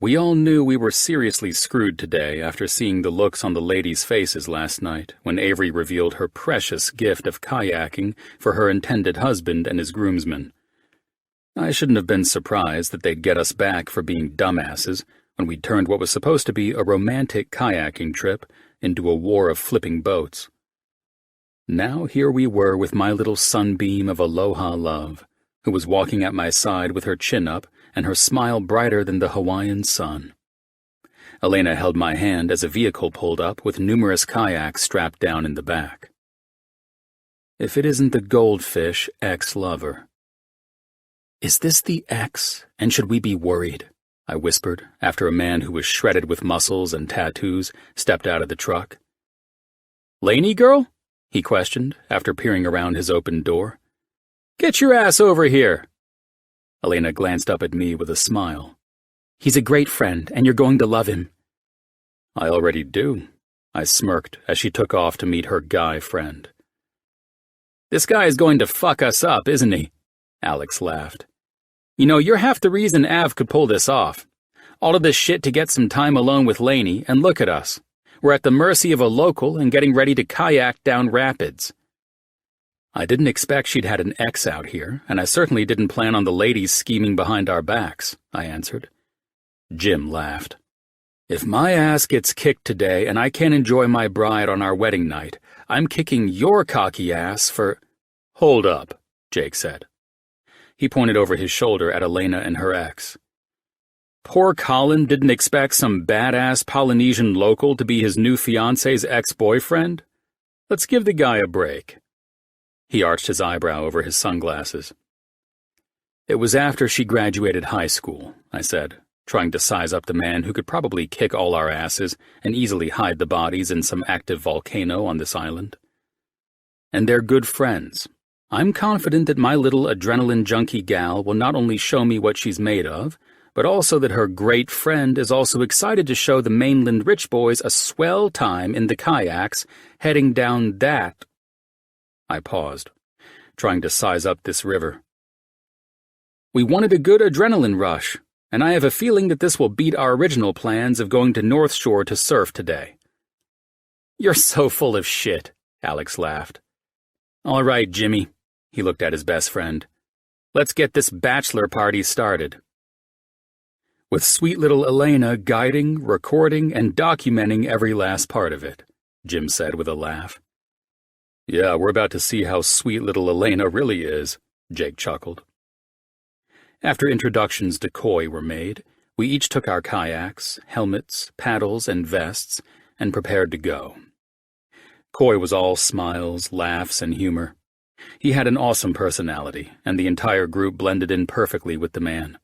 We all knew we were seriously screwed today after seeing the looks on the ladies' faces last night when Avery revealed her precious gift of kayaking for her intended husband and his groomsmen. I shouldn't have been surprised that they'd get us back for being dumbasses when we turned what was supposed to be a romantic kayaking trip into a war of flipping boats. Now here we were with my little sunbeam of aloha love, who was walking at my side with her chin up and her smile brighter than the Hawaiian sun. Elena held my hand as a vehicle pulled up with numerous kayaks strapped down in the back. If it isn't the goldfish ex-lover. "Is this the ex, and should we be worried?" I whispered after a man who was shredded with muscles and tattoos stepped out of the truck. "Laney girl?" he questioned after peering around his open door. "Get your ass over here." Elena glanced up at me with a smile. "He's a great friend, and you're going to love him." "I already do," I smirked as she took off to meet her guy friend. "This guy is going to fuck us up, isn't he?" Alex laughed. "You know, you're half the reason Av could pull this off. All of this shit to get some time alone with Laney, and look at us. We're at the mercy of a local and getting ready to kayak down rapids." I didn't expect she'd had an ex out here, and I certainly didn't plan on the ladies scheming behind our backs, I answered. Jim laughed. "If my ass gets kicked today and I can't enjoy my bride on our wedding night, I'm kicking your cocky ass for—" "Hold up," Jake said. He pointed over his shoulder at Elena and her ex. "Poor Colin didn't expect some badass Polynesian local to be his new fiance's ex-boyfriend? Let's give the guy a break." He arched his eyebrow over his sunglasses. "It was after she graduated high school," I said, trying to size up the man who could probably kick all our asses and easily hide the bodies in some active volcano on this island. "And they're good friends. I'm confident that my little adrenaline junkie gal will not only show me what she's made of, but also that her great friend is also excited to show the mainland rich boys a swell time in the kayaks heading down that—" I paused, trying to size up this river. "We wanted a good adrenaline rush, and I have a feeling that this will beat our original plans of going to North Shore to surf today." "You're so full of shit," Alex laughed. "All right, Jimmy," he looked at his best friend. "Let's get this bachelor party started." With sweet little Elena guiding, recording, and documenting every last part of it, Jim said with a laugh. "Yeah, we're about to see how sweet little Elena really is," Jake chuckled. After introductions to Koi were made, we each took our kayaks, helmets, paddles, and vests, and prepared to go. Koi was all smiles, laughs, and humor. He had an awesome personality, and the entire group blended in perfectly with the man.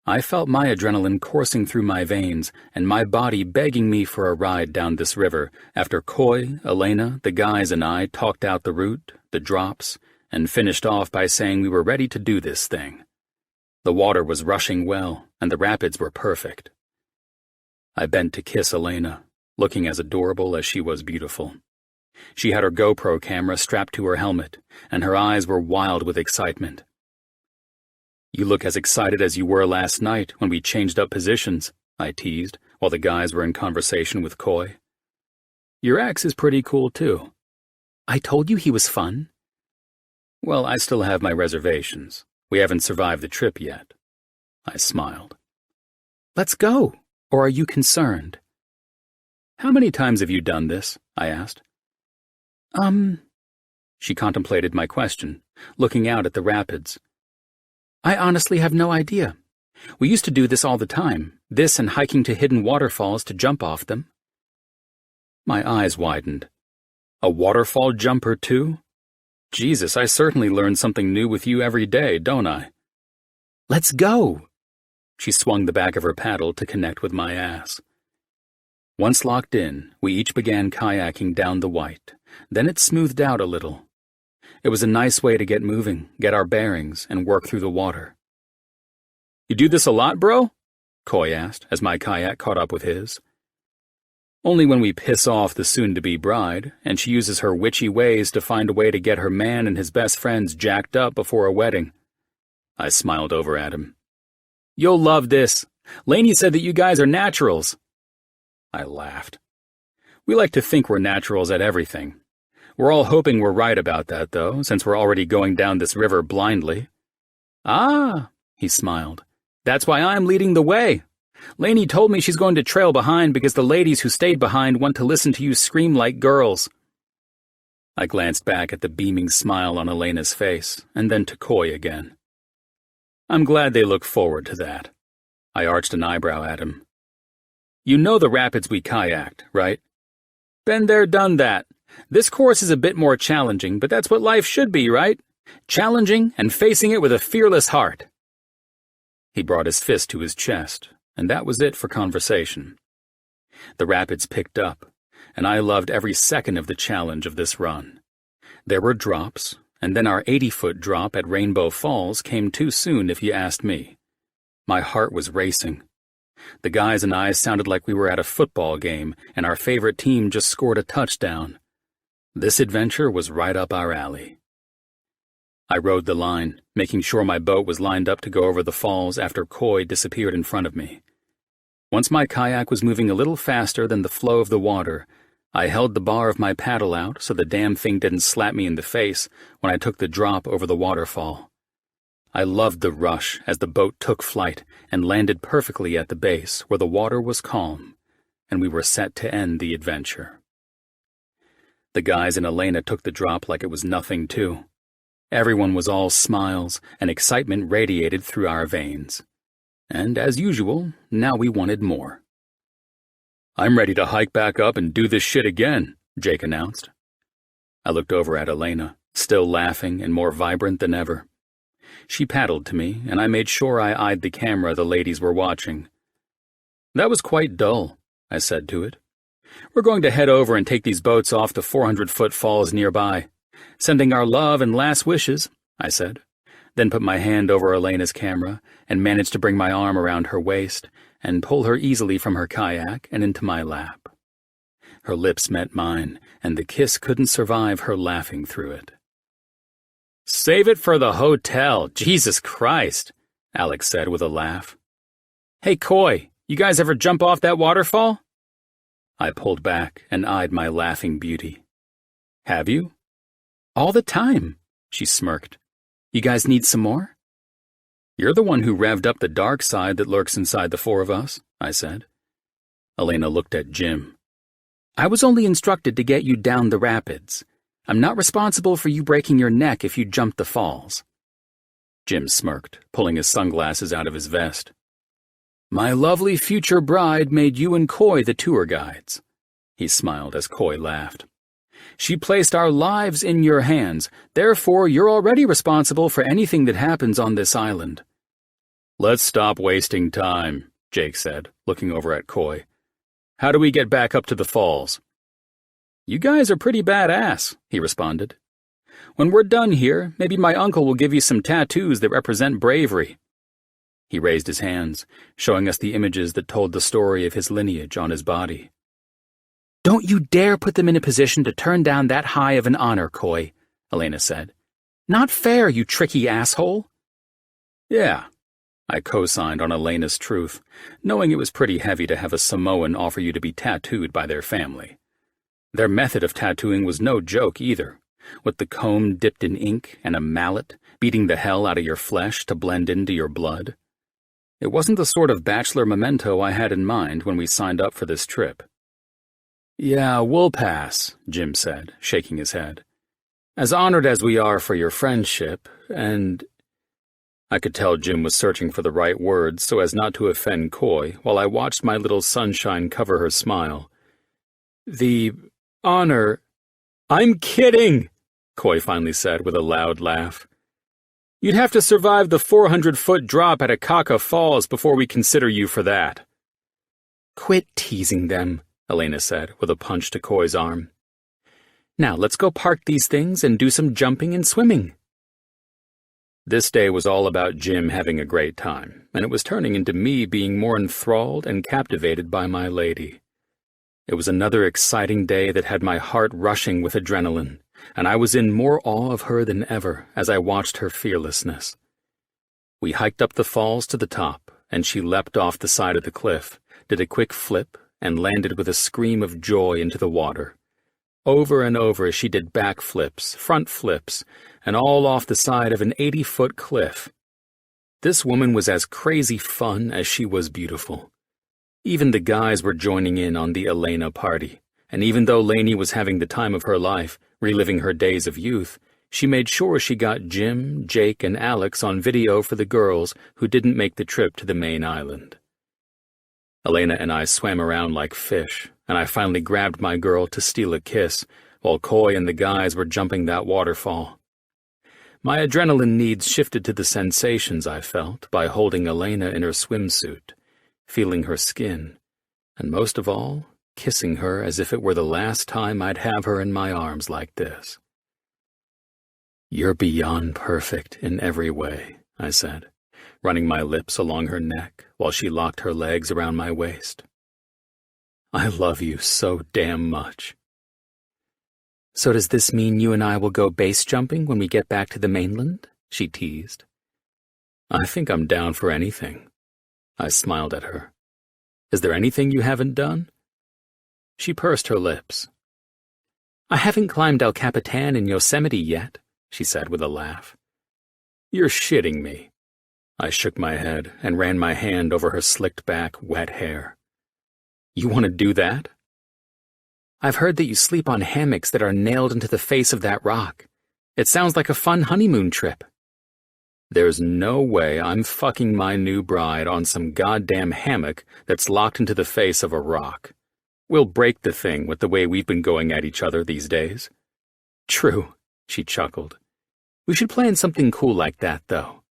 I felt my adrenaline coursing through my veins and my body begging me for a ride down this river after Koi, Elena, the guys, and I talked out the route, the drops, and finished off by saying we were ready to do this thing. The water was rushing well, and the rapids were perfect. I bent to kiss Elena, looking as adorable as she was beautiful. She had her GoPro camera strapped to her helmet, and her eyes were wild with excitement. "You look as excited as you were last night when we changed up positions," I teased, while the guys were in conversation with Koi. "Your ex is pretty cool, too." "I told you he was fun." "Well, I still have my reservations. We haven't survived the trip yet." I smiled. "Let's go, or are you concerned?" "How many times have you done this?" I asked. She contemplated my question, looking out at the rapids. "I honestly have no idea. We used to do this all the time, this and hiking to hidden waterfalls to jump off them." My eyes widened. "A waterfall jumper, too? Jesus, I certainly learn something new with you every day, don't I?" "Let's go!" She swung the back of her paddle to connect with my ass. Once locked in, we each began kayaking down the White. Then it smoothed out a little. It was a nice way to get moving, get our bearings, and work through the water. "You do this a lot, bro?" Koi asked as my kayak caught up with his. "Only when we piss off the soon-to-be bride, and she uses her witchy ways to find a way to get her man and his best friends jacked up before a wedding." I smiled over at him. "You'll love this," Lainey said that you guys are naturals. I laughed. We like to think we're naturals at everything. We're all hoping we're right about that, though, since we're already going down this river blindly. Ah, he smiled. That's why I'm leading the way. Lainey told me she's going to trail behind because the ladies who stayed behind want to listen to you scream like girls. I glanced back at the beaming smile on Elena's face, and then to Coy again. I'm glad they look forward to that. I arched an eyebrow at him. You know the rapids we kayaked, right? Been there, done that. This course is a bit more challenging, but that's what life should be, right? Challenging and facing it with a fearless heart. He brought his fist to his chest, and that was it for conversation. The rapids picked up, and I loved every second of the challenge of this run. There were drops, and then our 80-foot drop at Rainbow Falls came too soon if you asked me. My heart was racing. The guys and I sounded like we were at a football game, and our favorite team just scored a touchdown. This adventure was right up our alley. I rode the line, making sure my boat was lined up to go over the falls after Coy disappeared in front of me. Once my kayak was moving a little faster than the flow of the water, I held the bar of my paddle out so the damn thing didn't slap me in the face when I took the drop over the waterfall. I loved the rush as the boat took flight and landed perfectly at the base where the water was calm, and we were set to end the adventure. The guys and Elena took the drop like it was nothing, too. Everyone was all smiles, and excitement radiated through our veins. And as usual, now we wanted more. I'm ready to hike back up and do this shit again, Jake announced. I looked over at Elena, still laughing and more vibrant than ever. She paddled to me, and I made sure I eyed the camera the ladies were watching. That was quite dull, I said to it. We're going to head over and take these boats off the 400-foot falls nearby. Sending our love and last wishes, I said, then put my hand over Elena's camera and managed to bring my arm around her waist and pull her easily from her kayak and into my lap. Her lips met mine, and the kiss couldn't survive her laughing through it. Save it for the hotel, Jesus Christ, Alex said with a laugh. Hey, Coy, you guys ever jump off that waterfall? I pulled back and eyed my laughing beauty. Have you? All the time, she smirked. You guys need some more? You're the one who revved up the dark side that lurks inside the four of us, I said. Elena looked at Jim. I was only instructed to get you down the rapids. I'm not responsible for you breaking your neck if you jump the falls. Jim smirked, pulling his sunglasses out of his vest. My lovely future bride made you and Coy the tour guides. He smiled as Coy laughed. She placed our lives in your hands, therefore you're already responsible for anything that happens on this island. Let's stop wasting time, Jake said, looking over at Coy. How do we get back up to the falls? You guys are pretty badass, he responded. When we're done here, maybe my uncle will give you some tattoos that represent bravery. He raised his hands, showing us the images that told the story of his lineage on his body. Don't you dare put them in a position to turn down that high of an honor, Coy, Elena said. Not fair, you tricky asshole. Yeah, I co-signed on Elena's truth, knowing it was pretty heavy to have a Samoan offer you to be tattooed by their family. Their method of tattooing was no joke either, with the comb dipped in ink and a mallet beating the hell out of your flesh to blend into your blood. It wasn't the sort of bachelor memento I had in mind when we signed up for this trip. Yeah, we'll pass, Jim said, shaking his head. As honored as we are for your friendship, and... I could tell Jim was searching for the right words so as not to offend Coy while I watched my little sunshine cover her smile. The honor... I'm kidding, Coy finally said with a loud laugh. You'd have to survive the 400-foot drop at Akaka Falls before we consider you for that. Quit teasing them, Elena said with a punch to Coy's arm. Now let's go park these things and do some jumping and swimming. This day was all about Jim having a great time, and it was turning into me being more enthralled and captivated by my lady. It was another exciting day that had my heart rushing with adrenaline, and I was in more awe of her than ever as I watched her fearlessness. We hiked up the falls to the top and she leapt off the side of the cliff, did a quick flip, and landed with a scream of joy into the water. Over and over she did back flips, front flips, and all off the side of an 80-foot cliff. This woman was as crazy fun as she was beautiful. Even the guys were joining in on the Elena party, and even though Lainey was having the time of her life, reliving her days of youth, she made sure she got Jim, Jake, and Alex on video for the girls who didn't make the trip to the main island. Elena and I swam around like fish, and I finally grabbed my girl to steal a kiss, while Coy and the guys were jumping that waterfall. My adrenaline needs shifted to the sensations I felt by holding Elena in her swimsuit, feeling her skin, and most of all, kissing her as if it were the last time I'd have her in my arms like this. "You're beyond perfect in every way," I said, running my lips along her neck while she locked her legs around my waist. "I love you so damn much." "So does this mean you and I will go base jumping when we get back to the mainland?" she teased. "I think I'm down for anything." I smiled at her. "Is there anything you haven't done?" She pursed her lips. "I haven't climbed El Capitan in Yosemite yet," she said with a laugh. "You're shitting me." I shook my head and ran my hand over her slicked back, wet hair. "You want to do that?" "I've heard that you sleep on hammocks that are nailed into the face of that rock. It sounds like a fun honeymoon trip." "There's no way I'm fucking my new bride on some goddamn hammock that's locked into the face of a rock. We'll break the thing with the way we've been going at each other these days." "True," she chuckled. "We should plan something cool like that, though."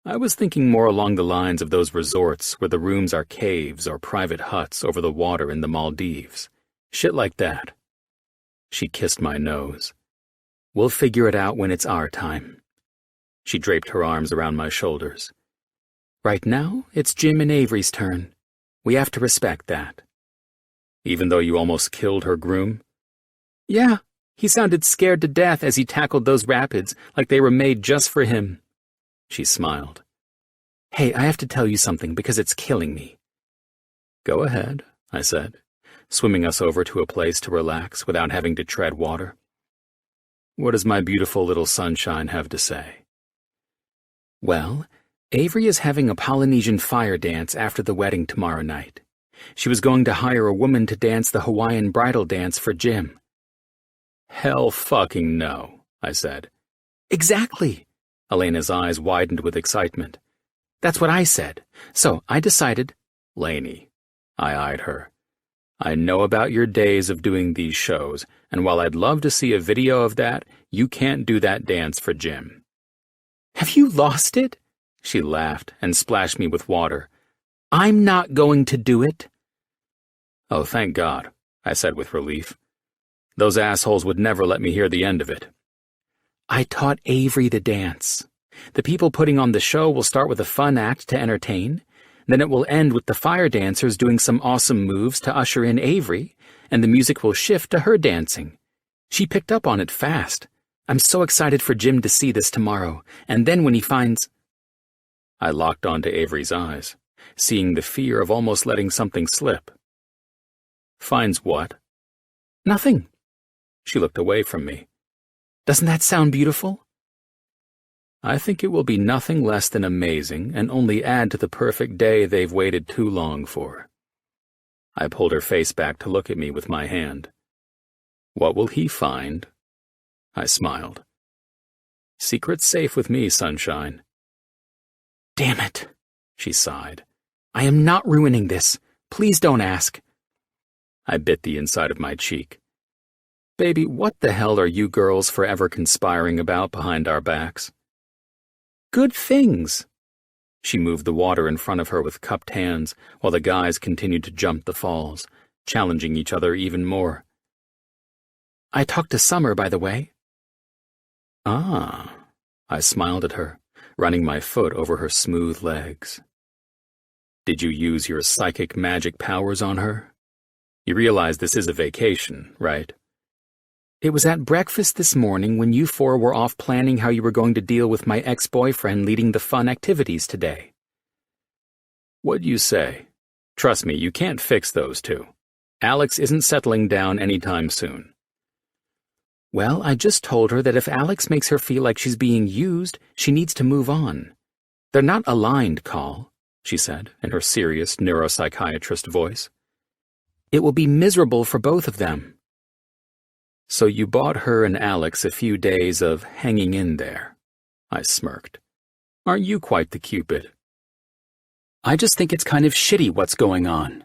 I was thinking more along the lines of those resorts where the rooms are caves or private huts over the water in the Maldives. Shit like that. She kissed my nose. "We'll figure it out when it's our time." She draped her arms around my shoulders. "Right now, it's Jim and Avery's turn. We have to respect that." "Even though you almost killed her groom?" "Yeah, he sounded scared to death as he tackled those rapids like they were made just for him." She smiled. "Hey, I have to tell you something because it's killing me." "Go ahead," I said, swimming us over to a place to relax without having to tread water. "What does my beautiful little sunshine have to say?" "Well, Avery is having a Polynesian fire dance after the wedding tomorrow night. She was going to hire a woman to dance the Hawaiian bridal dance for Jim." "Hell fucking no," I said. "Exactly." Elena's eyes widened with excitement. "That's what I said. So I decided—" "Lainey," I eyed her. "I know about your days of doing these shows, and while I'd love to see a video of that, you can't do that dance for Jim." "Have you lost it?" She laughed and splashed me with water. "I'm not going to do it." "Oh, thank God," I said with relief. "Those assholes would never let me hear the end of it." "I taught Avery the dance. The people putting on the show will start with a fun act to entertain, then it will end with the fire dancers doing some awesome moves to usher in Avery, and the music will shift to her dancing. She picked up on it fast. I'm so excited for Jim to see this tomorrow, and then when he finds—" I locked onto Avery's eyes, seeing the fear of almost letting something slip. "Finds what?" "Nothing." She looked away from me. "Doesn't that sound beautiful?" "I think it will be nothing less than amazing and only add to the perfect day they've waited too long for." I pulled her face back to look at me with my hand. "What will he find?" I smiled. "Secret's safe with me, sunshine." "Damn it," she sighed. "I am not ruining this. Please don't ask." I bit the inside of my cheek. "Baby, what the hell are you girls forever conspiring about behind our backs?" "Good things." She moved the water in front of her with cupped hands while the guys continued to jump the falls, challenging each other even more. "I talked to Summer, by the way." "Ah," I smiled at her, running my foot over her smooth legs. "Did you use your psychic magic powers on her? You realize this is a vacation, right?" "It was at breakfast this morning when you four were off planning how you were going to deal with my ex-boyfriend leading the fun activities today." What'd you say? Trust me, you can't fix those two. Alex isn't settling down anytime soon. Well, I just told her that if Alex makes her feel like she's being used, she needs to move on. They're not aligned, Call, she said in her serious neuropsychiatrist voice. It will be miserable for both of them. So you bought her and Alex a few days of hanging in there, I smirked. Aren't you quite the Cupid? I just think it's kind of shitty what's going on.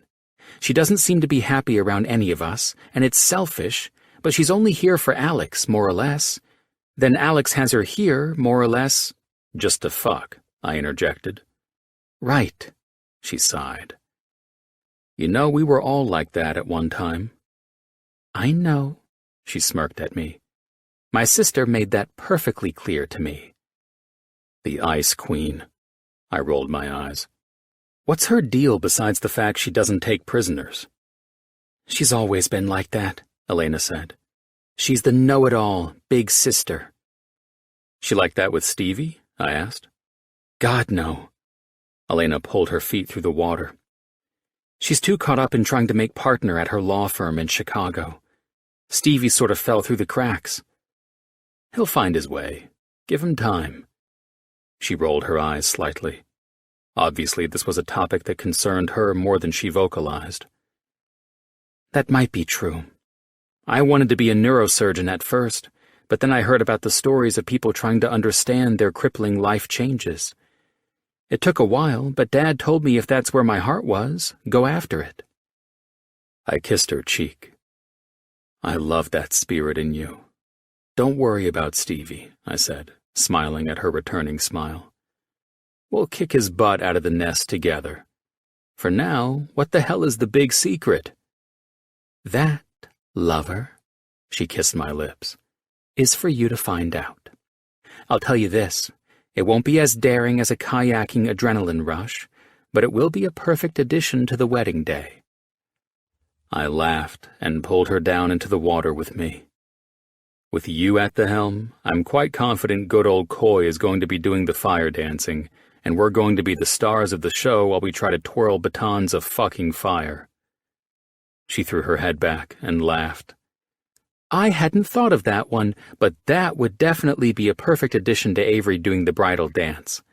She doesn't seem to be happy around any of us, and it's selfish, but she's only here for Alex, more or less. Then Alex has her here, more or less. Just to fuck, I interjected. Right, she sighed. You know, we were all like that at one time. I know, she smirked at me. My sister made that perfectly clear to me. The Ice Queen. I rolled my eyes. What's her deal besides the fact she doesn't take prisoners? She's always been like that, Elena said. She's the know-it-all, big sister. She like that with Stevie? I asked. God, no. Elena pulled her feet through the water. She's too caught up in trying to make partner at her law firm in Chicago. Stevie sort of fell through the cracks. He'll find his way. Give him time. She rolled her eyes slightly. Obviously, this was a topic that concerned her more than she vocalized. That might be true. I wanted to be a neurosurgeon at first, but then I heard about the stories of people trying to understand their crippling life changes. It took a while, but Dad told me if that's where my heart was, go after it. I kissed her cheek. I love that spirit in you. Don't worry about Stevie, I said, smiling at her returning smile. We'll kick his butt out of the nest together. For now, what the hell is the big secret? That, lover, she kissed my lips, is for you to find out. I'll tell you this, it won't be as daring as a kayaking adrenaline rush, but it will be a perfect addition to the wedding day. I laughed and pulled her down into the water with me. With you at the helm, I'm quite confident good old Coy is going to be doing the fire dancing, and we're going to be the stars of the show while we try to twirl batons of fucking fire. She threw her head back and laughed. I hadn't thought of that one, but that would definitely be a perfect addition to Avery doing the bridal dance.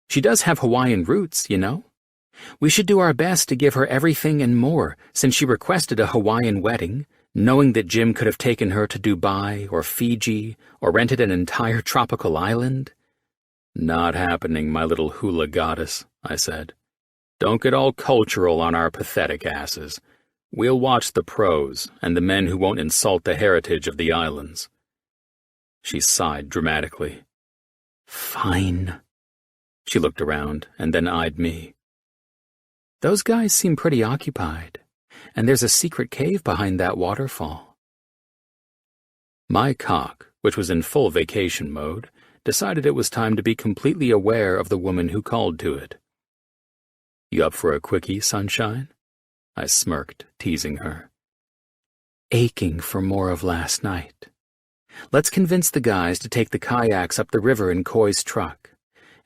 She does have Hawaiian roots, you know. We should do our best to give her everything and more, since she requested a Hawaiian wedding, knowing that Jim could have taken her to Dubai or Fiji or rented an entire tropical island. Not happening, my little hula goddess, I said. Don't get all cultural on our pathetic asses. We'll watch the pros and the men who won't insult the heritage of the islands. She sighed dramatically. Fine. She looked around and then eyed me. Those guys seem pretty occupied, and there's a secret cave behind that waterfall. My cock, which was in full vacation mode, decided it was time to be completely aware of the woman who called to it. You up for a quickie, sunshine? I smirked, teasing her. Aching for more of last night. Let's convince the guys to take the kayaks up the river in Coy's truck,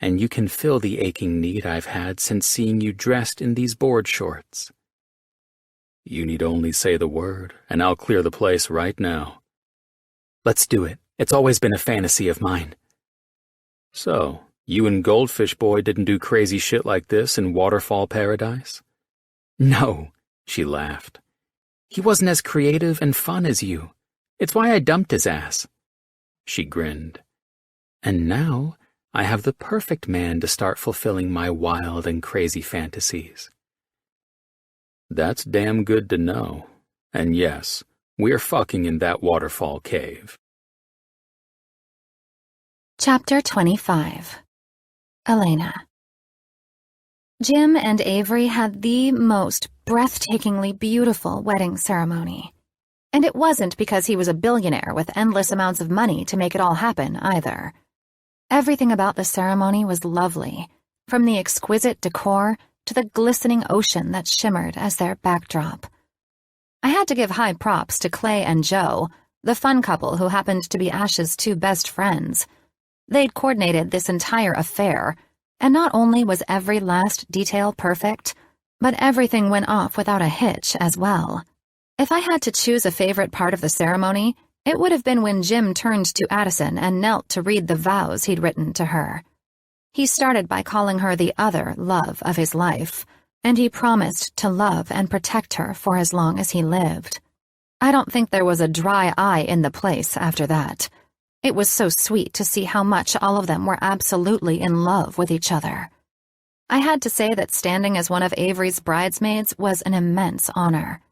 and you can fill the aching need I've had since seeing you dressed in these board shorts. You need only say the word, and I'll clear the place right now. Let's do it. It's always been a fantasy of mine. So, you and Goldfish Boy didn't do crazy shit like this in Waterfall Paradise? No, she laughed. He wasn't as creative and fun as you. It's why I dumped his ass. She grinned. And now I have the perfect man to start fulfilling my wild and crazy fantasies. That's damn good to know. And yes, we're fucking in that waterfall cave. Chapter 25. Elena. Jim and Avery had the most breathtakingly beautiful wedding ceremony. And it wasn't because he was a billionaire with endless amounts of money to make it all happen, either. Everything about the ceremony was lovely, from the exquisite decor to the glistening ocean that shimmered as their backdrop. I had to give high props to Clay and Joe, the fun couple who happened to be Ash's two best friends. They'd coordinated this entire affair, And not only was every last detail perfect, but everything went off without a hitch as well. If I had to choose a favorite part of the ceremony, it would have been when Jim turned to Addison and knelt to read the vows he'd written to her. He started by calling her the other love of his life, and he promised to love and protect her for as long as he lived. I don't think there was a dry eye in the place after that. It was so sweet to see how much all of them were absolutely in love with each other. I had to say that standing as one of Avery's bridesmaids was an immense honor.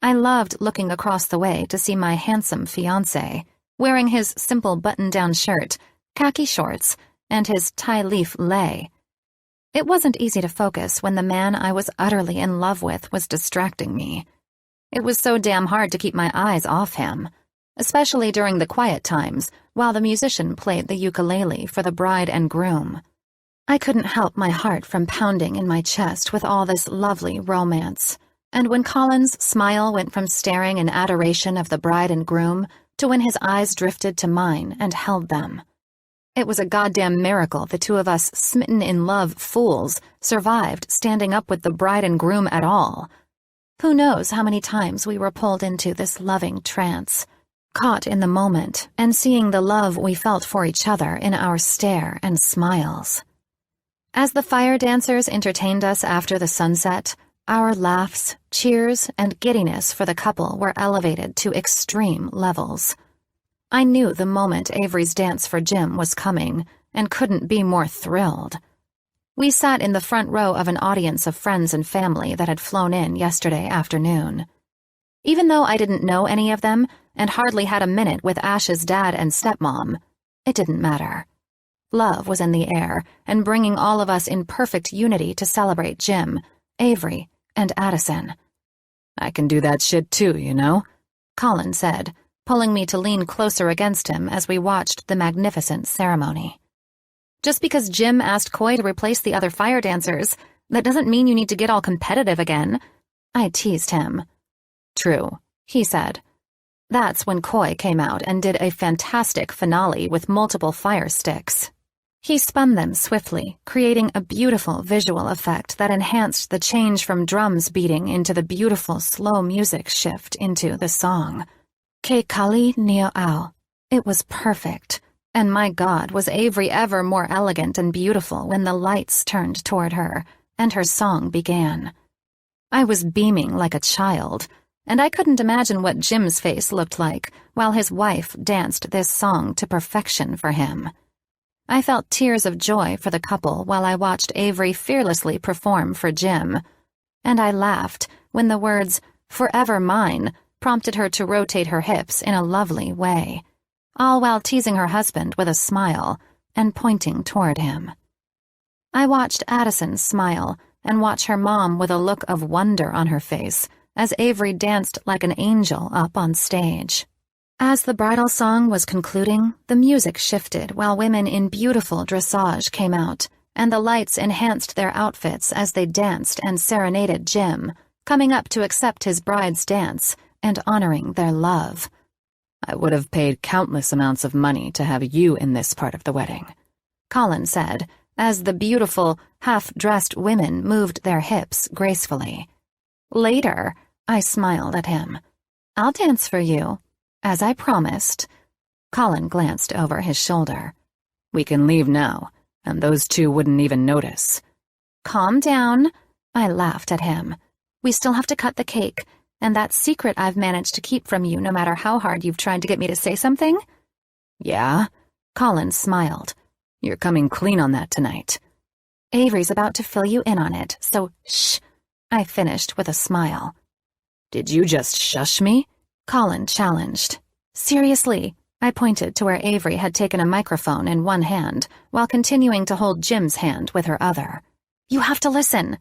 I loved looking across the way to see my handsome fiancé, wearing his simple button-down shirt, khaki shorts, and his tie-leaf lei. It wasn't easy to focus when the man I was utterly in love with was distracting me. It was so damn hard to keep my eyes off him, especially during the quiet times while the musician played the ukulele for the bride and groom. I couldn't help my heart from pounding in my chest with all this lovely romance, and when Colin's smile went from staring in adoration of the bride and groom to when his eyes drifted to mine and held them. It was a goddamn miracle the two of us smitten in love fools survived standing up with the bride and groom at all. Who knows how many times we were pulled into this loving trance, caught in the moment and seeing the love we felt for each other in our stare and smiles. As the fire dancers entertained us after the sunset, our laughs, cheers, and giddiness for the couple were elevated to extreme levels. I knew the moment Avery's dance for Jim was coming and couldn't be more thrilled. We sat in the front row of an audience of friends and family that had flown in yesterday afternoon. Even though I didn't know any of them and hardly had a minute with Ash's dad and stepmom, it didn't matter. Love was in the air and bringing all of us in perfect unity to celebrate Jim, Avery, and Addison. "I can do that shit too, you know," Colin said, pulling me to lean closer against him as we watched the magnificent ceremony. "Just because Jim asked Coy to replace the other fire dancers, that doesn't mean you need to get all competitive again," I teased him. "True," he said. That's when Coy came out and did a fantastic finale with multiple fire sticks. He spun them swiftly, creating a beautiful visual effect that enhanced the change from drums beating into the beautiful slow music shift into the song. Ke Kali Nio Au. It was perfect, and my God, was Avery ever more elegant and beautiful when the lights turned toward her, and her song began. I was beaming like a child, and I couldn't imagine what Jim's face looked like while his wife danced this song to perfection for him. I felt tears of joy for the couple while I watched Avery fearlessly perform for Jim, and I laughed when the words, "Forever Mine," prompted her to rotate her hips in a lovely way, all while teasing her husband with a smile and pointing toward him. I watched Addison smile and watch her mom with a look of wonder on her face as Avery danced like an angel up on stage. As the bridal song was concluding, the music shifted while women in beautiful dressage came out, and the lights enhanced their outfits as they danced and serenaded Jim, coming up to accept his bride's dance and honoring their love. "I would have paid countless amounts of money to have you in this part of the wedding," Colin said, as the beautiful, half-dressed women moved their hips gracefully. "Later," I smiled at him. "I'll dance for you, as I promised." Colin glanced over his shoulder. "We can leave now, and those two wouldn't even notice." "Calm down," I laughed at him. "We still have to cut the cake, and that secret I've managed to keep from you no matter how hard you've tried to get me to say something." "Yeah?" Colin smiled. "You're coming clean on that tonight." "Avery's about to fill you in on it, so shh," I finished with a smile. "Did you just shush me?" Colin challenged. "Seriously," I pointed to where Avery had taken a microphone in one hand while continuing to hold Jim's hand with her other. "You have to listen."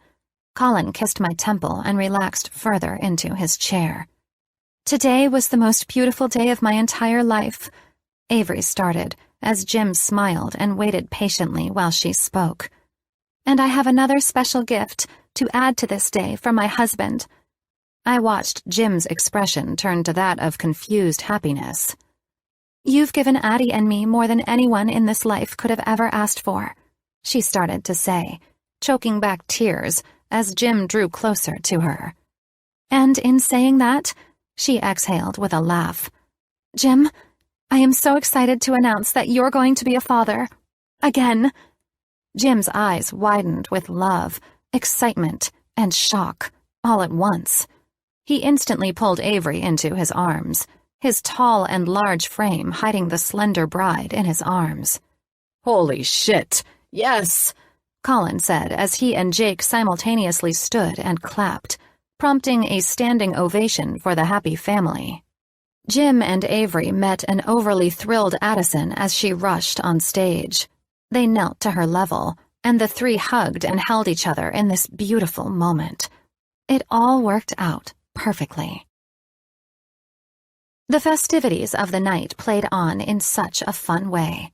Colin kissed my temple and relaxed further into his chair. "Today was the most beautiful day of my entire life," Avery started, as Jim smiled and waited patiently while she spoke. "And I have another special gift to add to this day from my husband." I watched Jim's expression turn to that of confused happiness. "You've given Addie and me more than anyone in this life could have ever asked for. she started to say, choking back tears as Jim drew closer to her. And in saying that, she exhaled with a laugh. Jim, I am so excited to announce that you're going to be a father. Again. Jim's eyes widened with love, excitement, and shock, all at once. He instantly pulled Avery into his arms, his tall and large frame hiding the slender bride in his arms. Holy shit! Yes! Colin said as he and Jake simultaneously stood and clapped, prompting a standing ovation for the happy family. Jim and Avery met an overly thrilled Addison as she rushed on stage. They knelt to her level, and the three hugged and held each other in this beautiful moment. It all worked out perfectly. The festivities of the night played on in such a fun way.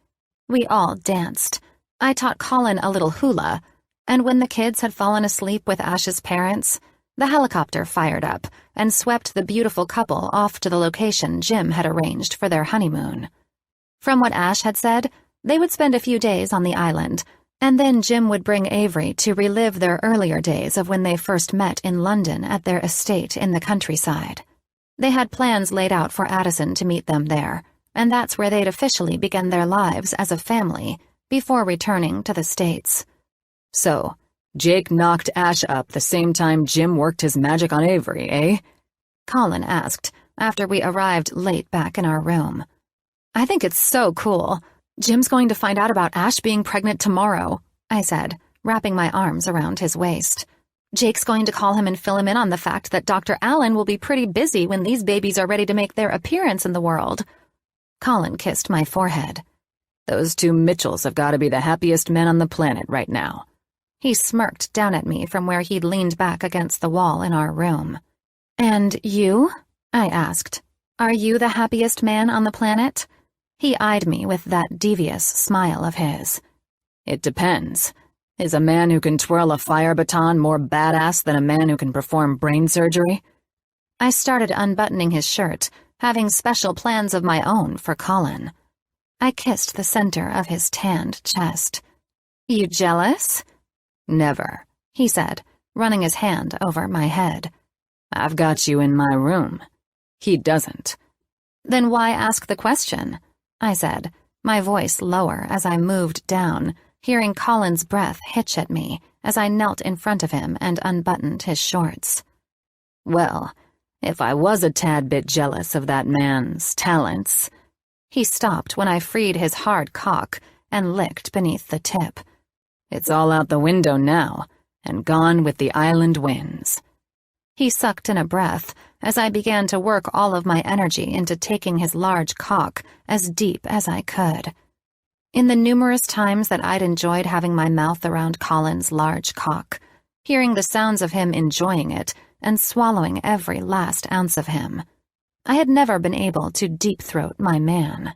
We all danced. I taught Colin a little hula, and when the kids had fallen asleep with Ash's parents, the helicopter fired up and swept the beautiful couple off to the location Jim had arranged for their honeymoon. From what Ash had said, they would spend a few days on the island, and then Jim would bring Avery to relive their earlier days of when they first met in London at their estate in the countryside. They had plans laid out for Addison to meet them there, and that's where they'd officially begin their lives as a family before returning to the States. So, Jake knocked Ash up the same time Jim worked his magic on Avery, eh? Colin asked after we arrived late back in our room. I think it's so cool. Jim's going to find out about Ash being pregnant tomorrow, I said, wrapping my arms around his waist. Jake's going to call him and fill him in on the fact that Dr. Allen will be pretty busy when these babies are ready to make their appearance in the world. Colin kissed my forehead. Those two Mitchells have got to be the happiest men on the planet right now. He smirked down at me from where he'd leaned back against the wall in our room. And you? I asked. Are you the happiest man on the planet? He eyed me with that devious smile of his. It depends. Is a man who can twirl a fire baton more badass than a man who can perform brain surgery? I started unbuttoning his shirt, having special plans of my own for Colin. I kissed the center of his tanned chest. You jealous? Never, he said, running his hand over my head. I've got you in my room. He doesn't. Then why ask the question? I said, my voice lower as I moved down, hearing Colin's breath hitch at me as I knelt in front of him and unbuttoned his shorts. Well, if I was a tad bit jealous of that man's talents... He stopped when I freed his hard cock and licked beneath the tip. It's all out the window now, and gone with the island winds. He sucked in a breath as I began to work all of my energy into taking his large cock as deep as I could. In the numerous times that I'd enjoyed having my mouth around Colin's large cock, hearing the sounds of him enjoying it and swallowing every last ounce of him, I had never been able to deep-throat my man.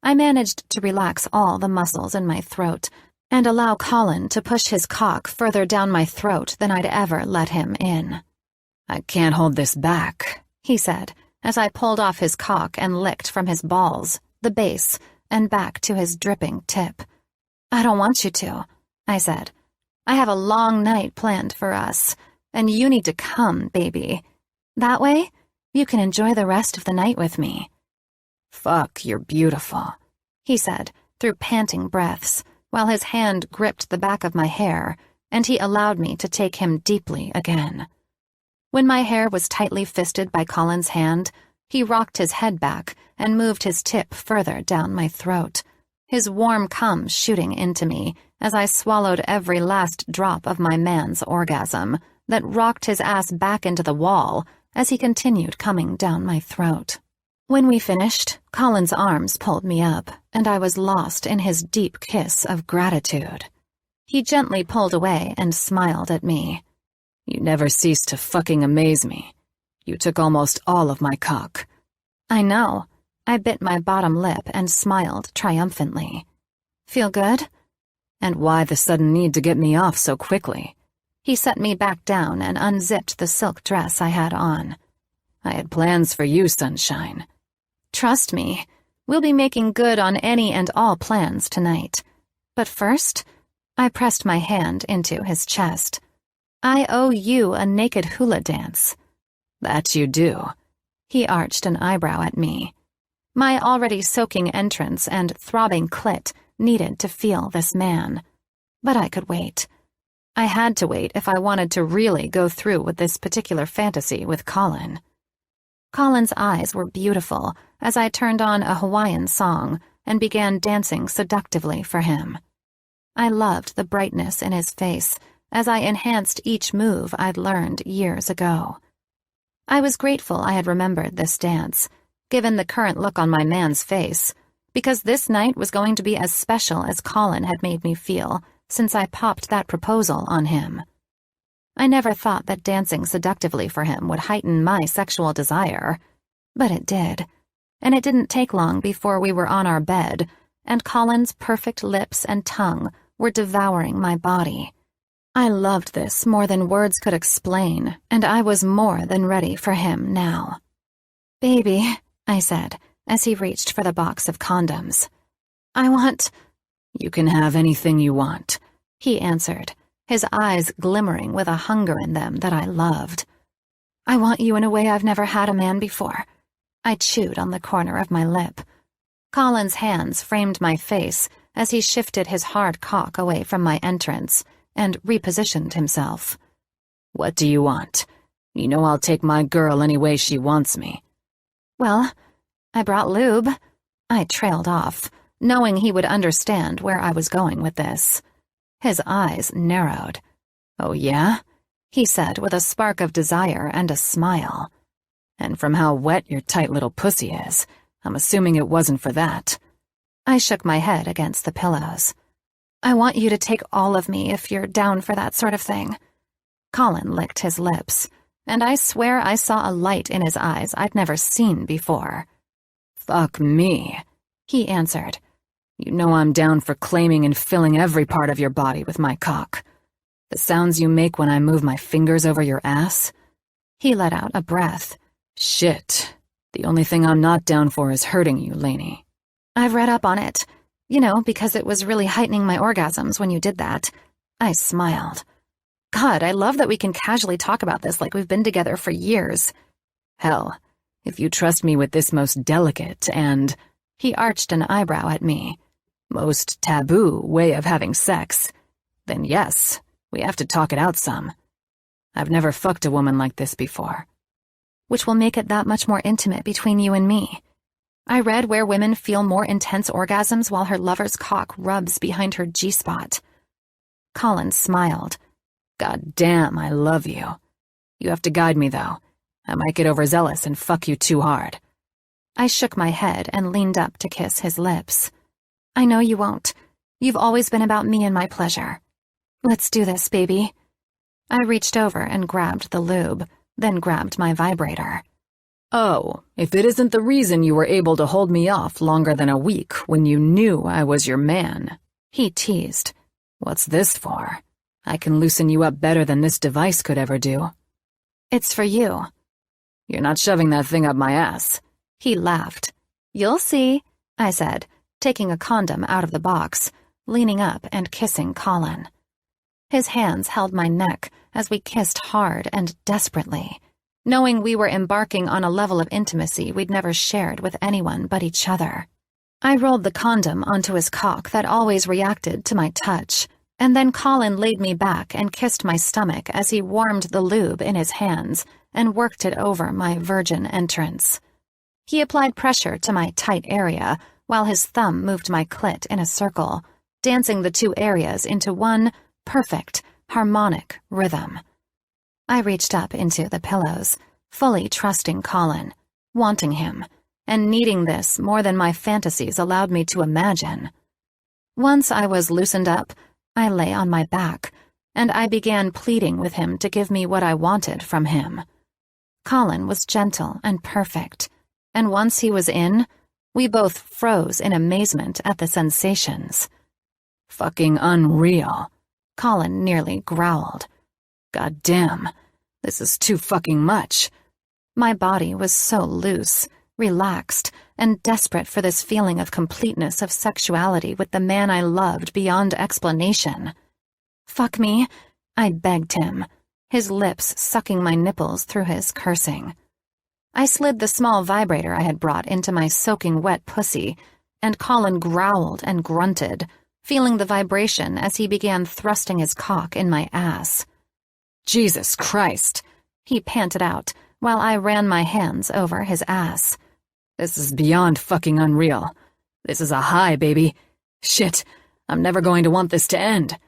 I managed to relax all the muscles in my throat and allow Colin to push his cock further down my throat than I'd ever let him in. I can't hold this back, he said, as I pulled off his cock and licked from his balls, the base, and back to his dripping tip. I don't want you to, I said. I have a long night planned for us, and you need to come, baby. That way, you can enjoy the rest of the night with me. Fuck, you're beautiful, he said, through panting breaths, while his hand gripped the back of my hair, and he allowed me to take him deeply again. When my hair was tightly fisted by Colin's hand, he rocked his head back and moved his tip further down my throat, his warm cum shooting into me as I swallowed every last drop of my man's orgasm that rocked his ass back into the wall as he continued coming down my throat. When we finished, Colin's arms pulled me up, and I was lost in his deep kiss of gratitude. He gently pulled away and smiled at me. You never ceased to fucking amaze me. You took almost all of my cock. I know. I bit my bottom lip and smiled triumphantly. Feel good? And why the sudden need to get me off so quickly? He set me back down and unzipped the silk dress I had on. I had plans for you, sunshine. Trust me, we'll be making good on any and all plans tonight. But first, I pressed my hand into his chest. I owe you a naked hula dance. That you do. He arched an eyebrow at me. My already soaking entrance and throbbing clit needed to feel this man. But I could wait. I had to wait if I wanted to really go through with this particular fantasy with Colin. Colin's eyes were beautiful as I turned on a Hawaiian song and began dancing seductively for him. I loved the brightness in his face as I enhanced each move I'd learned years ago. I was grateful I had remembered this dance, given the current look on my man's face, because this night was going to be as special as Colin had made me feel since I popped that proposal on him. I never thought that dancing seductively for him would heighten my sexual desire, but it did, and it didn't take long before we were on our bed, and Colin's perfect lips and tongue were devouring my body. I loved this more than words could explain, and I was more than ready for him now. "Baby," I said, as he reached for the box of condoms. "I want—" "You can have anything you want," he answered, his eyes glimmering with a hunger in them that I loved. "I want you in a way I've never had a man before." I chewed on the corner of my lip. Colin's hands framed my face as he shifted his hard cock away from my entrance and repositioned himself. "What do you want? You know I'll take my girl any way she wants me." "Well, I brought lube." I trailed off, knowing he would understand where I was going with this. His eyes narrowed. "Oh, yeah?" he said with a spark of desire and a smile. "And from how wet your tight little pussy is, I'm assuming it wasn't for that." I shook my head against the pillows. "I want you to take all of me if you're down for that sort of thing." Colin licked his lips, and I swear I saw a light in his eyes I'd never seen before. "Fuck me," he answered. "You know I'm down for claiming and filling every part of your body with my cock. The sounds you make when I move my fingers over your ass." He let out a breath. "Shit. The only thing I'm not down for is hurting you, Lainey." "I've read up on it. You know, because it was really heightening my orgasms when you did that." I smiled. "God, I love that we can casually talk about this like we've been together for years." "Hell, if you trust me with this most delicate and—" he arched an eyebrow at me. "Most taboo way of having sex, then yes, we have to talk it out some. I've never fucked a woman like this before." "Which will make it that much more intimate between you and me. I read where women feel more intense orgasms while her lover's cock rubs behind her G-spot." Colin smiled. "God damn, I love you. You have to guide me, though. I might get overzealous and fuck you too hard." I shook my head and leaned up to kiss his lips. "I know you won't. You've always been about me and my pleasure. Let's do this, baby." I reached over and grabbed the lube, then grabbed my vibrator. "Oh, if it isn't the reason you were able to hold me off longer than a week when you knew I was your man," he teased. "What's this for? I can loosen you up better than this device could ever do." "It's for you." "You're not shoving that thing up my ass." He laughed. "You'll see," I said, taking a condom out of the box, leaning up and kissing Colin. His hands held my neck as we kissed hard and desperately, knowing we were embarking on a level of intimacy we'd never shared with anyone but each other. I rolled the condom onto his cock that always reacted to my touch, and then Colin laid me back and kissed my stomach as he warmed the lube in his hands and worked it over my virgin entrance. He applied pressure to my tight area while his thumb moved my clit in a circle, dancing the two areas into one perfect, harmonic rhythm. I reached up into the pillows, fully trusting Colin, wanting him, and needing this more than my fantasies allowed me to imagine. Once I was loosened up, I lay on my back, and I began pleading with him to give me what I wanted from him. Colin was gentle and perfect, and once he was in, we both froze in amazement at the sensations. "Fucking unreal," Colin nearly growled. "God damn, this is too fucking much." My body was so loose, relaxed, and desperate for this feeling of completeness of sexuality with the man I loved beyond explanation. "Fuck me," I begged him, his lips sucking my nipples through his cursing. I slid the small vibrator I had brought into my soaking wet pussy, and Colin growled and grunted, feeling the vibration as he began thrusting his cock in my ass. "Jesus Christ," he panted out while I ran my hands over his ass. "This is beyond fucking unreal. This is a high, baby. Shit, I'm never going to want this to end."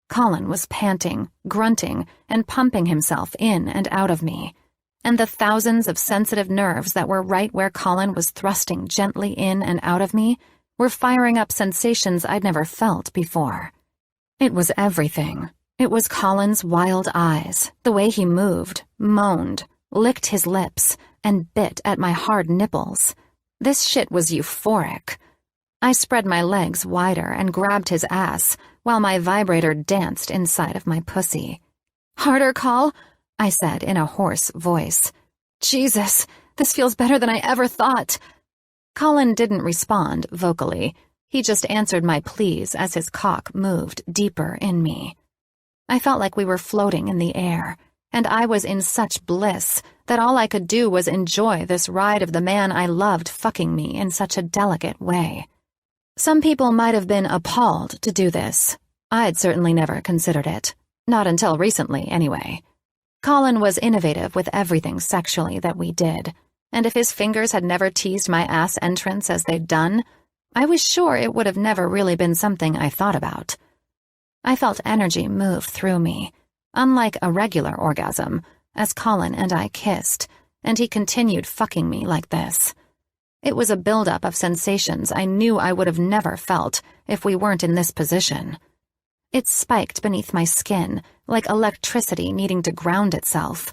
Colin was panting, grunting, and pumping himself in and out of me, and the thousands of sensitive nerves that were right where Colin was thrusting gently in and out of me were firing up sensations I'd never felt before. It was everything. It was Colin's wild eyes, the way he moved, moaned, licked his lips, and bit at my hard nipples. This shit was euphoric. I spread my legs wider and grabbed his ass while my vibrator danced inside of my pussy. "Harder, Col," I said in a hoarse voice. "Jesus, this feels better than I ever thought." Colin didn't respond vocally. He just answered my pleas as his cock moved deeper in me. I felt like we were floating in the air, and I was in such bliss that all I could do was enjoy this ride of the man I loved fucking me in such a delicate way. Some people might have been appalled to do this. I'd certainly never considered it. Not until recently, anyway. Colin was innovative with everything sexually that we did, and if his fingers had never teased my ass entrance as they'd done, I was sure it would have never really been something I thought about. I felt energy move through me, unlike a regular orgasm, as Colin and I kissed, and he continued fucking me like this. It was a buildup of sensations I knew I would have never felt if we weren't in this position. It spiked beneath my skin, like electricity needing to ground itself.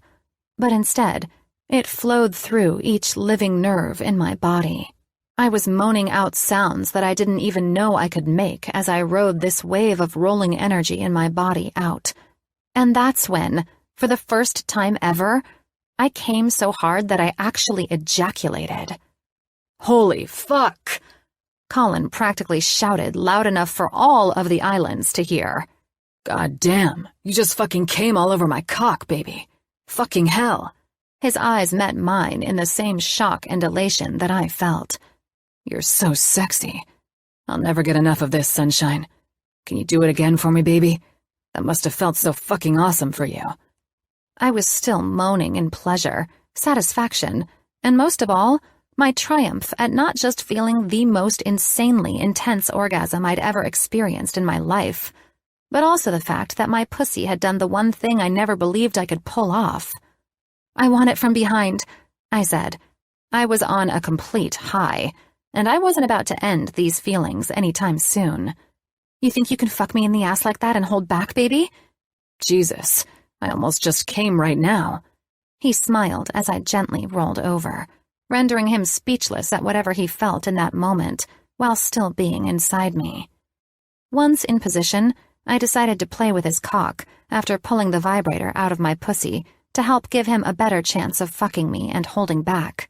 But instead, it flowed through each living nerve in my body. I was moaning out sounds that I didn't even know I could make as I rode this wave of rolling energy in my body out. And that's when, for the first time ever, I came so hard that I actually ejaculated. "Holy fuck!" Colin practically shouted loud enough for all of the islands to hear. "God damn, you just fucking came all over my cock, baby. Fucking hell." His eyes met mine in the same shock and elation that I felt. "You're so sexy. I'll never get enough of this, sunshine. Can you do it again for me, baby? That must have felt so fucking awesome for you." I was still moaning in pleasure, satisfaction, and most of all, my triumph at not just feeling the most insanely intense orgasm I'd ever experienced in my life, but also the fact that my pussy had done the one thing I never believed I could pull off. "I want it from behind," I said. I was on a complete high, and I wasn't about to end these feelings anytime soon. "You think you can fuck me in the ass like that and hold back, baby?" "Jesus, I almost just came right now." He smiled as I gently rolled over, rendering him speechless at whatever he felt in that moment while still being inside me. Once in position, I decided to play with his cock after pulling the vibrator out of my pussy to help give him a better chance of fucking me and holding back.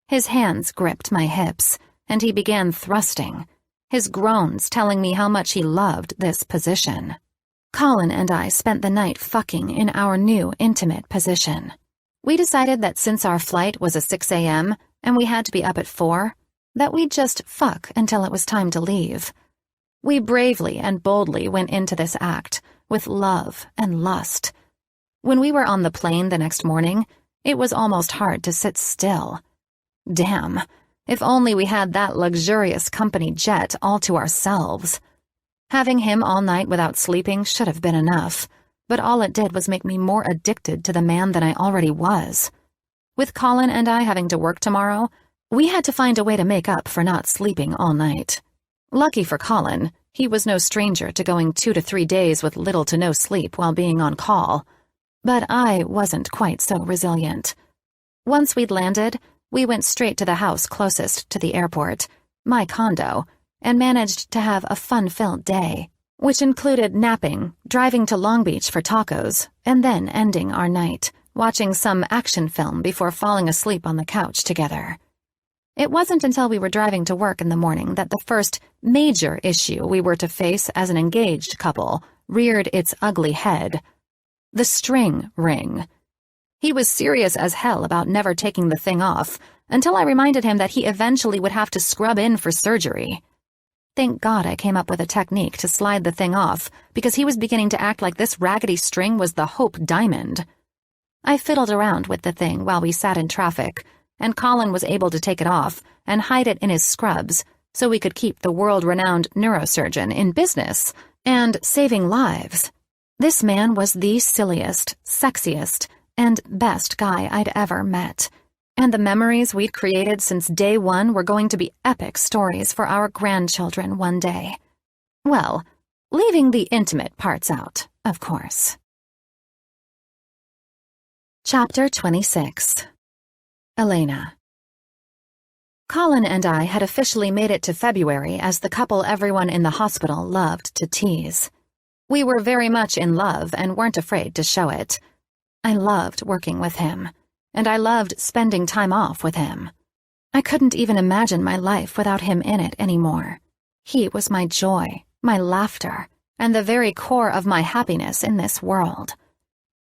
His hands gripped my hips, and he began thrusting, his groans telling me how much he loved this position. Colin and I spent the night fucking in our new intimate position. We decided that since our flight was a 6 a.m. and we had to be up at 4, that we'd just fuck until it was time to leave. We bravely and boldly went into this act with love and lust. When we were on the plane the next morning, it was almost hard to sit still. Damn, if only we had that luxurious company jet all to ourselves. Having him all night without sleeping should have been enough, but all it did was make me more addicted to the man than I already was. With Colin and I having to work tomorrow, we had to find a way to make up for not sleeping all night. Lucky for Colin, he was no stranger to going 2 to 3 days with little to no sleep while being on call. But I wasn't quite so resilient. Once we'd landed, we went straight to the house closest to the airport, my condo, and managed to have a fun-filled day, which included napping, driving to Long Beach for tacos, and then ending our night, watching some action film before falling asleep on the couch together. It wasn't until we were driving to work in the morning that the first major issue we were to face as an engaged couple reared its ugly head. The string ring. He was serious as hell about never taking the thing off, until I reminded him that he eventually would have to scrub in for surgery. Thank God I came up with a technique to slide the thing off, because he was beginning to act like this raggedy string was the Hope Diamond. I fiddled around with the thing while we sat in traffic, and Colin was able to take it off and hide it in his scrubs so we could keep the world-renowned neurosurgeon in business and saving lives. This man was the silliest, sexiest, and best guy I'd ever met. And the memories we'd created since day one were going to be epic stories for our grandchildren one day. Well, leaving the intimate parts out, of course. Chapter 26. Elena. Colin and I had officially made it to February as the couple everyone in the hospital loved to tease. We were very much in love and weren't afraid to show it. I loved working with him, and I loved spending time off with him. I couldn't even imagine my life without him in it anymore. He was my joy, my laughter, and the very core of my happiness in this world.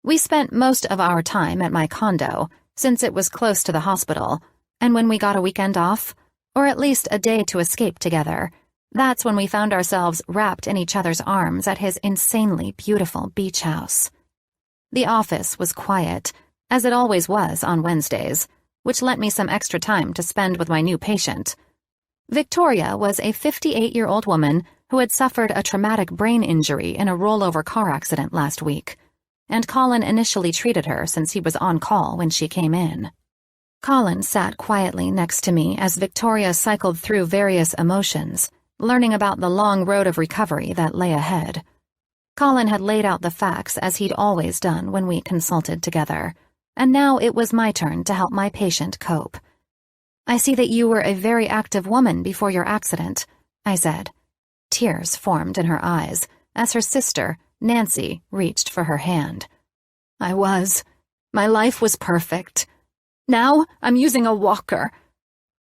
We spent most of our time at my condo, since it was close to the hospital, and when we got a weekend off, or at least a day to escape together, that's when we found ourselves wrapped in each other's arms at his insanely beautiful beach house. The office was quiet, as it always was on Wednesdays, which lent me some extra time to spend with my new patient. Victoria was a 58-year-old woman who had suffered a traumatic brain injury in a rollover car accident last week, and Colin initially treated her since he was on call when she came in. Colin sat quietly next to me as Victoria cycled through various emotions, learning about the long road of recovery that lay ahead. Colin had laid out the facts as he'd always done when we consulted together, and now it was my turn to help my patient cope. "I see that you were a very active woman before your accident," I said. Tears formed in her eyes as her sister, Nancy, reached for her hand. "I was. My life was perfect. Now I'm using a walker."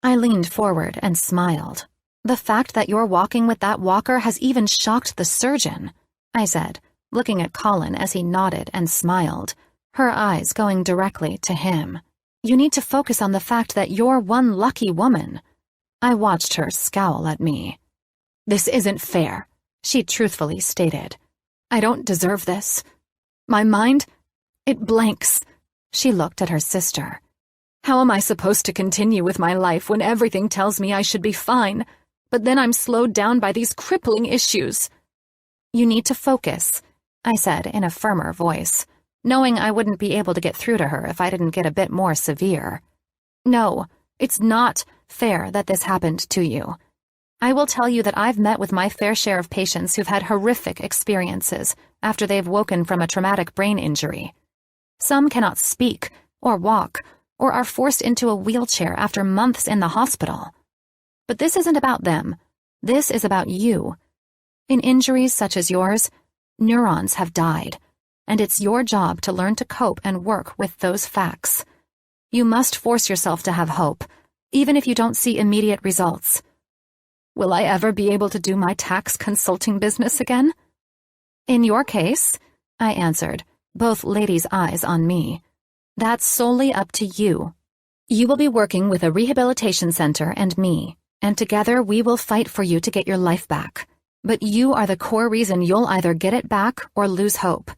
I leaned forward and smiled. "The fact that you're walking with that walker has even shocked the surgeon," I said, looking at Colin as he nodded and smiled, her eyes going directly to him. "You need to focus on the fact that you're one lucky woman." I watched her scowl at me. "This isn't fair," she truthfully stated. "I don't deserve this. My mind, it blanks." She looked at her sister. "How am I supposed to continue with my life when everything tells me I should be fine, but then I'm slowed down by these crippling issues?" "You need to focus," I said in a firmer voice, knowing I wouldn't be able to get through to her if I didn't get a bit more severe. "No, it's not fair that this happened to you. I will tell you that I've met with my fair share of patients who've had horrific experiences after they've woken from a traumatic brain injury. Some cannot speak or walk or are forced into a wheelchair after months in the hospital. But this isn't about them. This is about you. In injuries such as yours, neurons have died, and it's your job to learn to cope and work with those facts. You must force yourself to have hope, even if you don't see immediate results." "Will I ever be able to do my tax consulting business again?" "In your case," I answered, both ladies' eyes on me, "that's solely up to you. You will be working with a rehabilitation center and me, and together we will fight for you to get your life back. But you are the core reason you'll either get it back or lose hope.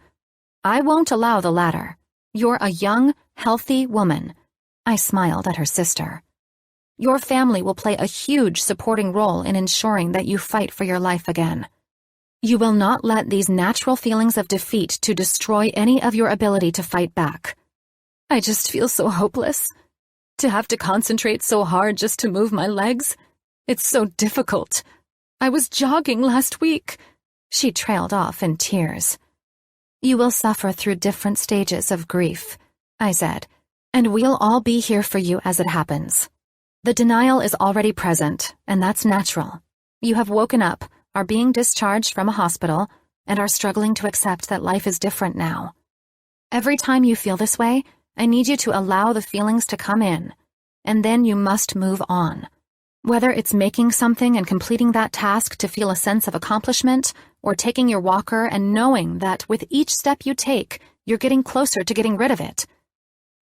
I won't allow the latter. You're a young, healthy woman." I smiled at her sister. "Your family will play a huge supporting role in ensuring that you fight for your life again. You will not let these natural feelings of defeat to destroy any of your ability to fight back." "I just feel so hopeless. To have to concentrate so hard just to move my legs. It's so difficult. I was jogging last week." She trailed off in tears. "You will suffer through different stages of grief," I said, "and we'll all be here for you as it happens. The denial is already present, and that's natural. You have woken up, are being discharged from a hospital, and are struggling to accept that life is different now. Every time you feel this way, I need you to allow the feelings to come in, and then you must move on. Whether it's making something and completing that task to feel a sense of accomplishment, or taking your walker and knowing that with each step you take, you're getting closer to getting rid of it.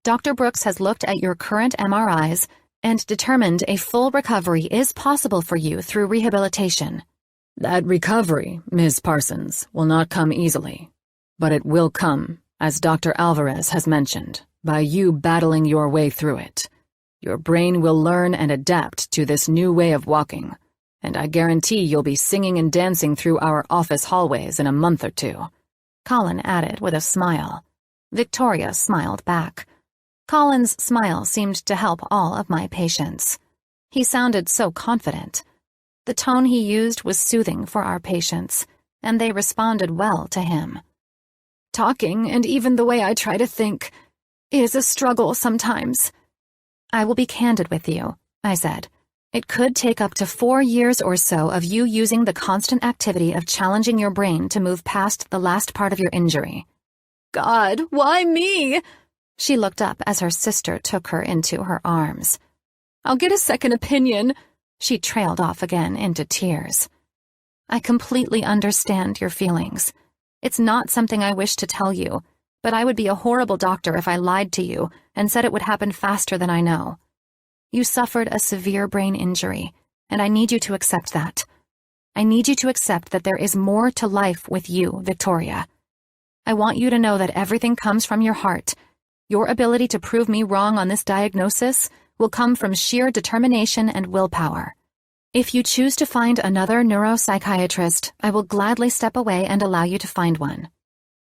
Dr. Brooks has looked at your current MRIs and determined a full recovery is possible for you through rehabilitation. That recovery, Ms. Parsons, will not come easily, but it will come, as Dr. Alvarez has mentioned, by you battling your way through it. Your brain will learn and adapt to this new way of walking, and I guarantee you'll be singing and dancing through our office hallways in a month or two. Colin added with a smile. Victoria smiled back. Colin's smile seemed to help all of my patients. He sounded so confident. The tone he used was soothing for our patients, and they responded well to him. Talking, and even the way I try to think, is a struggle sometimes. I will be candid with you, I said. It could take up to 4 years or so of you using the constant activity of challenging your brain to move past the last part of your injury. God, why me? She looked up as her sister took her into her arms. I'll get a second opinion. She trailed off again into tears. I completely understand your feelings. It's not something I wish to tell you, but I would be a horrible doctor if I lied to you and said it would happen faster than I know. You suffered a severe brain injury, and I need you to accept that. I need you to accept that there is more to life with you, Victoria. I want you to know that everything comes from your heart. Your ability to prove me wrong on this diagnosis will come from sheer determination and willpower. If you choose to find another neuropsychiatrist, I will gladly step away and allow you to find one.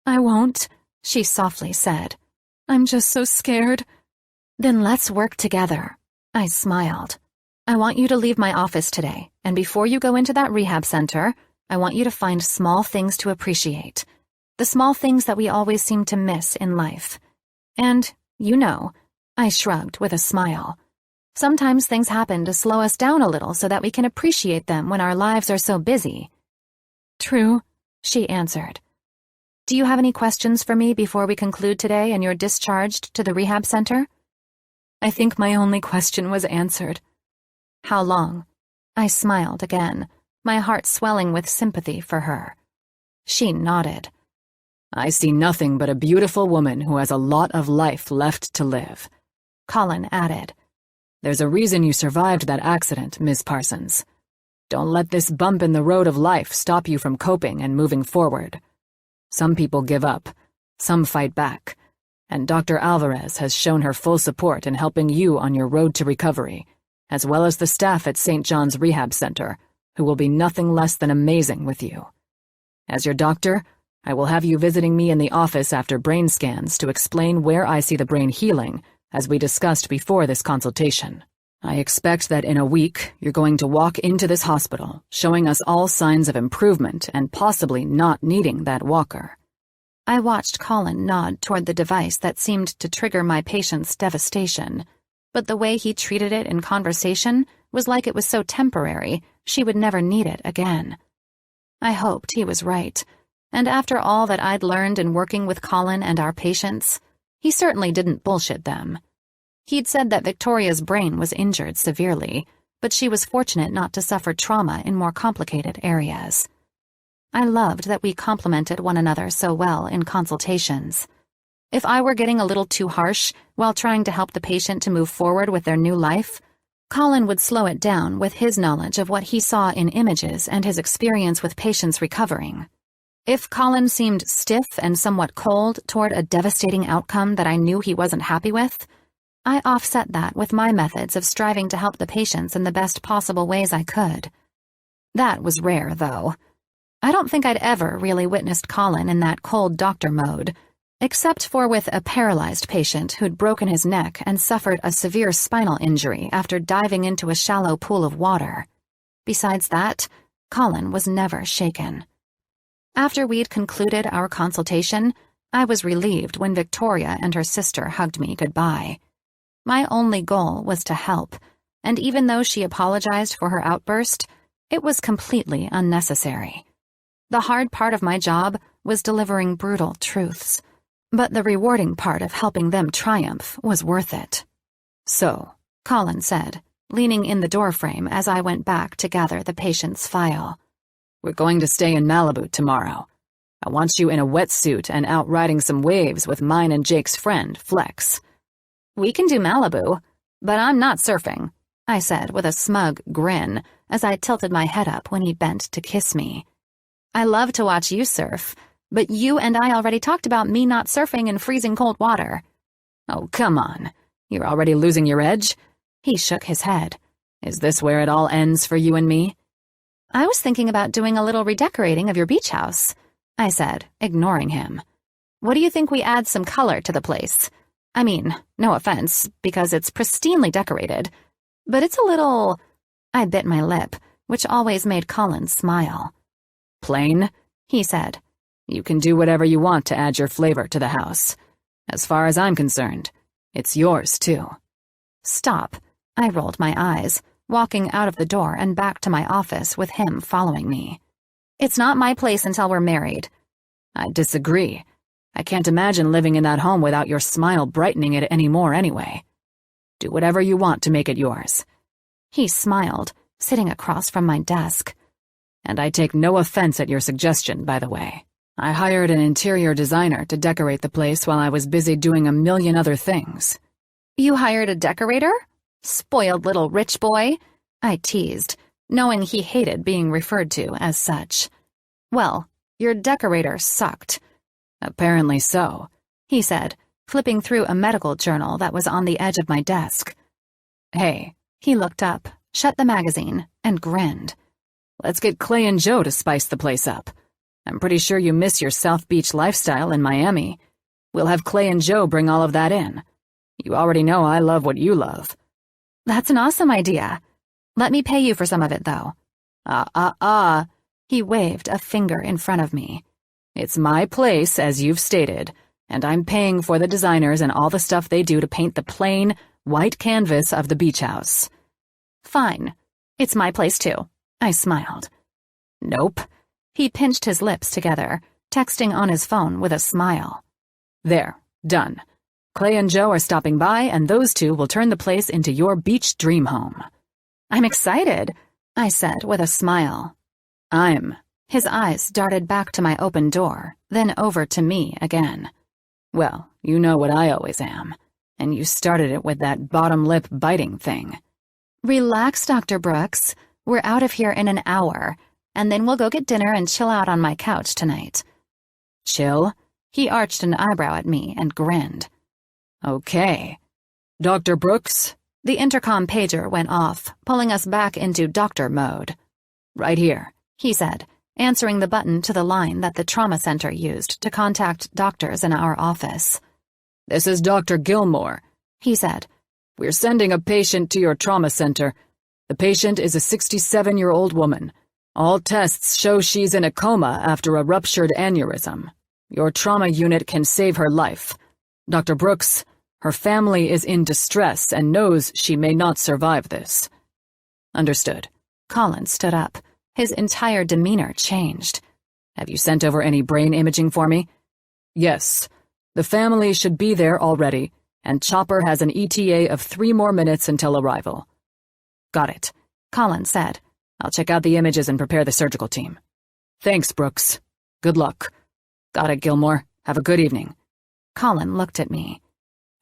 I won't, she softly said. I'm just so scared. Then let's work together. I smiled. I want you to leave my office today, and before you go into that rehab center, I want you to find small things to appreciate. The small things that we always seem to miss in life. And, you know, I shrugged with a smile. Sometimes things happen to slow us down a little so that we can appreciate them when our lives are so busy. True, she answered. Do you have any questions for me before we conclude today and you're discharged to the rehab center? I think my only question was answered. How long? I smiled again, my heart swelling with sympathy for her. She nodded. I see nothing but a beautiful woman who has a lot of life left to live. Colin added. There's a reason you survived that accident, Ms. Parsons. Don't let this bump in the road of life stop you from coping and moving forward. Some people give up, some fight back, and Dr. Alvarez has shown her full support in helping you on your road to recovery, as well as the staff at St. John's Rehab Center, who will be nothing less than amazing with you. As your doctor, I will have you visiting me in the office after brain scans to explain where I see the brain healing, as we discussed before this consultation. I expect that in a week, you're going to walk into this hospital, showing us all signs of improvement and possibly not needing that walker. I watched Colin nod toward the device that seemed to trigger my patient's devastation, but the way he treated it in conversation was like it was so temporary she would never need it again. I hoped he was right, and after all that I'd learned in working with Colin and our patients, he certainly didn't bullshit them. He'd said that Victoria's brain was injured severely, but she was fortunate not to suffer trauma in more complicated areas. I loved that we complemented one another so well in consultations. If I were getting a little too harsh while trying to help the patient to move forward with their new life, Colin would slow it down with his knowledge of what he saw in images and his experience with patients recovering. If Colin seemed stiff and somewhat cold toward a devastating outcome that I knew he wasn't happy with, I offset that with my methods of striving to help the patients in the best possible ways I could. That was rare, though. I don't think I'd ever really witnessed Colin in that cold doctor mode, except for with a paralyzed patient who'd broken his neck and suffered a severe spinal injury after diving into a shallow pool of water. Besides that, Colin was never shaken. After we'd concluded our consultation, I was relieved when Victoria and her sister hugged me goodbye. My only goal was to help, and even though she apologized for her outburst, it was completely unnecessary. The hard part of my job was delivering brutal truths, but the rewarding part of helping them triumph was worth it. So, Colin said, leaning in the doorframe as I went back to gather the patient's file. We're going to stay in Malibu tomorrow. I want you in a wetsuit and out riding some waves with mine and Jake's friend, Flex. We can do Malibu, but I'm not surfing, I said with a smug grin as I tilted my head up when he bent to kiss me. I love to watch you surf, but you and I already talked about me not surfing in freezing cold water. Oh, come on. You're already losing your edge? He shook his head. Is this where it all ends for you and me? I was thinking about doing a little redecorating of your beach house, I said, ignoring him. What do you think we add some color to the place? I mean, no offense, because it's pristinely decorated, but it's a little... I bit my lip, which always made Colin smile. Plain, he said. You can do whatever you want to add your flavor to the house. As far as I'm concerned, it's yours too. Stop. I rolled my eyes, walking out of the door and back to my office with him following me. It's not my place until we're married. I disagree. I can't imagine living in that home without your smile brightening it anymore anyway. Do whatever you want to make it yours. He smiled, sitting across from my desk. And I take no offense at your suggestion, by the way. I hired an interior designer to decorate the place while I was busy doing a million other things. You hired a decorator? Spoiled little rich boy, I teased, knowing he hated being referred to as such. Well, your decorator sucked. Apparently so, he said, flipping through a medical journal that was on the edge of my desk. Hey, he looked up, shut the magazine, and grinned. Let's get Clay and Joe to spice the place up. I'm pretty sure you miss your South Beach lifestyle in Miami. We'll have Clay and Joe bring all of that in. You already know I love what you love. That's an awesome idea. Let me pay you for some of it, though. He waved a finger in front of me. It's my place, as you've stated, and I'm paying for the designers and all the stuff they do to paint the plain, white canvas of the beach house. Fine. It's my place, too. I smiled. Nope. He pinched his lips together, texting on his phone with a smile. There, done. Clay and Joe are stopping by, and those two will turn the place into your beach dream home. I'm excited, I said with a smile. His eyes darted back to my open door, then over to me again. Well, you know what I always am, and you started it with that bottom lip biting thing. Relax, Dr. Brooks. We're out of here in an hour, and then we'll go get dinner and chill out on my couch tonight. Chill? He arched an eyebrow at me and grinned. Okay. Dr. Brooks? The intercom pager went off, pulling us back into doctor mode. Right here, he said, answering the button to the line that the trauma center used to contact doctors in our office. This is Dr. Gilmore, he said. We're sending a patient to your trauma center. The patient is a 67-year-old woman. All tests show she's in a coma after a ruptured aneurysm. Your trauma unit can save her life. Dr. Brooks, her family is in distress and knows she may not survive this. Understood. Colin stood up. His entire demeanor changed. Have you sent over any brain imaging for me? Yes. The family should be there already, and Chopper has an ETA of 3 more minutes until arrival. Got it, Colin said. I'll check out the images and prepare the surgical team. Thanks, Brooks. Good luck. Got it, Gilmore. Have a good evening. Colin looked at me.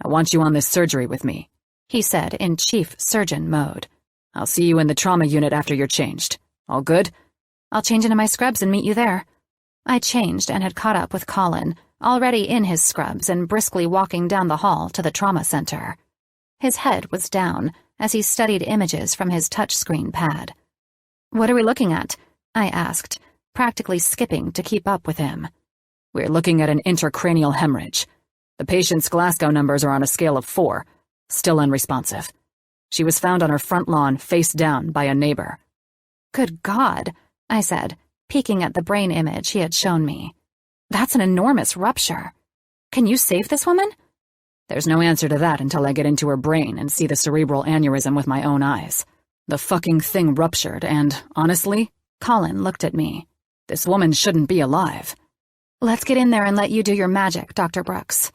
I want you on this surgery with me, he said in chief surgeon mode. I'll see you in the trauma unit after you're changed. All good? I'll change into my scrubs and meet you there. I changed and had caught up with Colin, already in his scrubs and briskly walking down the hall to the trauma center. His head was down as he studied images from his touchscreen pad. What are we looking at? I asked, practically skipping to keep up with him. We're looking at an intracranial hemorrhage. The patient's Glasgow numbers are on a scale of 4, still unresponsive. She was found on her front lawn, face down, by a neighbor. Good God, I said, peeking at the brain image he had shown me. That's an enormous rupture. Can you save this woman? There's no answer to that until I get into her brain and see the cerebral aneurysm with my own eyes. The fucking thing ruptured and, honestly, Colin looked at me. This woman shouldn't be alive. Let's get in there and let you do your magic, Dr. Brooks.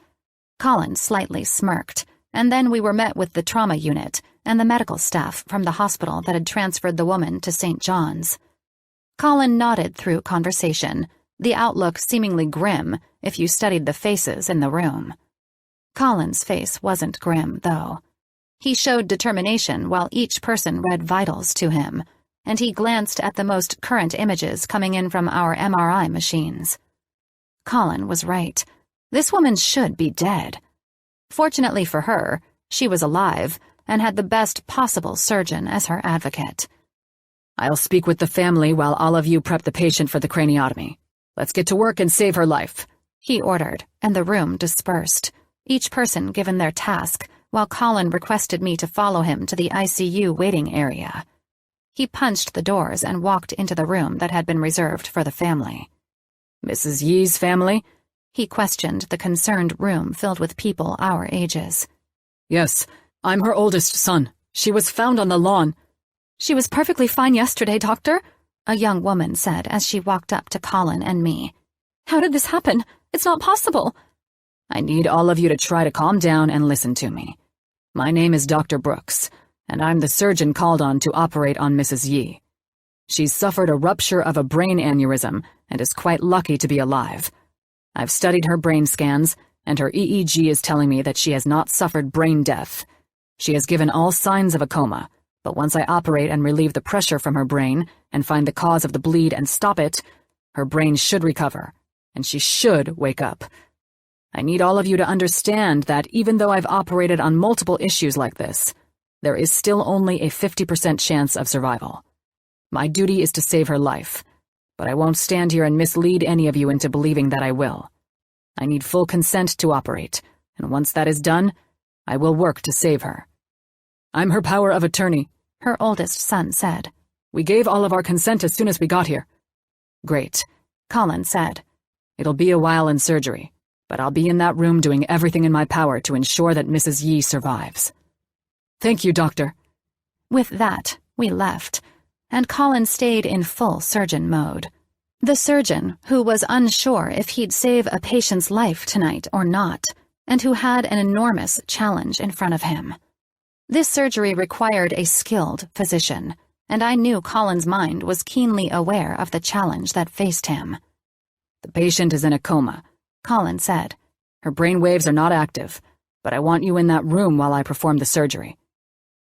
Colin slightly smirked, and then we were met with the trauma unit and the medical staff from the hospital that had transferred the woman to St. John's. Colin nodded through conversation, the outlook seemingly grim if you studied the faces in the room. Colin's face wasn't grim, though. He showed determination while each person read vitals to him, and he glanced at the most current images coming in from our MRI machines. Colin was right. This woman should be dead. Fortunately for her, she was alive and had the best possible surgeon as her advocate. I'll speak with the family while all of you prep the patient for the craniotomy. Let's get to work and save her life, he ordered, and the room dispersed, each person given their task, while Colin requested me to follow him to the ICU waiting area. He punched the doors and walked into the room that had been reserved for the family. Mrs. Yee's family? He questioned the concerned room filled with people our ages. Yes, I'm her oldest son. She was found on the lawn. She was perfectly fine yesterday, doctor, a young woman said as she walked up to Colin and me. How did this happen? It's not possible. I need all of you to try to calm down and listen to me. My name is Dr. Brooks, and I'm the surgeon called on to operate on Mrs. Yee. She's suffered a rupture of a brain aneurysm and is quite lucky to be alive. I've studied her brain scans, and her EEG is telling me that she has not suffered brain death. She has given all signs of a coma, but once I operate and relieve the pressure from her brain and find the cause of the bleed and stop it, her brain should recover, and she should wake up. I need all of you to understand that even though I've operated on multiple issues like this, there is still only a 50% chance of survival. My duty is to save her life, but I won't stand here and mislead any of you into believing that I will. I need full consent to operate, and once that is done, I will work to save her. I'm her power of attorney, her oldest son said. We gave all of our consent as soon as we got here. Great, Colin said. It'll be a while in surgery, but I'll be in that room doing everything in my power to ensure that Mrs. Yee survives. Thank you, Doctor. With that, we left, and Colin stayed in full surgeon mode. The surgeon, who was unsure if he'd save a patient's life tonight or not, and who had an enormous challenge in front of him. This surgery required a skilled physician, and I knew Colin's mind was keenly aware of the challenge that faced him. The patient is in a coma, Colin said. Her brain waves are not active, but I want you in that room while I perform the surgery.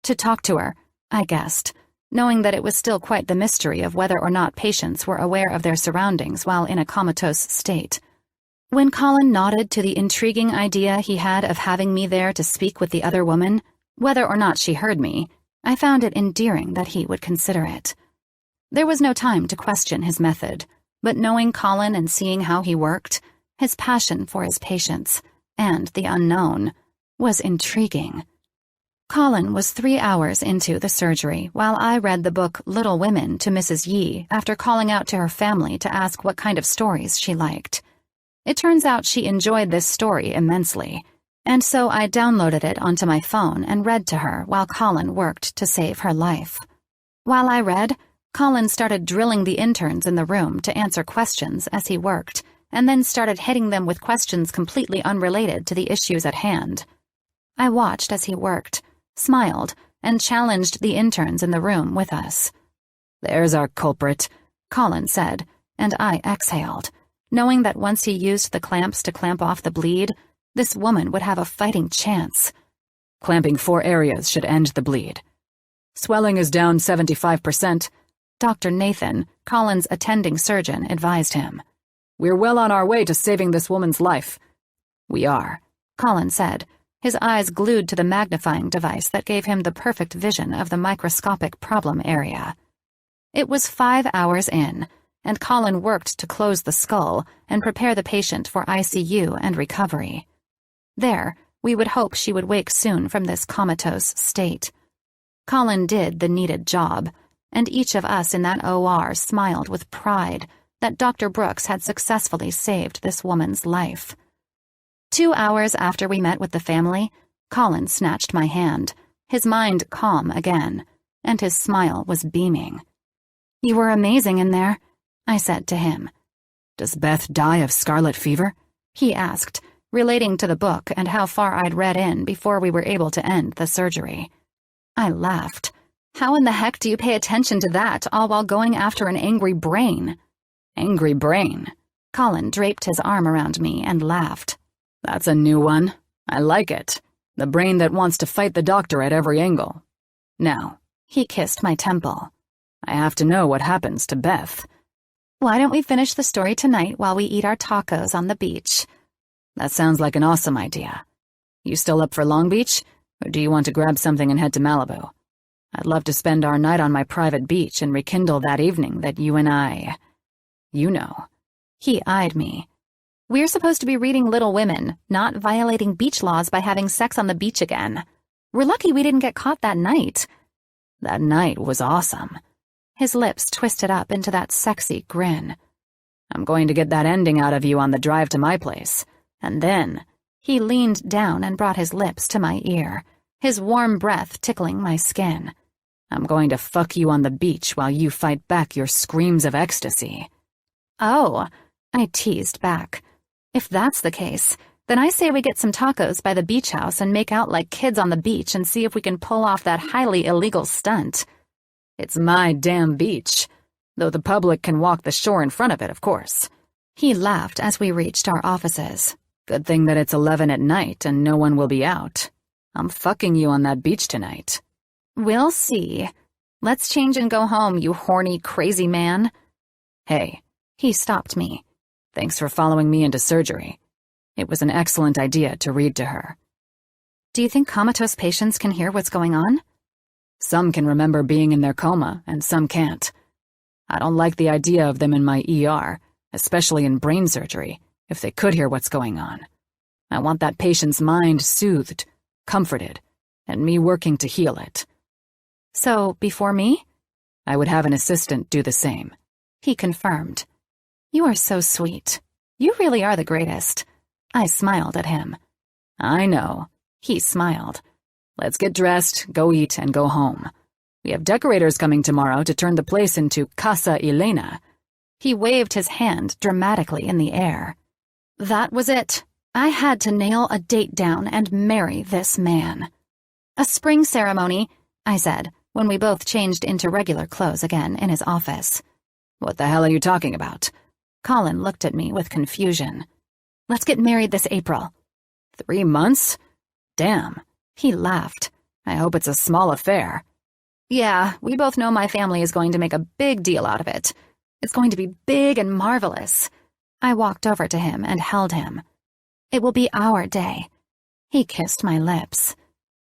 To talk to her, I guessed, knowing that it was still quite the mystery of whether or not patients were aware of their surroundings while in a comatose state. When Colin nodded to the intriguing idea he had of having me there to speak with the other woman, whether or not she heard me, I found it endearing that he would consider it. There was no time to question his method, but knowing Colin and seeing how he worked, his passion for his patients, and the unknown, was intriguing. Colin was 3 hours into the surgery while I read the book Little Women to Mrs. Yee after calling out to her family to ask what kind of stories she liked. It turns out she enjoyed this story immensely, and so I downloaded it onto my phone and read to her while Colin worked to save her life. While I read, Colin started drilling the interns in the room to answer questions as he worked, and then started hitting them with questions completely unrelated to the issues at hand. I watched as he worked, smiled, and challenged the interns in the room with us. There's our culprit, Colin said, and I exhaled, knowing that once he used the clamps to clamp off the bleed, this woman would have a fighting chance. Clamping 4 areas should end the bleed. Swelling is down 75%. Dr. Nathan, Colin's attending surgeon, advised him. We're well on our way to saving this woman's life. We are, Colin said, his eyes glued to the magnifying device that gave him the perfect vision of the microscopic problem area. It was 5 hours in, and Colin worked to close the skull and prepare the patient for ICU and recovery. There, we would hope she would wake soon from this comatose state. Colin did the needed job, and each of us in that OR smiled with pride that Dr. Brooks had successfully saved this woman's life. 2 hours after we met with the family, Colin snatched my hand, his mind calm again, and his smile was beaming. You were amazing in there, I said to him. Does Beth die of scarlet fever? He asked, relating to the book and how far I'd read in before we were able to end the surgery. I laughed. How in the heck do you pay attention to that, all while going after an angry brain? Angry brain. Colin draped his arm around me and laughed. That's a new one. I like it. The brain that wants to fight the doctor at every angle. Now, he kissed my temple. I have to know what happens to Beth. Why don't we finish the story tonight while we eat our tacos on the beach? That sounds like an awesome idea. You still up for Long Beach, or do you want to grab something and head to Malibu? I'd love to spend our night on my private beach and rekindle that evening that you and I... You know. He eyed me. We're supposed to be reading Little Women, not violating beach laws by having sex on the beach again. We're lucky we didn't get caught that night. That night was awesome. His lips twisted up into that sexy grin. I'm going to get that ending out of you on the drive to my place. And then... He leaned down and brought his lips to my ear, his warm breath tickling my skin. I'm going to fuck you on the beach while you fight back your screams of ecstasy. Oh, I teased back. If that's the case, then I say we get some tacos by the beach house and make out like kids on the beach and see if we can pull off that highly illegal stunt. It's my damn beach, though the public can walk the shore in front of it, of course. He laughed as we reached our offices. Good thing that it's 11 at night and no one will be out. I'm fucking you on that beach tonight. We'll see. Let's change and go home, you horny, crazy man. Hey. He stopped me. Thanks for following me into surgery. It was an excellent idea to read to her. Do you think comatose patients can hear what's going on? Some can remember being in their coma, and some can't. I don't like the idea of them in my ER, especially in brain surgery, if they could hear what's going on. I want that patient's mind soothed, comforted, and me working to heal it. So, before me? I would have an assistant do the same. He confirmed. You are so sweet. You really are the greatest. I smiled at him. I know. He smiled. Let's get dressed, go eat, and go home. We have decorators coming tomorrow to turn the place into Casa Elena. He waved his hand dramatically in the air. That was it. I had to nail a date down and marry this man. A spring ceremony, I said, when we both changed into regular clothes again in his office. What the hell are you talking about? Colin looked at me with confusion. Let's get married this April. 3 months? Damn. He laughed. I hope it's a small affair. Yeah, we both know my family is going to make a big deal out of it. It's going to be big and marvelous. I walked over to him and held him. It will be our day. He kissed my lips.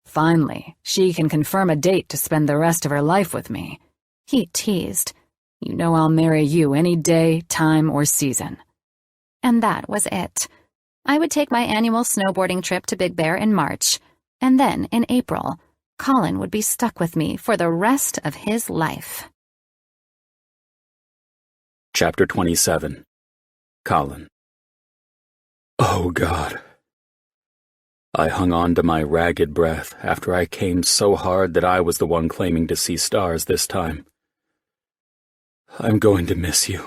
Finally, she can confirm a date to spend the rest of her life with me. He teased. You know I'll marry you any day, time, or season. And that was it. I would take my annual snowboarding trip to Big Bear in March, and then in April, Colin would be stuck with me for the rest of his life. Chapter 27. Colin. Oh, God. I hung on to my ragged breath after I came so hard that I was the one claiming to see stars this time. I'm going to miss you.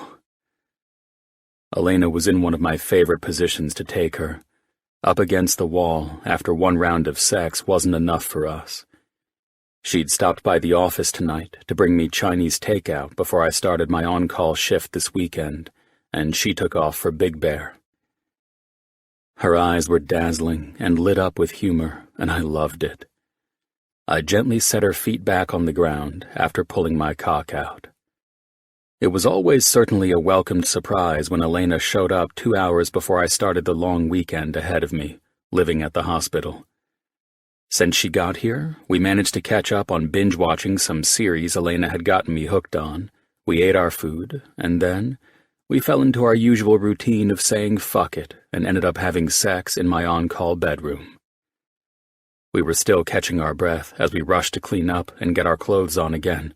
Elena was in one of my favorite positions to take her. Up against the wall after one round of sex wasn't enough for us. She'd stopped by the office tonight to bring me Chinese takeout before I started my on-call shift this weekend, and she took off for Big Bear. Her eyes were dazzling and lit up with humor, and I loved it. I gently set her feet back on the ground after pulling my cock out. It was always certainly a welcomed surprise when Elena showed up 2 hours before I started the long weekend ahead of me, living at the hospital. Since she got here, we managed to catch up on binge-watching some series Elena had gotten me hooked on. We ate our food, and then we fell into our usual routine of saying fuck it and ended up having sex in my on-call bedroom. We were still catching our breath as we rushed to clean up and get our clothes on again.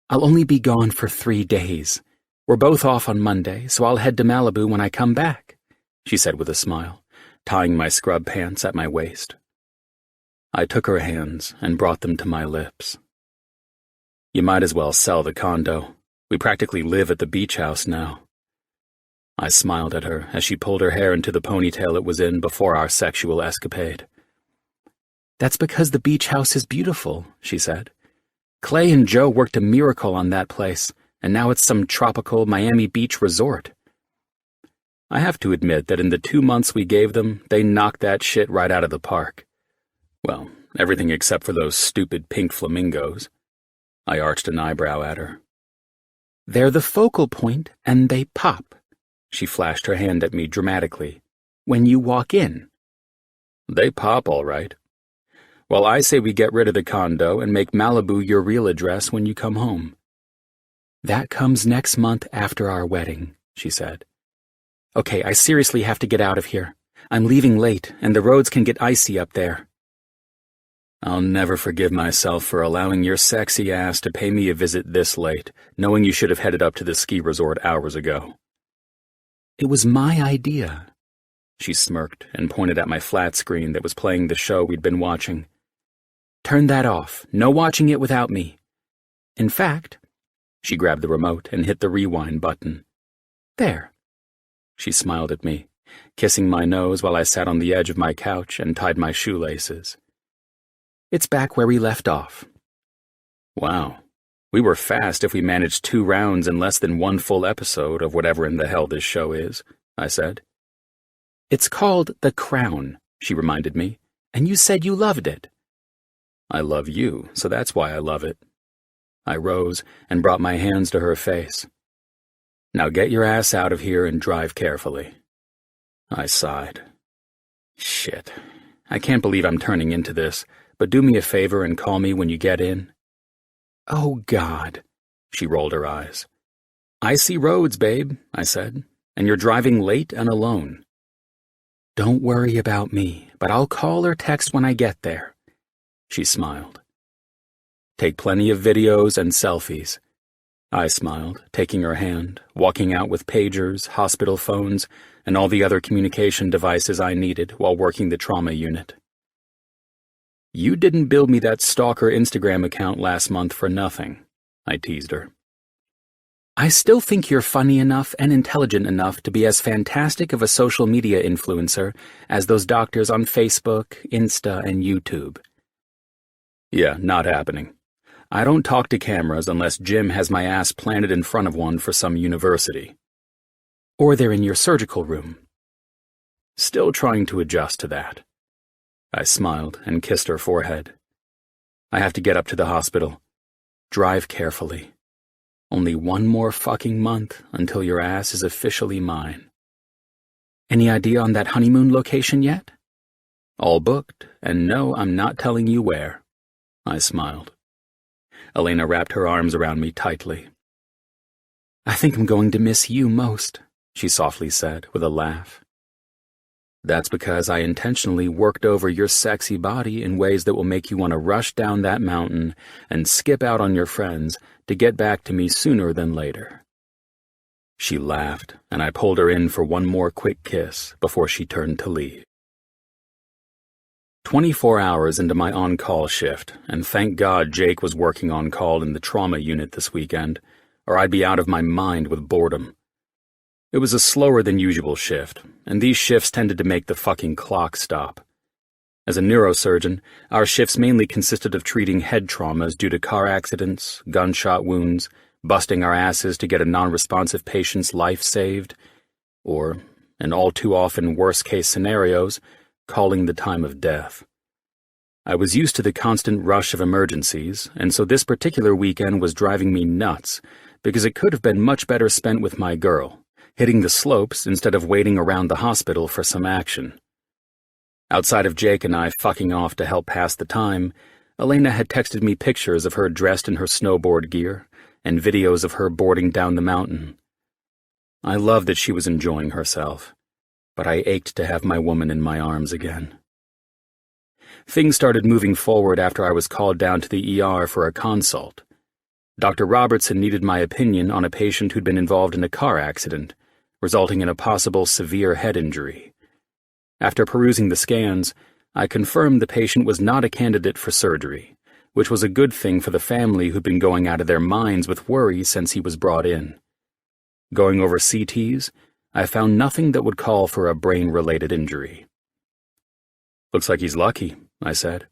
I'll only be gone for 3 days. We're both off on Monday, so I'll head to Malibu when I come back, she said with a smile, tying my scrub pants at my waist. I took her hands and brought them to my lips. You might as well sell the condo. We practically live at the beach house now. I smiled at her as she pulled her hair into the ponytail it was in before our sexual escapade. That's because the beach house is beautiful, she said. Clay and Joe worked a miracle on that place, and now it's some tropical Miami Beach resort. I have to admit that in the 2 months we gave them, they knocked that shit right out of the park. Well, everything except for those stupid pink flamingos. I arched an eyebrow at her. They're the focal point, and they pop. She flashed her hand at me dramatically. When you walk in. They pop, all right. Well, I say we get rid of the condo and make Malibu your real address when you come home. That comes next month after our wedding, she said. Okay, I seriously have to get out of here. I'm leaving late, and the roads can get icy up there. I'll never forgive myself for allowing your sexy ass to pay me a visit this late, knowing you should have headed up to the ski resort hours ago. It was my idea. She smirked and pointed at my flat screen that was playing the show we'd been watching. Turn that off. No watching it without me. In fact, she grabbed the remote and hit the rewind button. There. She smiled at me, kissing my nose while I sat on the edge of my couch and tied my shoelaces. It's back where we left off. Wow. We were fast if we managed 2 rounds in less than 1 full episode of whatever in the hell this show is, I said. It's called The Crown, she reminded me, and you said you loved it. I love you, so that's why I love it. I rose and brought my hands to her face. Now get your ass out of here and drive carefully. I sighed. Shit. I can't believe I'm turning into this, but do me a favor and call me when you get in. Oh, God. She rolled her eyes. Icy roads, babe, I said, and you're driving late and alone. Don't worry about me, but I'll call or text when I get there. She smiled. Take plenty of videos and selfies. I smiled, taking her hand, walking out with pagers, hospital phones, and all the other communication devices I needed while working the trauma unit. You didn't build me that stalker Instagram account last month for nothing, I teased her. I still think you're funny enough and intelligent enough to be as fantastic of a social media influencer as those doctors on Facebook, Insta, and YouTube. Yeah, not happening. I don't talk to cameras unless Jim has my ass planted in front of one for some university. Or they're in your surgical room. Still trying to adjust to that. I smiled and kissed her forehead. I have to get up to the hospital. Drive carefully. Only 1 more fucking month until your ass is officially mine. Any idea on that honeymoon location yet? All booked, and no, I'm not telling you where. I smiled. Elena wrapped her arms around me tightly. I think I'm going to miss you most, she softly said with a laugh. That's because I intentionally worked over your sexy body in ways that will make you want to rush down that mountain and skip out on your friends to get back to me sooner than later. She laughed, and I pulled her in for 1 more quick kiss before she turned to leave. 24 hours into my on-call shift, and thank God Jake was working on call in the trauma unit this weekend, or I'd be out of my mind with boredom. It was a slower than usual shift, and these shifts tended to make the fucking clock stop. As a neurosurgeon, our shifts mainly consisted of treating head traumas due to car accidents, gunshot wounds, busting our asses to get a non-responsive patient's life saved, or, in all too often worst-case scenarios, calling the time of death. I was used to the constant rush of emergencies, and so this particular weekend was driving me nuts, because it could have been much better spent with my girl, hitting the slopes instead of waiting around the hospital for some action. Outside of Jake and I fucking off to help pass the time, Elena had texted me pictures of her dressed in her snowboard gear, and videos of her boarding down the mountain. I loved that she was enjoying herself, but I ached to have my woman in my arms again. Things started moving forward after I was called down to the ER for a consult. Dr. Robertson needed my opinion on a patient who'd been involved in a car accident, resulting in a possible severe head injury. After perusing the scans, I confirmed the patient was not a candidate for surgery, which was a good thing for the family who'd been going out of their minds with worry since he was brought in. Going over CTs, I found nothing that would call for a brain-related injury. "Looks like he's lucky," I said.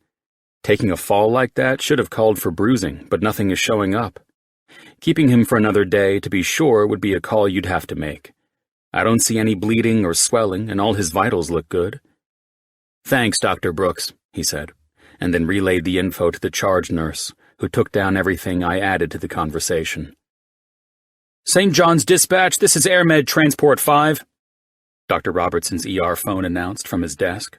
Taking a fall like that should have called for bruising, but nothing is showing up. Keeping him for another day, to be sure, would be a call you'd have to make. I don't see any bleeding or swelling, and all his vitals look good. "Thanks, Dr. Brooks," he said, and then relayed the info to the charge nurse, who took down everything I added to the conversation. "St. John's Dispatch, this is AirMed Transport 5, Dr. Robertson's ER phone announced from his desk.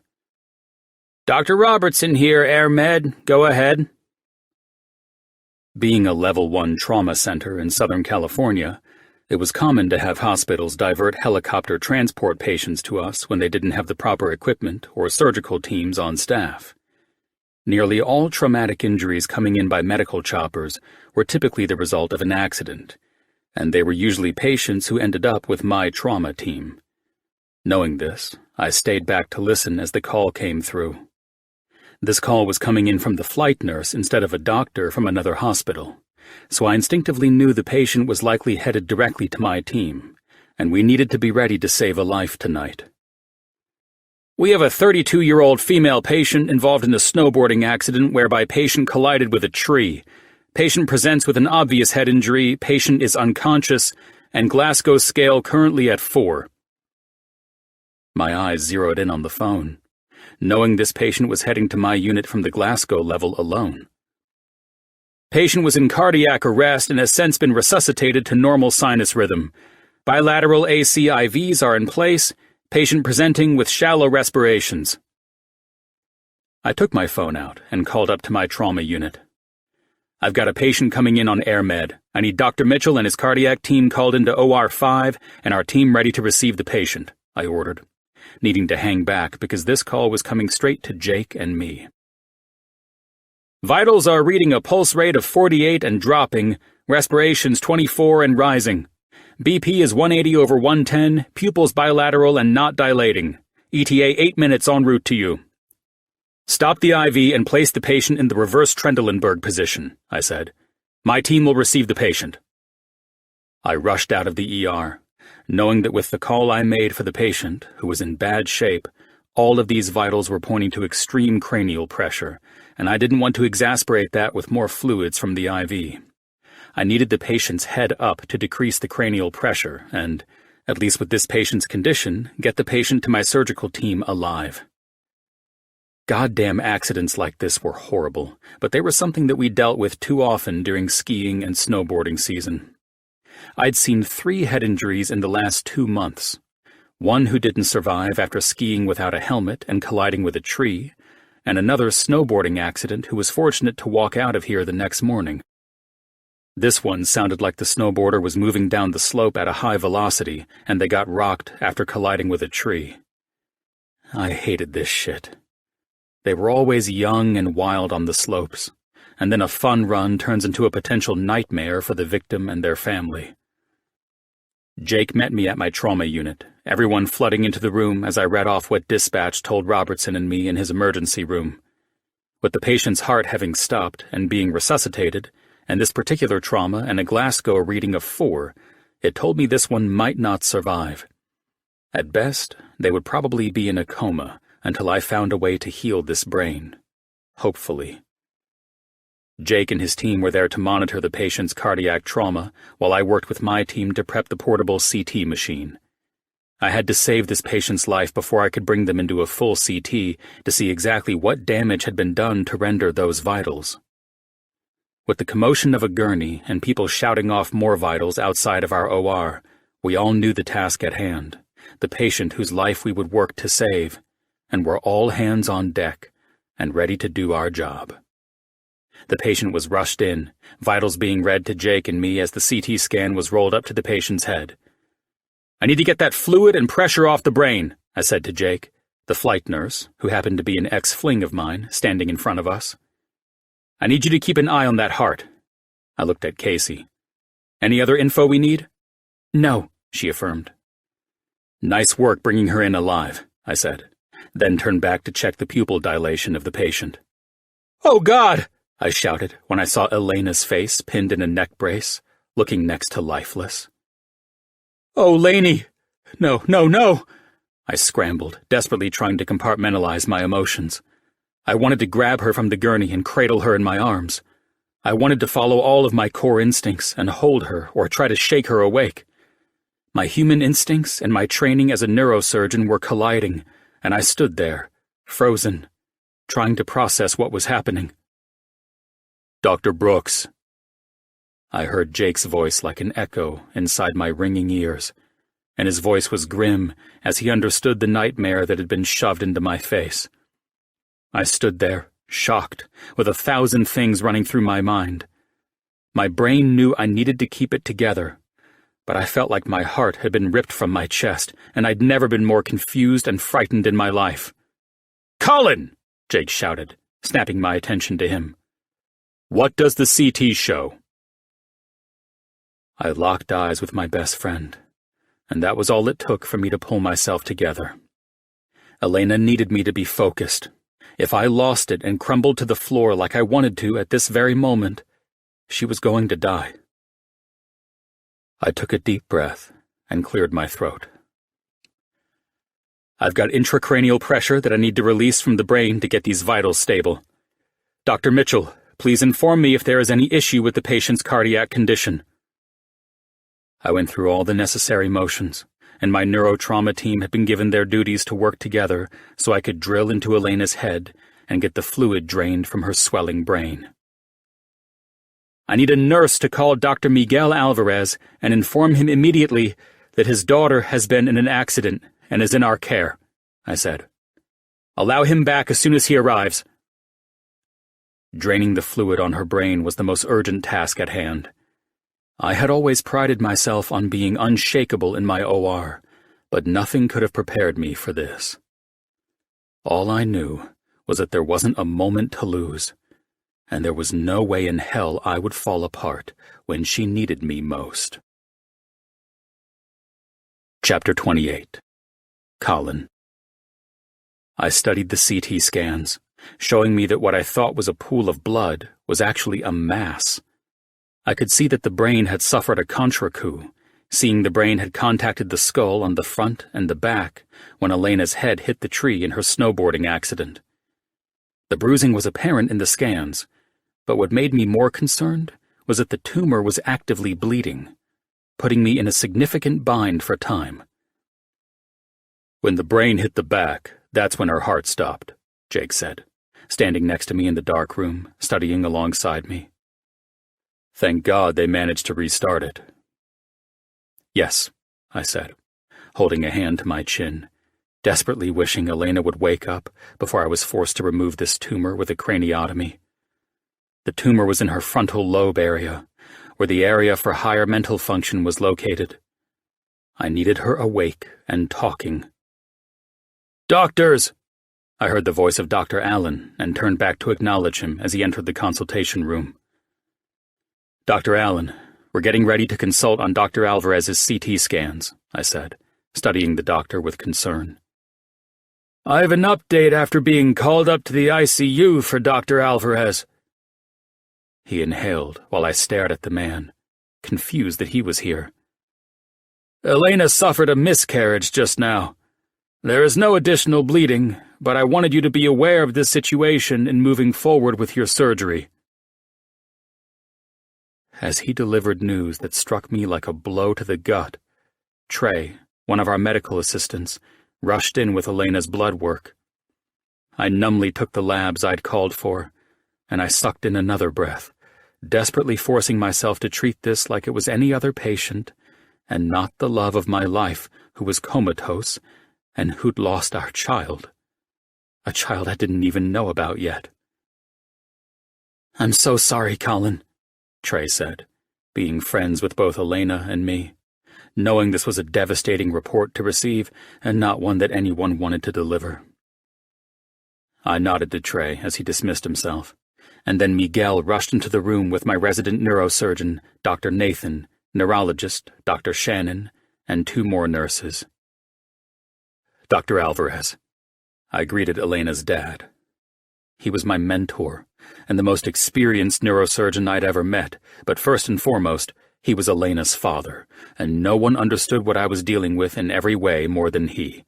"Dr. Robertson here, AirMed. Go ahead." Being a Level 1 trauma center in Southern California, it was common to have hospitals divert helicopter transport patients to us when they didn't have the proper equipment or surgical teams on staff. Nearly all traumatic injuries coming in by medical choppers were typically the result of an accident, and they were usually patients who ended up with my trauma team. Knowing this, I stayed back to listen as the call came through. This call was coming in from the flight nurse instead of a doctor from another hospital, so I instinctively knew the patient was likely headed directly to my team, and we needed to be ready to save a life tonight. "We have a 32-year-old female patient involved in a snowboarding accident whereby patient collided with a tree. Patient presents with an obvious head injury, patient is unconscious, and Glasgow scale currently at 4. My eyes zeroed in on the phone, knowing this patient was heading to my unit from the Glasgow level alone. "Patient was in cardiac arrest and has since been resuscitated to normal sinus rhythm. Bilateral AC IVs are in place, patient presenting with shallow respirations." I took my phone out and called up to my trauma unit. "I've got a patient coming in on AirMed. I need Dr. Mitchell and his cardiac team called into OR 5 and our team ready to receive the patient," I ordered, needing to hang back because this call was coming straight to Jake and me. "Vitals are reading a pulse rate of 48 and dropping, respirations 24 and rising. BP is 180 over 110, pupils bilateral and not dilating. ETA 8 minutes en route to you." "Stop the IV and place the patient in the reverse Trendelenburg position," I said. "My team will receive the patient." I rushed out of the ER, knowing that with the call I made for the patient, who was in bad shape, all of these vitals were pointing to extreme cranial pressure, and I didn't want to exasperate that with more fluids from the IV. I needed the patient's head up to decrease the cranial pressure and, at least with this patient's condition, get the patient to my surgical team alive. Goddamn accidents like this were horrible, but they were something that we dealt with too often during skiing and snowboarding season. I'd seen 3 head injuries in the last 2 months. One who didn't survive after skiing without a helmet and colliding with a tree, and another snowboarding accident who was fortunate to walk out of here the next morning. This one sounded like the snowboarder was moving down the slope at a high velocity, and they got rocked after colliding with a tree. I hated this shit. They were always young and wild on the slopes, and then a fun run turns into a potential nightmare for the victim and their family. Jake met me at my trauma unit, everyone flooding into the room as I read off what dispatch told Robertson and me in his emergency room. With the patient's heart having stopped and being resuscitated, and this particular trauma and a Glasgow reading of 4, it told me this one might not survive. At best, they would probably be in a coma until I found a way to heal this brain. Hopefully. Jake and his team were there to monitor the patient's cardiac trauma while I worked with my team to prep the portable CT machine. I had to save this patient's life before I could bring them into a full CT to see exactly what damage had been done to render those vitals. With the commotion of a gurney and people shouting off more vitals outside of our OR, we all knew the task at hand, the patient whose life we would work to save, and were all hands on deck and ready to do our job. The patient was rushed in, vitals being read to Jake and me as the CT scan was rolled up to the patient's head. "I need to get that fluid and pressure off the brain," I said to Jake, the flight nurse, who happened to be an ex-fling of mine, standing in front of us. "I need you to keep an eye on that heart." I looked at Casey. "Any other info we need?" "No," she affirmed. "Nice work bringing her in alive," I said, then turned back to check the pupil dilation of the patient. "Oh, God!" I shouted when I saw Elena's face pinned in a neck brace, looking next to lifeless. "Oh, Laney! No, no, no!" I scrambled, desperately trying to compartmentalize my emotions. I wanted to grab her from the gurney and cradle her in my arms. I wanted to follow all of my core instincts and hold her or try to shake her awake. My human instincts and my training as a neurosurgeon were colliding, and I stood there, frozen, trying to process what was happening. "Dr. Brooks." I heard Jake's voice like an echo inside my ringing ears, and his voice was grim as he understood the nightmare that had been shoved into my face. I stood there, shocked, with 1,000 things running through my mind. My brain knew I needed to keep it together, but I felt like my heart had been ripped from my chest, and I'd never been more confused and frightened in my life. "Colin!" Jake shouted, snapping my attention to him. "What does the CT show?" I locked eyes with my best friend, and that was all it took for me to pull myself together. Elena needed me to be focused. If I lost it and crumbled to the floor like I wanted to at this very moment, she was going to die. I took a deep breath and cleared my throat. "I've got intracranial pressure that I need to release from the brain to get these vitals stable. Dr. Mitchell, please inform me if there is any issue with the patient's cardiac condition." I went through all the necessary motions, and my neurotrauma team had been given their duties to work together so I could drill into Elena's head and get the fluid drained from her swelling brain. "I need a nurse to call Dr. Miguel Alvarez and inform him immediately that his daughter has been in an accident and is in our care," I said. "Allow him back as soon as he arrives." Draining the fluid on her brain was the most urgent task at hand. I had always prided myself on being unshakable in my OR, but nothing could have prepared me for this. All I knew was that there wasn't a moment to lose, and there was no way in hell I would fall apart when she needed me most. Chapter 28. Colin. I studied the CT scans, showing me that what I thought was a pool of blood was actually a mass. I could see that the brain had suffered a contre-coup, seeing the brain had contacted the skull on the front and the back when Elena's head hit the tree in her snowboarding accident. The bruising was apparent in the scans, but what made me more concerned was that the tumor was actively bleeding, putting me in a significant bind for time. "When the brain hit the back, that's when her heart stopped," Jake said, standing next to me in the dark room, studying alongside me. "Thank God they managed to restart it." "Yes," I said, holding a hand to my chin, desperately wishing Elena would wake up before I was forced to remove this tumor with a craniotomy. The tumor was in her frontal lobe area, where the area for higher mental function was located. I needed her awake and talking. "Doctors!" I heard the voice of Dr. Allen and turned back to acknowledge him as he entered the consultation room. "Dr. Allen, we're getting ready to consult on Dr. Alvarez's CT scans," I said, studying the doctor with concern. "I have an update after being called up to the ICU for Dr. Alvarez." He inhaled while I stared at the man, confused that he was here. "Elena suffered a miscarriage just now. There is no additional bleeding, but I wanted you to be aware of this situation in moving forward with your surgery." As he delivered news that struck me like a blow to the gut, Trey, one of our medical assistants, rushed in with Elena's blood work. I numbly took the labs I'd called for, and I sucked in another breath, desperately forcing myself to treat this like it was any other patient, and not the love of my life who was comatose and who'd lost our child. A child I didn't even know about yet. "I'm so sorry, Colin," Trey said, being friends with both Elena and me, knowing this was a devastating report to receive and not one that anyone wanted to deliver. I nodded to Trey as he dismissed himself, and then Miguel rushed into the room with my resident neurosurgeon, Dr. Nathan, neurologist, Dr. Shannon, and 2 more nurses. "Dr. Alvarez," I greeted Elena's dad. He was my mentor, and the most experienced neurosurgeon I'd ever met, but first and foremost, he was Elena's father, and no one understood what I was dealing with in every way more than he.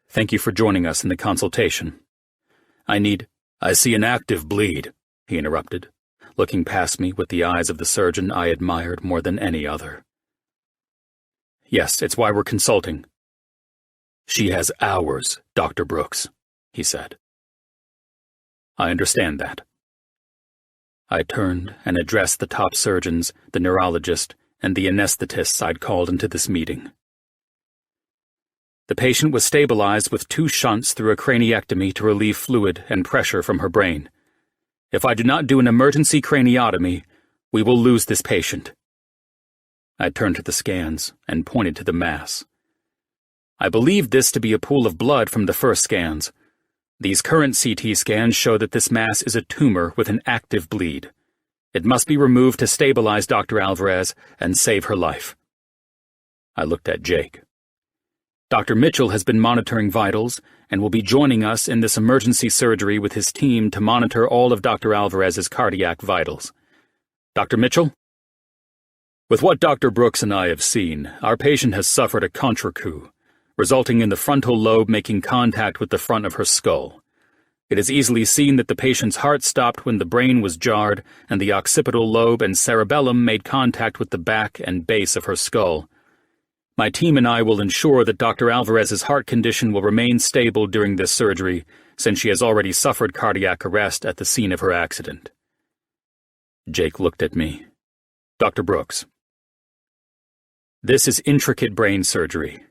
"Thank you for joining us in the consultation. I see an active bleed, he interrupted, looking past me with the eyes of the surgeon I admired more than any other. Yes, it's why we're consulting. She has hours, Dr. Brooks, he said. I understand that. I turned and addressed the top surgeons, the neurologist, and the anesthetists I'd called into this meeting. The patient was stabilized with 2 shunts through a craniectomy to relieve fluid and pressure from her brain. If I do not do an emergency craniotomy, we will lose this patient. I turned to the scans and pointed to the mass. I believed this to be a pool of blood from the first scans. These current CT scans show that this mass is a tumor with an active bleed. It must be removed to stabilize Dr. Alvarez and save her life. I looked at Jake. Dr. Mitchell has been monitoring vitals and will be joining us in this emergency surgery with his team to monitor all of Dr. Alvarez's cardiac vitals. Dr. Mitchell? With what Dr. Brooks and I have seen, our patient has suffered a contrecoup, resulting in the frontal lobe making contact with the front of her skull. It is easily seen that the patient's heart stopped when the brain was jarred and the occipital lobe and cerebellum made contact with the back and base of her skull. My team and I will ensure that Dr. Alvarez's heart condition will remain stable during this surgery, since she has already suffered cardiac arrest at the scene of her accident. Jake looked at me. Dr. Brooks. This is intricate brain surgery.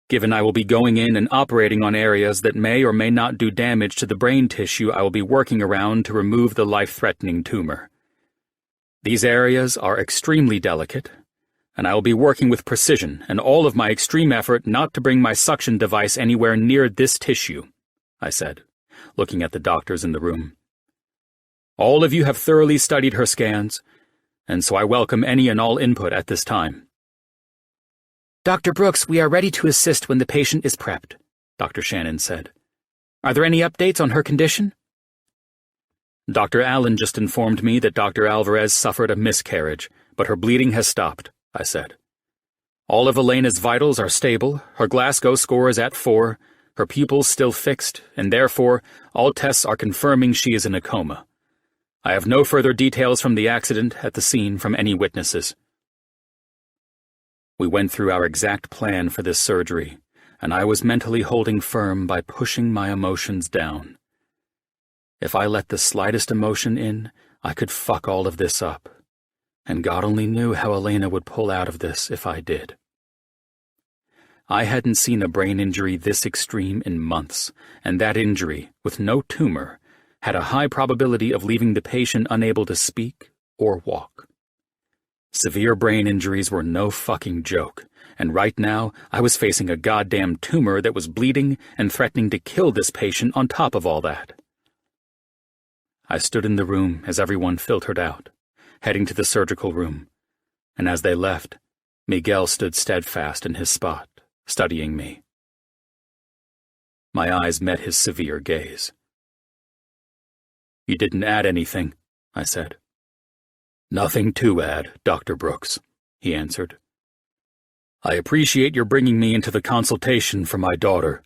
Given I will be going in and operating on areas that may or may not do damage to the brain tissue I will be working around to remove the life-threatening tumor. These areas are extremely delicate, and I will be working with precision and all of my extreme effort not to bring my suction device anywhere near this tissue, I said, looking at the doctors in the room. All of you have thoroughly studied her scans, and so I welcome any and all input at this time. Dr. Brooks, we are ready to assist when the patient is prepped, Dr. Shannon said. Are there any updates on her condition? Dr. Allen just informed me that Dr. Alvarez suffered a miscarriage, but her bleeding has stopped, I said. All of Elena's vitals are stable, her Glasgow score is at 4, her pupils still fixed, and therefore all tests are confirming she is in a coma. I have no further details from the accident at the scene from any witnesses. We went through our exact plan for this surgery, and I was mentally holding firm by pushing my emotions down. If I let the slightest emotion in, I could fuck all of this up. And God only knew how Elena would pull out of this if I did. I hadn't seen a brain injury this extreme in months, and that injury, with no tumor, had a high probability of leaving the patient unable to speak or walk. Severe brain injuries were no fucking joke, and right now I was facing a goddamn tumor that was bleeding and threatening to kill this patient on top of all that. I stood in the room as everyone filtered out, heading to the surgical room, and as they left, Miguel stood steadfast in his spot, studying me. My eyes met his severe gaze. You didn't add anything, I said. Nothing to add, Dr. Brooks, he answered. I appreciate your bringing me into the consultation for my daughter,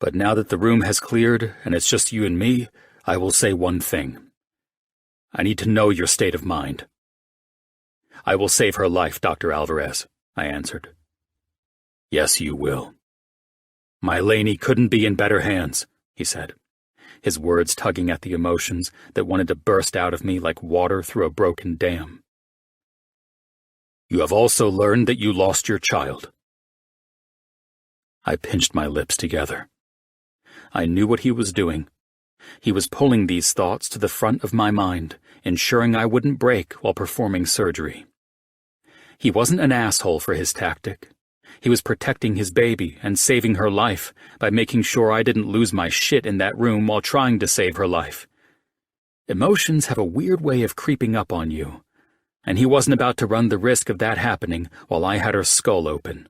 but now that the room has cleared and it's just you and me, I will say one thing. I need to know your state of mind. I will save her life, Dr. Alvarez, I answered. Yes, you will. My Laney couldn't be in better hands, he said, his words tugging at the emotions that wanted to burst out of me like water through a broken dam. You have also learned that you lost your child. I pinched my lips together. I knew what he was doing. He was pulling these thoughts to the front of my mind, ensuring I wouldn't break while performing surgery. He wasn't an asshole for his tactic. He was protecting his baby and saving her life by making sure I didn't lose my shit in that room while trying to save her life. Emotions have a weird way of creeping up on you, and he wasn't about to run the risk of that happening while I had her skull open.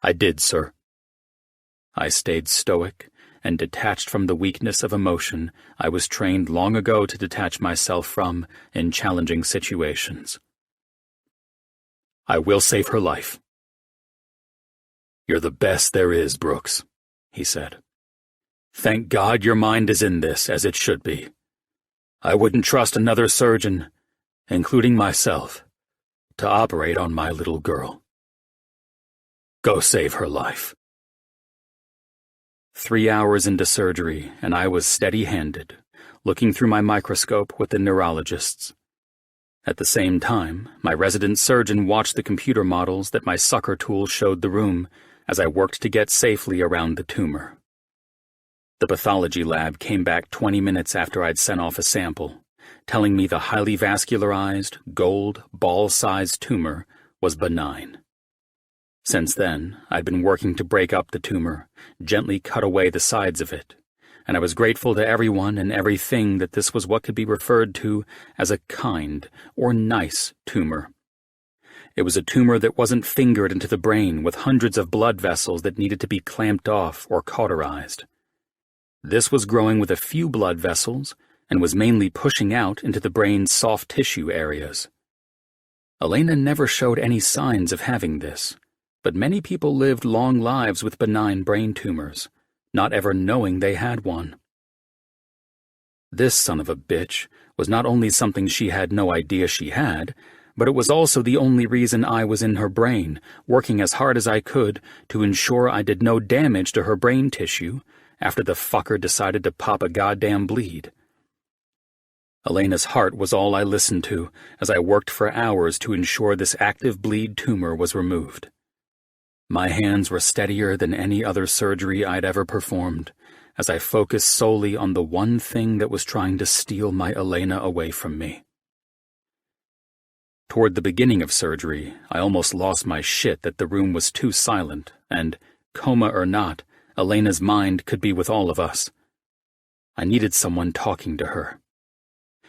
I did, sir. I stayed stoic and detached from the weakness of emotion I was trained long ago to detach myself from in challenging situations. I will save her life. You're the best there is, Brooks, he said. Thank God your mind is in this, as it should be. I wouldn't trust another surgeon, including myself, to operate on my little girl. Go save her life." 3 hours into surgery, and I was steady-handed, looking through my microscope with the neurologists. At the same time, my resident surgeon watched the computer models that my sucker tool showed the room as I worked to get safely around the tumor. The pathology lab came back 20 minutes after I'd sent off a sample, telling me the highly vascularized, gold, ball-sized tumor was benign. Since then, I'd been working to break up the tumor, gently cut away the sides of it, and I was grateful to everyone and everything that this was what could be referred to as a kind or nice tumor. It was a tumor that wasn't fingered into the brain with hundreds of blood vessels that needed to be clamped off or cauterized. This was growing with a few blood vessels and was mainly pushing out into the brain's soft tissue areas. Elena never showed any signs of having this, but many people lived long lives with benign brain tumors, not ever knowing they had one. This son of a bitch was not only something she had no idea she had, but it was also the only reason I was in her brain, working as hard as I could to ensure I did no damage to her brain tissue after the fucker decided to pop a goddamn bleed. Elena's heart was all I listened to as I worked for hours to ensure this active bleed tumor was removed. My hands were steadier than any other surgery I'd ever performed, as I focused solely on the one thing that was trying to steal my Elena away from me. Toward the beginning of surgery, I almost lost my shit that the room was too silent, and, coma or not, Elena's mind could be with all of us. I needed someone talking to her.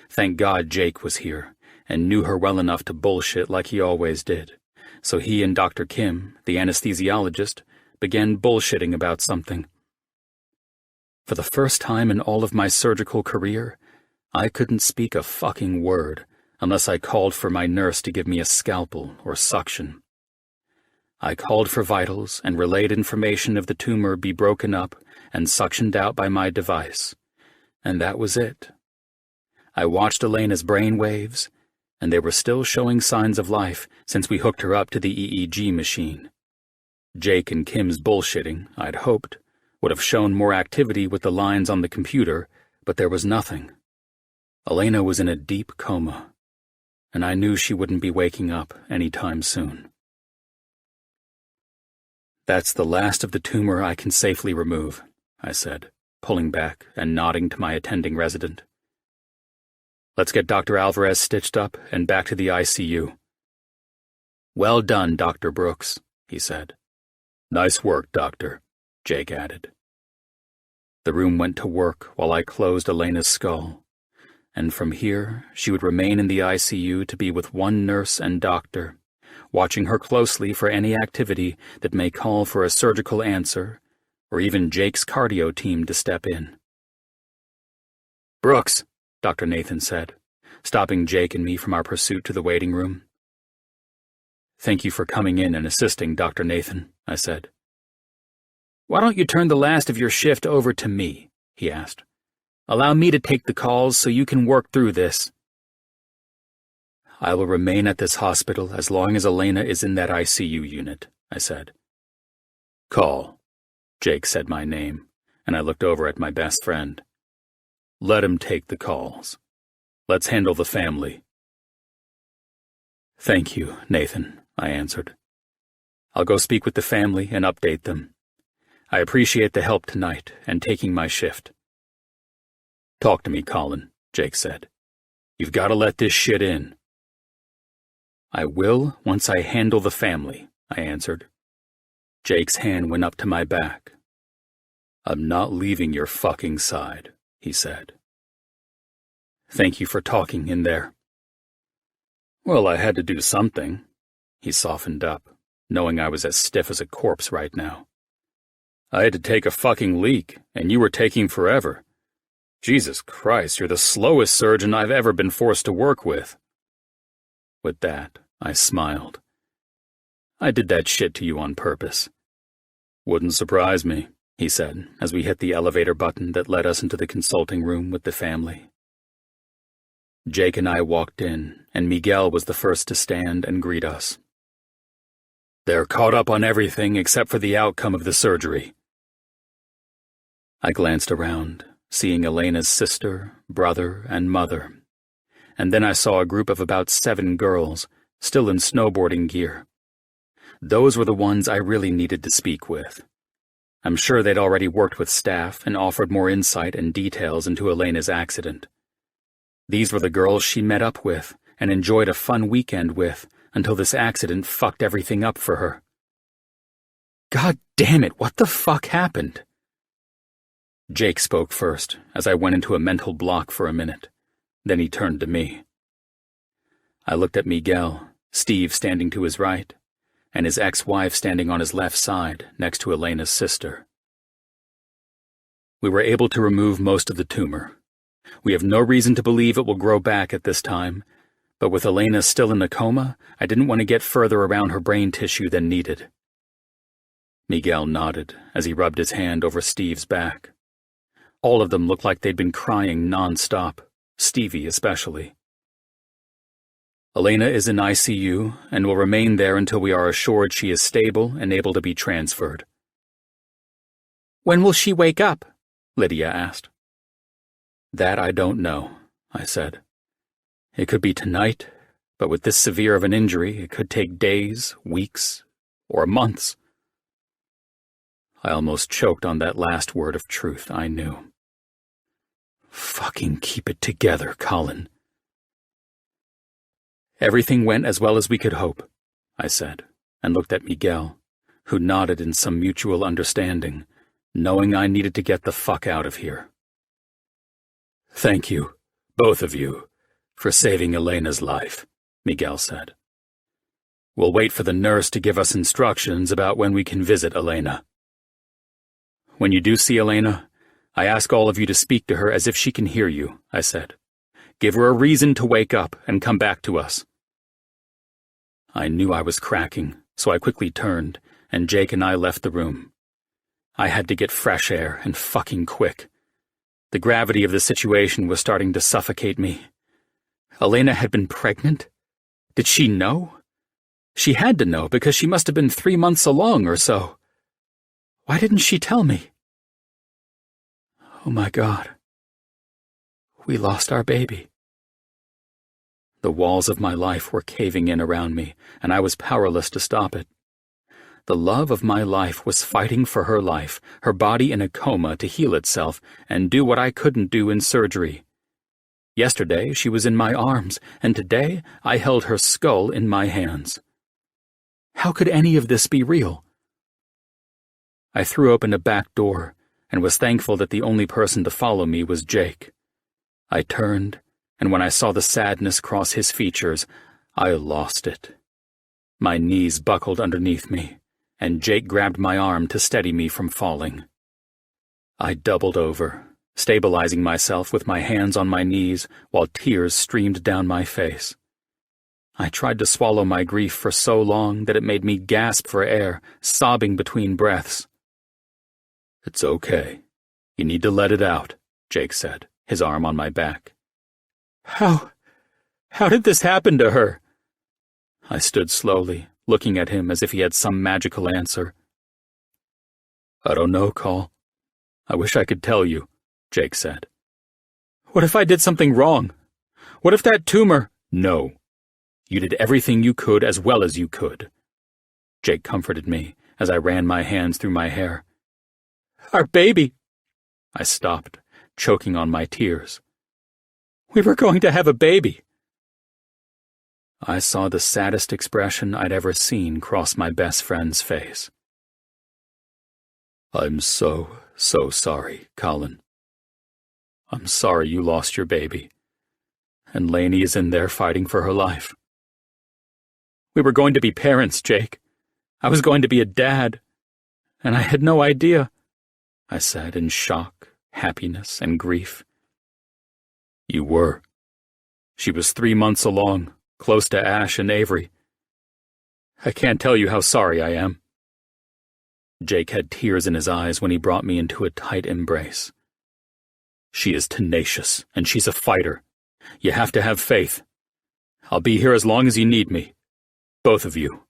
Thank God Jake was here, and knew her well enough to bullshit like he always did, so he and Dr. Kim, the anesthesiologist, began bullshitting about something. For the first time in all of my surgical career, I couldn't speak a fucking word unless I called for my nurse to give me a scalpel or suction. I called for vitals and relayed information of the tumor be broken up and suctioned out by my device, and that was it. I watched Elena's brain waves, and they were still showing signs of life since we hooked her up to the EEG machine. Jake and Kim's bullshitting, I'd hoped, would have shown more activity with the lines on the computer, but there was nothing. Elena was in a deep coma, and I knew she wouldn't be waking up any time soon. "That's the last of the tumor I can safely remove," I said, pulling back and nodding to my attending resident. "Let's get Dr. Alvarez stitched up and back to the ICU." "Well done, Dr. Brooks," he said. "Nice work, Doctor," Jake added. The room went to work while I closed Elena's skull, and from here she would remain in the ICU to be with one nurse and doctor, watching her closely for any activity that may call for a surgical answer, or even Jake's cardio team to step in. "Brooks," Dr. Nathan said, stopping Jake and me from our pursuit to the waiting room. "Thank you for coming in and assisting, Dr. Nathan," I said. "Why don't you turn the last of your shift over to me?" he asked. "Allow me to take the calls so you can work through this." "I will remain at this hospital as long as Elena is in that ICU unit," I said. "Call." Jake said my name, and I looked over at my best friend. "Let him take the calls. Let's handle the family." "Thank you, Nathan," I answered. "I'll go speak with the family and update them. I appreciate the help tonight and taking my shift." "Talk to me, Colin," Jake said. "You've got to let this shit in." "I will once I handle the family," I answered. Jake's hand went up to my back. "I'm not leaving your fucking side," he said. "Thank you for talking in there." "Well, I had to do something." He softened up, knowing I was as stiff as a corpse right now. "I had to take a fucking leak, and you were taking forever. Jesus Christ, you're the slowest surgeon I've ever been forced to work with." With that, I smiled. "I did that shit to you on purpose." "Wouldn't surprise me," he said as we hit the elevator button that led us into the consulting room with the family. Jake and I walked in, and Miguel was the first to stand and greet us. They're caught up on everything except for the outcome of the surgery. I glanced around, seeing Elena's sister, brother, and mother, and then I saw a group of about 7 girls, still in snowboarding gear. Those were the ones I really needed to speak with. I'm sure they'd already worked with staff and offered more insight and details into Elena's accident. These were the girls she met up with and enjoyed a fun weekend with until this accident fucked everything up for her. God damn it, what the fuck happened? Jake spoke first, as I went into a mental block for a minute. Then he turned to me. I looked at Miguel, Steve standing to his right, and his ex-wife standing on his left side next to Elena's sister. We were able to remove most of the tumor. We have no reason to believe it will grow back at this time, but with Elena still in a coma, I didn't want to get further around her brain tissue than needed. Miguel nodded as he rubbed his hand over Steve's back. All of them looked like they'd been crying non-stop, Stevie especially. Elena is in ICU and will remain there until we are assured she is stable and able to be transferred. When will she wake up? Lydia asked. That I don't know, I said. It could be tonight, but with this severe of an injury, it could take days, weeks, or months. I almost choked on that last word of truth I knew. Fucking keep it together, Colin. Everything went as well as we could hope, I said, and looked at Miguel, who nodded in some mutual understanding, knowing I needed to get the fuck out of here. Thank you, both of you, for saving Elena's life, Miguel said. We'll wait for the nurse to give us instructions about when we can visit Elena. When you do see Elena, I ask all of you to speak to her as if she can hear you, I said. Give her a reason to wake up and come back to us. I knew I was cracking, so I quickly turned, and Jake and I left the room. I had to get fresh air, and fucking quick. The gravity of the situation was starting to suffocate me. Elena had been pregnant? Did she know? She had to know because she must have been 3 months along or so. Why didn't she tell me? Oh my God. We lost our baby. The walls of my life were caving in around me, and I was powerless to stop it. The love of my life was fighting for her life, her body in a coma to heal itself and do what I couldn't do in surgery. Yesterday she was in my arms, and today I held her skull in my hands. How could any of this be real? I threw open a back door and was thankful that the only person to follow me was Jake. I turned, and when I saw the sadness cross his features, I lost it. My knees buckled underneath me, and Jake grabbed my arm to steady me from falling. I doubled over, stabilizing myself with my hands on my knees while tears streamed down my face. I tried to swallow my grief for so long that it made me gasp for air, sobbing between breaths. It's okay. You need to let it out, Jake said, his arm on my back. How did this happen to her? I stood slowly, looking at him as if he had some magical answer. I don't know, Call. I wish I could tell you, Jake said. What if I did something wrong? What if that tumor— No. You did everything you could as well as you could. Jake comforted me as I ran my hands through my hair. Our baby! I stopped, choking on my tears. We were going to have a baby. I saw the saddest expression I'd ever seen cross my best friend's face. I'm so sorry, Colin. I'm sorry you lost your baby. And Lainey is in there fighting for her life. We were going to be parents, Jake. I was going to be a dad. And I had no idea, I said in shock, happiness, and grief. You were. She was 3 months along, close to Ash and Avery. I can't tell you how sorry I am. Jake had tears in his eyes when he brought me into a tight embrace. She is tenacious, and she's a fighter. You have to have faith. I'll be here as long as you need me. Both of you.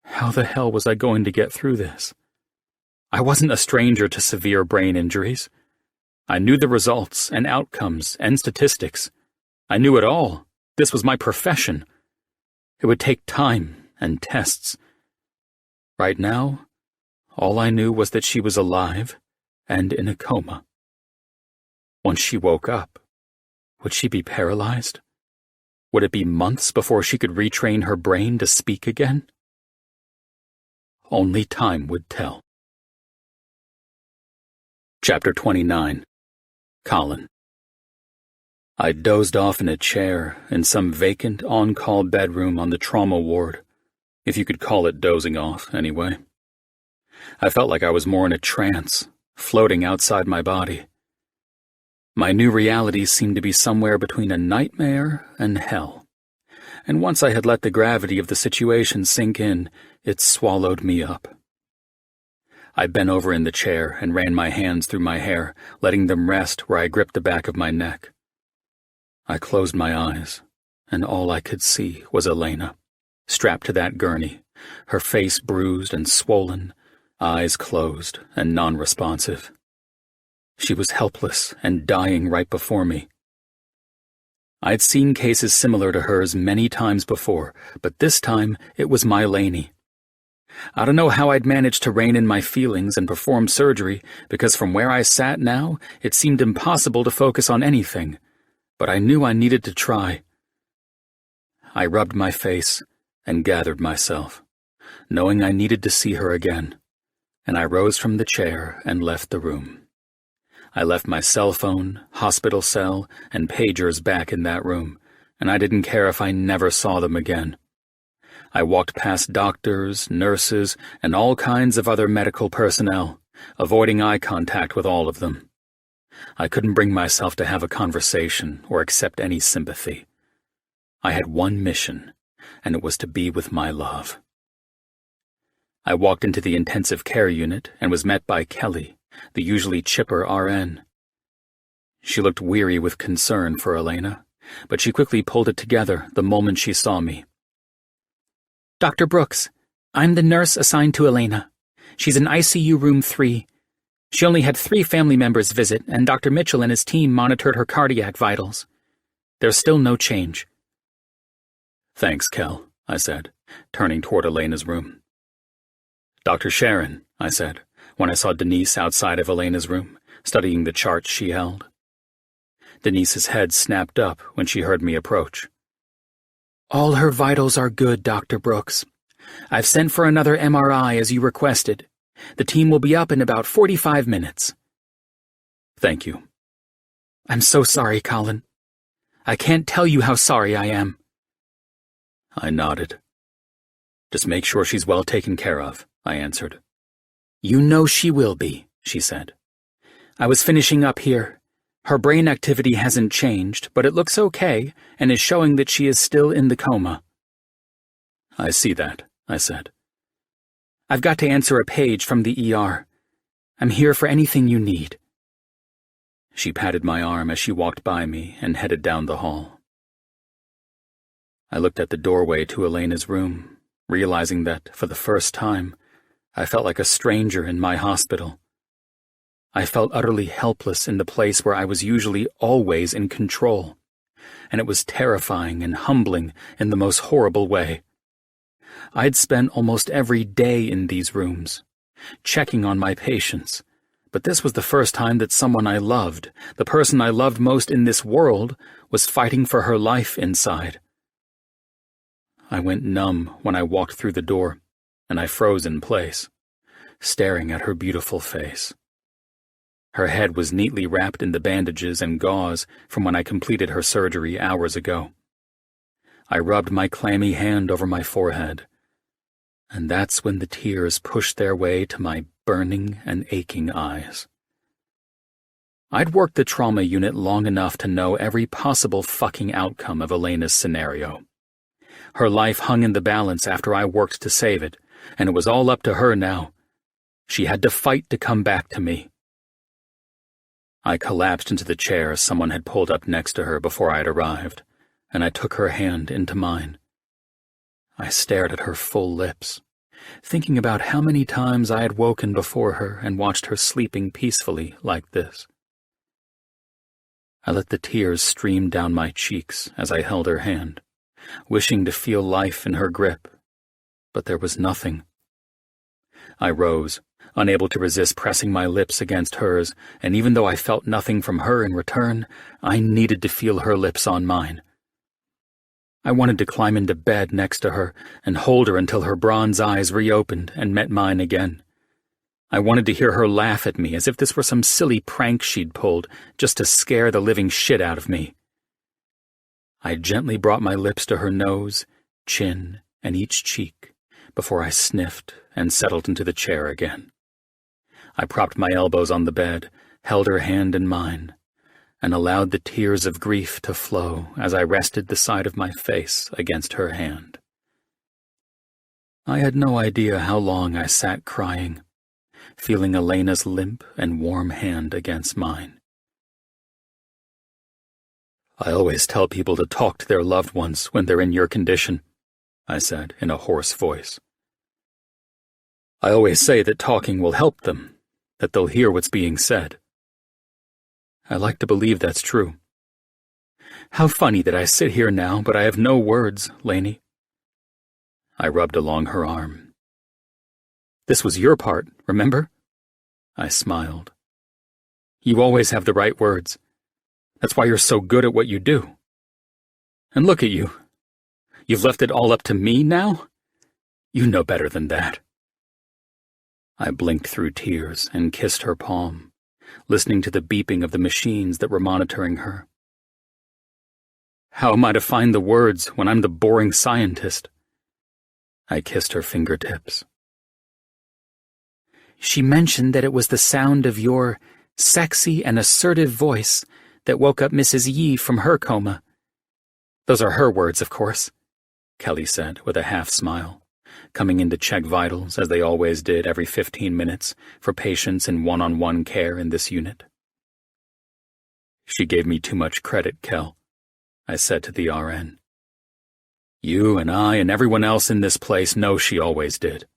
How the hell was I going to get through this? I wasn't a stranger to severe brain injuries. I knew the results and outcomes and statistics. I knew it all. This was my profession. It would take time and tests. Right now, all I knew was that she was alive and in a coma. Once she woke up, would she be paralyzed? Would it be months before she could retrain her brain to speak again? Only time would tell. Chapter 29. Colin. I dozed off in a chair in some vacant on-call bedroom on the trauma ward, if you could call it dozing off, anyway. I felt like I was more in a trance, floating outside my body. My new reality seemed to be somewhere between a nightmare and hell, and once I had let the gravity of the situation sink in, it swallowed me up. I bent over in the chair and ran my hands through my hair, letting them rest where I gripped the back of my neck. I closed my eyes, and all I could see was Elena, strapped to that gurney, her face bruised and swollen, eyes closed and non-responsive. She was helpless and dying right before me. I'd seen cases similar to hers many times before, but this time it was my Lainey. I don't know how I'd managed to rein in my feelings and perform surgery, because from where I sat now, it seemed impossible to focus on anything, but I knew I needed to try. I rubbed my face and gathered myself, knowing I needed to see her again, and I rose from the chair and left the room. I left my cell phone, hospital cell, and pagers back in that room, and I didn't care if I never saw them again. I walked past doctors, nurses, and all kinds of other medical personnel, avoiding eye contact with all of them. I couldn't bring myself to have a conversation or accept any sympathy. I had one mission, and it was to be with my love. I walked into the intensive care unit and was met by Kelly, the usually chipper RN. She looked weary with concern for Elena, but she quickly pulled it together the moment she saw me. Dr. Brooks, I'm the nurse assigned to Elena. She's in ICU room 3. She only had 3 family members visit, and Dr. Mitchell and his team monitored her cardiac vitals. There's still no change. Thanks, Kel, I said, turning toward Elena's room. Dr. Sharon, I said, when I saw Denise outside of Elena's room, studying the charts she held. Denise's head snapped up when she heard me approach. All her vitals are good, Dr. Brooks. I've sent for another MRI as you requested. The team will be up in about 45 minutes. Thank you. I'm so sorry, Colin. I can't tell you how sorry I am. I nodded. Just make sure she's well taken care of, I answered. You know she will be, she said. I was finishing up here. Her brain activity hasn't changed, but it looks okay and is showing that she is still in the coma. I see that, I said. I've got to answer a page from the ER. I'm here for anything you need. She patted my arm as she walked by me and headed down the hall. I looked at the doorway to Elena's room, realizing that, for the first time, I felt like a stranger in my hospital. I felt utterly helpless in the place where I was usually always in control, and it was terrifying and humbling in the most horrible way. I'd spent almost every day in these rooms, checking on my patients, but this was the first time that someone I loved, the person I loved most in this world, was fighting for her life inside. I went numb when I walked through the door, and I froze in place, staring at her beautiful face. Her head was neatly wrapped in the bandages and gauze from when I completed her surgery hours ago. I rubbed my clammy hand over my forehead, and that's when the tears pushed their way to my burning and aching eyes. I'd worked the trauma unit long enough to know every possible fucking outcome of Elena's scenario. Her life hung in the balance after I worked to save it, and it was all up to her now. She had to fight to come back to me. I collapsed into the chair someone had pulled up next to her before I had arrived, and I took her hand into mine. I stared at her full lips, thinking about how many times I had woken before her and watched her sleeping peacefully like this. I let the tears stream down my cheeks as I held her hand, wishing to feel life in her grip, but there was nothing. I rose, unable to resist pressing my lips against hers, and even though I felt nothing from her in return, I needed to feel her lips on mine. I wanted to climb into bed next to her and hold her until her bronze eyes reopened and met mine again. I wanted to hear her laugh at me as if this were some silly prank she'd pulled just to scare the living shit out of me. I gently brought my lips to her nose, chin, and each cheek before I sniffed and settled into the chair again. I propped my elbows on the bed, held her hand in mine, and allowed the tears of grief to flow as I rested the side of my face against her hand. I had no idea how long I sat crying, feeling Elena's limp and warm hand against mine. "I always tell people to talk to their loved ones when they're in your condition," I said in a hoarse voice. "I always say that talking will help them, that they'll hear what's being said. I like to believe that's true. How funny that I sit here now, but I have no words, Lainey." I rubbed along her arm. "This was your part, remember?" I smiled. "You always have the right words. That's why you're so good at what you do. And look at you. You've left it all up to me now? You know better than that." I blinked through tears and kissed her palm, listening to the beeping of the machines that were monitoring her. How am I to find the words when I'm the boring scientist? I kissed her fingertips. "She mentioned that it was the sound of your sexy and assertive voice that woke up Mrs. Yi from her coma. Those are her words, of course," Kelly said with a half smile, coming in to check vitals as they always did every 15 minutes for patients in one-on-one care in this unit. "She gave me too much credit, Kel," I said to the RN. "You and I and everyone else in this place know she always did."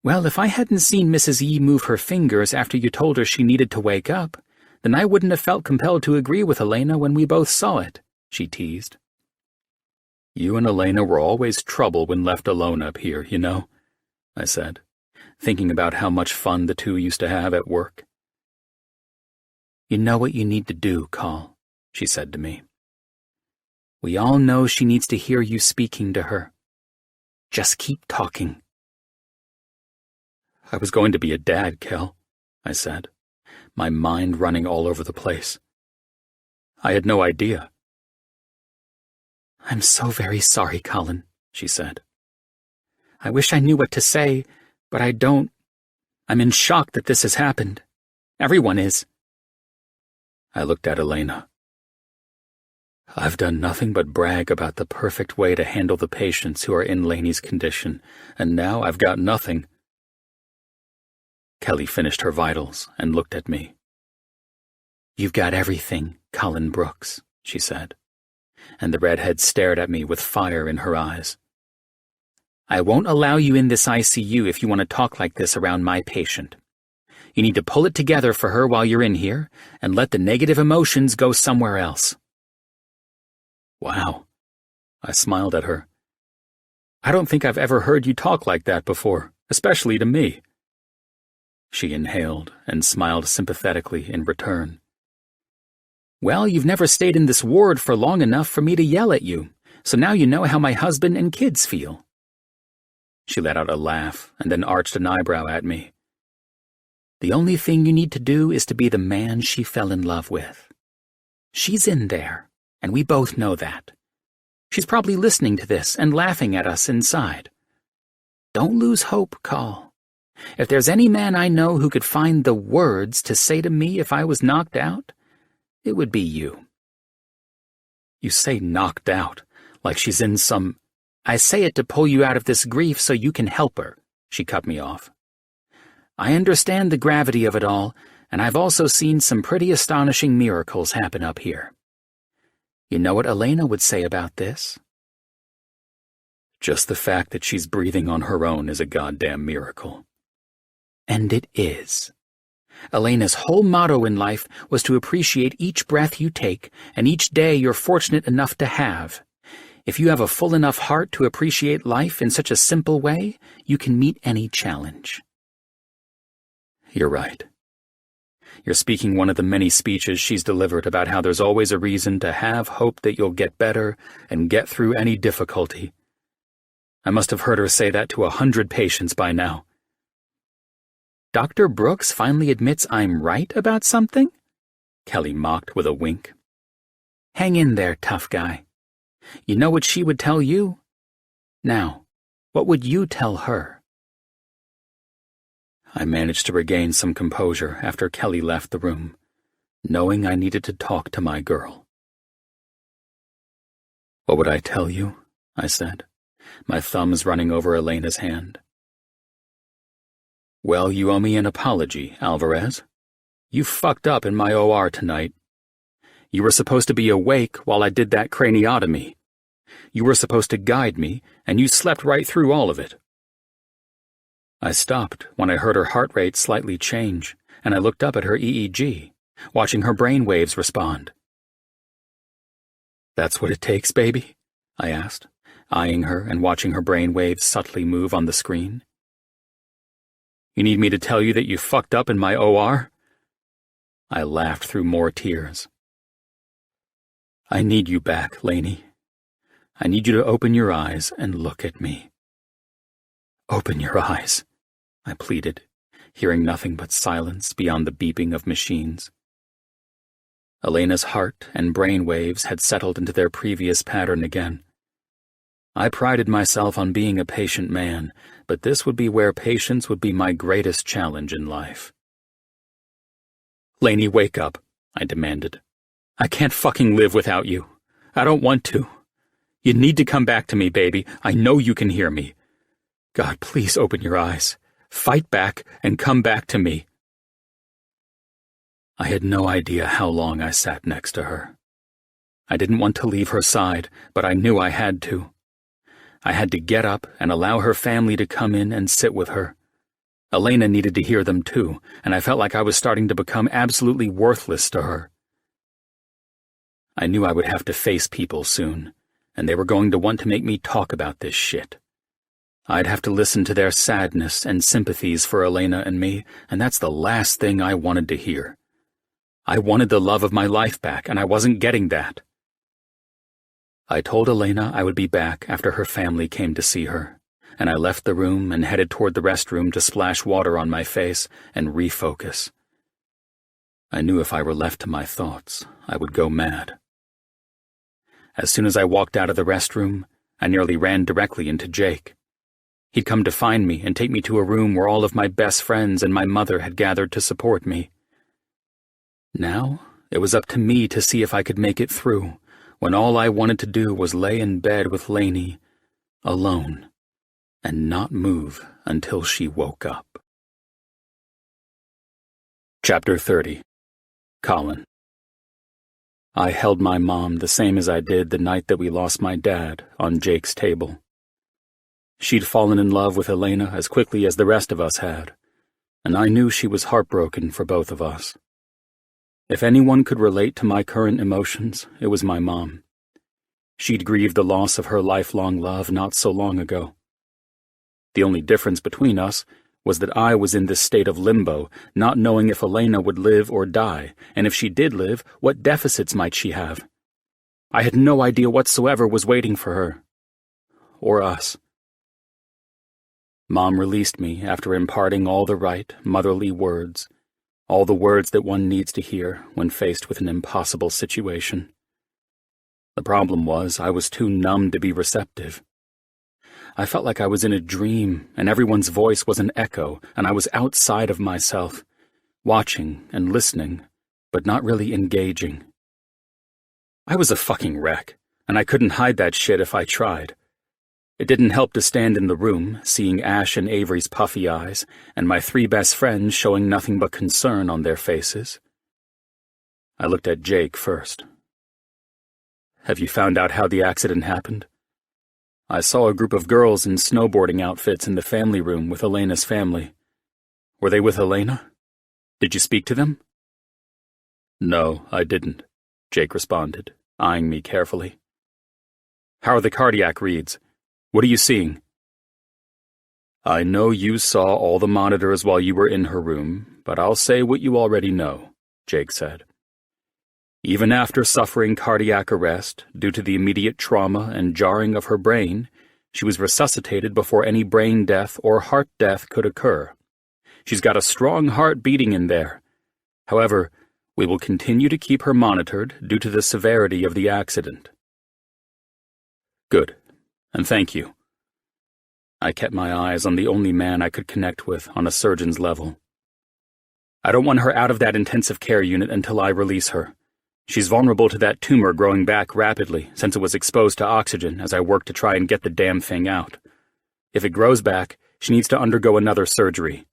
"Well, if I hadn't seen Mrs. Yi move her fingers after you told her she needed to wake up, then I wouldn't have felt compelled to agree with Elena when we both saw it," she teased. "You and Elena were always trouble when left alone up here, you know," I said, thinking about how much fun the two used to have at work. "You know what you need to do, Call," she said to me. "We all know she needs to hear you speaking to her. Just keep talking." "I was going to be a dad, Kel," I said, my mind running all over the place. "I had no idea." "I'm so very sorry, Colin," she said. "I wish I knew what to say, but I don't. I'm in shock that this has happened. Everyone is." I looked at Elena. "I've done nothing but brag about the perfect way to handle the patients who are in Lainey's condition, and now I've got nothing." Kelly finished her vitals and looked at me. "You've got everything, Colin Brooks," she said, and the redhead stared at me with fire in her eyes. "I won't allow you in this ICU if you want to talk like this around my patient. You need to pull it together for her while you're in here and let the negative emotions go somewhere else." "Wow," I smiled at her. "I don't think I've ever heard you talk like that before, especially to me." She inhaled and smiled sympathetically in return. "Well, you've never stayed in this ward for long enough for me to yell at you, so now you know how my husband and kids feel." She let out a laugh and then arched an eyebrow at me. "The only thing you need to do is to be the man she fell in love with. She's in there, and we both know that. She's probably listening to this and laughing at us inside. Don't lose hope, Call. If there's any man I know who could find the words to say to me if I was knocked out, it would be you." "You say knocked out, like she's in some..." I say it to pull you out of this grief so you can help her, she cut me off. I understand the gravity of it all, and I've also seen some pretty astonishing miracles happen up here. You know what Elena would say about this? Just the fact that she's breathing on her own is a goddamn miracle. And it is. Elena's whole motto in life was to appreciate each breath you take and each day you're fortunate enough to have. If you have a full enough heart to appreciate life in such a simple way, you can meet any challenge. You're right. You're speaking one of the many speeches she's delivered about how there's always a reason to have hope that you'll get better and get through any difficulty. I must have heard her say that to 100 patients by now. Dr. Brooks finally admits I'm right about something? Kelly mocked with a wink. Hang in there, tough guy. You know what she would tell you? Now, what would you tell her? I managed to regain some composure after Kelly left the room, knowing I needed to talk to my girl. What would I tell you? I said, my thumbs running over Elena's hand. Well, you owe me an apology, Alvarez. You fucked up in my OR tonight. You were supposed to be awake while I did that craniotomy. You were supposed to guide me, and you slept right through all of it. I stopped when I heard her heart rate slightly change, and I looked up at her EEG, watching her brain waves respond. That's what it takes, baby? I asked, eyeing her and watching her brain waves subtly move on the screen. You need me to tell you that you fucked up in my OR? I laughed through more tears. I need you back, Lainey. I need you to open your eyes and look at me. Open your eyes, I pleaded, hearing nothing but silence beyond the beeping of machines. Elena's heart and brain waves had settled into their previous pattern again. I prided myself on being a patient man, but this would be where patience would be my greatest challenge in life. Lainey, wake up, I demanded. I can't fucking live without you. I don't want to. You need to come back to me, baby. I know you can hear me. God, please open your eyes. Fight back and come back to me. I had no idea how long I sat next to her. I didn't want to leave her side, but I knew I had to. I had to get up and allow her family to come in and sit with her. Elena needed to hear them too, and I felt like I was starting to become absolutely worthless to her. I knew I would have to face people soon, and they were going to want to make me talk about this shit. I'd have to listen to their sadness and sympathies for Elena and me, and that's the last thing I wanted to hear. I wanted the love of my life back, and I wasn't getting that. I told Elena I would be back after her family came to see her, and I left the room and headed toward the restroom to splash water on my face and refocus. I knew if I were left to my thoughts, I would go mad. As soon as I walked out of the restroom, I nearly ran directly into Jake. He'd come to find me and take me to a room where all of my best friends and my mother had gathered to support me. Now, it was up to me to see if I could make it through, when all I wanted to do was lay in bed with Lainey, alone, and not move until she woke up. Chapter 30. Colin. I held my mom the same as I did the night that we lost my dad on Jake's table. She'd fallen in love with Elena as quickly as the rest of us had, and I knew she was heartbroken for both of us. If anyone could relate to my current emotions, it was my mom. She'd grieved the loss of her lifelong love not so long ago. The only difference between us was that I was in this state of limbo, not knowing if Elena would live or die, and if she did live, what deficits might she have. I had no idea whatsoever was waiting for her. Or us. Mom released me after imparting all the right, motherly words, all the words that one needs to hear when faced with an impossible situation. The problem was I was too numb to be receptive. I felt like I was in a dream, and everyone's voice was an echo, and I was outside of myself, watching and listening, but not really engaging. I was a fucking wreck, and I couldn't hide that shit if I tried. It didn't help to stand in the room, seeing Ash and Avery's puffy eyes, and my 3 best friends showing nothing but concern on their faces. I looked at Jake first. Have you found out how the accident happened? I saw a group of girls in snowboarding outfits in the family room with Elena's family. Were they with Elena? Did you speak to them? No, I didn't, Jake responded, eyeing me carefully. How are the cardiac reads? What are you seeing? I know you saw all the monitors while you were in her room, but I'll say what you already know, Jake said. Even after suffering cardiac arrest due to the immediate trauma and jarring of her brain, she was resuscitated before any brain death or heart death could occur. She's got a strong heart beating in there. However, we will continue to keep her monitored due to the severity of the accident. Good, and thank you. I kept my eyes on the only man I could connect with on a surgeon's level. I don't want her out of that intensive care unit until I release her. She's vulnerable to that tumor growing back rapidly since it was exposed to oxygen as I work to try and get the damn thing out. If it grows back, she needs to undergo another surgery.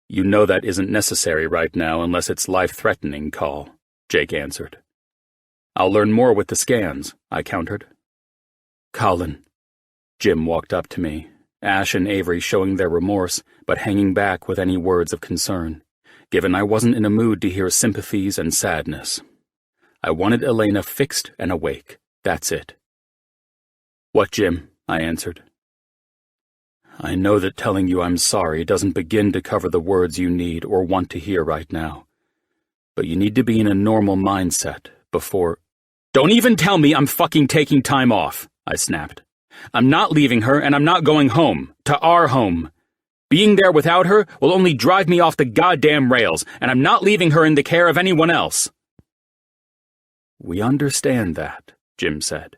You know that isn't necessary right now unless it's life-threatening, Call, Jake answered. I'll learn more with the scans, I countered. Colin. Jim walked up to me, Ash and Avery showing their remorse, but hanging back with any words of concern, given I wasn't in a mood to hear sympathies and sadness. I wanted Elena fixed and awake. That's it. What, Jim? I answered. I know that telling you I'm sorry doesn't begin to cover the words you need or want to hear right now. But you need to be in a normal mindset before— Don't even tell me I'm fucking taking time off, I snapped. I'm not leaving her and I'm not going home, to our home. Being there without her will only drive me off the goddamn rails, and I'm not leaving her in the care of anyone else. We understand that, Jim said.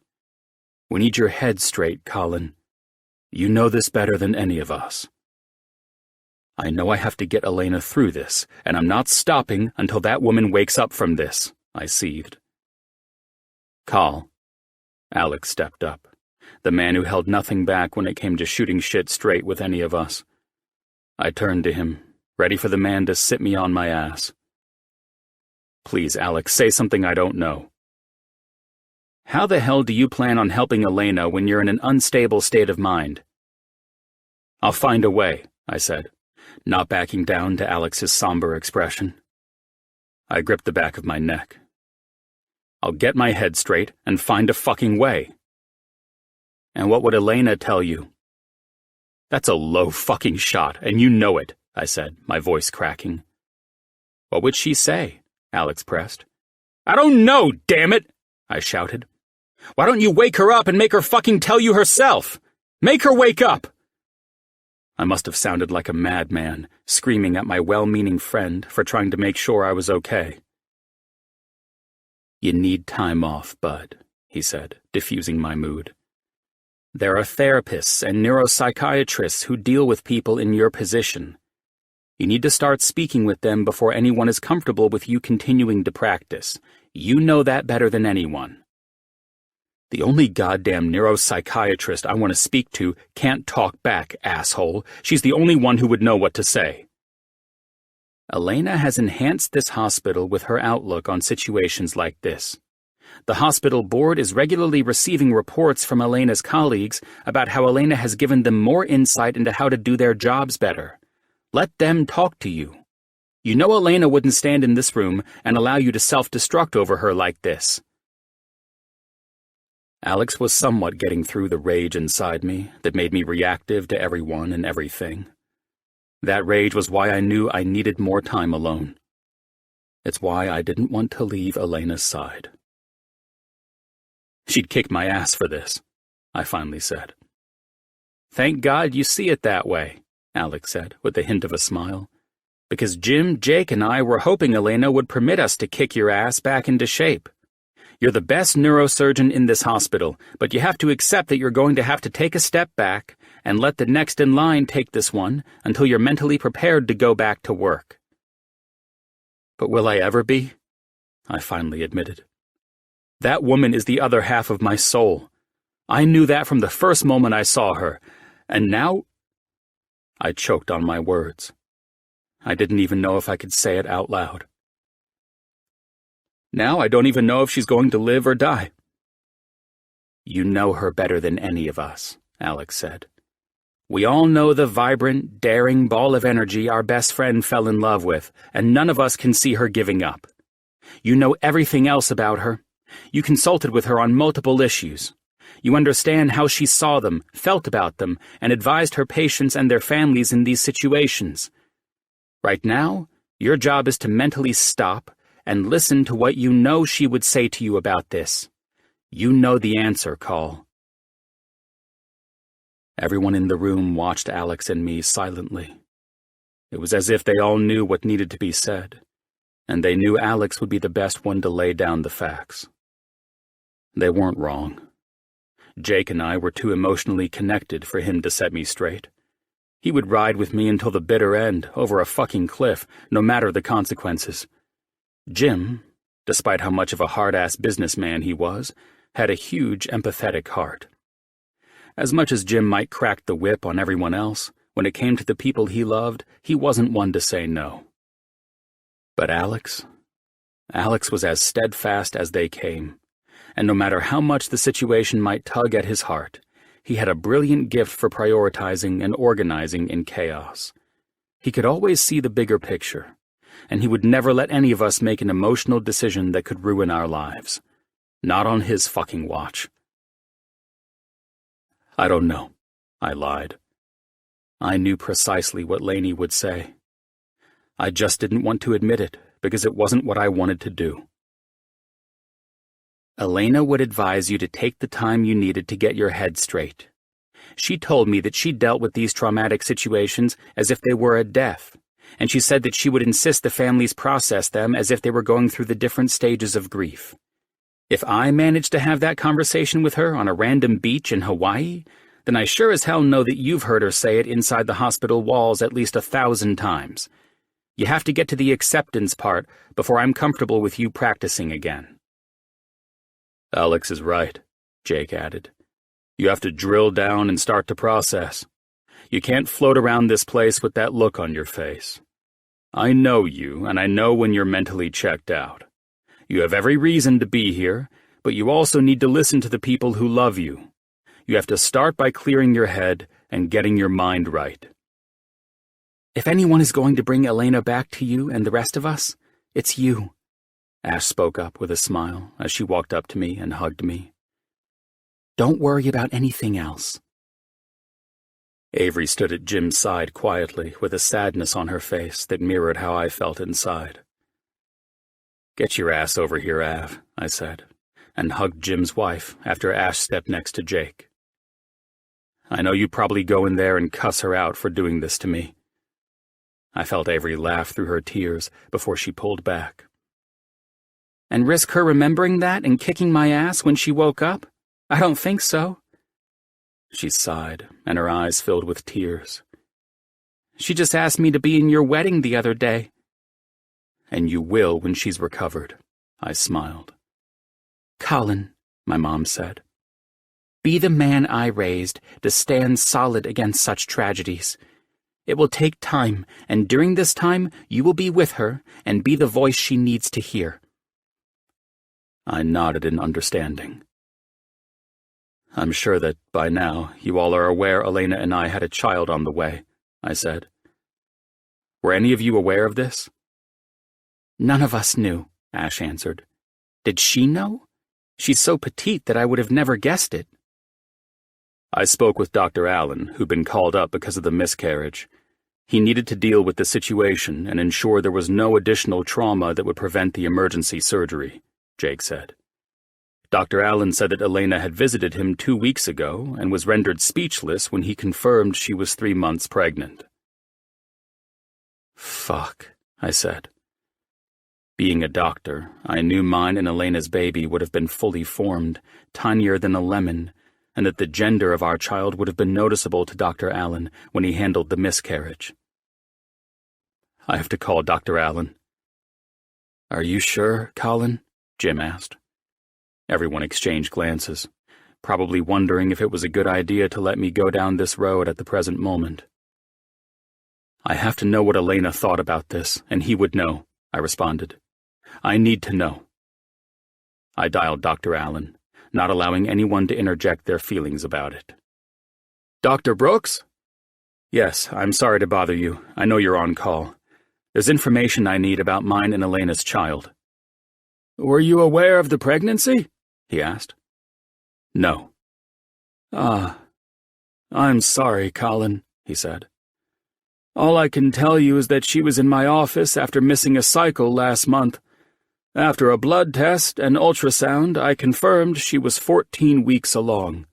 We need your head straight, Colin. You know this better than any of us. I know I have to get Elena through this, and I'm not stopping until that woman wakes up from this, I seethed. Call. Alex stepped up, the man who held nothing back when it came to shooting shit straight with any of us. I turned to him, ready for the man to sit me on my ass. Please, Alex, say something I don't know. How the hell do you plan on helping Elena when you're in an unstable state of mind? I'll find a way, I said, not backing down to Alex's somber expression. I gripped the back of my neck. I'll get my head straight and find a fucking way. And what would Elena tell you? That's a low fucking shot, and you know it, I said, my voice cracking. What would she say? Alex pressed. I don't know, damn it, I shouted. Why don't you wake her up and make her fucking tell you herself? Make her wake up! I must have sounded like a madman, screaming at my well-meaning friend for trying to make sure I was okay. You need time off, bud, he said, diffusing my mood. There are therapists and neuropsychiatrists who deal with people in your position. You need to start speaking with them before anyone is comfortable with you continuing to practice. You know that better than anyone. The only goddamn neuropsychiatrist I want to speak to can't talk back, asshole. She's the only one who would know what to say. Elena has enhanced this hospital with her outlook on situations like this. The hospital board is regularly receiving reports from Elena's colleagues about how Elena has given them more insight into how to do their jobs better. Let them talk to you. You know Elena wouldn't stand in this room and allow you to self-destruct over her like this. Alex was somewhat getting through the rage inside me that made me reactive to everyone and everything. That rage was why I knew I needed more time alone. It's why I didn't want to leave Elena's side. She'd kick my ass for this, I finally said. Thank God you see it that way, Alex said, with a hint of a smile. Because Jim, Jake, and I were hoping Elena would permit us to kick your ass back into shape. You're the best neurosurgeon in this hospital, but you have to accept that you're going to have to take a step back and let the next in line take this one until you're mentally prepared to go back to work. But will I ever be? I finally admitted. That woman is the other half of my soul. I knew that from the first moment I saw her, and now—" I choked on my words. I didn't even know if I could say it out loud. "Now I don't even know if she's going to live or die." "You know her better than any of us," Alex said. "We all know the vibrant, daring ball of energy our best friend fell in love with, and none of us can see her giving up. You know everything else about her. You consulted with her on multiple issues. You understand how she saw them, felt about them, and advised her patients and their families in these situations. Right now, your job is to mentally stop and listen to what you know she would say to you about this. You know the answer, Call." Everyone in the room watched Alex and me silently. It was as if they all knew what needed to be said, and they knew Alex would be the best one to lay down the facts. They weren't wrong. Jake and I were too emotionally connected for him to set me straight. He would ride with me until the bitter end, over a fucking cliff, no matter the consequences. Jim, despite how much of a hard-ass businessman he was, had a huge empathetic heart. As much as Jim might crack the whip on everyone else, when it came to the people he loved, he wasn't one to say no. But Alex was as steadfast as they came, and no matter how much the situation might tug at his heart, he had a brilliant gift for prioritizing and organizing in chaos. He could always see the bigger picture, and he would never let any of us make an emotional decision that could ruin our lives. Not on his fucking watch. "I don't know," I lied. I knew precisely what Lainey would say. I just didn't want to admit it, because it wasn't what I wanted to do. "Elena would advise you to take the time you needed to get your head straight. She told me that she dealt with these traumatic situations as if they were a death, and she said that she would insist the families process them as if they were going through the different stages of grief. If I managed to have that conversation with her on a random beach in Hawaii, then I sure as hell know that you've heard her say it inside the hospital walls at least 1,000 times. You have to get to the acceptance part before I'm comfortable with you practicing again." "Alex is right," Jake added. "You have to drill down and start to process. You can't float around this place with that look on your face. I know you, and I know when you're mentally checked out. You have every reason to be here, but you also need to listen to the people who love you. You have to start by clearing your head and getting your mind right." "If anyone is going to bring Elena back to you and the rest of us, it's you," Ash spoke up with a smile as she walked up to me and hugged me. "Don't worry about anything else." Avery stood at Jim's side quietly with a sadness on her face that mirrored how I felt inside. "Get your ass over here, Av," I said, and hugged Jim's wife after Ash stepped next to Jake. "I know you probably go in there and cuss her out for doing this to me." I felt Avery laugh through her tears before she pulled back. "And risk her remembering that and kicking my ass when she woke up? I don't think so." She sighed, and her eyes filled with tears. "She just asked me to be in your wedding the other day." "And you will when she's recovered," I smiled. "Colin," my mom said, "be the man I raised to stand solid against such tragedies. It will take time, and during this time, you will be with her and be the voice she needs to hear." I nodded in understanding. "I'm sure that, by now, you all are aware Elena and I had a child on the way," I said. "Were any of you aware of this?" "None of us knew," Ash answered. "Did she know? She's so petite that I would have never guessed it." I spoke with Dr. Allen, who'd been called up because of the miscarriage. He needed to deal with the situation and ensure there was no additional trauma that would prevent the emergency surgery, Jake said. Dr. Allen said that Elena had visited him 2 weeks ago and was rendered speechless when he confirmed she was 3 months pregnant. "Fuck," I said. Being a doctor, I knew mine and Elena's baby would have been fully formed, tinier than a lemon, and that the gender of our child would have been noticeable to Dr. Allen when he handled the miscarriage. "I have to call Dr. Allen." "Are you sure, Colin?" Jim asked. Everyone exchanged glances. probably wondering if it was a good idea to let me go down this road at the present moment. I have to know what Elena thought about this, and he would know, I responded. I need to know. I dialed Dr. Allen, not allowing anyone to interject their feelings about it. Dr. Brooks? Yes, I'm sorry to bother you. I know you're on call. There's information I need about mine and Elena's child. Were you aware of the pregnancy? He asked. No. I'm sorry, Colin, he said. All I can tell you is that she was in my office after missing a cycle last month. After a blood test and ultrasound, I confirmed she was 14 weeks along.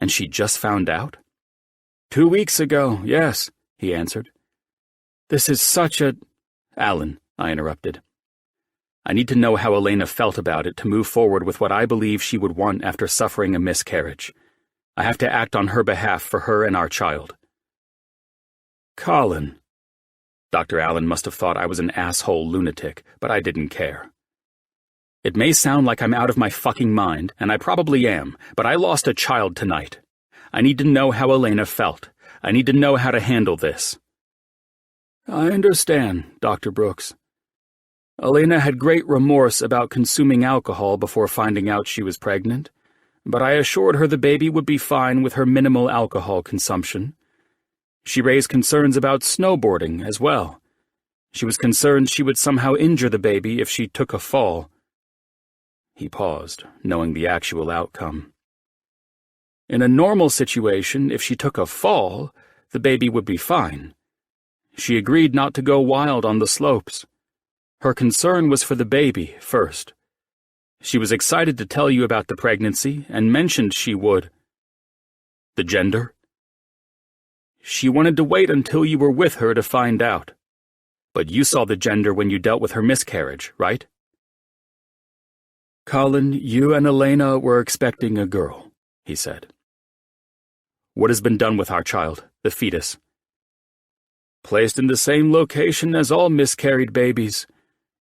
And she just found out? 2 weeks ago, yes, he answered. This is such a... Alan, I interrupted. I need to know how Elena felt about it to move forward with what I believe she would want after suffering a miscarriage. I have to act on her behalf for her and our child. Colin. Dr. Allen must have thought I was an asshole lunatic, but I didn't care. It may sound like I'm out of my fucking mind, and I probably am, but I lost a child tonight. I need to know how Elena felt. I need to know how to handle this. I understand, Dr. Brooks. Elena had great remorse about consuming alcohol before finding out she was pregnant, but I assured her the baby would be fine with her minimal alcohol consumption. She raised concerns about snowboarding as well. She was concerned she would somehow injure the baby if she took a fall. He paused, knowing the actual outcome. In a normal situation, if she took a fall, the baby would be fine. She agreed not to go wild on the slopes. Her concern was for the baby first. She was excited to tell you about the pregnancy and mentioned she would. The gender? She wanted to wait until you were with her to find out. But you saw the gender when you dealt with her miscarriage, right? Colin, you and Elena were expecting a girl, he said. What has been done with our child, the fetus? Placed in the same location as all miscarried babies.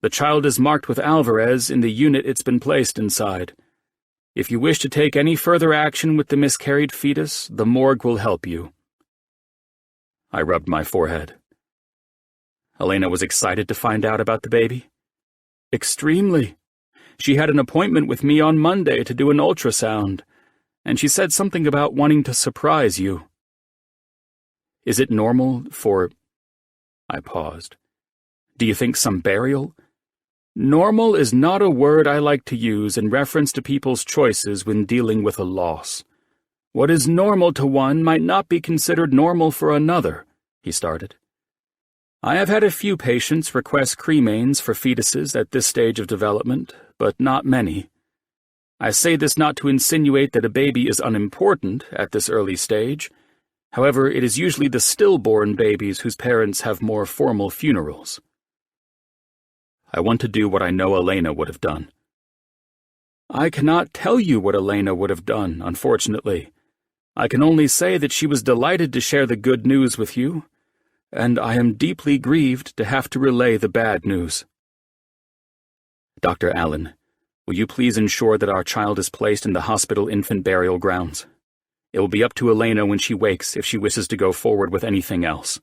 The child is marked with Alvarez in the unit it's been placed inside. If you wish to take any further action with the miscarried fetus, the morgue will help you. I rubbed my forehead. Elena was excited to find out about the baby. Extremely. She had an appointment with me on Monday to do an ultrasound, and she said something about wanting to surprise you. Is it normal for... I paused. Do you think some burial? Normal is not a word I like to use in reference to people's choices when dealing with a loss. What is normal to one might not be considered normal for another, he started. I have had a few patients request cremains for fetuses at this stage of development, but not many. I say this not to insinuate that a baby is unimportant at this early stage. However, it is usually the stillborn babies whose parents have more formal funerals. I want to do what I know Elena would have done. I cannot tell you what Elena would have done, unfortunately. I can only say that she was delighted to share the good news with you, and I am deeply grieved to have to relay the bad news. Dr. Allen, will you please ensure that our child is placed in the hospital infant burial grounds? It will be up to Elena when she wakes if she wishes to go forward with anything else.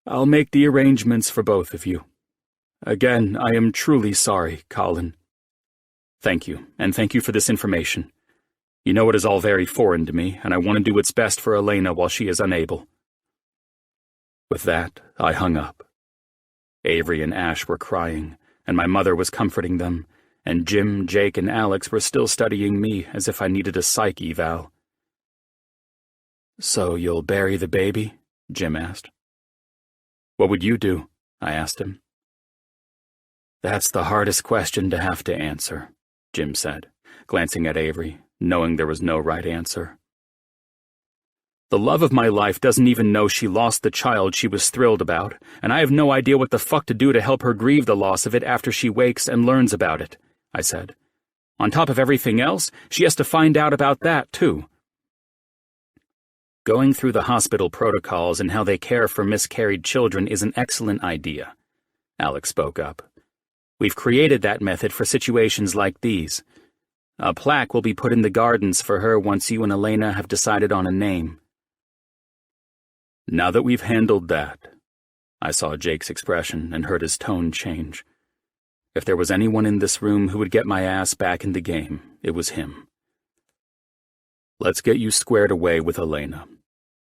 I'll make the arrangements for both of you. Again, I am truly sorry, Colin. Thank you, and thank you for this information. You know it is all very foreign to me, and I want to do what's best for Elena while she is unable. With that, I hung up. Avery and Ash were crying, and my mother was comforting them, and Jim, Jake, and Alex were still studying me as if I needed a psych eval. So you'll bury the baby? Jim asked. What would you do? I asked him. That's the hardest question to have to answer, Jim said, glancing at Avery, knowing there was no right answer. The love of my life doesn't even know she lost the child she was thrilled about, and I have no idea what the fuck to do to help her grieve the loss of it after she wakes and learns about it, I said. On top of everything else, she has to find out about that, too. Going through the hospital protocols and how they care for miscarried children is an excellent idea, Alex spoke up. We've created that method for situations like these. A plaque will be put in the gardens for her once you and Elena have decided on a name. Now that we've handled that, I saw Jake's expression and heard his tone change. If there was anyone in this room who would get my ass back in the game, it was him. Let's get you squared away with Elena.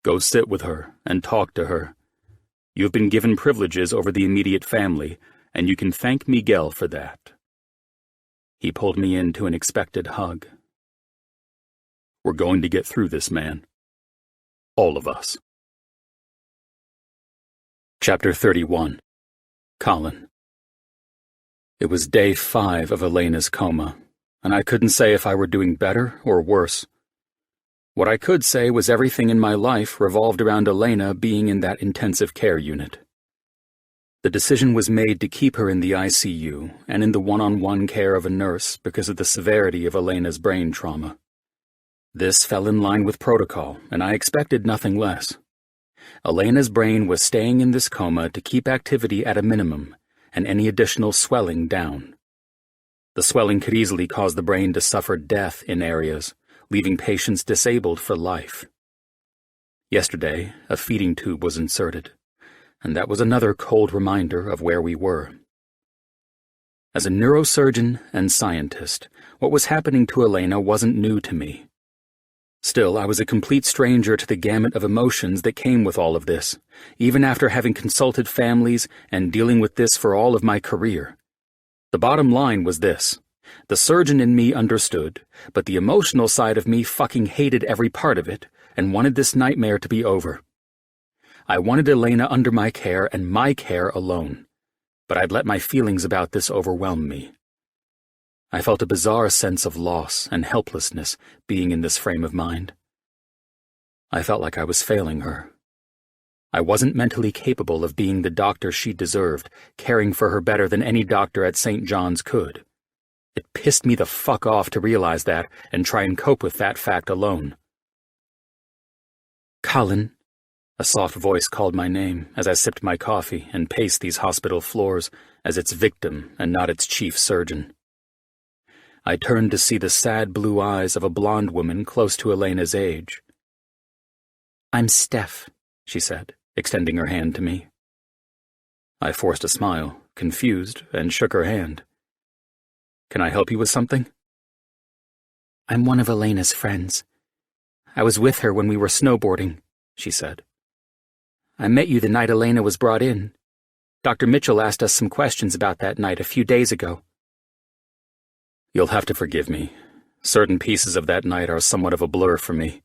Go sit with her and talk to her. You've been given privileges over the immediate family, and you can thank Miguel for that. He pulled me into an expected hug. We're going to get through this, man. All of us. Chapter 31. Colin. It was day 5 of Elena's coma, and I couldn't say if I were doing better or worse. What I could say was everything in my life revolved around Elena being in that intensive care unit. The decision was made to keep her in the ICU and in the one-on-one care of a nurse because of the severity of Elena's brain trauma. This fell in line with protocol, and I expected nothing less. Elena's brain was staying in this coma to keep activity at a minimum and any additional swelling down. The swelling could easily cause the brain to suffer death in areas, leaving patients disabled for life. Yesterday, a feeding tube was inserted, and that was another cold reminder of where we were. As a neurosurgeon and scientist, what was happening to Elena wasn't new to me. Still, I was a complete stranger to the gamut of emotions that came with all of this, even after having consulted families and dealing with this for all of my career. The bottom line was this. The surgeon in me understood, but the emotional side of me fucking hated every part of it and wanted this nightmare to be over. I wanted Elena under my care and my care alone, but I'd let my feelings about this overwhelm me. I felt a bizarre sense of loss and helplessness being in this frame of mind. I felt like I was failing her. I wasn't mentally capable of being the doctor she deserved, caring for her better than any doctor at St. John's could. It pissed me the fuck off to realize that and try and cope with that fact alone. Colin, a soft voice called my name as I sipped my coffee and paced these hospital floors as its victim and not its chief surgeon. I turned to see the sad blue eyes of a blonde woman close to Elena's age. I'm Steph, she said, extending her hand to me. I forced a smile, confused, and shook her hand. Can I help you with something? I'm one of Elena's friends. I was with her when we were snowboarding, she said. I met you the night Elena was brought in. Dr. Mitchell asked us some questions about that night a few days ago. You'll have to forgive me. Certain pieces of that night are somewhat of a blur for me,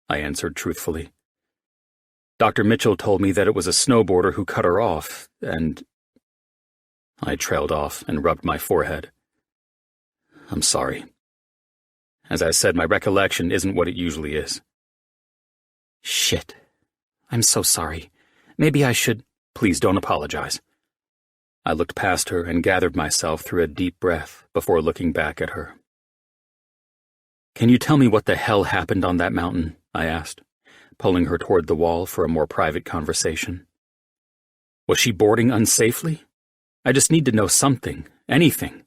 I answered truthfully. Dr. Mitchell told me that it was a snowboarder who cut her off, and... I trailed off and rubbed my forehead. I'm sorry. As I said, my recollection isn't what it usually is. Shit. I'm so sorry. Maybe I should... Please don't apologize. I looked past her and gathered myself through a deep breath before looking back at her. Can you tell me what the hell happened on that mountain? I asked, pulling her toward the wall for a more private conversation. Was she boarding unsafely? I just need to know something, anything.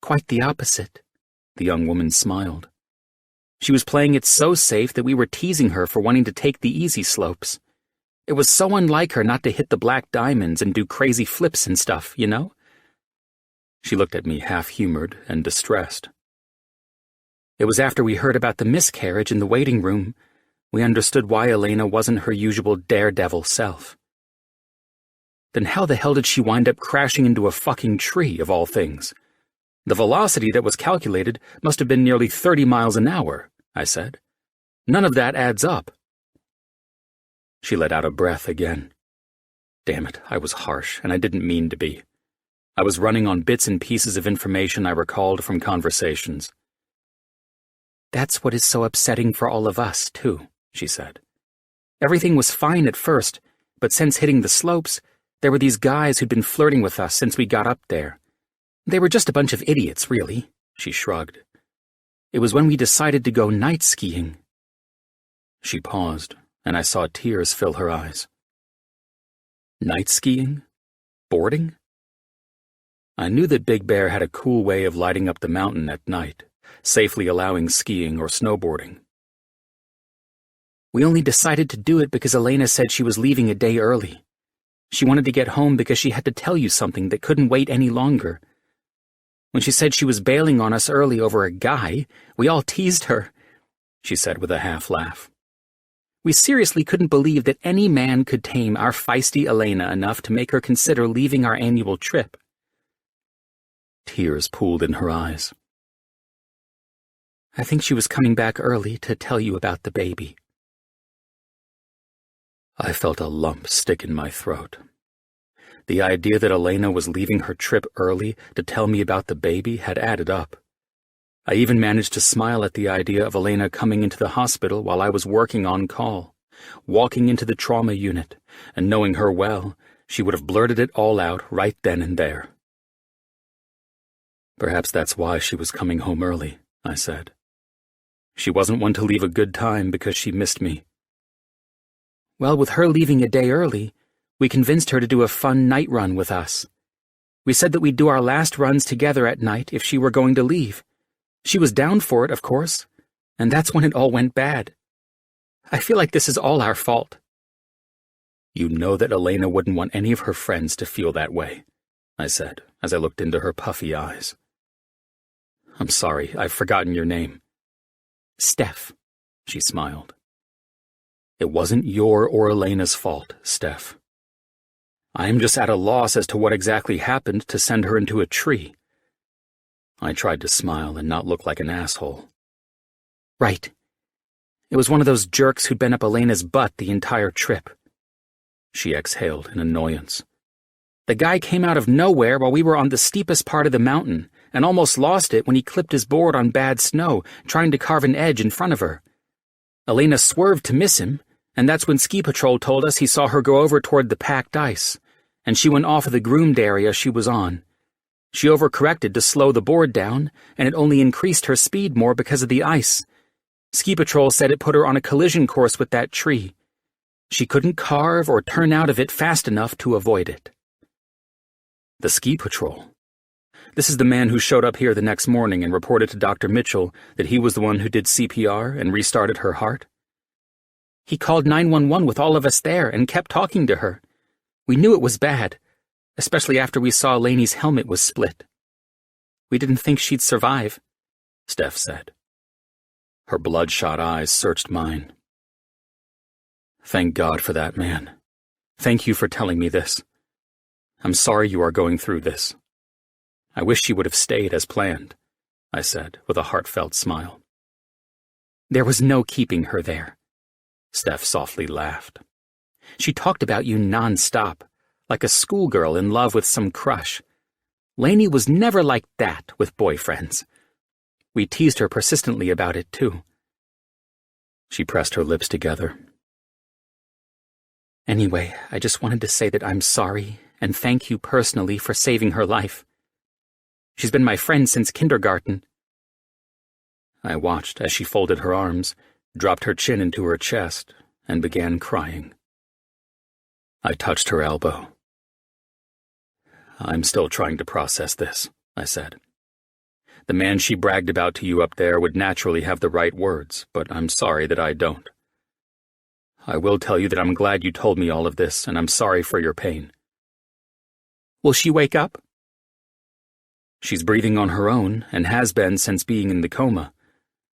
Quite the opposite, the young woman smiled. She was playing it so safe that we were teasing her for wanting to take the easy slopes. It was so unlike her not to hit the black diamonds and do crazy flips and stuff, you know? She looked at me half-humored and distressed. It was after we heard about the miscarriage in the waiting room, we understood why Elena wasn't her usual daredevil self. Then how the hell did she wind up crashing into a fucking tree, of all things? The velocity that was calculated must have been nearly 30 miles an hour, I said. None of that adds up. She let out a breath again. Damn it, I was harsh, and I didn't mean to be. I was running on bits and pieces of information I recalled from conversations. That's what is so upsetting for all of us, too, she said. Everything was fine at first, but since hitting the slopes, there were these guys who'd been flirting with us since we got up there. They were just a bunch of idiots, really, she shrugged. It was when we decided to go night skiing. She paused, and I saw tears fill her eyes. Night skiing? Boarding? I knew that Big Bear had a cool way of lighting up the mountain at night, safely allowing skiing or snowboarding. We only decided to do it because Elena said she was leaving a day early. She wanted to get home because she had to tell you something that couldn't wait any longer. When she said she was bailing on us early over a guy, we all teased her, she said with a half-laugh. We seriously couldn't believe that any man could tame our feisty Elena enough to make her consider leaving our annual trip. Tears pooled in her eyes. I think she was coming back early to tell you about the baby. I felt a lump stick in my throat. The idea that Elena was leaving her trip early to tell me about the baby had added up. I even managed to smile at the idea of Elena coming into the hospital while I was working on call, walking into the trauma unit, and knowing her well, she would have blurted it all out right then and there. Perhaps that's why she was coming home early, I said. She wasn't one to leave a good time because she missed me. Well, with her leaving a day early, we convinced her to do a fun night run with us. We said that we'd do our last runs together at night if she were going to leave. She was down for it, of course, and that's when it all went bad. I feel like this is all our fault. You know that Elena wouldn't want any of her friends to feel that way, I said, as I looked into her puffy eyes. I'm sorry, I've forgotten your name. Steph, she smiled. It wasn't your or Elena's fault, Steph. I am just at a loss as to what exactly happened to send her into a tree. I tried to smile and not look like an asshole. Right. It was one of those jerks who'd been up Elena's butt the entire trip. She exhaled in annoyance. The guy came out of nowhere while we were on the steepest part of the mountain and almost lost it when he clipped his board on bad snow, trying to carve an edge in front of her. Elena swerved to miss him, and that's when Ski Patrol told us he saw her go over toward the packed ice, and she went off of the groomed area she was on. She overcorrected to slow the board down, and it only increased her speed more because of the ice. Ski Patrol said it put her on a collision course with that tree. She couldn't carve or turn out of it fast enough to avoid it. The Ski Patrol. This is the man who showed up here the next morning and reported to Dr. Mitchell that he was the one who did CPR and restarted her heart? He called 911 with all of us there and kept talking to her. We knew it was bad, especially after we saw Lainey's helmet was split. We didn't think she'd survive, Steph said. Her bloodshot eyes searched mine. Thank God for that man. Thank you for telling me this. I'm sorry you are going through this. I wish she would have stayed as planned, I said with a heartfelt smile. There was no keeping her there. Steph softly laughed. She talked about you non-stop, like a schoolgirl in love with some crush. Lainey was never like that with boyfriends. We teased her persistently about it, too. She pressed her lips together. Anyway, I just wanted to say that I'm sorry and thank you personally for saving her life. She's been my friend since kindergarten. I watched as she folded her arms, dropped her chin into her chest, and began crying. I touched her elbow. I'm still trying to process this, I said. The man she bragged about to you up there would naturally have the right words, but I'm sorry that I don't. I will tell you that I'm glad you told me all of this, and I'm sorry for your pain. Will she wake up? She's breathing on her own, and has been since being in the coma.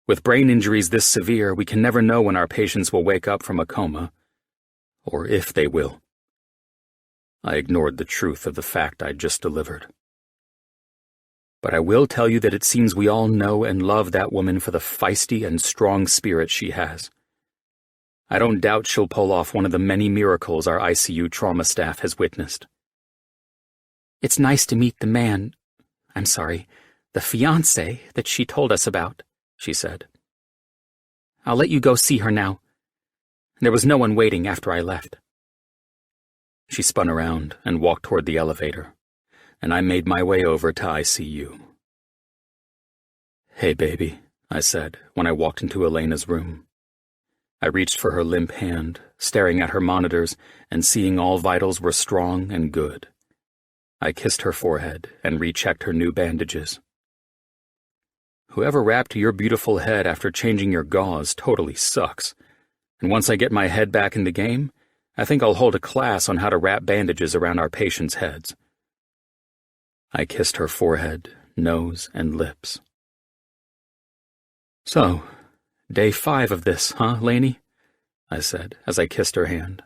With brain injuries this severe, we can never know when our patients will wake up from a coma, or if they will. I ignored the truth of the fact I'd just delivered. But I will tell you that it seems we all know and love that woman for the feisty and strong spirit she has. I don't doubt she'll pull off one of the many miracles our ICU trauma staff has witnessed. It's nice to meet the fiancé that she told us about, she said. I'll let you go see her now. There was no one waiting after I left. She spun around and walked toward the elevator, and I made my way over to ICU. Hey, baby, I said when I walked into Elena's room. I reached for her limp hand, staring at her monitors and seeing all vitals were strong and good. I kissed her forehead and rechecked her new bandages. Whoever wrapped your beautiful head after changing your gauze totally sucks. And once I get my head back in the game, I think I'll hold a class on how to wrap bandages around our patients' heads. I kissed her forehead, nose, and lips. So, day 5 of this, huh, Lainey? I said as I kissed her hand.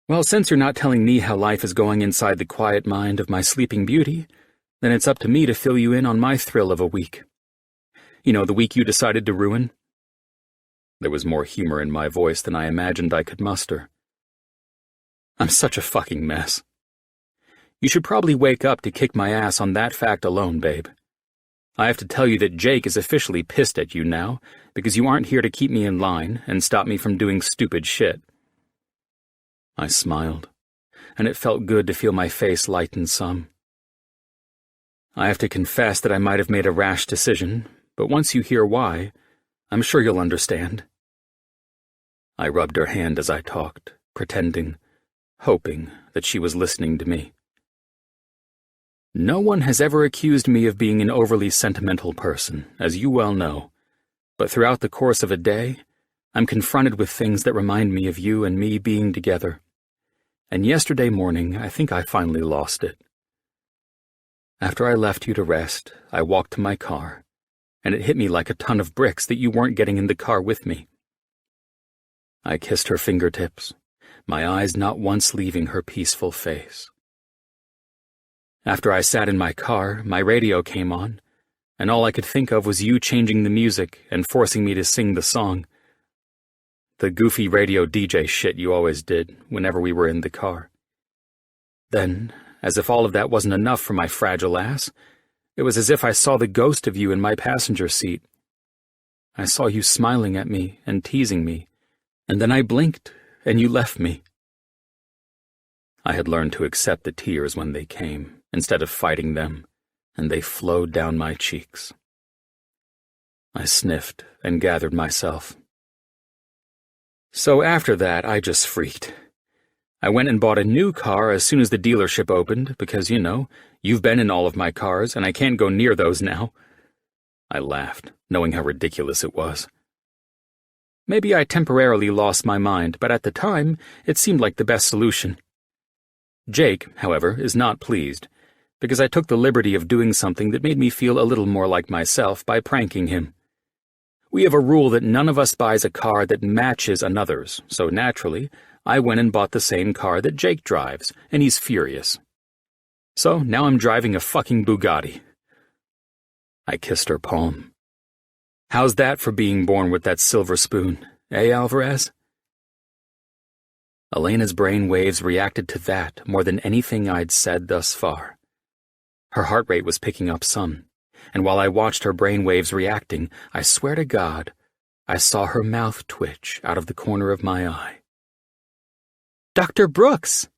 Well, since you're not telling me how life is going inside the quiet mind of my sleeping beauty, then it's up to me to fill you in on my thrill of a week. You know, the week you decided to ruin? There was more humor in my voice than I imagined I could muster. I'm such a fucking mess. You should probably wake up to kick my ass on that fact alone, babe. I have to tell you that Jake is officially pissed at you now because you aren't here to keep me in line and stop me from doing stupid shit. I smiled, and it felt good to feel my face lighten some. I have to confess that I might have made a rash decision, but once you hear why, I'm sure you'll understand. I rubbed her hand as I talked, pretending, hoping that she was listening to me. No one has ever accused me of being an overly sentimental person, as you well know, but throughout the course of a day, I'm confronted with things that remind me of you and me being together. And yesterday morning, I think I finally lost it. After I left you to rest, I walked to my car, and it hit me like a ton of bricks that you weren't getting in the car with me. I kissed her fingertips, my eyes not once leaving her peaceful face. After I sat in my car, my radio came on, and all I could think of was you changing the music and forcing me to sing the song. The goofy radio DJ shit you always did whenever we were in the car. Then, as if all of that wasn't enough for my fragile ass, it was as if I saw the ghost of you in my passenger seat. I saw you smiling at me and teasing me, and then I blinked, and you left me. I had learned to accept the tears when they came, instead of fighting them, and they flowed down my cheeks. I sniffed and gathered myself. So after that, I just freaked. I went and bought a new car as soon as the dealership opened because, you know, you've been in all of my cars and I can't go near those now. I laughed, knowing how ridiculous it was. Maybe I temporarily lost my mind, but at the time, it seemed like the best solution. Jake, however, is not pleased, because I took the liberty of doing something that made me feel a little more like myself by pranking him. We have a rule that none of us buys a car that matches another's, so naturally, I went and bought the same car that Jake drives, and he's furious. So now I'm driving a fucking Bugatti. I kissed her palm. How's that for being born with that silver spoon, eh, Alvarez? Elena's brain waves reacted to that more than anything I'd said thus far. Her heart rate was picking up some, and while I watched her brain waves reacting, I swear to God, I saw her mouth twitch out of the corner of my eye. "Dr. Brooks,"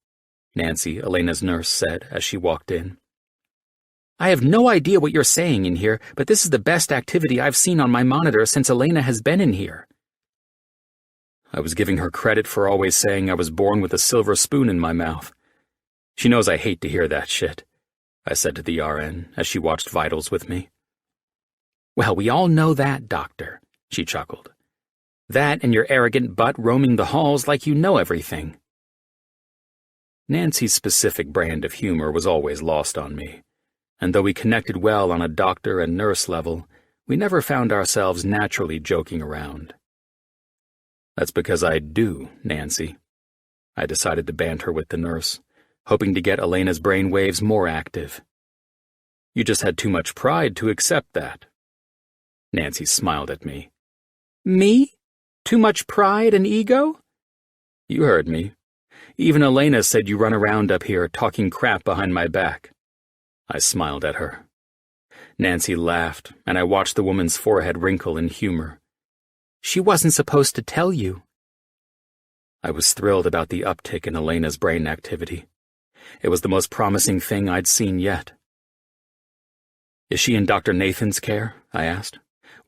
Nancy, Elena's nurse, said as she walked in. "I have no idea what you're saying in here, but this is the best activity I've seen on my monitor since Elena has been in here." I was giving her credit for always saying I was born with a silver spoon in my mouth. She knows I hate to hear that shit, I said to the RN as she watched vitals with me. "Well, we all know that, Doctor," she chuckled. "That and your arrogant butt roaming the halls like you know everything." Nancy's specific brand of humor was always lost on me, and though we connected well on a doctor and nurse level, we never found ourselves naturally joking around. "That's because I do, Nancy." I decided to banter with the nurse, hoping to get Elena's brain waves more active. "You just had too much pride to accept that." Nancy smiled at me. "Me? Too much pride and ego?" "You heard me. Even Elena said you run around up here talking crap behind my back." I smiled at her. Nancy laughed, and I watched the woman's forehead wrinkle in humor. "She wasn't supposed to tell you." I was thrilled about the uptick in Elena's brain activity. It was the most promising thing I'd seen yet. "Is she in Dr. Nathan's care?" I asked,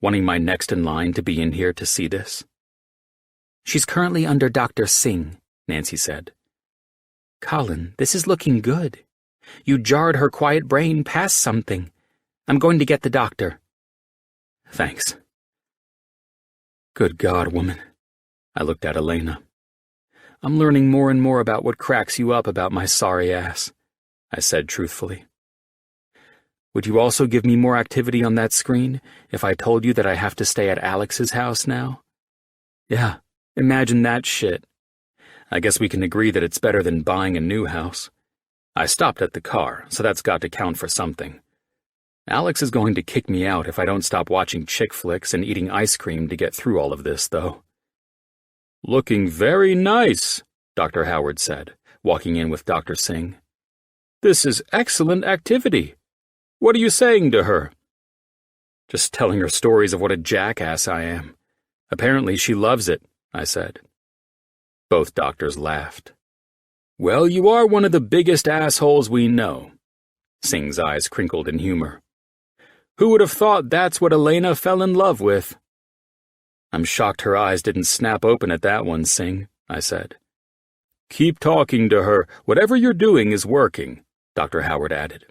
wanting my next in line to be in here to see this. "She's currently under Dr. Singh," Nancy said. "Colin, this is looking good. You jarred her quiet brain past something. I'm going to get the doctor. Thanks. Good God, woman. I looked at Elena. I'm learning more and more about what cracks you up about my sorry ass, I said truthfully. Would you also give me more activity on that screen if I told you that I have to stay at Alex's house now? Yeah, imagine that shit. I guess we can agree that it's better than buying a new house. I stopped at the car, so that's got to count for something. Alex is going to kick me out if I don't stop watching chick flicks and eating ice cream to get through all of this, though. Looking very nice, Dr. Howard said, walking in with Dr. Singh. This is excellent activity. What are you saying to her? Just telling her stories of what a jackass I am. Apparently she loves it, I said. Both doctors laughed. Well, you are one of the biggest assholes we know. Singh's eyes crinkled in humor. Who would have thought that's what Elena fell in love with? I'm shocked her eyes didn't snap open at that one, Singh, I said. Keep talking to her. Whatever you're doing is working, Dr. Howard added.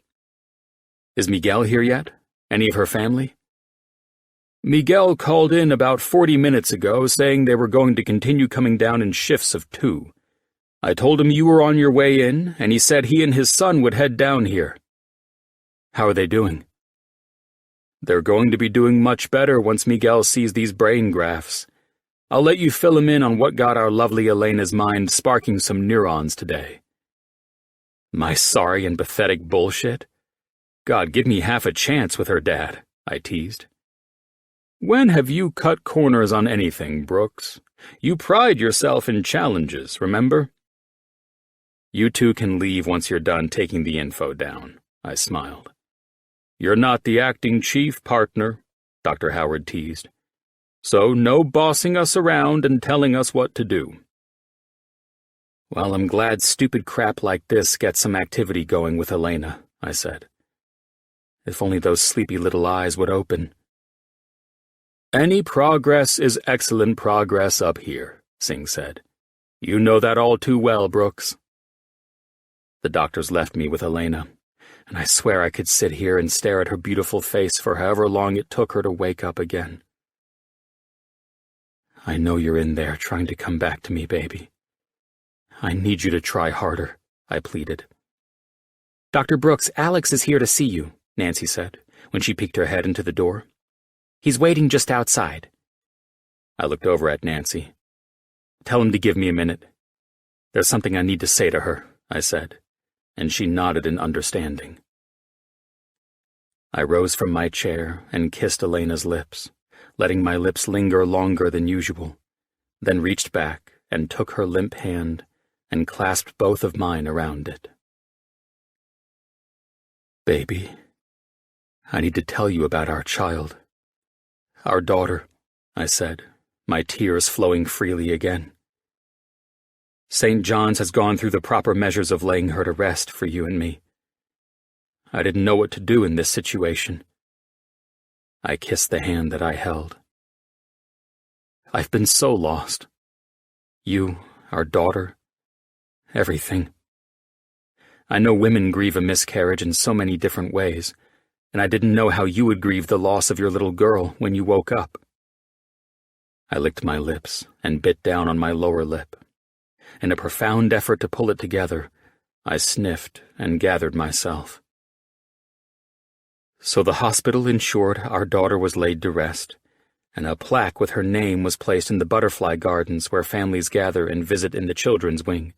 Is Miguel here yet? Any of her family? Miguel called in about 40 minutes ago saying they were going to continue coming down in shifts of 2. I told him you were on your way in, and he said he and his son would head down here. How are they doing? They're going to be doing much better once Miguel sees these brain graphs. I'll let you fill him in on what got our lovely Elena's mind sparking some neurons today. My sorry and pathetic bullshit? God, give me half a chance with her dad, I teased. When have you cut corners on anything, Brooks? You pride yourself in challenges, remember? You two can leave once you're done taking the info down, I smiled. You're not the acting chief, partner, Dr. Howard teased. So no bossing us around and telling us what to do. Well, I'm glad stupid crap like this gets some activity going with Elena, I said. If only those sleepy little eyes would open. Any progress is excellent progress up here, Singh said. You know that all too well, Brooks. The doctors left me with Elena, and I swear I could sit here and stare at her beautiful face for however long it took her to wake up again. I know you're in there trying to come back to me, baby. I need you to try harder, I pleaded. Dr. Brooks, Alex is here to see you, Nancy said, when she peeked her head into the door. He's waiting just outside. I looked over at Nancy. Tell him to give me a minute. There's something I need to say to her, I said, and she nodded in understanding. I rose from my chair and kissed Elena's lips, letting my lips linger longer than usual, then reached back and took her limp hand and clasped both of mine around it. Baby, I need to tell you about our child. Our daughter, I said, my tears flowing freely again. St. John's has gone through the proper measures of laying her to rest for you and me. I didn't know what to do in this situation. I kissed the hand that I held. I've been so lost. You, our daughter, everything. I know women grieve a miscarriage in so many different ways, and I didn't know how you would grieve the loss of your little girl when you woke up. I licked my lips and bit down on my lower lip. In a profound effort to pull it together, I sniffed and gathered myself. So the hospital ensured our daughter was laid to rest, and a plaque with her name was placed in the butterfly gardens where families gather and visit in the children's wing.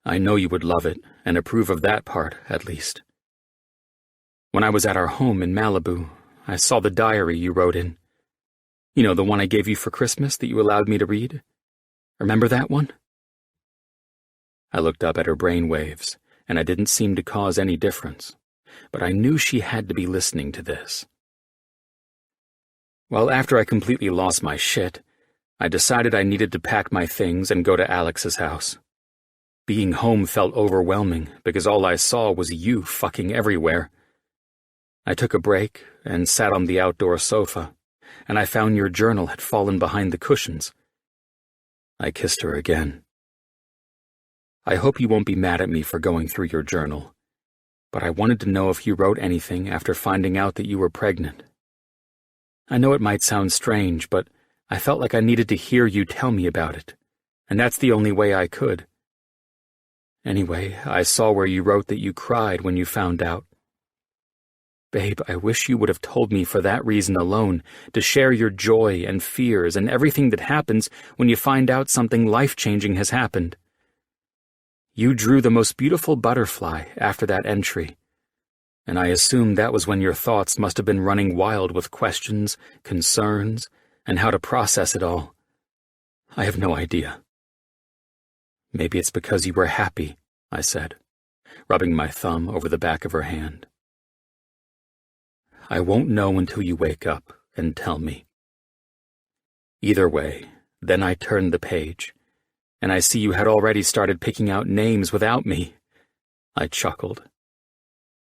I know you would love it and approve of that part, at least. When I was at our home in Malibu, I saw the diary you wrote in. You know, the one I gave you for Christmas that you allowed me to read? Remember that one? I looked up at her brainwaves, and I didn't seem to cause any difference, but I knew she had to be listening to this. Well, after I completely lost my shit, I decided I needed to pack my things and go to Alex's house. Being home felt overwhelming because all I saw was you fucking everywhere. I took a break and sat on the outdoor sofa, and I found your journal had fallen behind the cushions. I kissed her again. I hope you won't be mad at me for going through your journal. but I wanted to know if you wrote anything after finding out that you were pregnant. I know it might sound strange, but I felt like I needed to hear you tell me about it, and that's the only way I could. Anyway, I saw where you wrote that you cried when you found out. Babe, I wish you would have told me for that reason alone, to share your joy and fears and everything that happens when you find out something life-changing has happened. You drew the most beautiful butterfly after that entry, and I assume that was when your thoughts must have been running wild with questions, concerns, and how to process it all. I have no idea. Maybe it's because you were happy, I said, rubbing my thumb over the back of her hand. I won't know until you wake up and tell me. Either way, then I turned the page, and I see you had already started picking out names without me. I chuckled.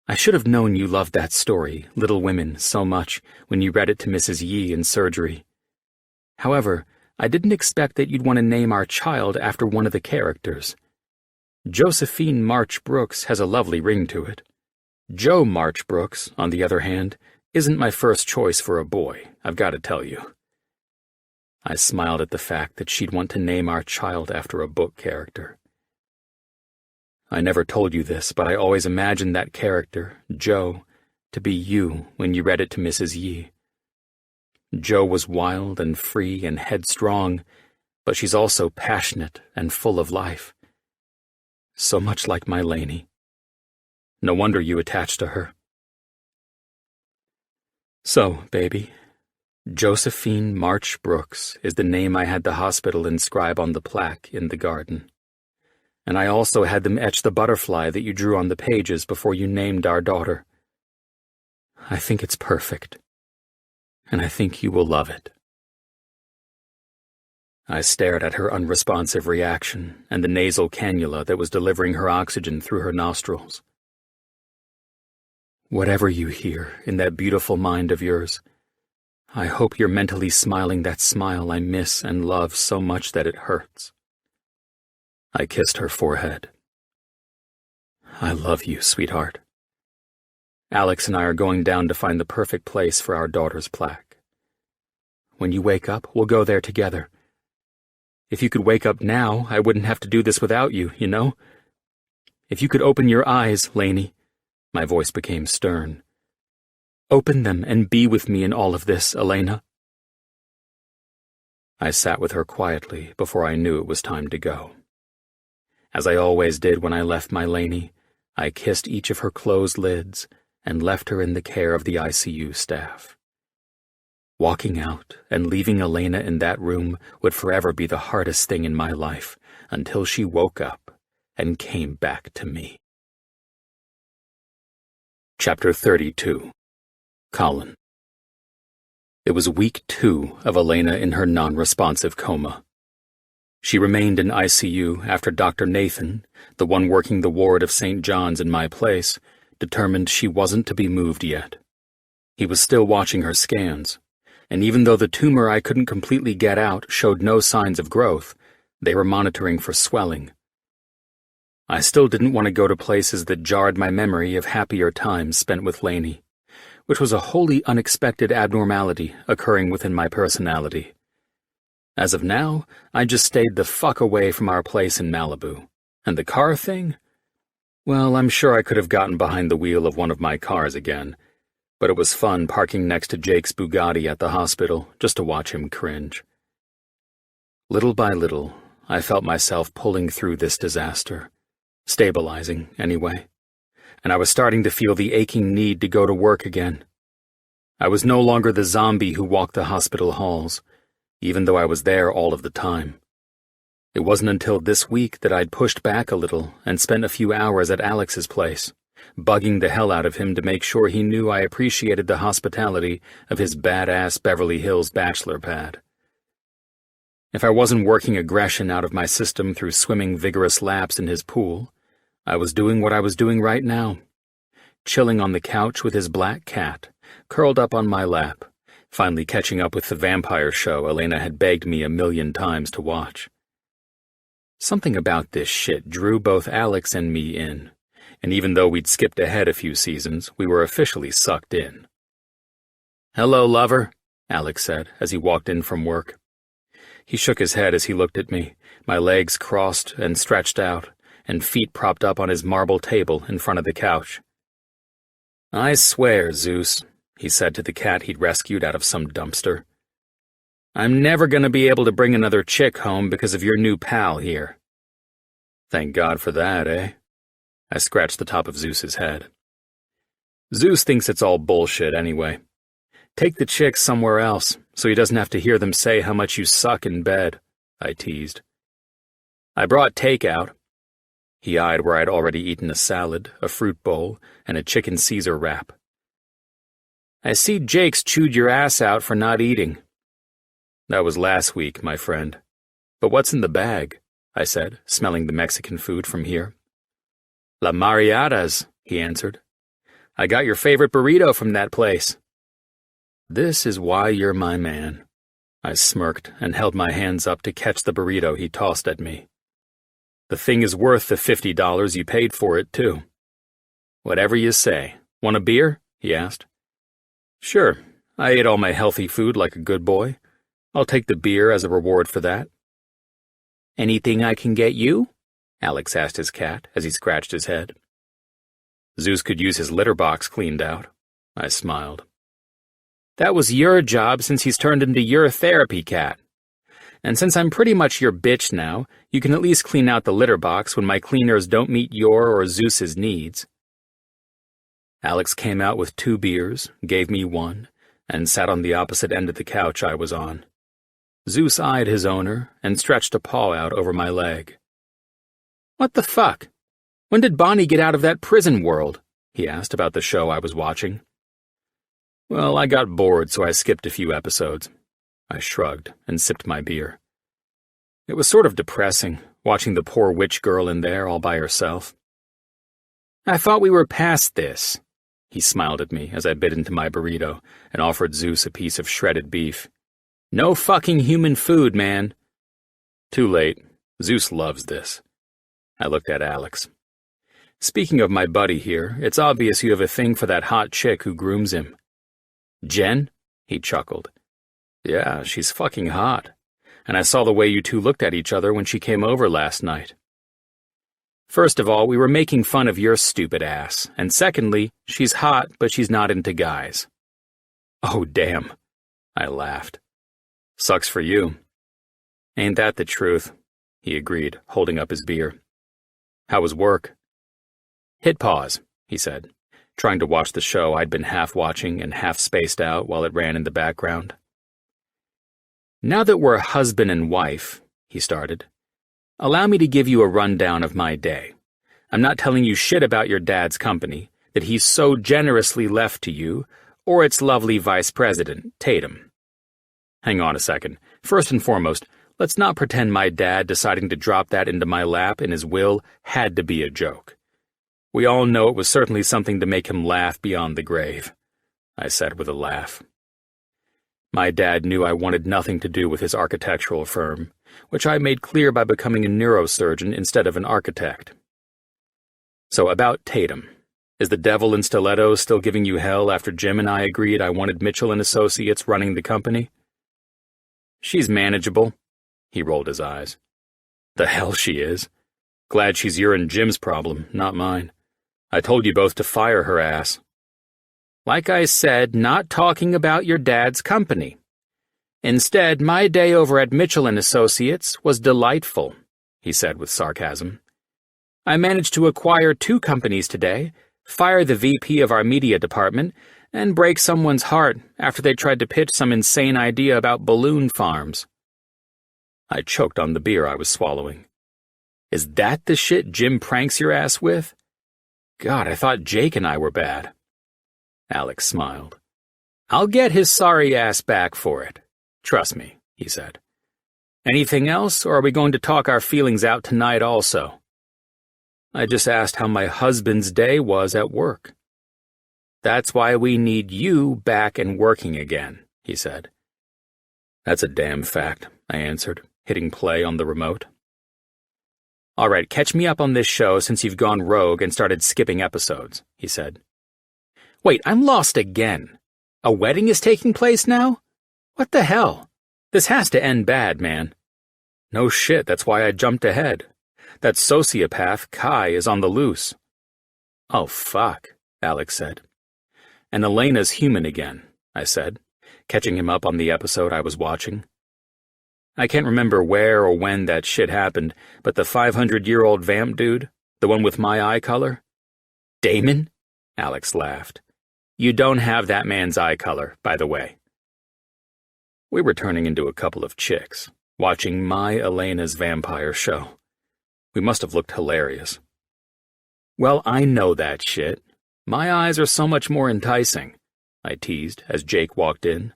I should have known you loved that story, Little Women, so much when you read it to Mrs. Yee in surgery. However, I didn't expect that you'd want to name our child after one of the characters. Josephine March Brooks has a lovely ring to it. Joe March Brooks, on the other hand, isn't my first choice for a boy, I've got to tell you. I smiled at the fact that she'd want to name our child after a book character. I never told you this, but I always imagined that character, Joe, to be you when you read it to Mrs. Yee. Joe was wild and free and headstrong, but she's also passionate and full of life. So much like my Lainey. No wonder you attached to her. So, baby, Josephine March Brooks is the name I had the hospital inscribe on the plaque in the garden. And I also had them etch the butterfly that you drew on the pages before you named our daughter. I think it's perfect, and I think you will love it. I stared at her unresponsive reaction and the nasal cannula that was delivering her oxygen through her nostrils. Whatever you hear in that beautiful mind of yours, I hope you're mentally smiling that smile I miss and love so much that it hurts. I kissed her forehead. I love you, sweetheart. Alex and I are going down to find the perfect place for our daughter's plaque. When you wake up, we'll go there together. If you could wake up now, I wouldn't have to do this without you, you know? If you could open your eyes, Lainey. My voice became stern. Open them and be with me in all of this, Elena. I sat with her quietly before I knew it was time to go. As I always did when I left my Lainey, I kissed each of her closed lids and left her in the care of the ICU staff. Walking out and leaving Elena in that room would forever be the hardest thing in my life until she woke up and came back to me. Chapter 32. Colin. It was week 2 of Elena in her non-responsive coma. She remained in ICU after Dr. Nathan, the one working the ward of St. John's in my place, determined she wasn't to be moved yet. He was still watching her scans, and even though the tumor I couldn't completely get out showed no signs of growth, they were monitoring for swelling. I still didn't want to go to places that jarred my memory of happier times spent with Lainey, which was a wholly unexpected abnormality occurring within my personality. As of now, I just stayed the fuck away from our place in Malibu. And the car thing? Well, I'm sure I could have gotten behind the wheel of one of my cars again, but it was fun parking next to Jake's Bugatti at the hospital just to watch him cringe. Little by little, I felt myself pulling through this disaster. Stabilizing, anyway. And I was starting to feel the aching need to go to work again. I was no longer the zombie who walked the hospital halls, even though I was there all of the time. It wasn't until this week that I'd pushed back a little and spent a few hours at Alex's place, bugging the hell out of him to make sure he knew I appreciated the hospitality of his badass Beverly Hills bachelor pad. If I wasn't working aggression out of my system through swimming vigorous laps in his pool, I was doing what I was doing right now, chilling on the couch with his black cat, curled up on my lap, finally catching up with the vampire show Elena had begged me 1,000,000 times to watch. Something about this shit drew both Alex and me in, and even though we'd skipped ahead a few seasons, we were officially sucked in. "Hello, lover," Alex said as he walked in from work. He shook his head as he looked at me, my legs crossed and stretched out, and feet propped up on his marble table in front of the couch. "I swear, Zeus," he said to the cat he'd rescued out of some dumpster, "I'm never going to be able to bring another chick home because of your new pal here." "Thank God for that, eh?" I scratched the top of Zeus's head. "Zeus thinks it's all bullshit anyway. Take the chicks somewhere else, so he doesn't have to hear them say how much you suck in bed," I teased. "I brought takeout." He eyed where I'd already eaten a salad, a fruit bowl, and a chicken Caesar wrap. "I see Jake's chewed your ass out for not eating." "That was last week, my friend. But what's in the bag?" I said, smelling the Mexican food from here. "La Mariadas," he answered. "I got your favorite burrito from that place." "This is why you're my man." I smirked and held my hands up to catch the burrito he tossed at me. "The thing is worth the $50 you paid for it, too." "Whatever you say. Want a beer?" he asked. "Sure. I ate all my healthy food like a good boy. I'll take the beer as a reward for that." "Anything I can get you?" Alex asked his cat as he scratched his head. "Zeus could use his litter box cleaned out." I smiled. "That was your job since he's turned into your therapy cat. And since I'm pretty much your bitch now, you can at least clean out the litter box when my cleaners don't meet your or Zeus's needs." Alex came out with 2 beers, gave me one, and sat on the opposite end of the couch I was on. Zeus eyed his owner and stretched a paw out over my leg. "What the fuck? When did Bonnie get out of that prison world?" he asked about the show I was watching. "Well, I got bored, so I skipped a few episodes." I shrugged and sipped my beer. It was sort of depressing, watching the poor witch girl in there all by herself. "I thought we were past this." He smiled at me as I bit into my burrito and offered Zeus a piece of shredded beef. "No fucking human food, man." "Too late. Zeus loves this." I looked at Alex. "Speaking of my buddy here, it's obvious you have a thing for that hot chick who grooms him." "Jen?" he chuckled. "Yeah, she's fucking hot. And I saw the way you two looked at each other when she came over last night." "First of all, we were making fun of your stupid ass, and secondly, she's hot, but she's not into guys." "Oh, damn." I laughed. "Sucks for you." "Ain't that the truth?" he agreed, holding up his beer. "How was work?" "Hit pause," he said, trying to watch the show I'd been half watching and half spaced out while it ran in the background. "Now that we're husband and wife," he started, "allow me to give you a rundown of my day. I'm not telling you shit about your dad's company, that he's so generously left to you, or its lovely vice president, Tatum. Hang on a second. First and foremost, let's not pretend my dad deciding to drop that into my lap in his will had to be a joke. We all know it was certainly something to make him laugh beyond the grave," I said with a laugh. My dad knew I wanted nothing to do with his architectural firm, which I made clear by becoming a neurosurgeon instead of an architect. "So about Tatum. Is the devil in stilettos still giving you hell after Jim and I agreed I wanted Mitchell and Associates running the company?" "She's manageable." He rolled his eyes. "The hell she is. Glad she's your and Jim's problem, not mine. I told you both to fire her ass." "Like I said, not talking about your dad's company. Instead, my day over at Mitchell and Associates was delightful," he said with sarcasm. "I managed to acquire 2 companies today, fire the VP of our media department, and break someone's heart after they tried to pitch some insane idea about balloon farms." I choked on the beer I was swallowing. "Is that the shit Jim pranks your ass with? God, I thought Jake and I were bad." Alex smiled. "I'll get his sorry ass back for it. Trust me," he said. "Anything else, or are we going to talk our feelings out tonight also?" "I just asked how my husband's day was at work." "That's why we need you back and working again," he said. "That's a damn fact," I answered, hitting play on the remote. All right, catch me up on this show since you've gone rogue and started skipping episodes, he said. Wait, I'm lost again. A wedding is taking place now? What the hell? This has to end bad, man. No shit, that's why I jumped ahead. That sociopath, Kai, is on the loose. Oh, fuck, Alex said. And Elena's human again, I said, catching him up on the episode I was watching. I can't remember where or when that shit happened, but the 500-year-old vamp dude, the one with my eye color? Damon? Alex laughed. You don't have that man's eye color, by the way. We were turning into a couple of chicks, watching my Elena's vampire show. We must have looked hilarious. Well, I know that shit. My eyes are so much more enticing, I teased as Jake walked in.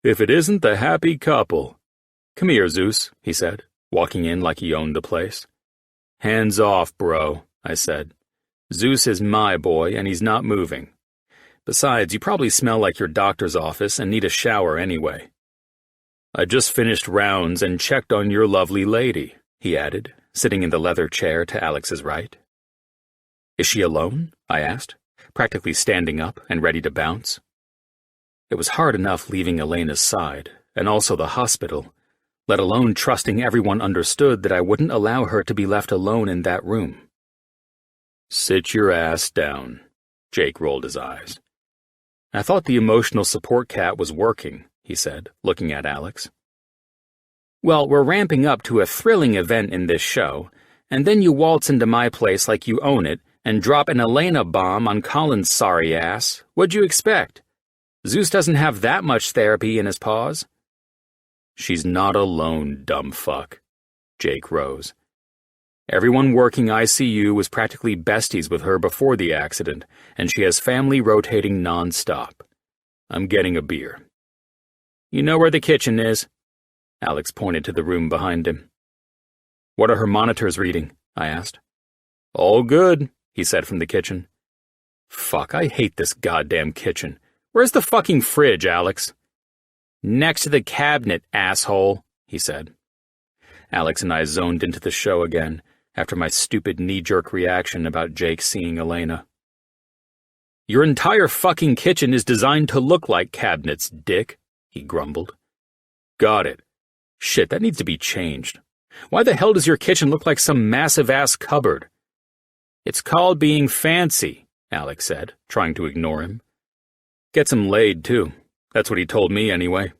If it isn't the happy couple. Come here, Zeus, he said, walking in like he owned the place. Hands off, bro, I said. Zeus is my boy, and he's not moving. Besides, you probably smell like your doctor's office and need a shower anyway. I just finished rounds and checked on your lovely lady, he added, sitting in the leather chair to Alex's right. Is she alone? I asked, practically standing up and ready to bounce. It was hard enough leaving Elena's side, and also the hospital, let alone trusting everyone understood that I wouldn't allow her to be left alone in that room. Sit your ass down, Jake rolled his eyes. I thought the emotional support cat was working, he said, looking at Alex. Well, we're ramping up to a thrilling event in this show, and then you waltz into my place like you own it and drop an Elena bomb on Colin's sorry ass. What'd you expect? Zeus doesn't have that much therapy in his paws. She's not alone, dumb fuck. Jake rose. Everyone working ICU was practically besties with her before the accident, and she has family rotating non-stop. I'm getting a beer. You know where the kitchen is? Alex pointed to the room behind him. What are her monitors reading? I asked. All good, he said from the kitchen. Fuck, I hate this goddamn kitchen. Where's the fucking fridge, Alex? Next to the cabinet, asshole, he said. Alex and I zoned into the show again, after my stupid knee-jerk reaction about Jake seeing Elena. Your entire fucking kitchen is designed to look like cabinets, dick, he grumbled. Got it. Shit, that needs to be changed. Why the hell does your kitchen look like some massive-ass cupboard? It's called being fancy, Alex said, trying to ignore him. Gets him laid, too. That's what he told me, anyway.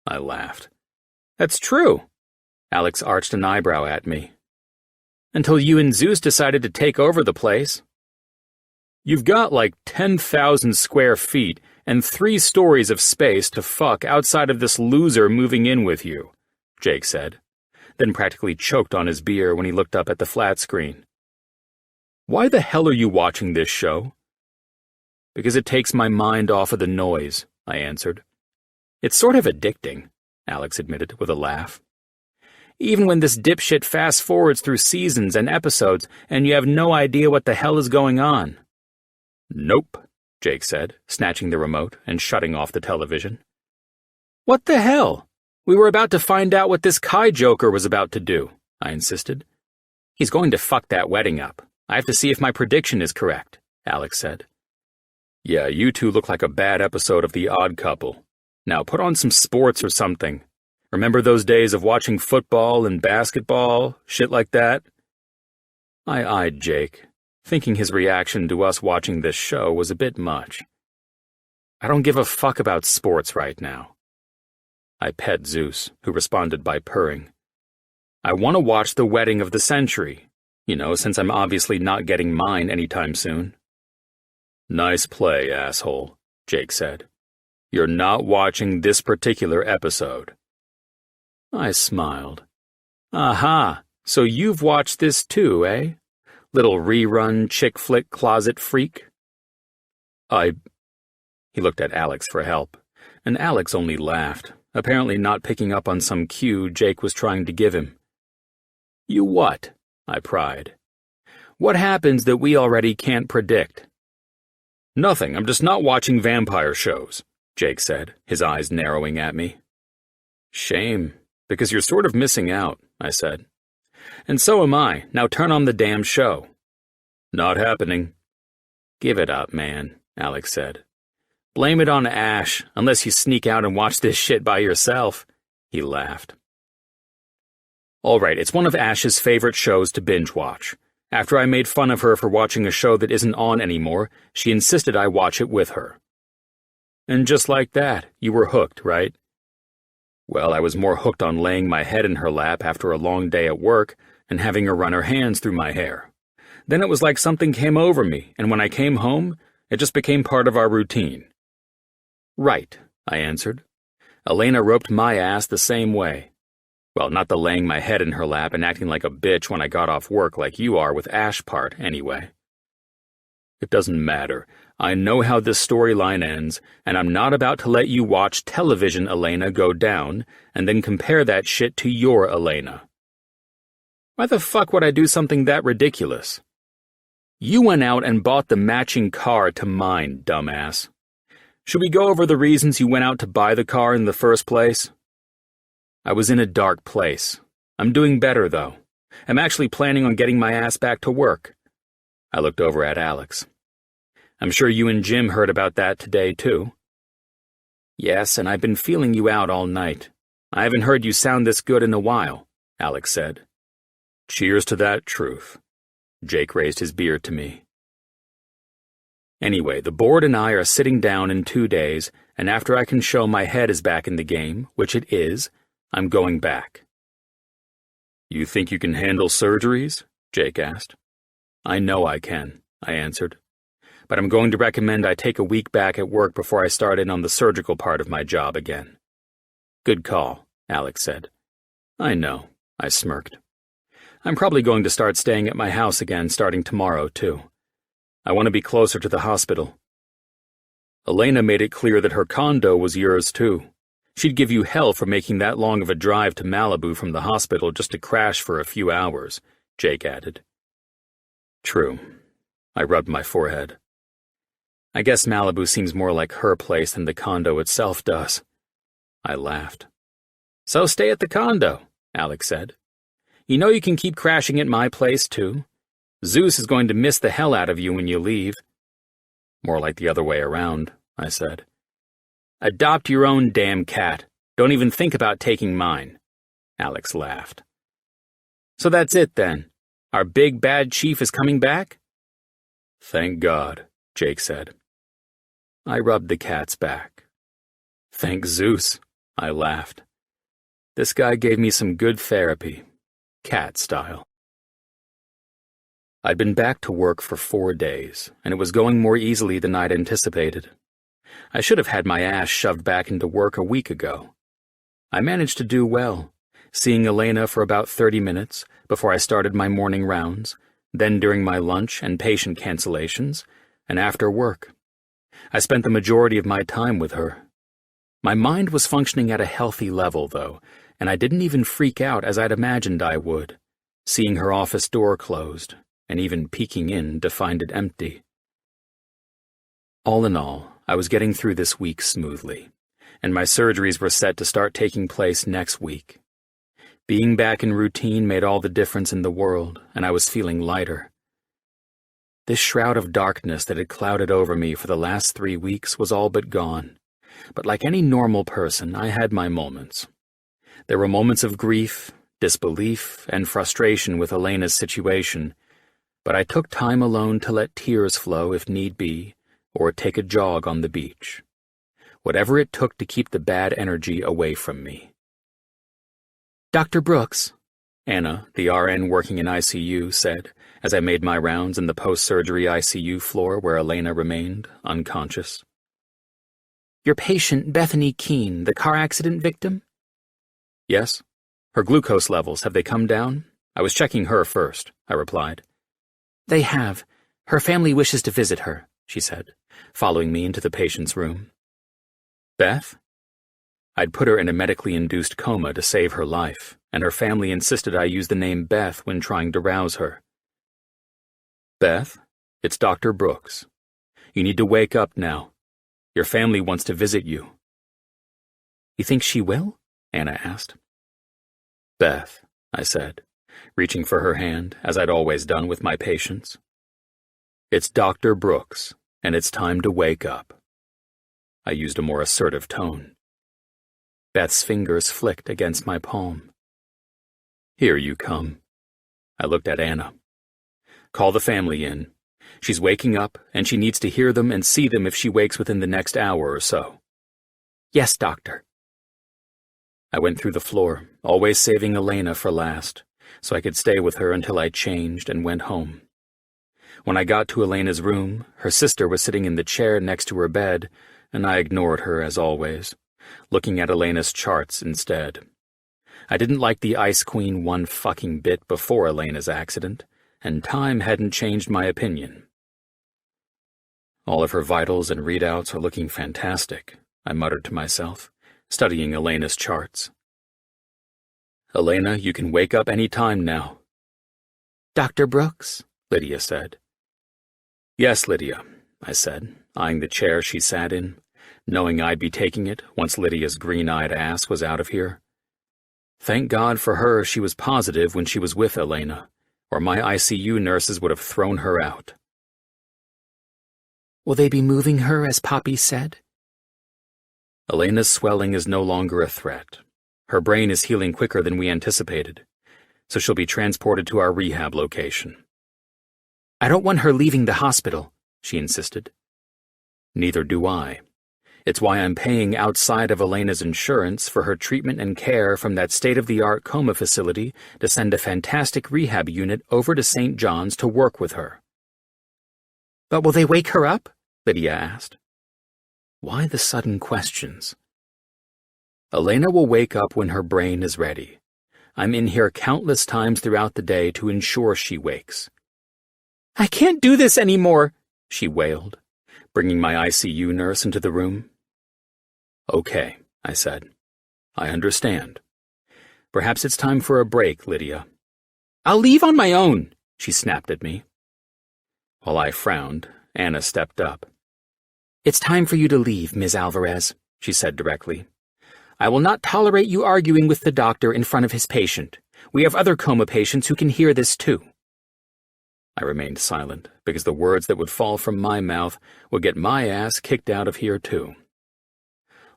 I laughed. That's true. Alex arched an eyebrow at me. Until you and Zeus decided to take over the place. You've got like 10,000 square feet and 3 stories of space to fuck outside of this loser moving in with you, Jake said, then practically choked on his beer when he looked up at the flat screen. Why the hell are you watching this show? Because it takes my mind off of the noise, I answered. It's sort of addicting, Alex admitted with a laugh. Even when this dipshit fast-forwards through seasons and episodes and you have no idea what the hell is going on. Nope, Jake said, snatching the remote and shutting off the television. What the hell? We were about to find out what this Kai Joker was about to do, I insisted. He's going to fuck that wedding up. I have to see if my prediction is correct, Alex said. Yeah, you two look like a bad episode of The Odd Couple. Now put on some sports or something. Remember those days of watching football and basketball, shit like that? I eyed Jake, thinking his reaction to us watching this show was a bit much. I don't give a fuck about sports right now. I pet Zeus, who responded by purring. I want to watch the wedding of the century, since I'm obviously not getting mine anytime soon. Nice play, asshole, Jake said. You're not watching this particular episode. I smiled. Aha, so you've watched this too, eh? Little rerun chick flick closet freak? He looked at Alex for help, and Alex only laughed, apparently not picking up on some cue Jake was trying to give him. You what? I pried. What happens that we already can't predict? Nothing, I'm just not watching vampire shows, Jake said, his eyes narrowing at me. Shame, because you're sort of missing out, I said. And so am I. Now turn on the damn show. Not happening. Give it up, man, Alex said. Blame it on Ash, unless you sneak out and watch this shit by yourself. He laughed. All right, it's one of Ash's favorite shows to binge watch. After I made fun of her for watching a show that isn't on anymore, she insisted I watch it with her. And just like that, you were hooked, right? Well, I was more hooked on laying my head in her lap after a long day at work and having her run her hands through my hair. Then it was like something came over me, and when I came home, it just became part of our routine. Right, I answered. Elena roped my ass the same way. Well, not the laying my head in her lap and acting like a bitch when I got off work like you are with Ash part, anyway. It doesn't matter. I know how this storyline ends, and I'm not about to let you watch television Elena go down and then compare that shit to your Elena. Why the fuck would I do something that ridiculous? You went out and bought the matching car to mine, dumbass. Should we go over the reasons you went out to buy the car in the first place? I was in a dark place. I'm doing better, though. I'm actually planning on getting my ass back to work. I looked over at Alex. I'm sure you and Jim heard about that today, too. Yes, and I've been feeling you out all night. I haven't heard you sound this good in a while, Alex said. Cheers to that truth. Jake raised his beer to me. Anyway, the board and I are sitting down in 2 days, and after I can show my head is back in the game, which it is, I'm going back. You think you can handle surgeries? Jake asked. I know I can, I answered. But I'm going to recommend I take a week back at work before I start in on the surgical part of my job again. Good call, Alex said. I know, I smirked. I'm probably going to start staying at my house again starting tomorrow, too. I want to be closer to the hospital. Elena made it clear that her condo was yours, too. She'd give you hell for making that long of a drive to Malibu from the hospital just to crash for a few hours, Jake added. True. I rubbed my forehead. I guess Malibu seems more like her place than the condo itself does. I laughed. So stay at the condo, Alex said. You know you can keep crashing at my place, too. Zeus is going to miss the hell out of you when you leave. More like the other way around, I said. Adopt your own damn cat. Don't even think about taking mine. Alex laughed. So that's it, then. Our big bad chief is coming back? Thank God, Jake said. I rubbed the cat's back. Thank Zeus, I laughed. This guy gave me some good therapy, cat style. I'd been back to work for 4 days, and it was going more easily than I'd anticipated. I should have had my ass shoved back into work a week ago. I managed to do well, seeing Elena for about 30 minutes before I started my morning rounds, then during my lunch and patient cancellations, and after work. I spent the majority of my time with her. My mind was functioning at a healthy level, though, and I didn't even freak out as I'd imagined I would, seeing her office door closed, and even peeking in to find it empty. All in all, I was getting through this week smoothly, and my surgeries were set to start taking place next week. Being back in routine made all the difference in the world, and I was feeling lighter. This shroud of darkness that had clouded over me for the last 3 weeks was all but gone, but like any normal person, I had my moments. There were moments of grief, disbelief, and frustration with Elena's situation, but I took time alone to let tears flow if need be, or take a jog on the beach. Whatever it took to keep the bad energy away from me. Dr. Brooks, Anna, the RN working in ICU, said, as I made my rounds in the post-surgery ICU floor where Elena remained, unconscious. Your patient, Bethany Keene, the car accident victim? Yes. Her glucose levels, have they come down? I was checking her first, I replied. They have. Her family wishes to visit her, she said, following me into the patient's room. Beth? I'd put her in a medically induced coma to save her life, and her family insisted I use the name Beth when trying to rouse her. Beth, it's Dr. Brooks. You need to wake up now. Your family wants to visit you. You think she will? Anna asked. Beth, I said, reaching for her hand, as I'd always done with my patients. It's Dr. Brooks, and it's time to wake up. I used a more assertive tone. Beth's fingers flicked against my palm. Here you come. I looked at Anna. Call the family in. She's waking up, and she needs to hear them and see them if she wakes within the next hour or so. Yes, doctor. I went through the floor, always saving Elena for last, so I could stay with her until I changed and went home. When I got to Elena's room, her sister was sitting in the chair next to her bed, and I ignored her as always, looking at Elena's charts instead. I didn't like the Ice Queen one fucking bit before Elena's accident, and time hadn't changed my opinion. All of her vitals and readouts are looking fantastic, I muttered to myself, studying Elena's charts. Elena, you can wake up any time now. Dr. Brooks, Lydia said. Yes, Lydia, I said, eyeing the chair she sat in, knowing I'd be taking it once Lydia's green-eyed ass was out of here. Thank God for her she was positive when she was with Elena, or my ICU nurses would have thrown her out. Will they be moving her as Poppy said? Elena's swelling is no longer a threat. Her brain is healing quicker than we anticipated, so she'll be transported to our rehab location. I don't want her leaving the hospital, she insisted. Neither do I. It's why I'm paying outside of Elena's insurance for her treatment and care from that state-of-the-art coma facility to send a fantastic rehab unit over to St. John's to work with her. But will they wake her up? Lydia asked. Why the sudden questions? Elena will wake up when her brain is ready. I'm in here countless times throughout the day to ensure she wakes. I can't do this anymore, she wailed, bringing my ICU nurse into the room. Okay, I said. I understand. Perhaps it's time for a break, Lydia. I'll leave on my own, she snapped at me. While I frowned, Anna stepped up. It's time for you to leave, Ms. Alvarez, she said directly. I will not tolerate you arguing with the doctor in front of his patient. We have other coma patients who can hear this too. I remained silent, because the words that would fall from my mouth would get my ass kicked out of here too.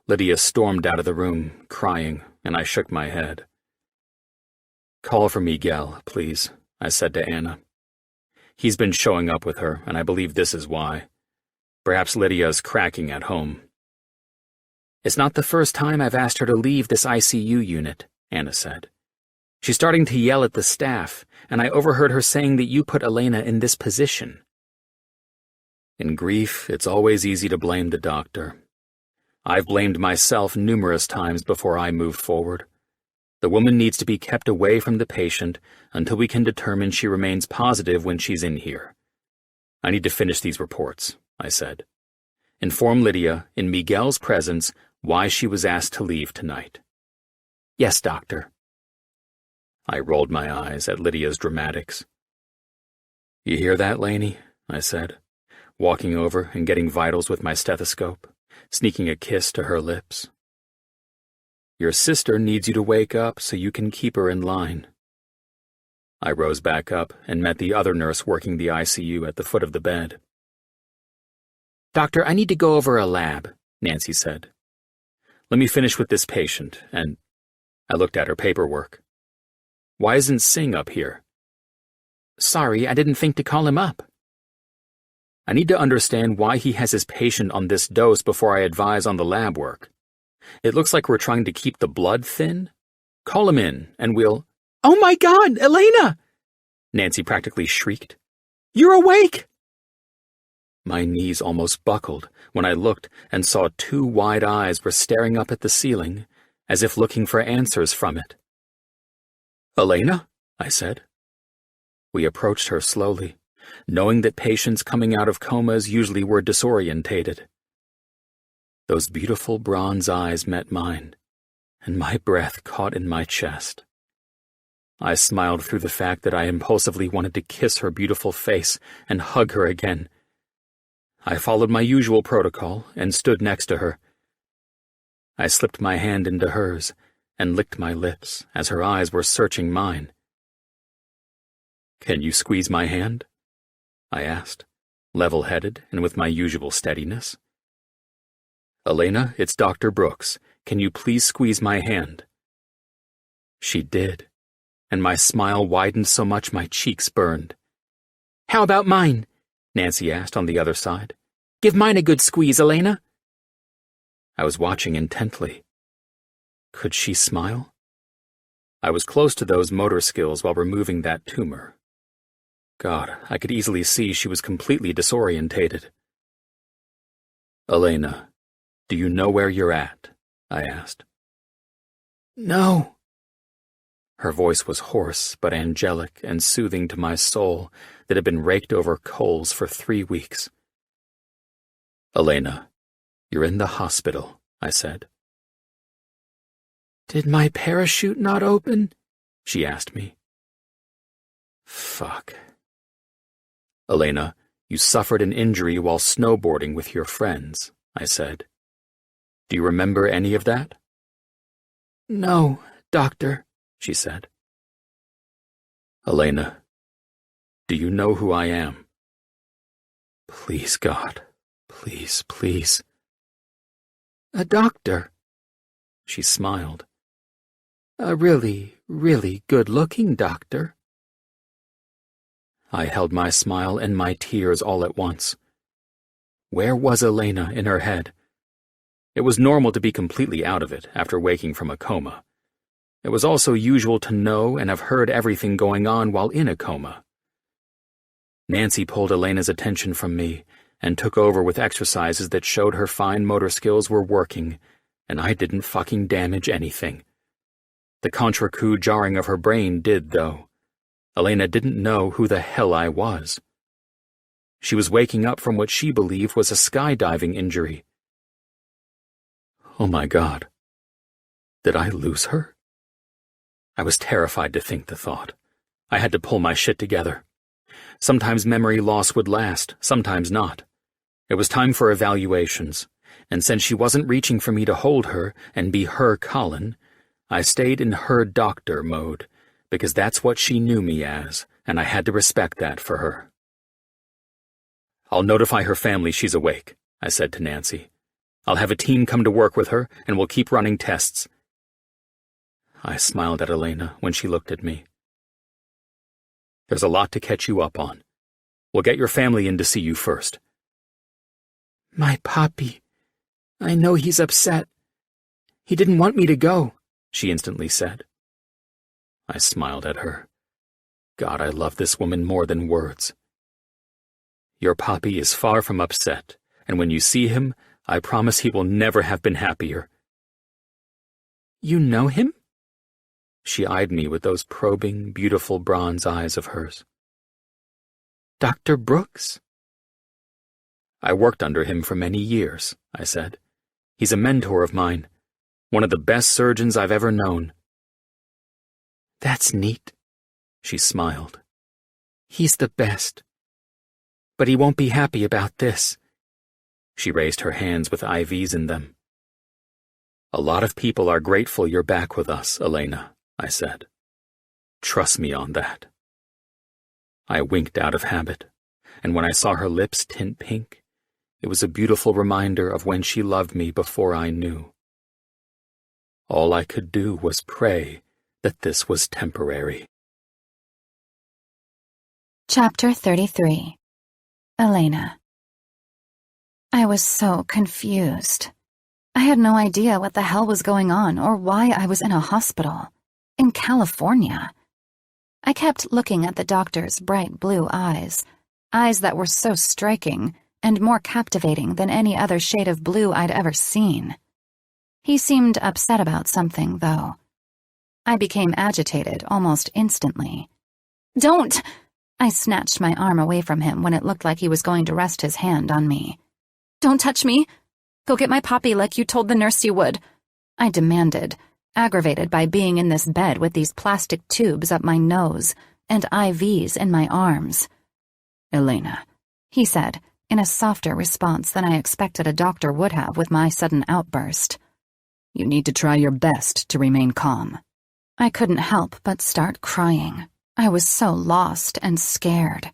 Lydia stormed out of the room, crying, and I shook my head. Call for Miguel, please, I said to Anna. He's been showing up with her, and I believe this is why. Perhaps Lydia's cracking at home. It's not the first time I've asked her to leave this ICU unit, Anna said. She's starting to yell at the staff, and I overheard her saying that you put Elena in this position. In grief, it's always easy to blame the doctor. I've blamed myself numerous times before I moved forward. The woman needs to be kept away from the patient until we can determine she remains positive when she's in here. I need to finish these reports, I said. Inform Lydia, in Miguel's presence, why she was asked to leave tonight. Yes, doctor. I rolled my eyes at Lydia's dramatics. You hear that, Laney? I said, walking over and getting vitals with my stethoscope, sneaking a kiss to her lips. Your sister needs you to wake up so you can keep her in line. I rose back up and met the other nurse working the ICU at the foot of the bed. Doctor, I need to go over a lab, Nancy said. Let me finish with this patient, and I looked at her paperwork. Why isn't Singh up here? Sorry, I didn't think to call him up. I need to understand why he has his patient on this dose before I advise on the lab work. It looks like we're trying to keep the blood thin. Call him in, and we'll— Oh my God, Elena! Nancy practically shrieked. You're awake! My knees almost buckled when I looked and saw two wide eyes were staring up at the ceiling, as if looking for answers from it. Elena, I said. We approached her slowly, knowing that patients coming out of comas usually were disorientated. Those beautiful bronze eyes met mine, and my breath caught in my chest. I smiled through the fact that I impulsively wanted to kiss her beautiful face and hug her again. I followed my usual protocol and stood next to her. I slipped my hand into hers and licked my lips as her eyes were searching mine. Can you squeeze my hand? I asked, level-headed and with my usual steadiness. Elena, it's Dr. Brooks. Can you please squeeze my hand? She did, and my smile widened so much my cheeks burned. How about mine? Nancy asked on the other side. Give mine a good squeeze, Elena. I was watching intently. Could she smile? I was close to those motor skills while removing that tumor. God, I could easily see she was completely disorientated. Elena, do you know where you're at? I asked. No. Her voice was hoarse but angelic and soothing to my soul that had been raked over coals for 3 weeks. Elena, you're in the hospital, I said. Did my parachute not open? She asked me. Fuck. Elena, you suffered an injury while snowboarding with your friends, I said. Do you remember any of that? No, doctor, she said. Elena, do you know who I am? Please, God, please, please. A doctor. She smiled. A really, really good-looking doctor. I held my smile and my tears all at once. Where was Elena in her head? It was normal to be completely out of it after waking from a coma. It was also usual to know and have heard everything going on while in a coma. Nancy pulled Elena's attention from me and took over with exercises that showed her fine motor skills were working, and I didn't fucking damage anything. The contra-coup jarring of her brain did, though. Elena didn't know who the hell I was. She was waking up from what she believed was a skydiving injury. Oh my God. Did I lose her? I was terrified to think the thought. I had to pull my shit together. Sometimes memory loss would last, sometimes not. It was time for evaluations, and since she wasn't reaching for me to hold her and be her Colin, I stayed in her doctor mode, because that's what she knew me as, and I had to respect that for her. I'll notify her family she's awake, I said to Nancy. I'll have a team come to work with her, and we'll keep running tests. I smiled at Elena when she looked at me. There's a lot to catch you up on. We'll get your family in to see you first. My Poppy. I know he's upset. He didn't want me to go, she instantly said. I smiled at her. God, I love this woman more than words. Your Poppy is far from upset, and when you see him, I promise he will never have been happier. You know him? She eyed me with those probing, beautiful bronze eyes of hers. Dr. Brooks? I worked under him for many years, I said. He's a mentor of mine, one of the best surgeons I've ever known. That's neat, she smiled. He's the best. But he won't be happy about this. She raised her hands with IVs in them. A lot of people are grateful you're back with us, Elena, I said. Trust me on that. I winked out of habit, and when I saw her lips tint pink, it was a beautiful reminder of when she loved me before I knew. All I could do was pray that this was temporary. Chapter 33. Elena. I was so confused. I had no idea what the hell was going on or why I was in a hospital. In California. I kept looking at the doctor's bright blue eyes that were so striking and more captivating than any other shade of blue I'd ever seen. He seemed upset about something, though. I became agitated almost instantly. Don't! I snatched my arm away from him when it looked like he was going to rest his hand on me. Don't touch me! Go get my Poppy like you told the nurse you would, I demanded, aggravated by being in this bed with these plastic tubes up my nose and IVs in my arms. Elena, he said, in a softer response than I expected a doctor would have with my sudden outburst. You need to try your best to remain calm. I couldn't help but start crying. I was so lost and scared.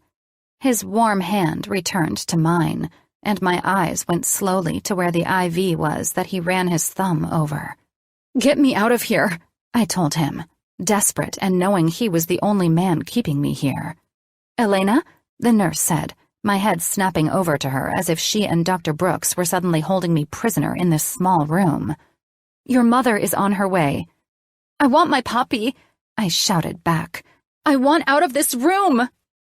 His warm hand returned to mine, and my eyes went slowly to where the IV was that he ran his thumb over. "Get me out of here," I told him, desperate and knowing he was the only man keeping me here. "Elena," the nurse said, my head snapping over to her as if she and Dr. Brooks were suddenly holding me prisoner in this small room. "Your mother is on her way." "I want my puppy," I shouted back. "I want out of this room!"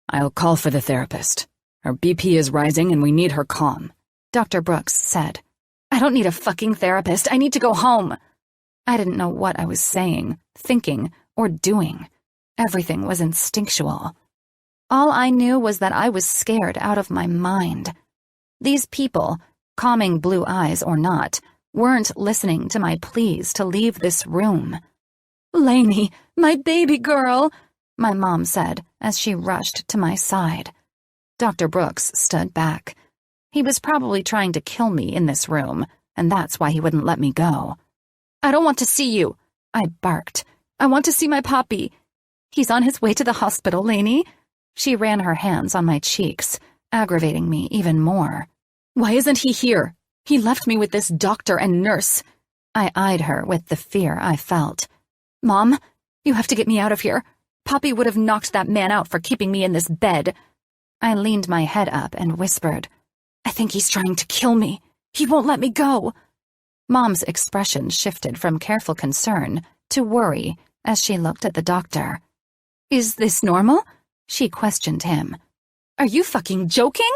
"I'll call for the therapist. Her BP is rising and we need her calm," Dr. Brooks said. "I don't need a fucking therapist. I need to go home." I didn't know what I was saying, thinking, or doing. Everything was instinctual. All I knew was that I was scared out of my mind. These people, calming blue eyes or not, weren't listening to my pleas to leave this room. "Lainey, my baby girl," my mom said as she rushed to my side. Dr. Brooks stood back. He was probably trying to kill me in this room, and that's why he wouldn't let me go. "I don't want to see you," I barked. "I want to see my puppy." "He's on his way to the hospital, Lainey." She ran her hands on my cheeks, aggravating me even more. "Why isn't he here? He left me with this doctor and nurse." I eyed her with the fear I felt. "Mom, you have to get me out of here. Poppy would have knocked that man out for keeping me in this bed." I leaned my head up and whispered, "I think he's trying to kill me. He won't let me go." Mom's expression shifted from careful concern to worry as she looked at the doctor. "Is this normal?" she questioned him. "Are you fucking joking?"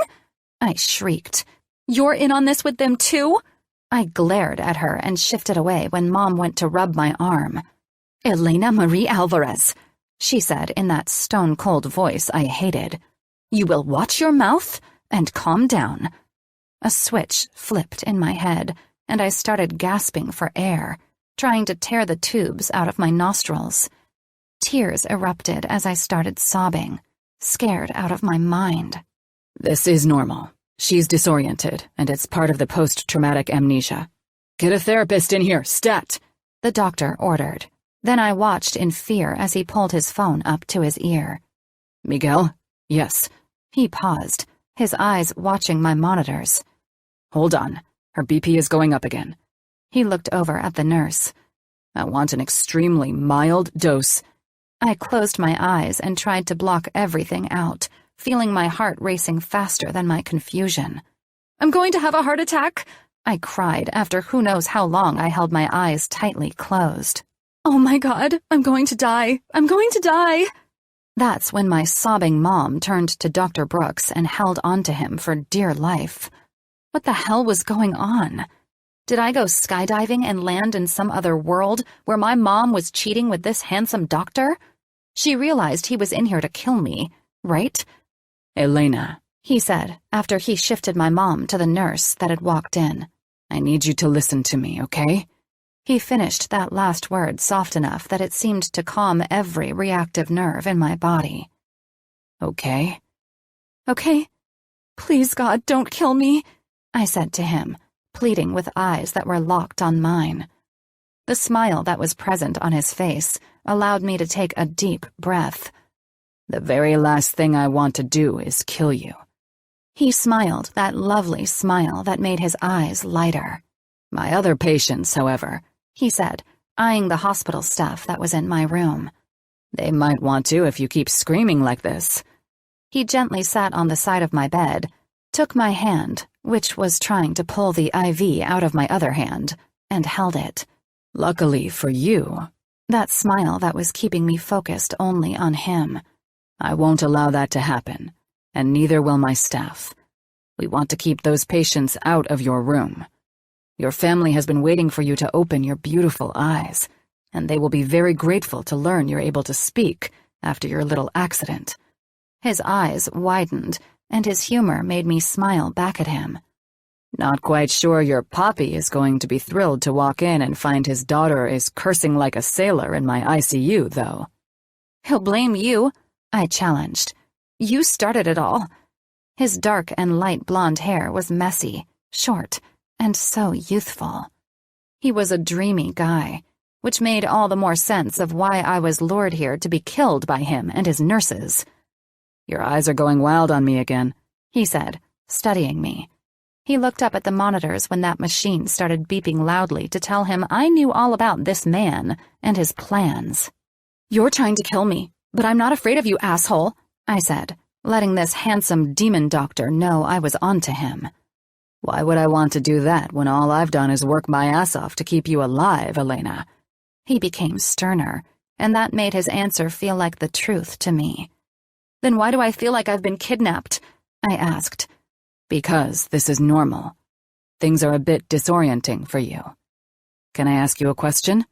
I shrieked. "You're in on this with them too?" I glared at her and shifted away when Mom went to rub my arm. "Elena Marie Alvarez," she said in that stone-cold voice I hated. "You will watch your mouth and calm down." A switch flipped in my head, and I started gasping for air, trying to tear the tubes out of my nostrils. Tears erupted as I started sobbing, scared out of my mind. "This is normal. She's disoriented, and it's part of the post-traumatic amnesia. Get a therapist in here, stat!" the doctor ordered. Then I watched in fear as he pulled his phone up to his ear. "Miguel? Yes." He paused, his eyes watching my monitors. "Hold on. Her BP is going up again." He looked over at the nurse. "I want an extremely mild dose." I closed my eyes and tried to block everything out, feeling my heart racing faster than my confusion. "I'm going to have a heart attack," I cried after who knows how long I held my eyes tightly closed. "Oh my God, I'm going to die. I'm going to die." That's when my sobbing mom turned to Dr. Brooks and held onto him for dear life. What the hell was going on? Did I go skydiving and land in some other world where my mom was cheating with this handsome doctor? She realized he was in here to kill me, right? "Elena," he said after he shifted my mom to the nurse that had walked in. "I need you to listen to me, okay?" He finished that last word soft enough that it seemed to calm every reactive nerve in my body. "Okay?" "Okay. Please, God, don't kill me," I said to him, pleading with eyes that were locked on mine. The smile that was present on his face allowed me to take a deep breath. "The very last thing I want to do is kill you." He smiled that lovely smile that made his eyes lighter. "My other patients, however," he said, eyeing the hospital staff that was in my room. "They might want to if you keep screaming like this." He gently sat on the side of my bed, took my hand, which was trying to pull the IV out of my other hand, and held it. "Luckily for you," that smile that was keeping me focused only on him. "I won't allow that to happen, and neither will my staff. We want to keep those patients out of your room. Your family has been waiting for you to open your beautiful eyes, and they will be very grateful to learn you're able to speak after your little accident." His eyes widened, and his humor made me smile back at him. "Not quite sure your poppy is going to be thrilled to walk in and find his daughter is cursing like a sailor in my ICU, though." "He'll blame you," I challenged. "You started it all." His dark and light blonde hair was messy, short, and so youthful. He was a dreamy guy, which made all the more sense of why I was lured here to be killed by him and his nurses. "Your eyes are going wild on me again," he said, studying me. He looked up at the monitors when that machine started beeping loudly to tell him I knew all about this man and his plans. "You're trying to kill me, but I'm not afraid of you, asshole," I said, letting this handsome demon doctor know I was onto him. "Why would I want to do that when all I've done is work my ass off to keep you alive, Elena?" He became sterner, and that made his answer feel like the truth to me. "Then why do I feel like I've been kidnapped?" I asked. "Because this is normal. Things are a bit disorienting for you. Can I ask you a question?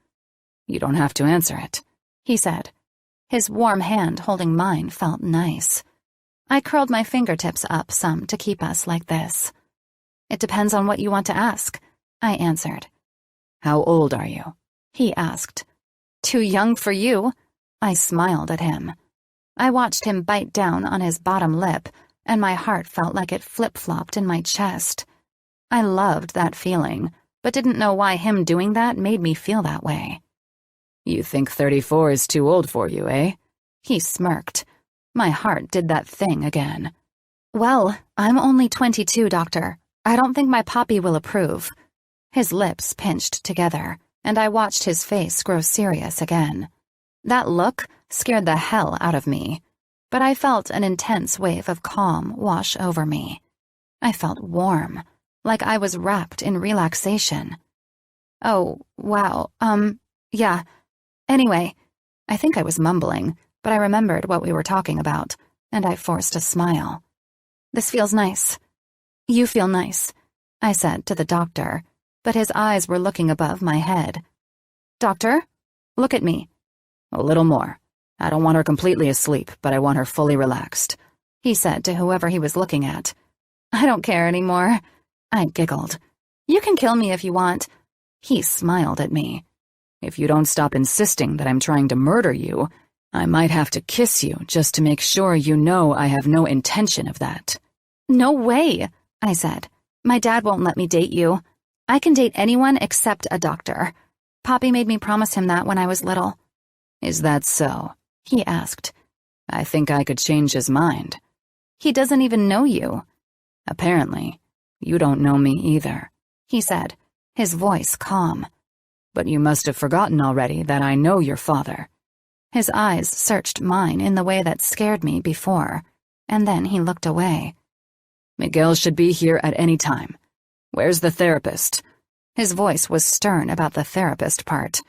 You don't have to answer it," he said. His warm hand holding mine felt nice. I curled my fingertips up some to keep us like this. "It depends on what you want to ask," I answered. "How old are you?" he asked. "Too young for you," I smiled at him. I watched him bite down on his bottom lip, and my heart felt like it flip-flopped in my chest. I loved that feeling, but didn't know why him doing that made me feel that way. "You think 34 is too old for you, eh?" He smirked. My heart did that thing again. "Well, I'm only 22, doctor. I don't think my poppy will approve." His lips pinched together, and I watched his face grow serious again. That look scared the hell out of me, but I felt an intense wave of calm wash over me. I felt warm, like I was wrapped in relaxation. "Oh, wow, yeah. Anyway," I think I was mumbling, but I remembered what we were talking about, and I forced a smile. "This feels nice." "You feel nice," I said to the doctor, but his eyes were looking above my head. "Doctor, look at me." "A little more. I don't want her completely asleep, but I want her fully relaxed," he said to whoever he was looking at. "I don't care anymore." I giggled. "You can kill me if you want." He smiled at me. "If you don't stop insisting that I'm trying to murder you, I might have to kiss you just to make sure you know I have no intention of that." "No way," I said. "My dad won't let me date you. I can date anyone except a doctor. Poppy made me promise him that when I was little." "Is that so?" he asked. "I think I could change his mind." "He doesn't even know you." "Apparently. You don't know me either," he said, his voice calm. "But you must have forgotten already that I know your father." His eyes searched mine in the way that scared me before, and then he looked away. "Miguel should be here at any time. Where's the therapist?" His voice was stern about the therapist part.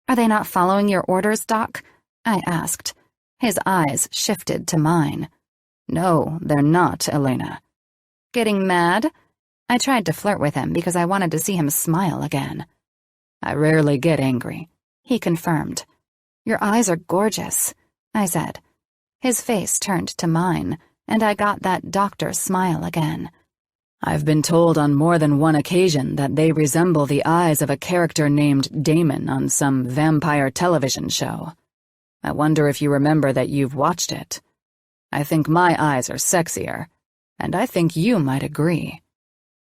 "Are they not following your orders, Doc?" I asked. His eyes shifted to mine. "No, they're not, Elena." "Getting mad?" I tried to flirt with him because I wanted to see him smile again. "I rarely get angry," he confirmed. "Your eyes are gorgeous," I said. His face turned to mine, and I got that doctor smile again. "I've been told on more than one occasion that they resemble the eyes of a character named Damon on some vampire television show. I wonder if you remember that you've watched it. I think my eyes are sexier, and I think you might agree."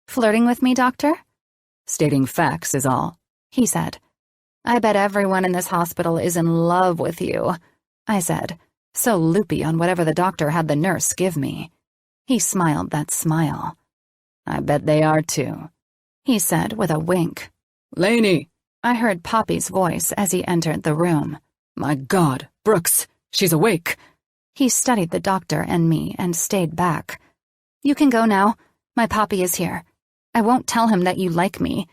"Flirting with me, doctor?" "Stating facts is all," he said. "I bet everyone in this hospital is in love with you," I said, so loopy on whatever the doctor had the nurse give me. He smiled that smile. "I bet they are too," he said with a wink. "Laney!" I heard Poppy's voice as he entered the room. "My God, Brooks, she's awake!" He studied the doctor and me and stayed back. "You can go now. My Poppy is here. I won't tell him that you like me."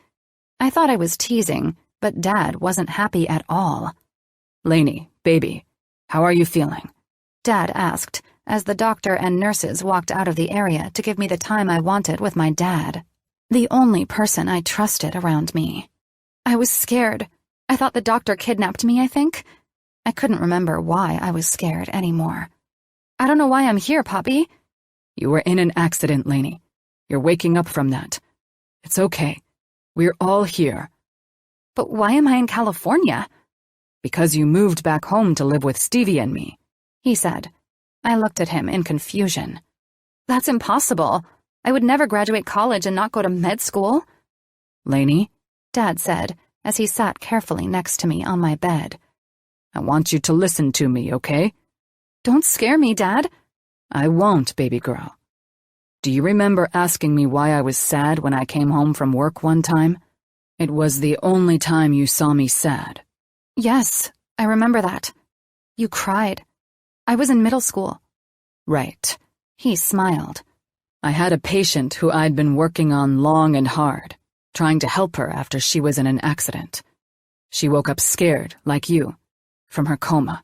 I thought I was teasing, but Dad wasn't happy at all. "Laney, baby, how are you feeling?" Dad asked, as the doctor and nurses walked out of the area to give me the time I wanted with my dad, the only person I trusted around me. I was scared. I thought the doctor kidnapped me, I think. I couldn't remember why I was scared anymore. "I don't know why I'm here, Poppy." "You were in an accident, Laney. You're waking up from that. It's okay. We're all here." "But why am I in California?" "Because you moved back home to live with Stevie and me," he said. I looked at him in confusion. "That's impossible. I would never graduate college and not go to med school." "Laney," Dad said, as he sat carefully next to me on my bed. I want you to listen to me, okay? Don't scare me, Dad. I won't, baby girl. Do you remember asking me why I was sad when I came home from work one time? It was the only time you saw me sad. Yes, I remember that. You cried. I was in middle school. Right. He smiled. I had a patient who I'd been working on long and hard, trying to help her after she was in an accident. She woke up scared, like you, from her coma.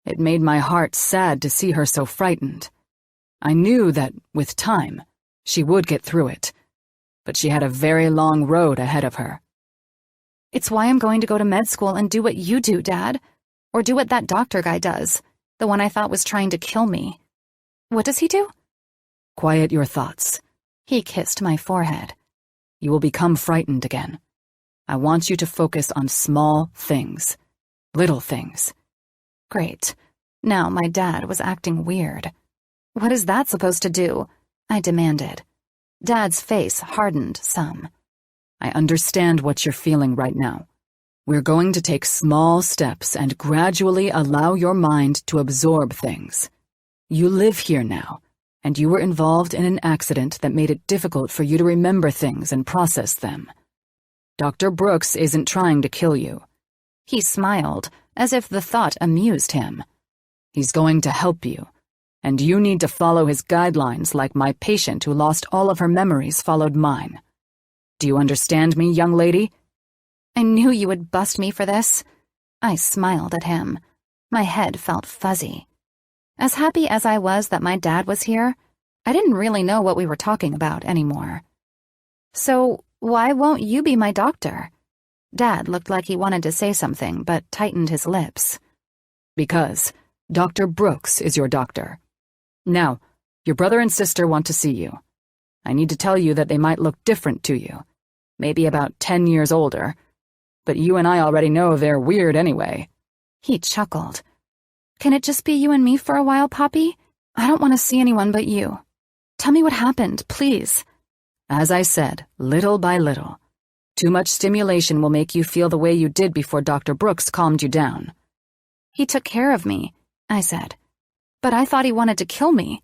It made my heart sad to see her so frightened. I knew that, with time, she would get through it, but she had a very long road ahead of her. It's why I'm going to go to med school and do what you do, Dad. Or do what that doctor guy does, the one I thought was trying to kill me. What does he do? Quiet your thoughts. He kissed my forehead. You will become frightened again. I want you to focus on small things, little things. Great. Now my dad was acting weird. What is that supposed to do? I demanded. Dad's face hardened some. I understand what you're feeling right now. We're going to take small steps and gradually allow your mind to absorb things. You live here now, and you were involved in an accident that made it difficult for you to remember things and process them. Dr. Brooks isn't trying to kill you. He smiled, as if the thought amused him. He's going to help you, and you need to follow his guidelines like my patient who lost all of her memories followed mine. Do you understand me, young lady? I knew you would bust me for this. I smiled at him. My head felt fuzzy. As happy as I was that my dad was here, I didn't really know what we were talking about anymore. So, why won't you be my doctor? Dad looked like he wanted to say something, but tightened his lips. Because Dr. Brooks is your doctor. Now, your brother and sister want to see you. I need to tell you that they might look different to you. Maybe about 10 years older. But you and I already know they're weird anyway. He chuckled. Can it just be you and me for a while, Poppy? I don't want to see anyone but you. Tell me what happened, please. As I said, little by little. Too much stimulation will make you feel the way you did before Dr. Brooks calmed you down. He took care of me, I said. But I thought he wanted to kill me.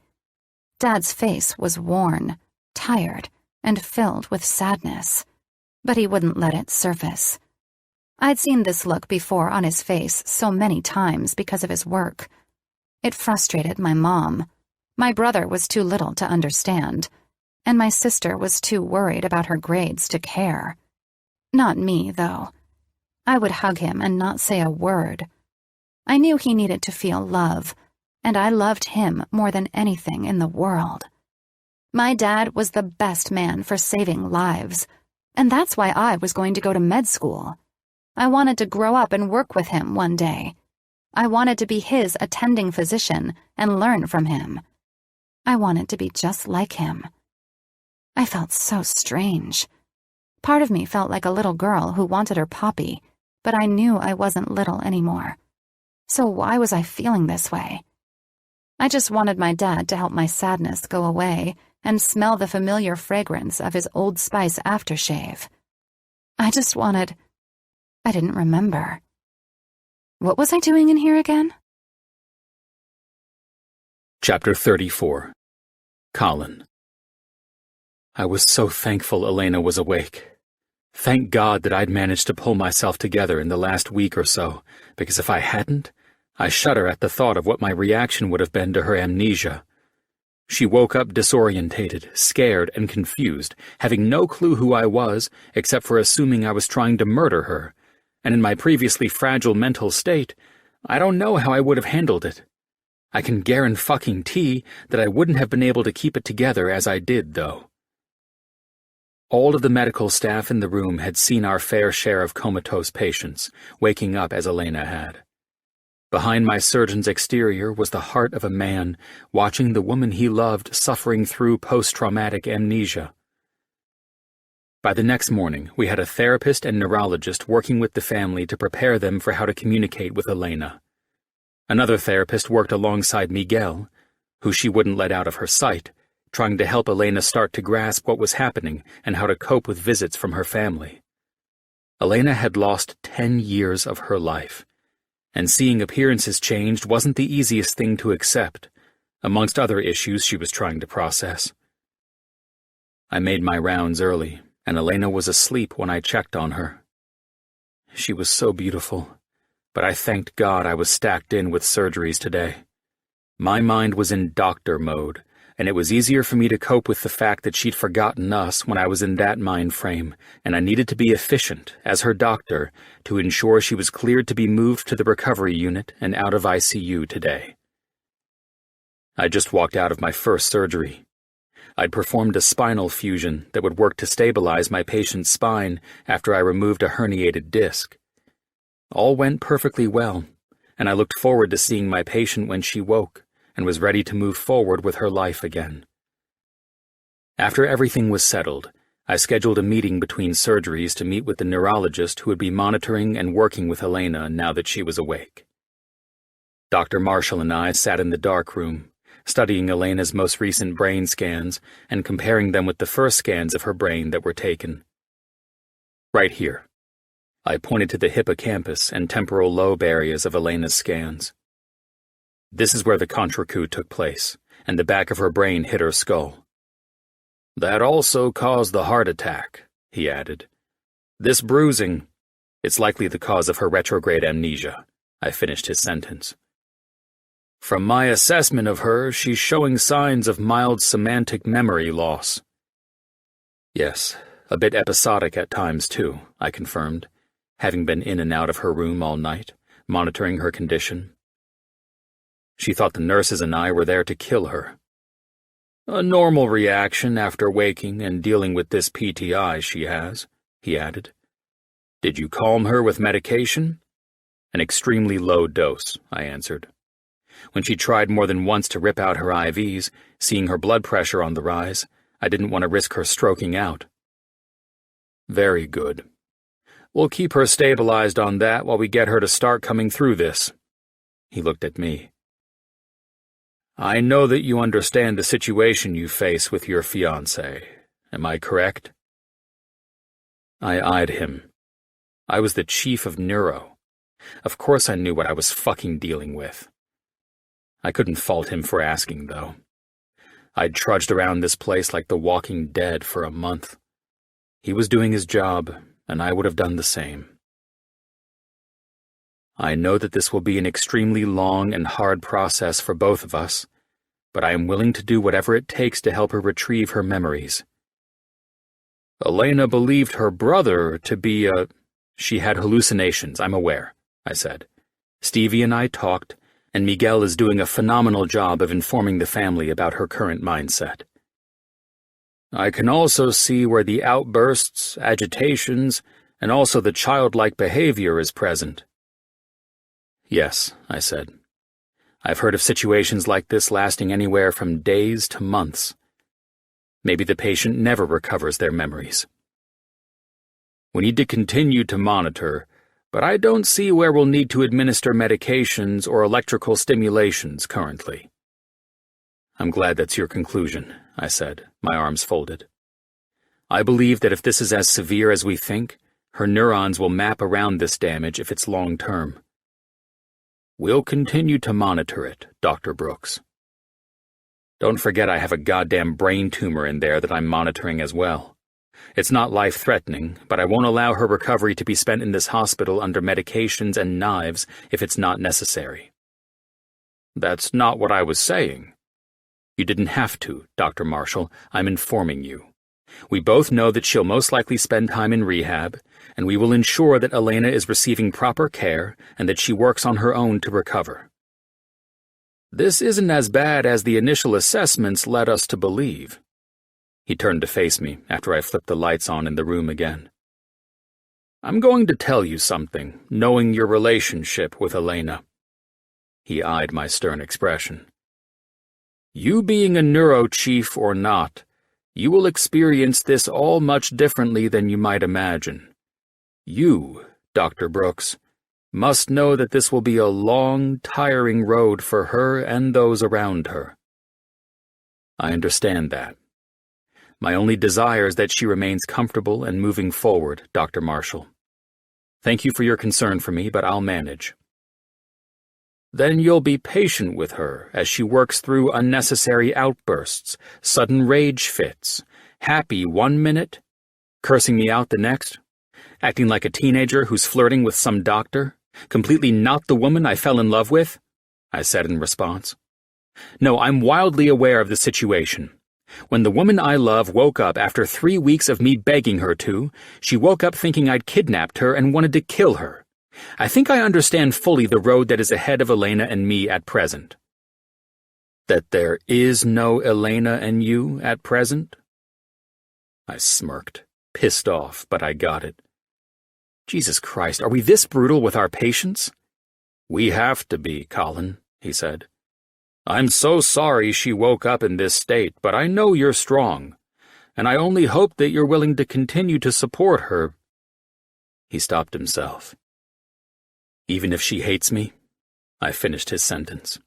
Dad's face was worn, tired, and filled with sadness. But he wouldn't let it surface. I'd seen this look before on his face so many times because of his work. It frustrated my mom. My brother was too little to understand, and my sister was too worried about her grades to care. Not me, though. I would hug him and not say a word. I knew he needed to feel love, and I loved him more than anything in the world. My dad was the best man for saving lives, and that's why I was going to go to med school. I wanted to grow up and work with him one day. I wanted to be his attending physician and learn from him. I wanted to be just like him. I felt so strange. Part of me felt like a little girl who wanted her Poppy, but I knew I wasn't little anymore. So why was I feeling this way? I just wanted my dad to help my sadness go away and smell the familiar fragrance of his Old Spice aftershave. I didn't remember. What was I doing in here again? Chapter 34. Colin. I was so thankful Elena was awake. Thank God that I'd managed to pull myself together in the last week or so, because if I hadn't, I shudder at the thought of what my reaction would have been to her amnesia. She woke up disorientated, scared, and confused, having no clue who I was, except for assuming I was trying to murder her. And in my previously fragile mental state, I don't know how I would have handled it. I can guarantee that I wouldn't have been able to keep it together as I did, though. All of the medical staff in the room had seen our fair share of comatose patients, waking up as Elena had. Behind my surgeon's exterior was the heart of a man watching the woman he loved suffering through post-traumatic amnesia. By the next morning, we had a therapist and neurologist working with the family to prepare them for how to communicate with Elena. Another therapist worked alongside Miguel, who she wouldn't let out of her sight, trying to help Elena start to grasp what was happening and how to cope with visits from her family. Elena had lost 10 years of her life, and seeing appearances changed wasn't the easiest thing to accept, amongst other issues she was trying to process. I made my rounds early, and Elena was asleep when I checked on her. She was so beautiful, but I thanked God I was stacked in with surgeries today. My mind was in doctor mode, and it was easier for me to cope with the fact that she'd forgotten us when I was in that mind frame, and I needed to be efficient, as her doctor, to ensure she was cleared to be moved to the recovery unit and out of ICU today. I just walked out of my first surgery. I'd performed a spinal fusion that would work to stabilize my patient's spine after I removed a herniated disc. All went perfectly well, and I looked forward to seeing my patient when she woke and was ready to move forward with her life again. After everything was settled, I scheduled a meeting between surgeries to meet with the neurologist who would be monitoring and working with Elena now that she was awake. Dr. Marshall and I sat in the dark room, studying Elena's most recent brain scans and comparing them with the first scans of her brain that were taken. Right here. I pointed to the hippocampus and temporal lobe areas of Elena's scans. This is where the contrecoup took place, and the back of her brain hit her skull. That also caused the heart attack, he added. This bruising, it's likely the cause of her retrograde amnesia. I finished his sentence. From my assessment of her, she's showing signs of mild semantic memory loss. Yes, a bit episodic at times too, I confirmed, having been in and out of her room all night, monitoring her condition. She thought the nurses and I were there to kill her. A normal reaction after waking and dealing with this PTI she has, he added. Did you calm her with medication? An extremely low dose, I answered. When she tried more than once to rip out her IVs, seeing her blood pressure on the rise, I didn't want to risk her stroking out. Very good. We'll keep her stabilized on that while we get her to start coming through this. He looked at me. I know that you understand the situation you face with your fiancé. Am I correct? I eyed him. I was the chief of neuro. Of course I knew what I was fucking dealing with. I couldn't fault him for asking, though. I'd trudged around this place like the walking dead for a month. He was doing his job, and I would have done the same. I know that this will be an extremely long and hard process for both of us, but I am willing to do whatever it takes to help her retrieve her memories. Elena believed her brother to be a... She had hallucinations, I'm aware, I said. Stevie and I talked, and Miguel is doing a phenomenal job of informing the family about her current mindset. I can also see where the outbursts, agitations, and also the childlike behavior is present. Yes, I said. I've heard of situations like this lasting anywhere from days to months. Maybe the patient never recovers their memories. We need to continue to monitor, but I don't see where we'll need to administer medications or electrical stimulations currently. I'm glad that's your conclusion, I said, my arms folded. I believe that if this is as severe as we think, her neurons will map around this damage if it's long-term. We'll continue to monitor it, Dr. Brooks. Don't forget I have a goddamn brain tumor in there that I'm monitoring as well. It's not life-threatening, but I won't allow her recovery to be spent in this hospital under medications and knives if it's not necessary. That's not what I was saying. You didn't have to, Dr. Marshall. I'm informing you. We both know that she'll most likely spend time in rehab, and we will ensure that Elena is receiving proper care and that she works on her own to recover. This isn't as bad as the initial assessments led us to believe. He turned to face me after I flipped the lights on in the room again. I'm going to tell you something, knowing your relationship with Elena. He eyed my stern expression. You being a neuro chief or not, you will experience this all much differently than you might imagine. You, Dr. Brooks, must know that this will be a long, tiring road for her and those around her. I understand that. My only desire is that she remains comfortable and moving forward, Dr. Marshall. Thank you for your concern for me, but I'll manage. Then you'll be patient with her as she works through unnecessary outbursts, sudden rage fits, happy 1 minute, cursing me out the next, acting like a teenager who's flirting with some doctor, completely not the woman I fell in love with, I said in response. No, I'm wildly aware of the situation. When the woman I love woke up after 3 weeks of me begging her to, she woke up thinking I'd kidnapped her and wanted to kill her. I think I understand fully the road that is ahead of Elena and me at present. That there is no Elena and you at present? I smirked, pissed off, but I got it. Jesus Christ, are we this brutal with our patients? We have to be, Colin, he said. I'm so sorry she woke up in this state, but I know you're strong, and I only hope that you're willing to continue to support her. He stopped himself. Even if she hates me? I finished his sentence.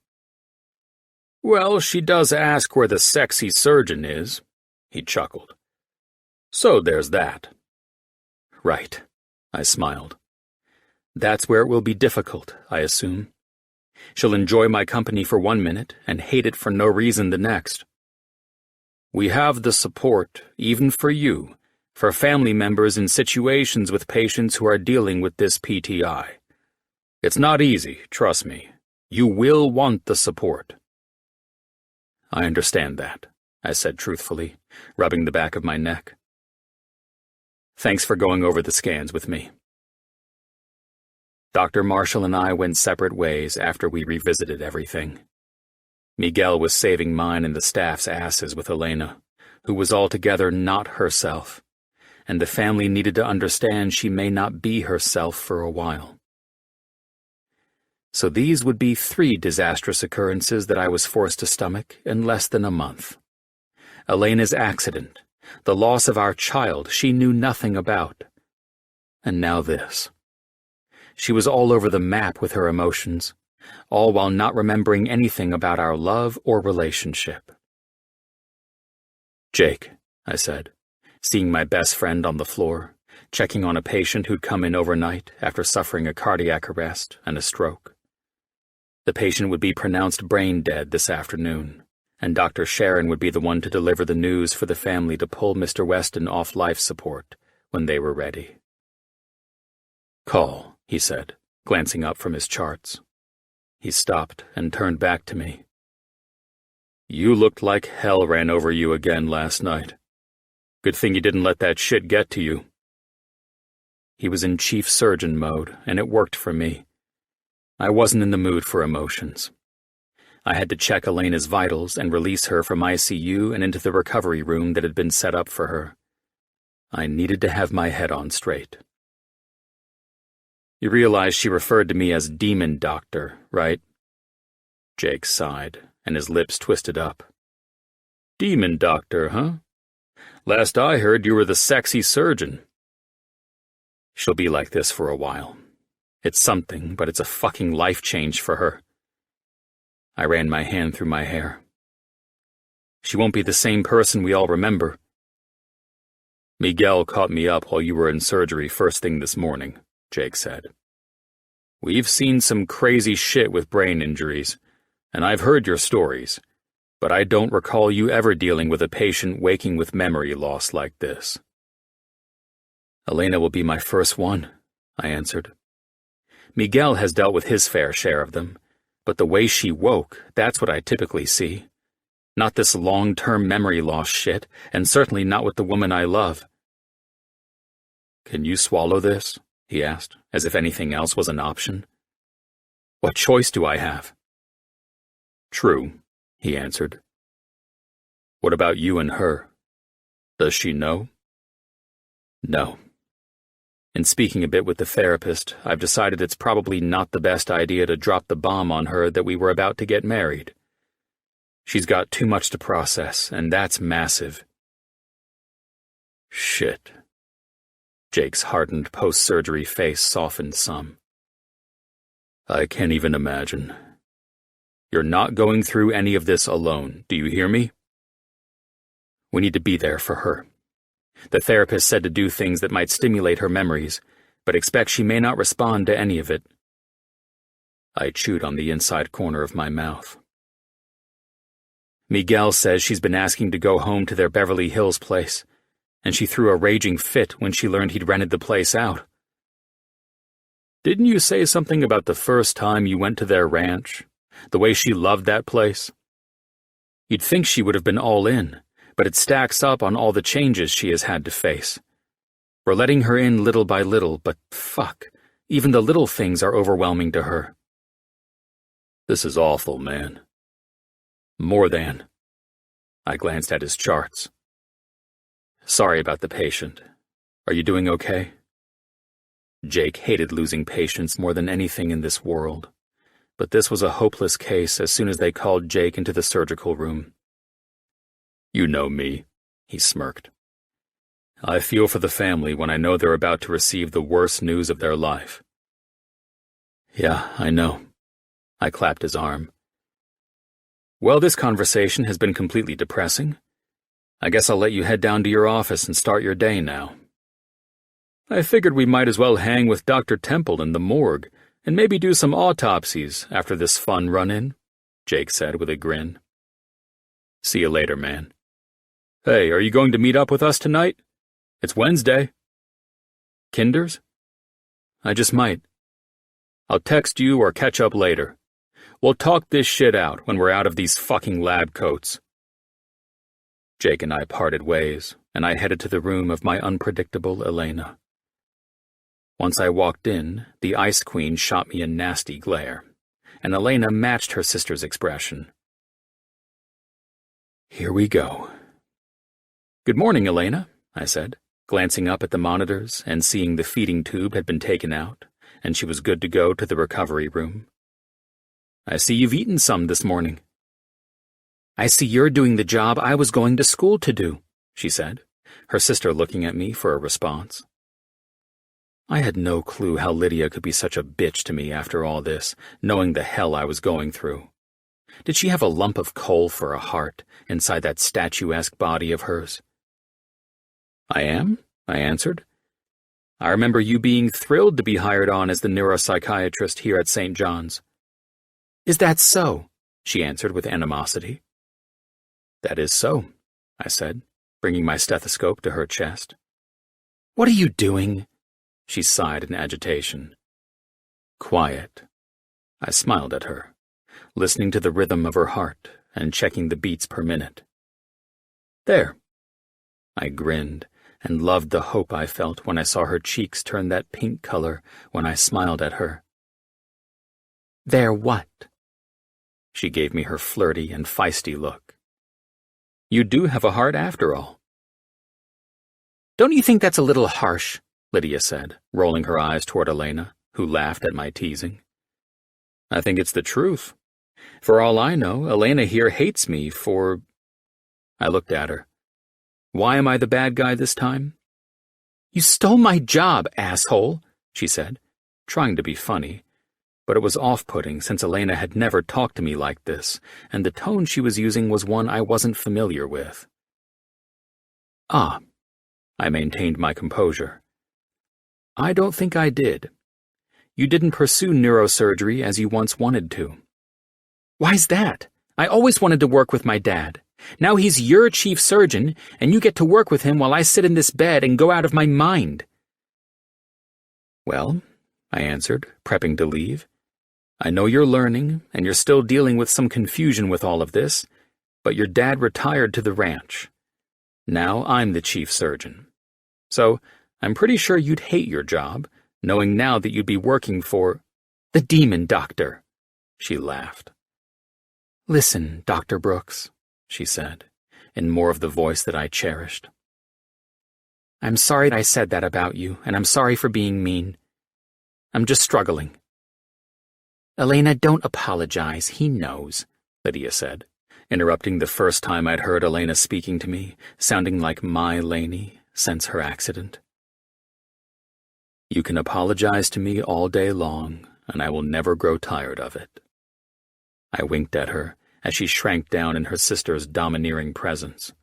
Well, she does ask where the sexy surgeon is, he chuckled. So there's that. Right, I smiled. That's where it will be difficult, I assume. She'll enjoy my company for 1 minute and hate it for no reason the next. We have the support, even for you, for family members in situations with patients who are dealing with this PTI. It's not easy, trust me. You will want the support. I understand that, I said truthfully, rubbing the back of my neck. Thanks for going over the scans with me. Dr. Marshall and I went separate ways after we revisited everything. Miguel was saving mine and the staff's asses with Elena, who was altogether not herself, and the family needed to understand she may not be herself for a while. So these would be 3 disastrous occurrences that I was forced to stomach in less than a month. Elena's accident, the loss of our child she knew nothing about, and now this. She was all over the map with her emotions, all while not remembering anything about our love or relationship. Jake, I said, seeing my best friend on the floor, checking on a patient who'd come in overnight after suffering a cardiac arrest and a stroke. The patient would be pronounced brain dead this afternoon, and Dr. Sharon would be the one to deliver the news for the family to pull Mr. Weston off life support when they were ready. Call, he said, glancing up from his charts. He stopped and turned back to me. You looked like hell ran over you again last night. Good thing you didn't let that shit get to you. He was in chief surgeon mode, and it worked for me. I wasn't in the mood for emotions. I had to check Elena's vitals and release her from ICU and into the recovery room that had been set up for her. I needed to have my head on straight. You realize she referred to me as Demon Doctor, right? Jake sighed, and his lips twisted up. Demon Doctor, huh? Last I heard you were the sexy surgeon. She'll be like this for a while. It's something, but it's a fucking life change for her. I ran my hand through my hair. She won't be the same person we all remember. Miguel caught me up while you were in surgery first thing this morning, Jake said. We've seen some crazy shit with brain injuries, and I've heard your stories, but I don't recall you ever dealing with a patient waking with memory loss like this. Elena will be my first one, I answered. Miguel has dealt with his fair share of them, but the way she woke, that's what I typically see. Not this long-term memory loss shit, and certainly not with the woman I love. Can you swallow this? He asked, as if anything else was an option. What choice do I have? True, he answered. What about you and her? Does she know? No. In speaking a bit with the therapist, I've decided it's probably not the best idea to drop the bomb on her that we were about to get married. She's got too much to process, and that's massive. Shit. Jake's hardened post-surgery face softened some. I can't even imagine. You're not going through any of this alone, do you hear me? We need to be there for her. The therapist said to do things that might stimulate her memories, but expect she may not respond to any of it. I chewed on the inside corner of my mouth. Miguel says she's been asking to go home to their Beverly Hills place, and she threw a raging fit when she learned he'd rented the place out. Didn't you say something about the first time you went to their ranch? The way she loved that place? You'd think she would have been all in, but it stacks up on all the changes she has had to face. We're letting her in little by little, but fuck, even the little things are overwhelming to her. This is awful, man. More than. I glanced at his charts. Sorry about the patient. Are you doing okay? Jake hated losing patients more than anything in this world, but this was a hopeless case as soon as they called Jake into the surgical room. You know me, he smirked. I feel for the family when I know they're about to receive the worst news of their life. Yeah, I know. I clapped his arm. Well, this conversation has been completely depressing. I guess I'll let you head down to your office and start your day now. I figured we might as well hang with Dr. Temple in the morgue and maybe do some autopsies after this fun run-in, Jake said with a grin. See you later, man. Hey, are you going to meet up with us tonight? It's Wednesday. Kinder's? I just might. I'll text you or catch up later. We'll talk this shit out when we're out of these fucking lab coats. Jake and I parted ways, and I headed to the room of my unpredictable Elena. Once I walked in, the Ice Queen shot me a nasty glare, and Elena matched her sister's expression. Here we go. Good morning, Elena, I said, glancing up at the monitors and seeing the feeding tube had been taken out, and she was good to go to the recovery room. I see you've eaten some this morning. I see you're doing the job I was going to school to do, she said, her sister looking at me for a response. I had no clue how Lydia could be such a bitch to me after all this, knowing the hell I was going through. Did she have a lump of coal for a heart inside that statuesque body of hers? I am, I answered. I remember you being thrilled to be hired on as the neuropsychiatrist here at St. John's. Is that so? She answered with animosity. That is so, I said, bringing my stethoscope to her chest. What are you doing? She sighed in agitation. Quiet. I smiled at her, listening to the rhythm of her heart and checking the beats per minute. There. I grinned and loved the hope I felt when I saw her cheeks turn that pink color when I smiled at her. There what? She gave me her flirty and feisty look. You do have a heart after all. Don't you think that's a little harsh? Lydia said, rolling her eyes toward Elena, who laughed at my teasing. I think it's the truth. For all I know, Elena here hates me for... I looked at her. Why am I the bad guy this time? You stole my job, asshole, she said, trying to be funny, but it was off-putting since Elena had never talked to me like this, and the tone she was using was one I wasn't familiar with. Ah, I maintained my composure. I don't think I did. You didn't pursue neurosurgery as you once wanted to. Why's that? I always wanted to work with my dad. Now he's your chief surgeon, and you get to work with him while I sit in this bed and go out of my mind. Well, I answered, prepping to leave. I know you're learning, and you're still dealing with some confusion with all of this, but your dad retired to the ranch. Now I'm the chief surgeon. So I'm pretty sure you'd hate your job, knowing now that you'd be working for the demon doctor, she laughed. Listen, Dr. Brooks, she said, in more of the voice that I cherished. I'm sorry I said that about you, and I'm sorry for being mean. I'm just struggling. Elena, don't apologize, he knows, Lydia said, interrupting the first time I'd heard Elena speaking to me, sounding like my Laney since her accident. You can apologize to me all day long, and I will never grow tired of it. I winked at her as she shrank down in her sister's domineering presence.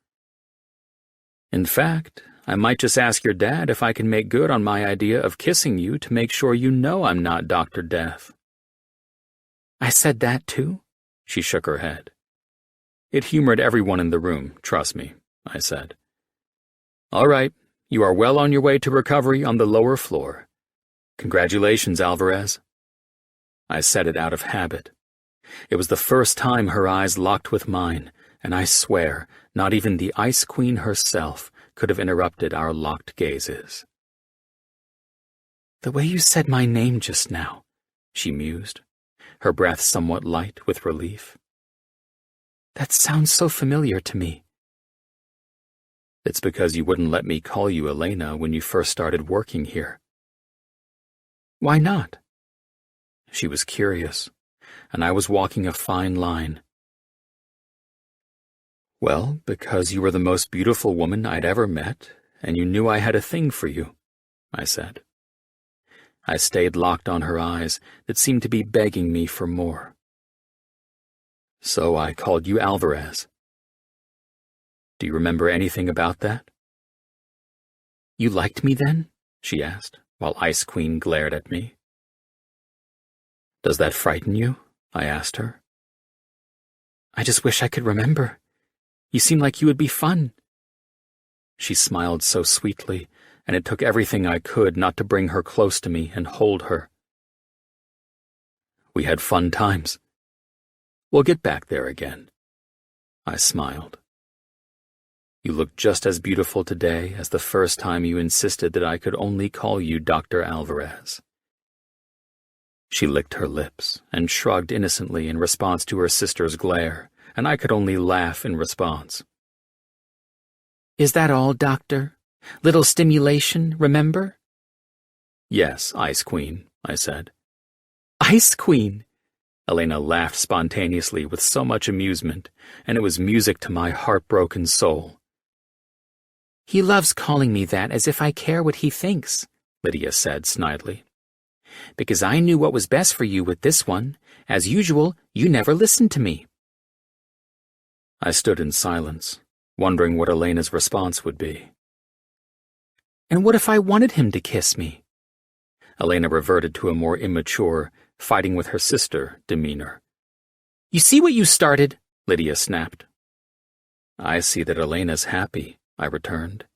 In fact, I might just ask your dad if I can make good on my idea of kissing you to make sure you know I'm not Dr. Death." "I said that too?" She shook her head. "It humored everyone in the room, trust me," I said. "All right, you are well on your way to recovery on the lower floor. Congratulations, Alvarez." I said it out of habit. It was the first time her eyes locked with mine, and I swear not even the Ice Queen herself could have interrupted our locked gazes. "The way you said my name just now," she mused, her breath somewhat light with relief. "That sounds so familiar to me." "It's because you wouldn't let me call you Elena when you first started working here." "Why not?" She was curious, and I was walking a fine line. "Well, because you were the most beautiful woman I'd ever met, and you knew I had a thing for you," I said. I stayed locked on her eyes that seemed to be begging me for more. "So I called you Alvarez. Do you remember anything about that?" "You liked me then?" she asked, while Ice Queen glared at me. "Does that frighten you?" I asked her. "I just wish I could remember. You seem like you would be fun." She smiled so sweetly, and it took everything I could not to bring her close to me and hold her. "We had fun times. We'll get back there again." I smiled. "You look just as beautiful today as the first time you insisted that I could only call you Dr. Alvarez." She licked her lips and shrugged innocently in response to her sister's glare, and I could only laugh in response. "Is that all, Doctor? Little stimulation, remember?" "Yes, Ice Queen," I said. "Ice Queen!" Elena laughed spontaneously with so much amusement, and it was music to my heartbroken soul. "He loves calling me that as if I care what he thinks," Lydia said snidely. "Because I knew what was best for you with this one. As usual, you never listened to me." I stood in silence, wondering what Elena's response would be. "And what if I wanted him to kiss me?" Elena reverted to a more immature, fighting with her sister demeanor. "You see what you started?" Lydia snapped. "I see that Elena's happy," I returned.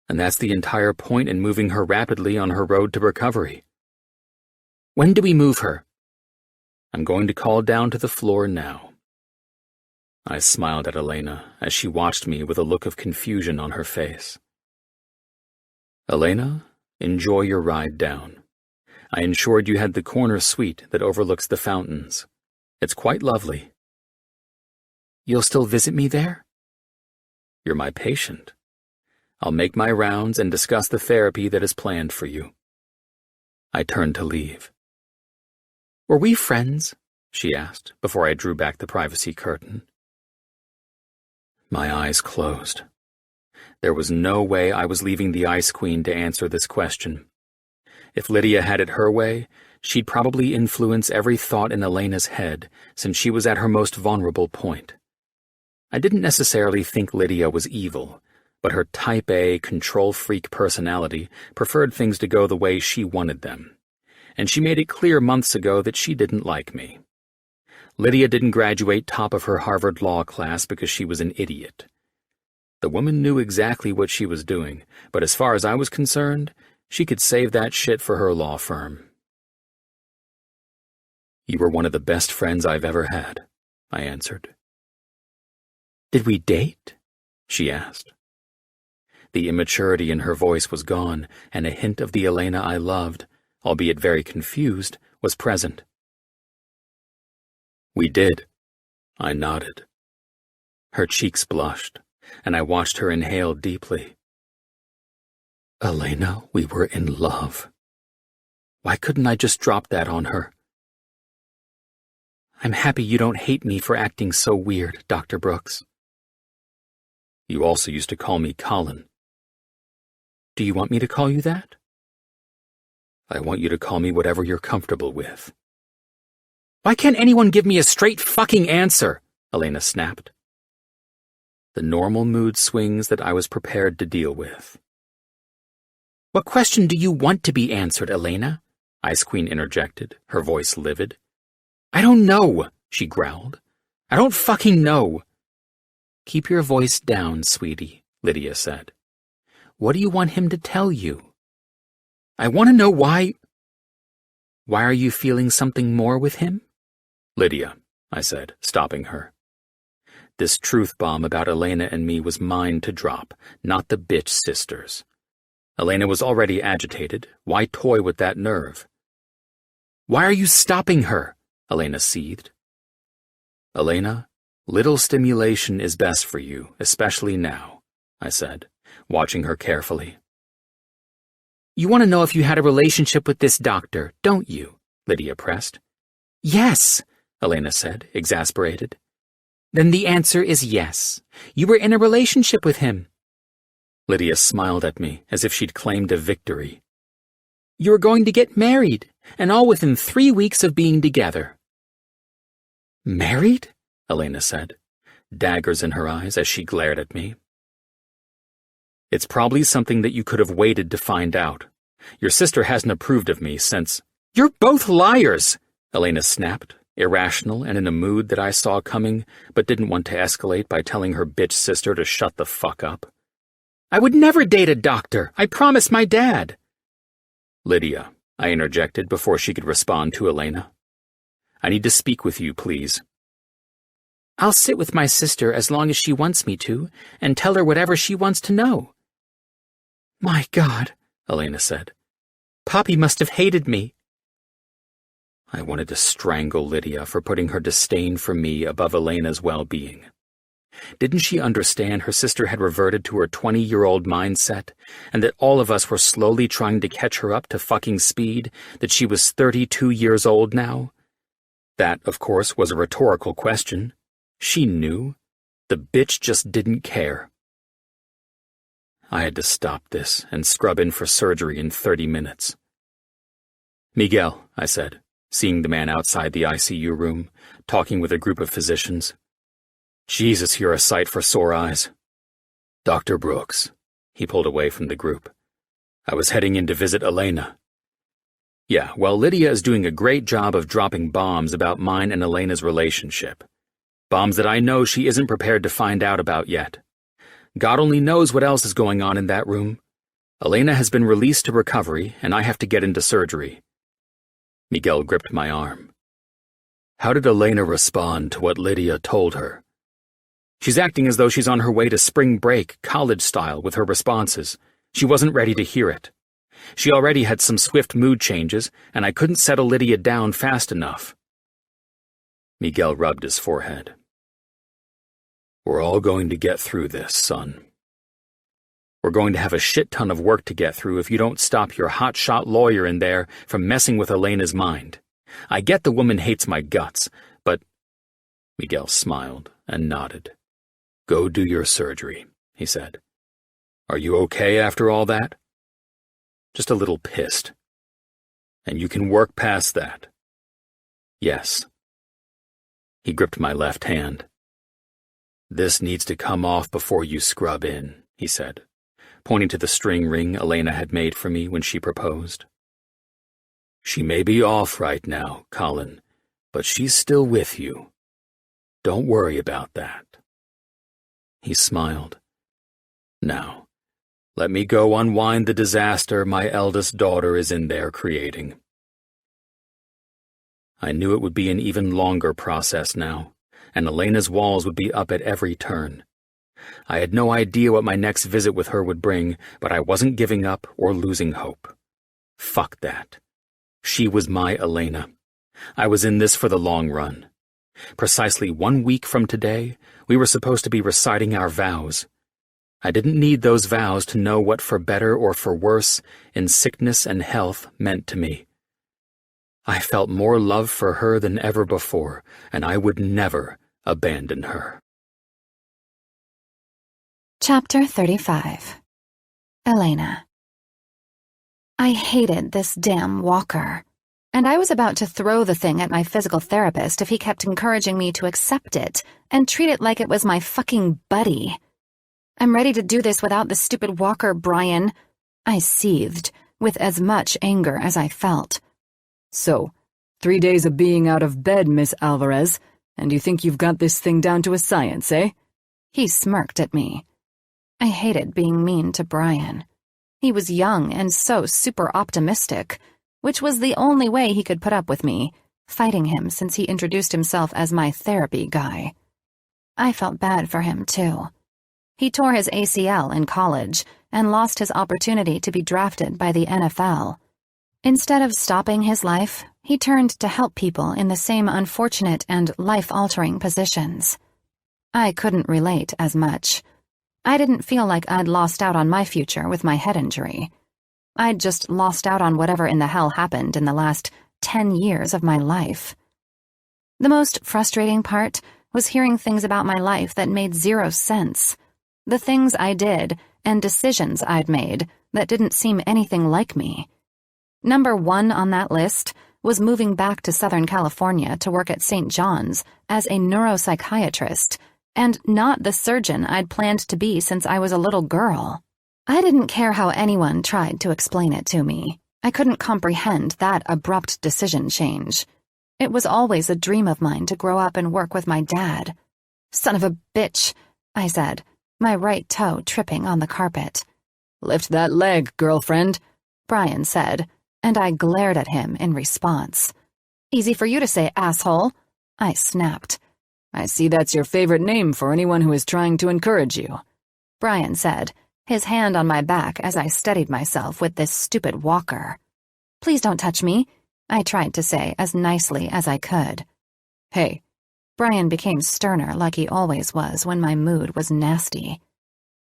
"And that's the entire point in moving her rapidly on her road to recovery." "When do we move her?" "I'm going to call down to the floor now." I smiled at Elena as she watched me with a look of confusion on her face. "Elena, enjoy your ride down. I ensured you had the corner suite that overlooks the fountains. It's quite lovely." "You'll still visit me there?" "You're my patient. I'll make my rounds and discuss the therapy that is planned for you." I turned to leave. "Were we friends?" she asked before I drew back the privacy curtain. My eyes closed. There was no way I was leaving the Ice Queen to answer this question. If Lydia had it her way, she'd probably influence every thought in Elena's head since she was at her most vulnerable point. I didn't necessarily think Lydia was evil, but her type A, control-freak personality preferred things to go the way she wanted them, and she made it clear months ago that she didn't like me. Lydia didn't graduate top of her Harvard law class because she was an idiot. The woman knew exactly what she was doing, but as far as I was concerned, she could save that shit for her law firm. "You were one of the best friends I've ever had," I answered. "Did we date?" she asked. The immaturity in her voice was gone, and a hint of the Elena I loved, albeit very confused, was present. "We did." I nodded. Her cheeks blushed, and I watched her inhale deeply. "Elena, we were in love. Why couldn't I just drop that on her?" "I'm happy you don't hate me for acting so weird, Dr. Brooks." "You also used to call me Colin." "Do you want me to call you that?" "I want you to call me whatever you're comfortable with." "Why can't anyone give me a straight fucking answer?" Elena snapped. the normal mood swings that I was prepared to deal with. "What question do you want to be answered, Elena?" Ice Queen interjected, her voice livid. "I don't know," she growled. "I don't fucking know." "Keep your voice down, sweetie," Lydia said. "What do you want him to tell you?" "I want to know why—" "Why are you feeling something more with him?" "Lydia," I said, stopping her. This truth bomb about Elena and me was mine to drop, not the bitch sister's. Elena was already agitated. Why toy with that nerve? "Why are you stopping her?" Elena seethed. "Elena, little stimulation is best for you, especially now," I said, watching her carefully. "You want to know if you had a relationship with this doctor, don't you?" Lydia pressed. "Yes," Elena said, exasperated. "Then the answer is yes. You were in a relationship with him." Lydia smiled at me as if she'd claimed a victory. "You were going to get married, and all within 3 weeks of being together." "Married?" Elena said, daggers in her eyes as she glared at me. "It's probably something that you could have waited to find out. Your sister hasn't approved of me since—" "You're both liars!" Elena snapped, irrational and in a mood that I saw coming but didn't want to escalate by telling her bitch sister to shut the fuck up. "I would never date a doctor. I promised my dad." "Lydia," I interjected before she could respond to Elena. "I need to speak with you, please." "I'll sit with my sister as long as she wants me to, and tell her whatever she wants to know." "My God," Elena said. "Poppy must have hated me." I wanted to strangle Lydia for putting her disdain for me above Elena's well-being. Didn't she understand her sister had reverted to her 20-year-old mindset, and that all of us were slowly trying to catch her up to fucking speed, that she was 32 years old now? That, of course, was a rhetorical question. She knew. The bitch just didn't care. I had to stop this and scrub in for surgery in 30 minutes. "Miguel," I said, seeing the man outside the ICU room, talking with a group of physicians. "Jesus, you're a sight for sore eyes." "Dr. Brooks." He pulled away from the group. "I was heading in to visit Elena." "Yeah, well, Lydia is doing a great job of dropping bombs about mine and Elena's relationship. Bombs that I know she isn't prepared to find out about yet. God only knows what else is going on in that room. Elena has been released to recovery, and I have to get into surgery." Miguel gripped my arm. "How did Elena respond to what Lydia told her?" "She's acting as though she's on her way to spring break, college style, with her responses. She wasn't ready to hear it. She already had some swift mood changes, and I couldn't settle Lydia down fast enough." Miguel rubbed his forehead. "We're all going to get through this, son. We're going to have a shit ton of work to get through if you don't stop your hotshot lawyer in there from messing with Elena's mind. I get the woman hates my guts, but—" Miguel smiled and nodded. "Go do your surgery," he said. "Are you okay after all that?" "Just a little pissed." "And you can work past that?" "Yes." He gripped my left hand. "This needs to come off before you scrub in," he said, pointing to the string ring Elena had made for me when she proposed. "She may be off right now, Colin, but she's still with you. Don't worry about that." He smiled. "Now, let me go unwind the disaster my eldest daughter is in there creating." I knew it would be an even longer process now, and Elena's walls would be up at every turn. I had no idea what my next visit with her would bring, but I wasn't giving up or losing hope. Fuck that. She was my Elena. I was in this for the long run. Precisely 1 week from today, we were supposed to be reciting our vows. I didn't need those vows to know what for better or for worse, in sickness and health, meant to me. I felt more love for her than ever before, and I would never abandon her. Chapter 35. Elena. I hated this damn walker, and I was about to throw the thing at my physical therapist if he kept encouraging me to accept it and treat it like it was my fucking buddy. I'm ready to do this without the stupid walker, Brian. I seethed, with as much anger as I felt. So, 3 days of being out of bed, Miss Alvarez, and you think you've got this thing down to a science, eh? He smirked at me. I hated being mean to Brian. He was young and so super optimistic, which was the only way he could put up with me, fighting him since he introduced himself as my therapy guy. I felt bad for him, too. He tore his ACL in college and lost his opportunity to be drafted by the NFL. Instead of stopping his life, he turned to help people in the same unfortunate and life-altering positions. I couldn't relate as much. I didn't feel like I'd lost out on my future with my head injury. I'd just lost out on whatever in the hell happened in the last 10 years of my life. The most frustrating part was hearing things about my life that made zero sense. The things I did and decisions I'd made that didn't seem anything like me. Number 1 on that list was moving back to Southern California to work at St. John's as a neuropsychiatrist, and not the surgeon I'd planned to be since I was a little girl. I didn't care how anyone tried to explain it to me. I couldn't comprehend that abrupt decision change. It was always a dream of mine to grow up and work with my dad. Son of a bitch, I said, my right toe tripping on the carpet. Lift that leg, girlfriend, Brian said, and I glared at him in response. Easy for you to say, asshole, I snapped. I see that's your favorite name for anyone who is trying to encourage you, Brian said, his hand on my back as I steadied myself with this stupid walker. Please don't touch me, I tried to say as nicely as I could. Hey. Brian became sterner like he always was when my mood was nasty.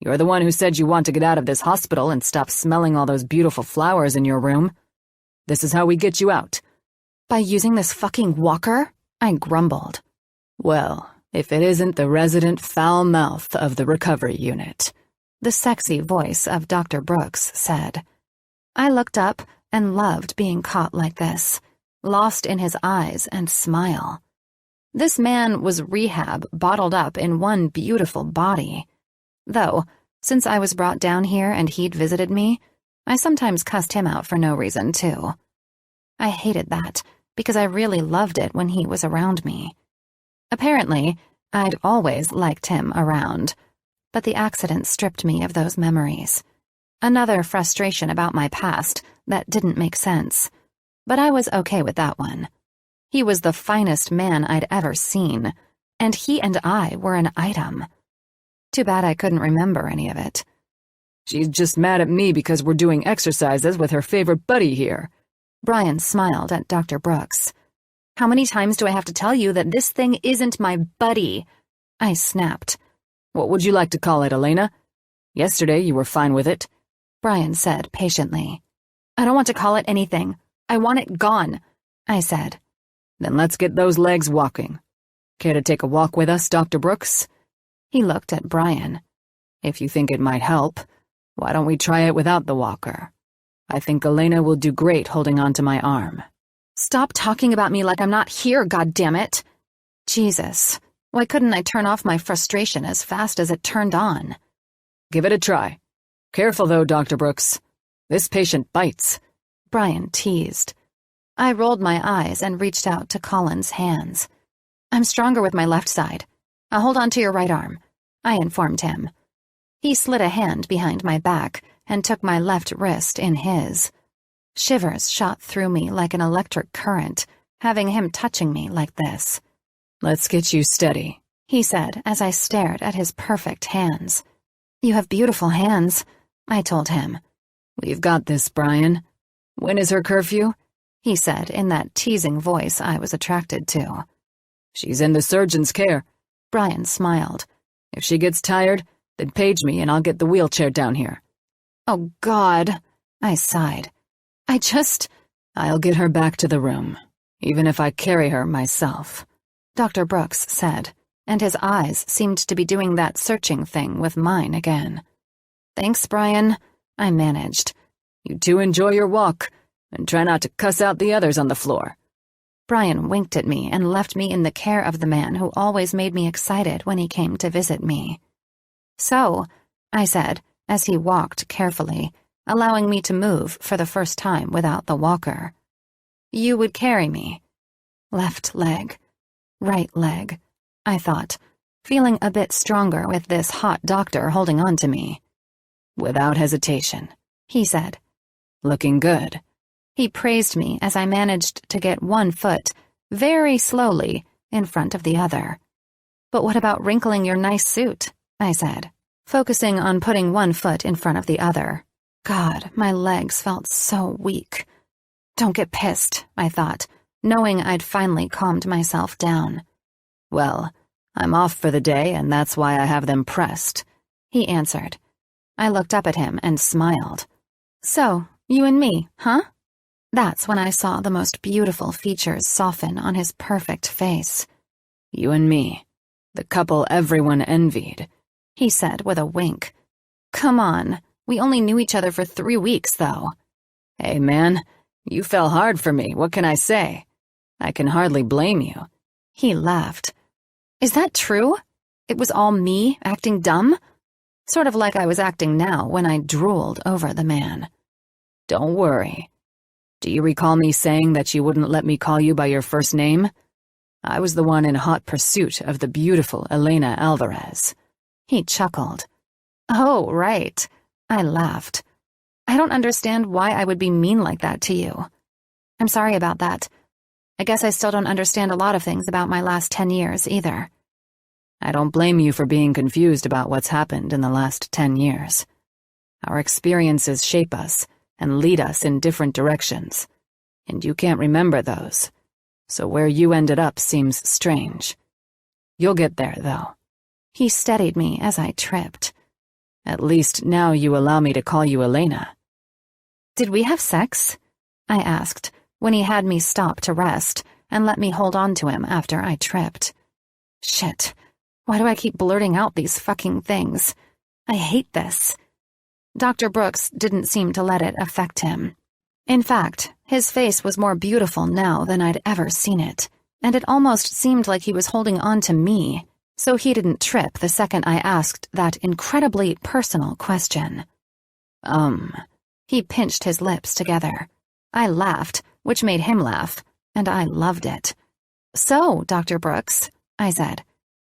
You're the one who said you want to get out of this hospital and stop smelling all those beautiful flowers in your room. This is how we get you out. By using this fucking walker? I grumbled. Well, if it isn't the resident foul mouth of the recovery unit, the sexy voice of Dr. Brooks said. I looked up and loved being caught like this, lost in his eyes and smile. This man was rehab bottled up in one beautiful body. Though, since I was brought down here and he'd visited me, I sometimes cussed him out for no reason, too. I hated that, because I really loved it when he was around me. Apparently, I'd always liked him around, but the accident stripped me of those memories. Another frustration about my past that didn't make sense, but I was okay with that one. He was the finest man I'd ever seen, and he and I were an item. Too bad I couldn't remember any of it. She's just mad at me because we're doing exercises with her favorite buddy here. Brian smiled at Dr. Brooks. How many times do I have to tell you that this thing isn't my buddy? I snapped. What would you like to call it, Elena? Yesterday you were fine with it, Brian said patiently. I don't want to call it anything. I want it gone, I said. Then let's get those legs walking. Care to take a walk with us, Dr. Brooks? He looked at Brian. If you think it might help, why don't we try it without the walker? I think Elena will do great holding on to my arm. Stop talking about me like I'm not here, goddammit. Jesus, why couldn't I turn off my frustration as fast as it turned on? Give it a try. Careful though, Dr. Brooks. This patient bites, Brian teased. I rolled my eyes and reached out to Colin's hands. I'm stronger with my left side. I'll hold on to your right arm, I informed him. He slid a hand behind my back and took my left wrist in his. Shivers shot through me like an electric current, having him touching me like this. Let's get you steady, he said as I stared at his perfect hands. You have beautiful hands, I told him. We've got this, Brian. When is her curfew? He said in that teasing voice I was attracted to. She's in the surgeon's care. Brian smiled. If she gets tired, then page me and I'll get the wheelchair down here. Oh, God, I sighed. I'll get her back to the room, even if I carry her myself, Dr. Brooks said, and his eyes seemed to be doing that searching thing with mine again. Thanks, Brian, I managed. You two enjoy your walk, and try not to cuss out the others on the floor. Brian winked at me and left me in the care of the man who always made me excited when he came to visit me. So, I said, as he walked carefully, allowing me to move for the first time without the walker. You would carry me. Left leg, right leg, I thought, feeling a bit stronger with this hot doctor holding on to me. Without hesitation, he said. Looking good. He praised me as I managed to get one foot, very slowly, in front of the other. But what about wrinkling your nice suit? I said, focusing on putting one foot in front of the other. God, my legs felt so weak. Don't get pissed, I thought, knowing I'd finally calmed myself down. Well, I'm off for the day, and that's why I have them pressed, he answered. I looked up at him and smiled. So, you and me, huh? That's when I saw the most beautiful features soften on his perfect face. You and me, the couple everyone envied, he said with a wink. Come on, we only knew each other for 3 weeks, though. Hey, man, you fell hard for me, what can I say? I can hardly blame you. He laughed. Is that true? It was all me acting dumb? Sort of like I was acting now when I drooled over the man. Don't worry. Do you recall me saying that you wouldn't let me call you by your first name? I was the one in hot pursuit of the beautiful Elena Alvarez. He chuckled. Oh, right. I laughed. I don't understand why I would be mean like that to you. I'm sorry about that. I guess I still don't understand a lot of things about my last 10 years either. I don't blame you for being confused about what's happened in the last 10 years. Our experiences shape us and lead us in different directions, and you can't remember those, so where you ended up seems strange. You'll get there, though. He steadied me as I tripped. At least now you allow me to call you Elena. Did we have sex? I asked, when he had me stop to rest and let me hold on to him after I tripped. Shit. Why do I keep blurting out these fucking things? I hate this. Dr. Brooks didn't seem to let it affect him. In fact, his face was more beautiful now than I'd ever seen it, and it almost seemed like he was holding on to me, so he didn't trip the second I asked that incredibly personal question. He pinched his lips together. I laughed, which made him laugh, and I loved it. So, Dr. Brooks, I said,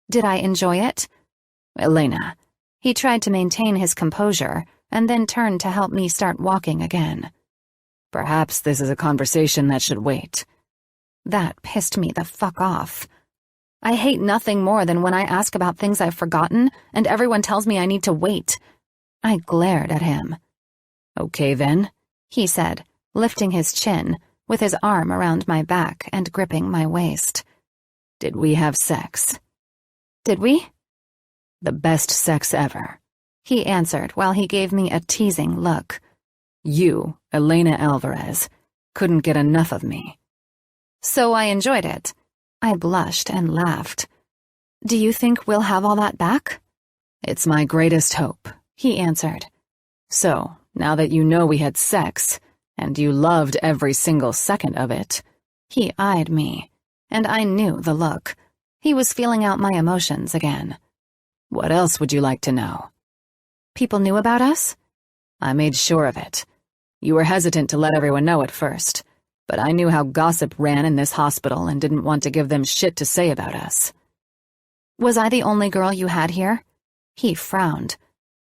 did I enjoy it? Elena. He tried to maintain his composure and then turned to help me start walking again. Perhaps this is a conversation that should wait. That pissed me the fuck off. I hate nothing more than when I ask about things I've forgotten and everyone tells me I need to wait. I glared at him. Okay then, he said, lifting his chin, with his arm around my back and gripping my waist. Did we have sex? Did we? The best sex ever, he answered while he gave me a teasing look. You, Elena Alvarez, couldn't get enough of me. So I enjoyed it. I blushed and laughed. Do you think we'll have all that back? It's my greatest hope, he answered. So, now that you know we had sex, and you loved every single second of it, he eyed me, and I knew the look. He was feeling out my emotions again. What else would you like to know? People knew about us? I made sure of it. You were hesitant to let everyone know at first, but I knew how gossip ran in this hospital and didn't want to give them shit to say about us. Was I the only girl you had here? He frowned.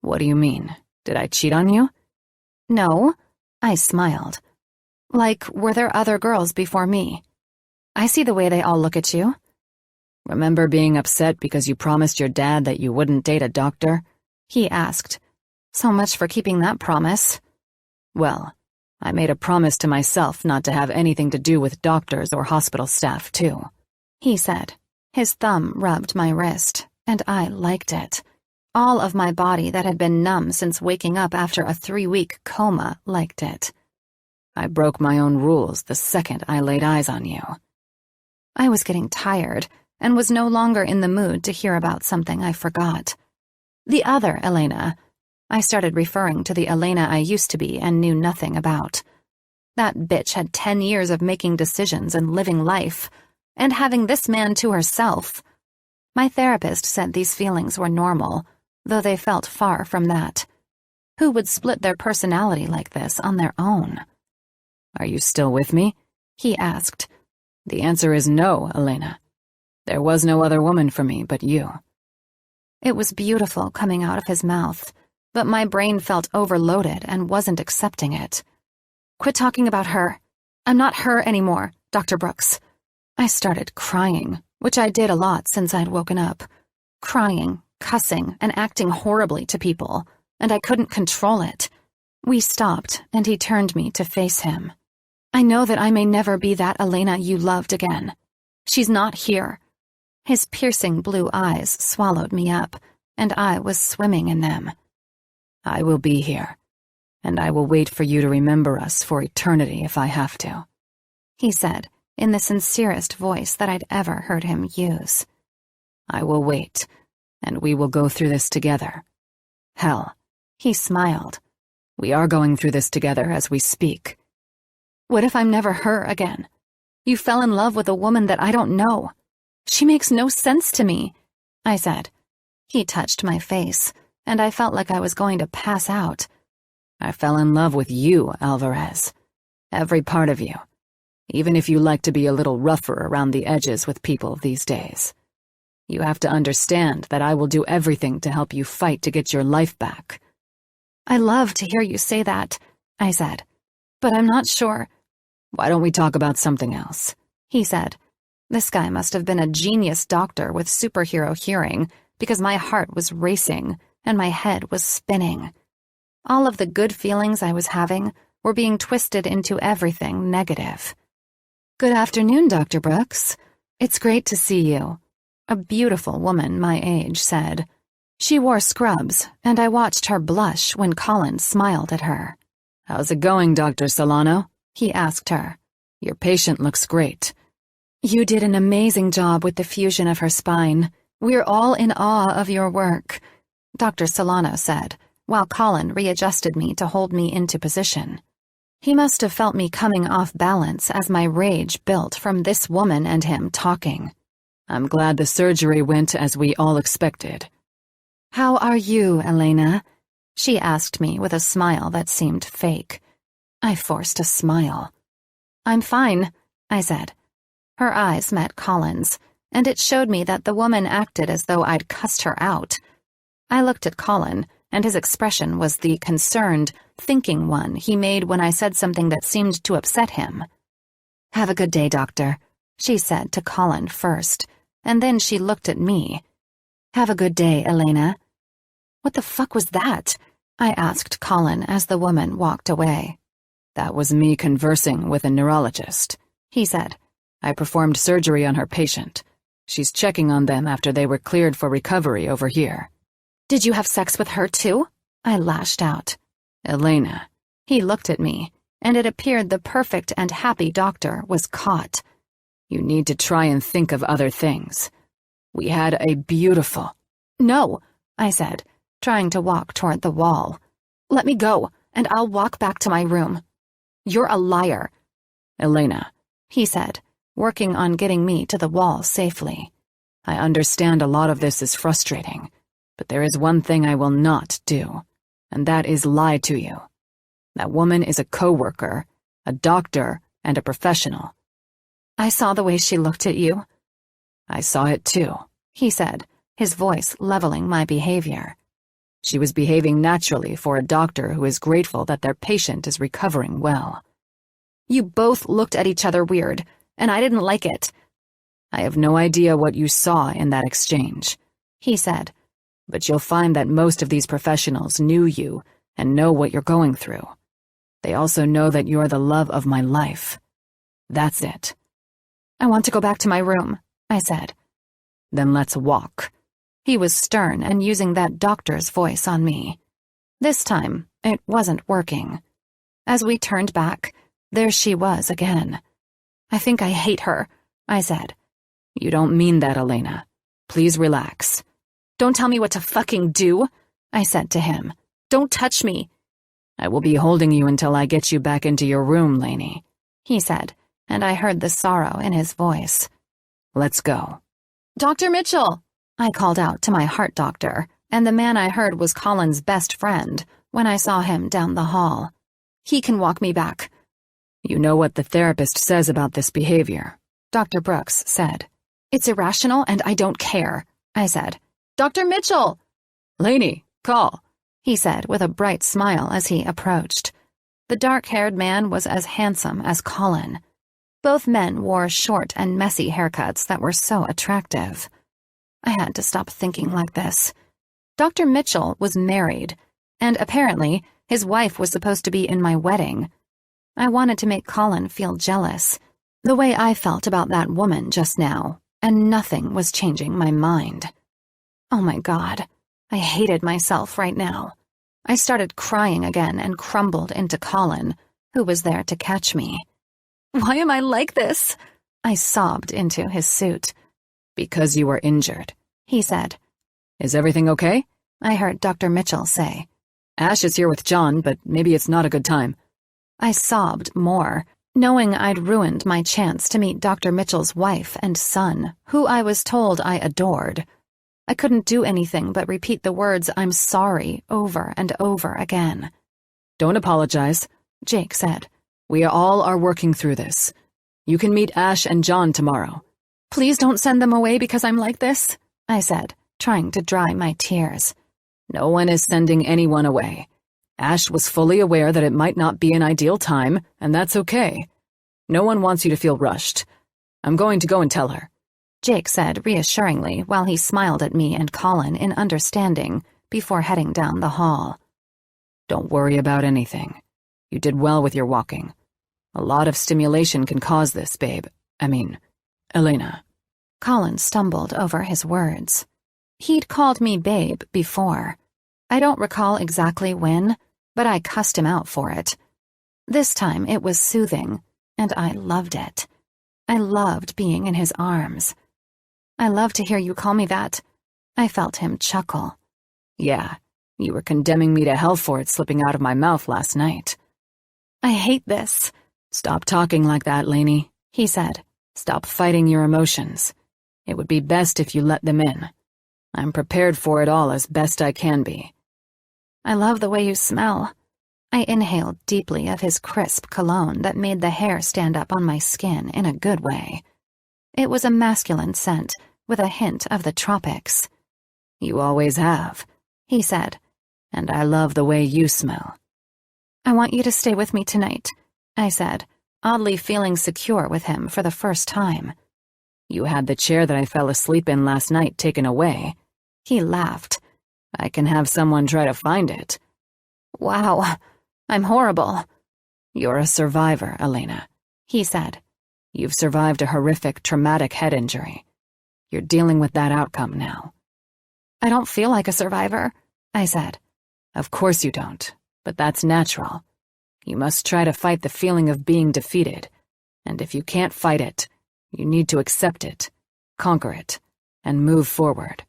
What do you mean? Did I cheat on you? No, I smiled. Like, were there other girls before me? I see the way they all look at you. Remember being upset because you promised your dad that you wouldn't date a doctor? He asked. So much for keeping that promise. Well, I made a promise to myself not to have anything to do with doctors or hospital staff, too, he said. His thumb rubbed my wrist, and I liked it. All of my body that had been numb since waking up after a 3-week coma liked it. I broke my own rules the second I laid eyes on you. I was getting tired and was no longer in the mood to hear about something I forgot. The other Elena. I started referring to the Elena I used to be and knew nothing about. That bitch had 10 years of making decisions and living life, and having this man to herself. My therapist said these feelings were normal, though they felt far from that. Who would split their personality like this on their own? "Are you still with me?" he asked. "The answer is no, Elena. There was no other woman for me but you." It was beautiful coming out of his mouth, but my brain felt overloaded and wasn't accepting it. "Quit talking about her. I'm not her anymore, Dr. Brooks." I started crying, which I did a lot since I'd woken up. Crying, cussing, and acting horribly to people, and I couldn't control it. We stopped, and he turned me to face him. "I know that I may never be that Elena you loved again. She's not here." His piercing blue eyes swallowed me up, and I was swimming in them. "I will be here, and I will wait for you to remember us for eternity if I have to," he said, in the sincerest voice that I'd ever heard him use. "I will wait, and we will go through this together. Hell," he smiled. "we are going through this together as we speak." "What if I'm never her again? You fell in love with a woman that I don't know. She makes no sense to me," I said. He touched my face, and I felt like I was going to pass out. "I fell in love with you, Alvarez. Every part of you. Even if you like to be a little rougher around the edges with people these days. You have to understand that I will do everything to help you fight to get your life back." "I love to hear you say that," I said, "but I'm not sure." "Why don't we talk about something else?" he said. This guy must have been a genius doctor with superhero hearing, because my heart was racing and my head was spinning. All of the good feelings I was having were being twisted into everything negative. "Good afternoon, Dr. Brooks. It's great to see you," a beautiful woman my age said. She wore scrubs, and I watched her blush when Colin smiled at her. "How's it going, Dr. Solano?" he asked her. "Your patient looks great." "You did an amazing job with the fusion of her spine. We're all in awe of your work," Dr. Solano said, while Colin readjusted me to hold me into position. He must have felt me coming off balance as my rage built from this woman and him talking. "I'm glad the surgery went as we all expected." "How are you, Elena?" she asked me with a smile that seemed fake. I forced a smile. "I'm fine," I said. Her eyes met Colin's, and it showed me that the woman acted as though I'd cussed her out. I looked at Colin, and his expression was the concerned, thinking one he made when I said something that seemed to upset him. "Have a good day, doctor," she said to Colin first, and then she looked at me. "Have a good day, Elena." "What the fuck was that?" I asked Colin as the woman walked away. "That was me conversing with a neurologist," he said. "I performed surgery on her patient. She's checking on them after they were cleared for recovery over here." "Did you have sex with her too?" I lashed out. "Elena." He looked at me, and it appeared the perfect and happy doctor was caught. "You need to try and think of other things. We had a beautiful—" "No," I said, trying to walk toward the wall. "Let me go, and I'll walk back to my room." "You're a liar." "Elena," he said, working on getting me to the wall safely. "I understand a lot of this is frustrating, but there is one thing I will not do, and that is lie to you. That woman is a co-worker, a doctor, and a professional." "I saw the way she looked at you." "I saw it too," he said, his voice leveling my behavior. "She was behaving naturally for a doctor who is grateful that their patient is recovering well." "You both looked at each other weird, and I didn't like it." "I have no idea what you saw in that exchange," he said, "but you'll find that most of these professionals knew you and know what you're going through. They also know that you're the love of my life. That's it." "I want to go back to my room," I said. "Then let's walk." He was stern and using that doctor's voice on me. This time, it wasn't working. As we turned back, there she was again. "I think I hate her," I said. "You don't mean that, Elena. Please relax." "Don't tell me what to fucking do," I said to him. "Don't touch me." "I will be holding you until I get you back into your room, Lainey," he said, and I heard the sorrow in his voice. "Let's go." "Dr. Mitchell," I called out to my heart doctor, and the man I heard was Colin's best friend when I saw him down the hall. He can walk me back. You know what the therapist says about this behavior, Dr. Brooks said. It's irrational and I don't care, I said. Dr. Mitchell! Lainey, call, he said with a bright smile as he approached. The dark-haired man was as handsome as Colin. Both men wore short and messy haircuts that were so attractive. I had to stop thinking like this. Dr. Mitchell was married, and apparently his wife was supposed to be in my wedding. I wanted to make Colin feel jealous, the way I felt about that woman just now, and nothing was changing my mind. Oh my God, I hated myself right now. I started crying again and crumbled into Colin, who was there to catch me. Why am I like this? I sobbed into his suit. Because you were injured, he said. Is everything okay? I heard Dr. Mitchell say. Ash is here with John, but maybe it's not a good time. I sobbed more, knowing I'd ruined my chance to meet Dr. Mitchell's wife and son, who I was told I adored. I couldn't do anything but repeat the words "I'm sorry" over and over again. Don't apologize, Jake said. We all are working through this. You can meet Ash and John tomorrow. Please don't send them away because I'm like this, I said, trying to dry my tears. No one is sending anyone away. Ash was fully aware that it might not be an ideal time, and that's okay. No one wants you to feel rushed. I'm going to go and tell her, Jake said reassuringly while he smiled at me and Colin in understanding before heading down the hall. Don't worry about anything. You did well with your walking. A lot of stimulation can cause this, babe. Elena. Colin stumbled over his words. He'd called me babe before. I don't recall exactly when, but I cussed him out for it. This time it was soothing, and I loved it. I loved being in his arms. I love to hear you call me that. I felt him chuckle. Yeah, you were condemning me to hell for it slipping out of my mouth last night. I hate this. Stop talking like that, Lainey, he said. Stop fighting your emotions. It would be best if you let them in. I'm prepared for it all as best I can be. I love the way you smell. I inhaled deeply of his crisp cologne that made the hair stand up on my skin in a good way. It was a masculine scent with a hint of the tropics. You always have, he said, and I love the way you smell. I want you to stay with me tonight, I said, oddly feeling secure with him for the first time. You had the chair that I fell asleep in last night taken away. He laughed. I can have someone try to find it. Wow, I'm horrible. You're a survivor, Elena, he said. You've survived a horrific, traumatic head injury. You're dealing with that outcome now. I don't feel like a survivor, I said. Of course you don't, but that's natural. You must try to fight the feeling of being defeated, and if you can't fight it, you need to accept it, conquer it, and move forward.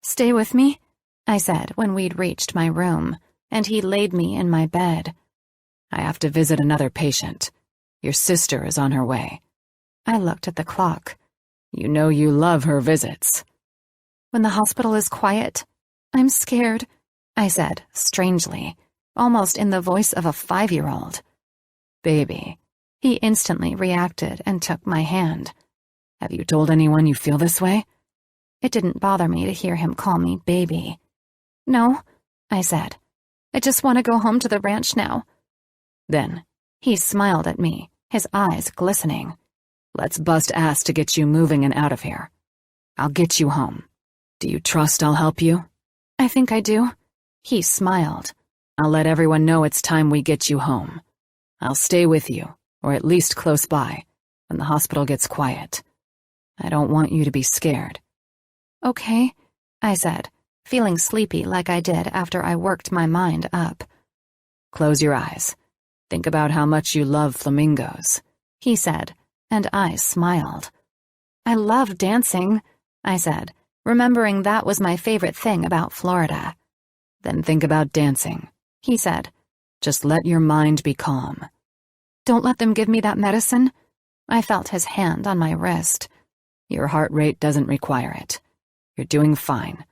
Stay with me, I said when we'd reached my room, and he laid me in my bed. I have to visit another patient. Your sister is on her way. I looked at the clock. You know you love her visits. When the hospital is quiet, I'm scared, I said, strangely, almost in the voice of a 5-year-old. Baby. He instantly reacted and took my hand. Have you told anyone you feel this way? It didn't bother me to hear him call me baby. No, I said. I just want to go home to the ranch now. Then, he smiled at me, his eyes glistening. Let's bust ass to get you moving and out of here. I'll get you home. Do you trust I'll help you? I think I do. He smiled. I'll let everyone know it's time we get you home. I'll stay with you, or at least close by, when the hospital gets quiet. I don't want you to be scared. Okay, I said, feeling sleepy like I did after I worked my mind up. Close your eyes. Think about how much you love flamingos, he said, and I smiled. I love dancing, I said, remembering that was my favorite thing about Florida. Then think about dancing, he said. Just let your mind be calm. Don't let them give me that medicine. I felt his hand on my wrist. Your heart rate doesn't require it. You're doing fine,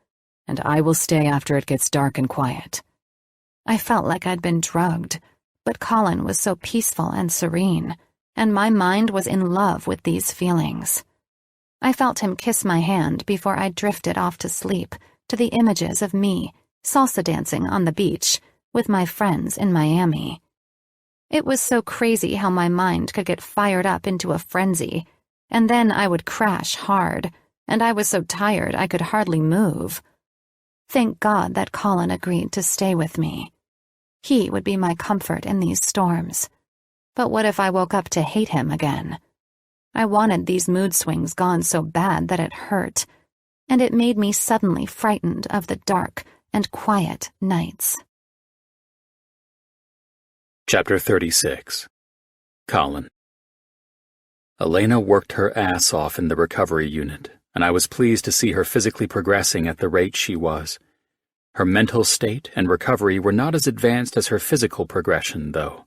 and I will stay after it gets dark and quiet. I felt like I'd been drugged, but Colin was so peaceful and serene, and my mind was in love with these feelings. I felt him kiss my hand before I drifted off to sleep to the images of me salsa dancing on the beach with my friends in Miami. It was so crazy how my mind could get fired up into a frenzy, and then I would crash hard, and I was so tired I could hardly move. Thank God that Colin agreed to stay with me. He would be my comfort in these storms. But what if I woke up to hate him again? I wanted these mood swings gone so bad that it hurt, and it made me suddenly frightened of the dark and quiet nights. Chapter 36. Colin. Elena worked her ass off in the recovery unit, and I was pleased to see her physically progressing at the rate she was. Her mental state and recovery were not as advanced as her physical progression, though.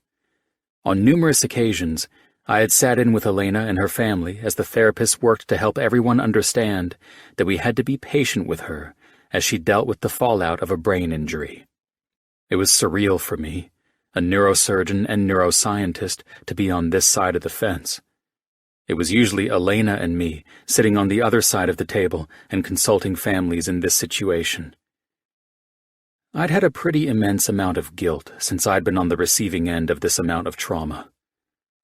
On numerous occasions, I had sat in with Elena and her family as the therapist worked to help everyone understand that we had to be patient with her as she dealt with the fallout of a brain injury. It was surreal for me, a neurosurgeon and neuroscientist, to be on this side of the fence. It was usually Elena and me sitting on the other side of the table and consulting families in this situation. I'd had a pretty immense amount of guilt since I'd been on the receiving end of this amount of trauma.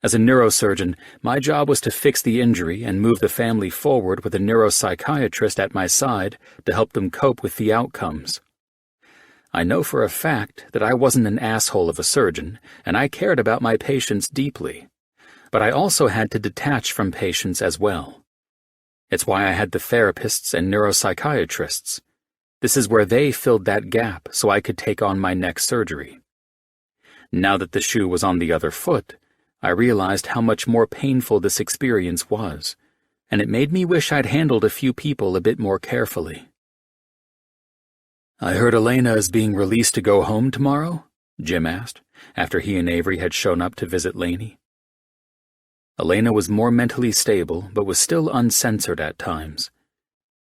As a neurosurgeon, my job was to fix the injury and move the family forward with a neuropsychiatrist at my side to help them cope with the outcomes. I know for a fact that I wasn't an asshole of a surgeon, and I cared about my patients deeply. But I also had to detach from patients as well. It's why I had the therapists and neuropsychiatrists. This is where they filled that gap so I could take on my next surgery. Now that the shoe was on the other foot, I realized how much more painful this experience was, and it made me wish I'd handled a few people a bit more carefully. "I heard Elena is being released to go home tomorrow?" Jim asked, after he and Avery had shown up to visit Lainey. Elena was more mentally stable, but was still uncensored at times.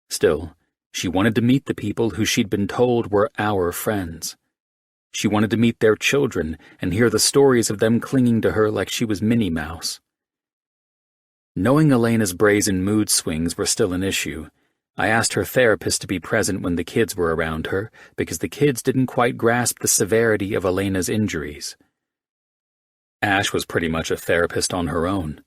Still, she wanted to meet the people who she'd been told were our friends. She wanted to meet their children and hear the stories of them clinging to her like she was Minnie Mouse. Knowing Elena's brazen mood swings were still an issue, I asked her therapist to be present when the kids were around her because the kids didn't quite grasp the severity of Elena's injuries. Ash was pretty much a therapist on her own.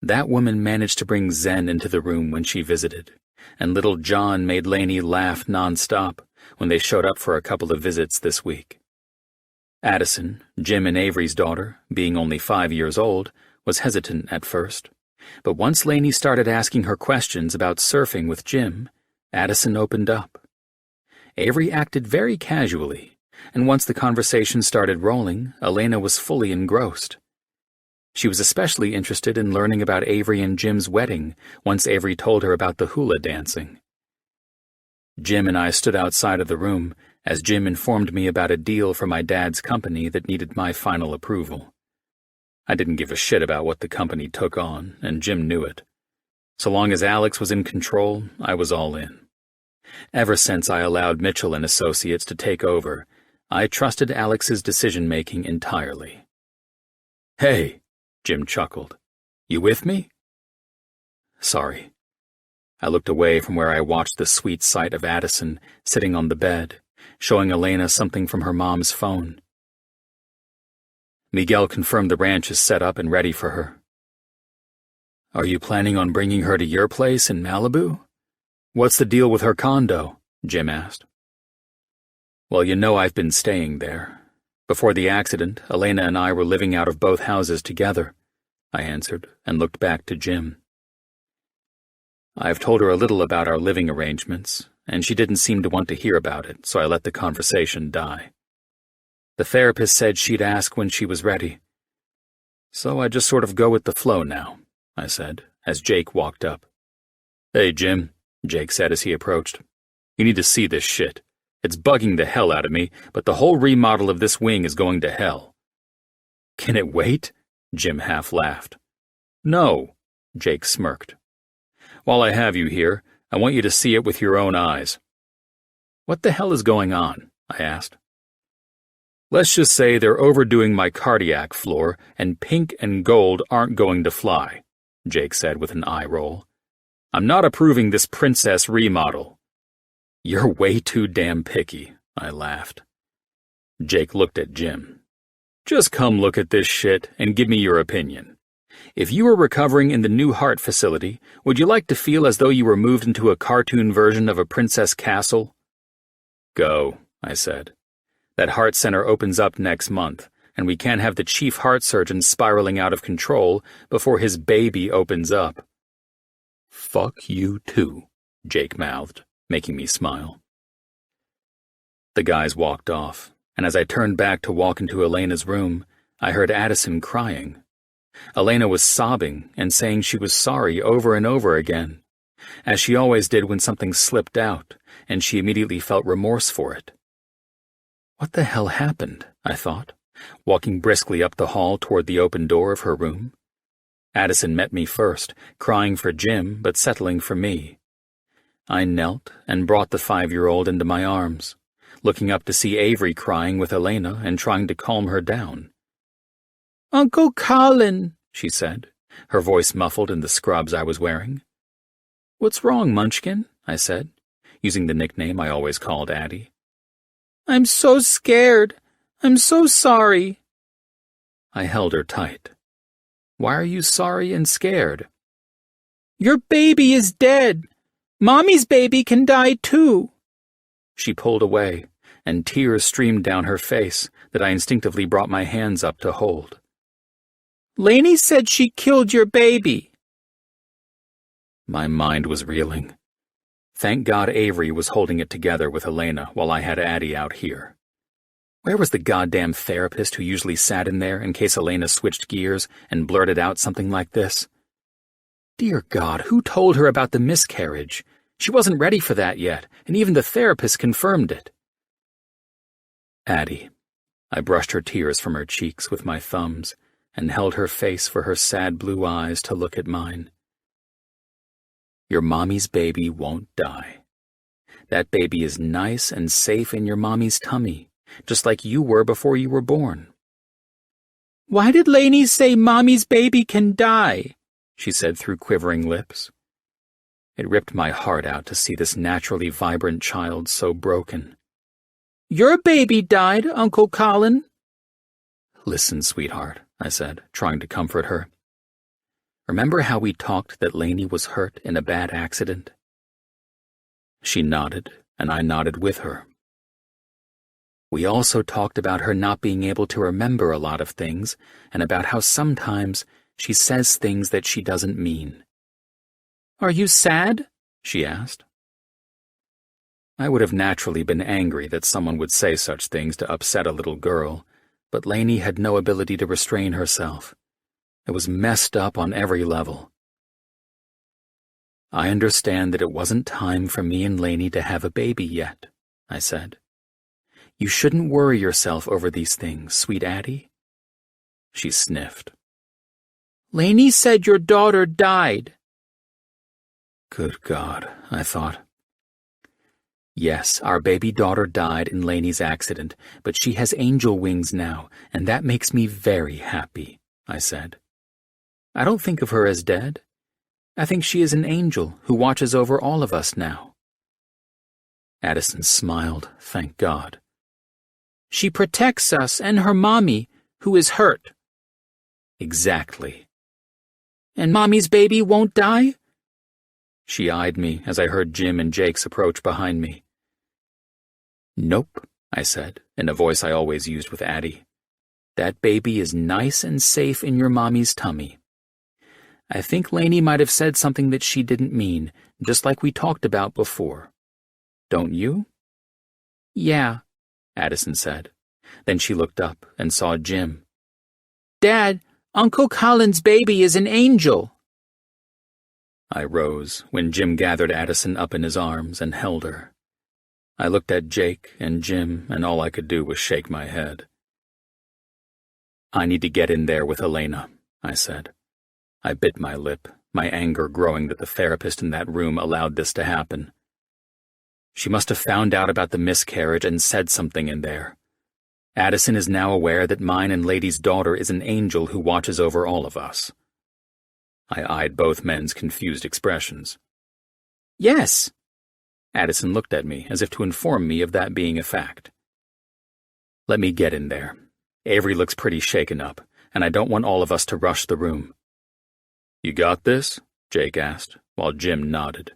That woman managed to bring Zen into the room when she visited, and little John made Lainey laugh nonstop when they showed up for a couple of visits this week. Addison, Jim and Avery's daughter, being only 5 years old, was hesitant at first, but once Lainey started asking her questions about surfing with Jim, Addison opened up. Avery acted very casually, and once the conversation started rolling, Elena was fully engrossed. She was especially interested in learning about Avery and Jim's wedding once Avery told her about the hula dancing. Jim and I stood outside of the room as Jim informed me about a deal for my dad's company that needed my final approval. I didn't give a shit about what the company took on, and Jim knew it. So long as Alex was in control, I was all in. Ever since I allowed Mitchell and Associates to take over, I trusted Alex's decision-making entirely. "Hey," Jim chuckled. "You with me?" "Sorry." I looked away from where I watched the sweet sight of Addison sitting on the bed, showing Elena something from her mom's phone. Miguel confirmed the ranch is set up and ready for her. "Are you planning on bringing her to your place in Malibu? What's the deal with her condo?" Jim asked. "Well, you know I've been staying there. Before the accident, Elena and I were living out of both houses together," I answered and looked back to Jim. I've told her a little about our living arrangements, and she didn't seem to want to hear about it, so I let the conversation die. The therapist said she'd ask when she was ready. "So I just sort of go with the flow now," I said, as Jake walked up. "Hey, Jim," Jake said as he approached. "You need to see this shit. It's bugging the hell out of me, but the whole remodel of this wing is going to hell." "Can it wait?" Jim half laughed. "No," Jake smirked. "While I have you here, I want you to see it with your own eyes." What the hell is going on? I asked. Let's just say they're overdoing my cardiac floor, and pink and gold aren't going to fly, Jake said with an eye roll. I'm not approving this princess remodel. You're way too damn picky, I laughed. Jake looked at Jim. Just come look at this shit and give me your opinion. If you were recovering in the new heart facility, would you like to feel as though you were moved into a cartoon version of a princess castle? Go, I said. That heart center opens up next month, and we can't have the chief heart surgeon spiraling out of control before his baby opens up. Fuck you too, Jake mouthed, making me smile. The guys walked off, and as I turned back to walk into Elena's room, I heard Addison crying. Elena was sobbing and saying she was sorry over and over again, as she always did when something slipped out, and she immediately felt remorse for it. What the hell happened? I thought, walking briskly up the hall toward the open door of her room. Addison met me first, crying for Jim but settling for me. I knelt and brought the 5-year-old into my arms, looking up to see Avery crying with Elena and trying to calm her down. Uncle Colin, she said, her voice muffled in the scrubs I was wearing. What's wrong, Munchkin? I said, using the nickname I always called Addie. I'm so scared. I'm so sorry. I held her tight. Why are you sorry and scared? Your baby is dead. Mommy's baby can die too. She pulled away, and tears streamed down her face that I instinctively brought my hands up to hold. Lainey said she killed your baby. My mind was reeling. Thank God Avery was holding it together with Elena while I had Addie out here. Where was the goddamn therapist who usually sat in there in case Elena switched gears and blurted out something like this? Dear God, who told her about the miscarriage? She wasn't ready for that yet, and even the therapist confirmed it. Addie. I brushed her tears from her cheeks with my thumbs and held her face for her sad blue eyes to look at mine. Your mommy's baby won't die. That baby is nice and safe in your mommy's tummy, just like you were before you were born. Why did Lainey say mommy's baby can die? She said through quivering lips. It ripped my heart out to see this naturally vibrant child so broken. Your baby died, Uncle Colin. Listen, sweetheart, I said, trying to comfort her. Remember how we talked that Lainey was hurt in a bad accident? She nodded, and I nodded with her. We also talked about her not being able to remember a lot of things, and about how sometimes she says things that she doesn't mean. Are you sad? She asked. I would have naturally been angry that someone would say such things to upset a little girl, but Lainey had no ability to restrain herself. It was messed up on every level. I understand that it wasn't time for me and Lainey to have a baby yet, I said. You shouldn't worry yourself over these things, sweet Addie. She sniffed. Lainey said your daughter died. Good God, I thought. Yes, our baby daughter died in Lainey's accident, but she has angel wings now, and that makes me very happy, I said. I don't think of her as dead. I think she is an angel who watches over all of us now. Addison smiled, thank God. She protects us and her mommy, who is hurt. Exactly. And mommy's baby won't die? She eyed me as I heard Jim and Jake's approach behind me. Nope, I said, in a voice I always used with Addie. That baby is nice and safe in your mommy's tummy. I think Lainey might have said something that she didn't mean, just like we talked about before. Don't you? Yeah, Addison said. Then she looked up and saw Jim. Dad, Uncle Colin's baby is an angel. I rose when Jim gathered Addison up in his arms and held her. I looked at Jake and Jim, and all I could do was shake my head. I need to get in there with Elena, I said. I bit my lip, my anger growing that the therapist in that room allowed this to happen. She must have found out about the miscarriage and said something in there. Addison is now aware that mine and Lady's daughter is an angel who watches over all of us. I eyed both men's confused expressions. Yes. Addison looked at me as if to inform me of that being a fact. Let me get in there. Avery looks pretty shaken up, and I don't want all of us to rush the room. You got this? Jake asked, while Jim nodded.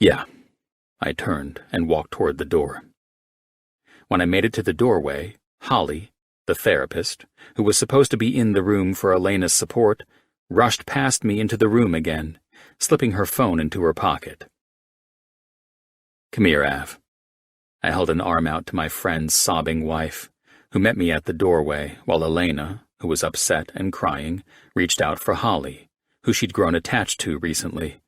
Yeah. I turned and walked toward the door. When I made it to the doorway, Holly, the therapist, who was supposed to be in the room for Elena's support, rushed past me into the room again, slipping her phone into her pocket. Come here, Av. I held an arm out to my friend's sobbing wife, who met me at the doorway while Elena, who was upset and crying, reached out for Holly, who she'd grown attached to recently.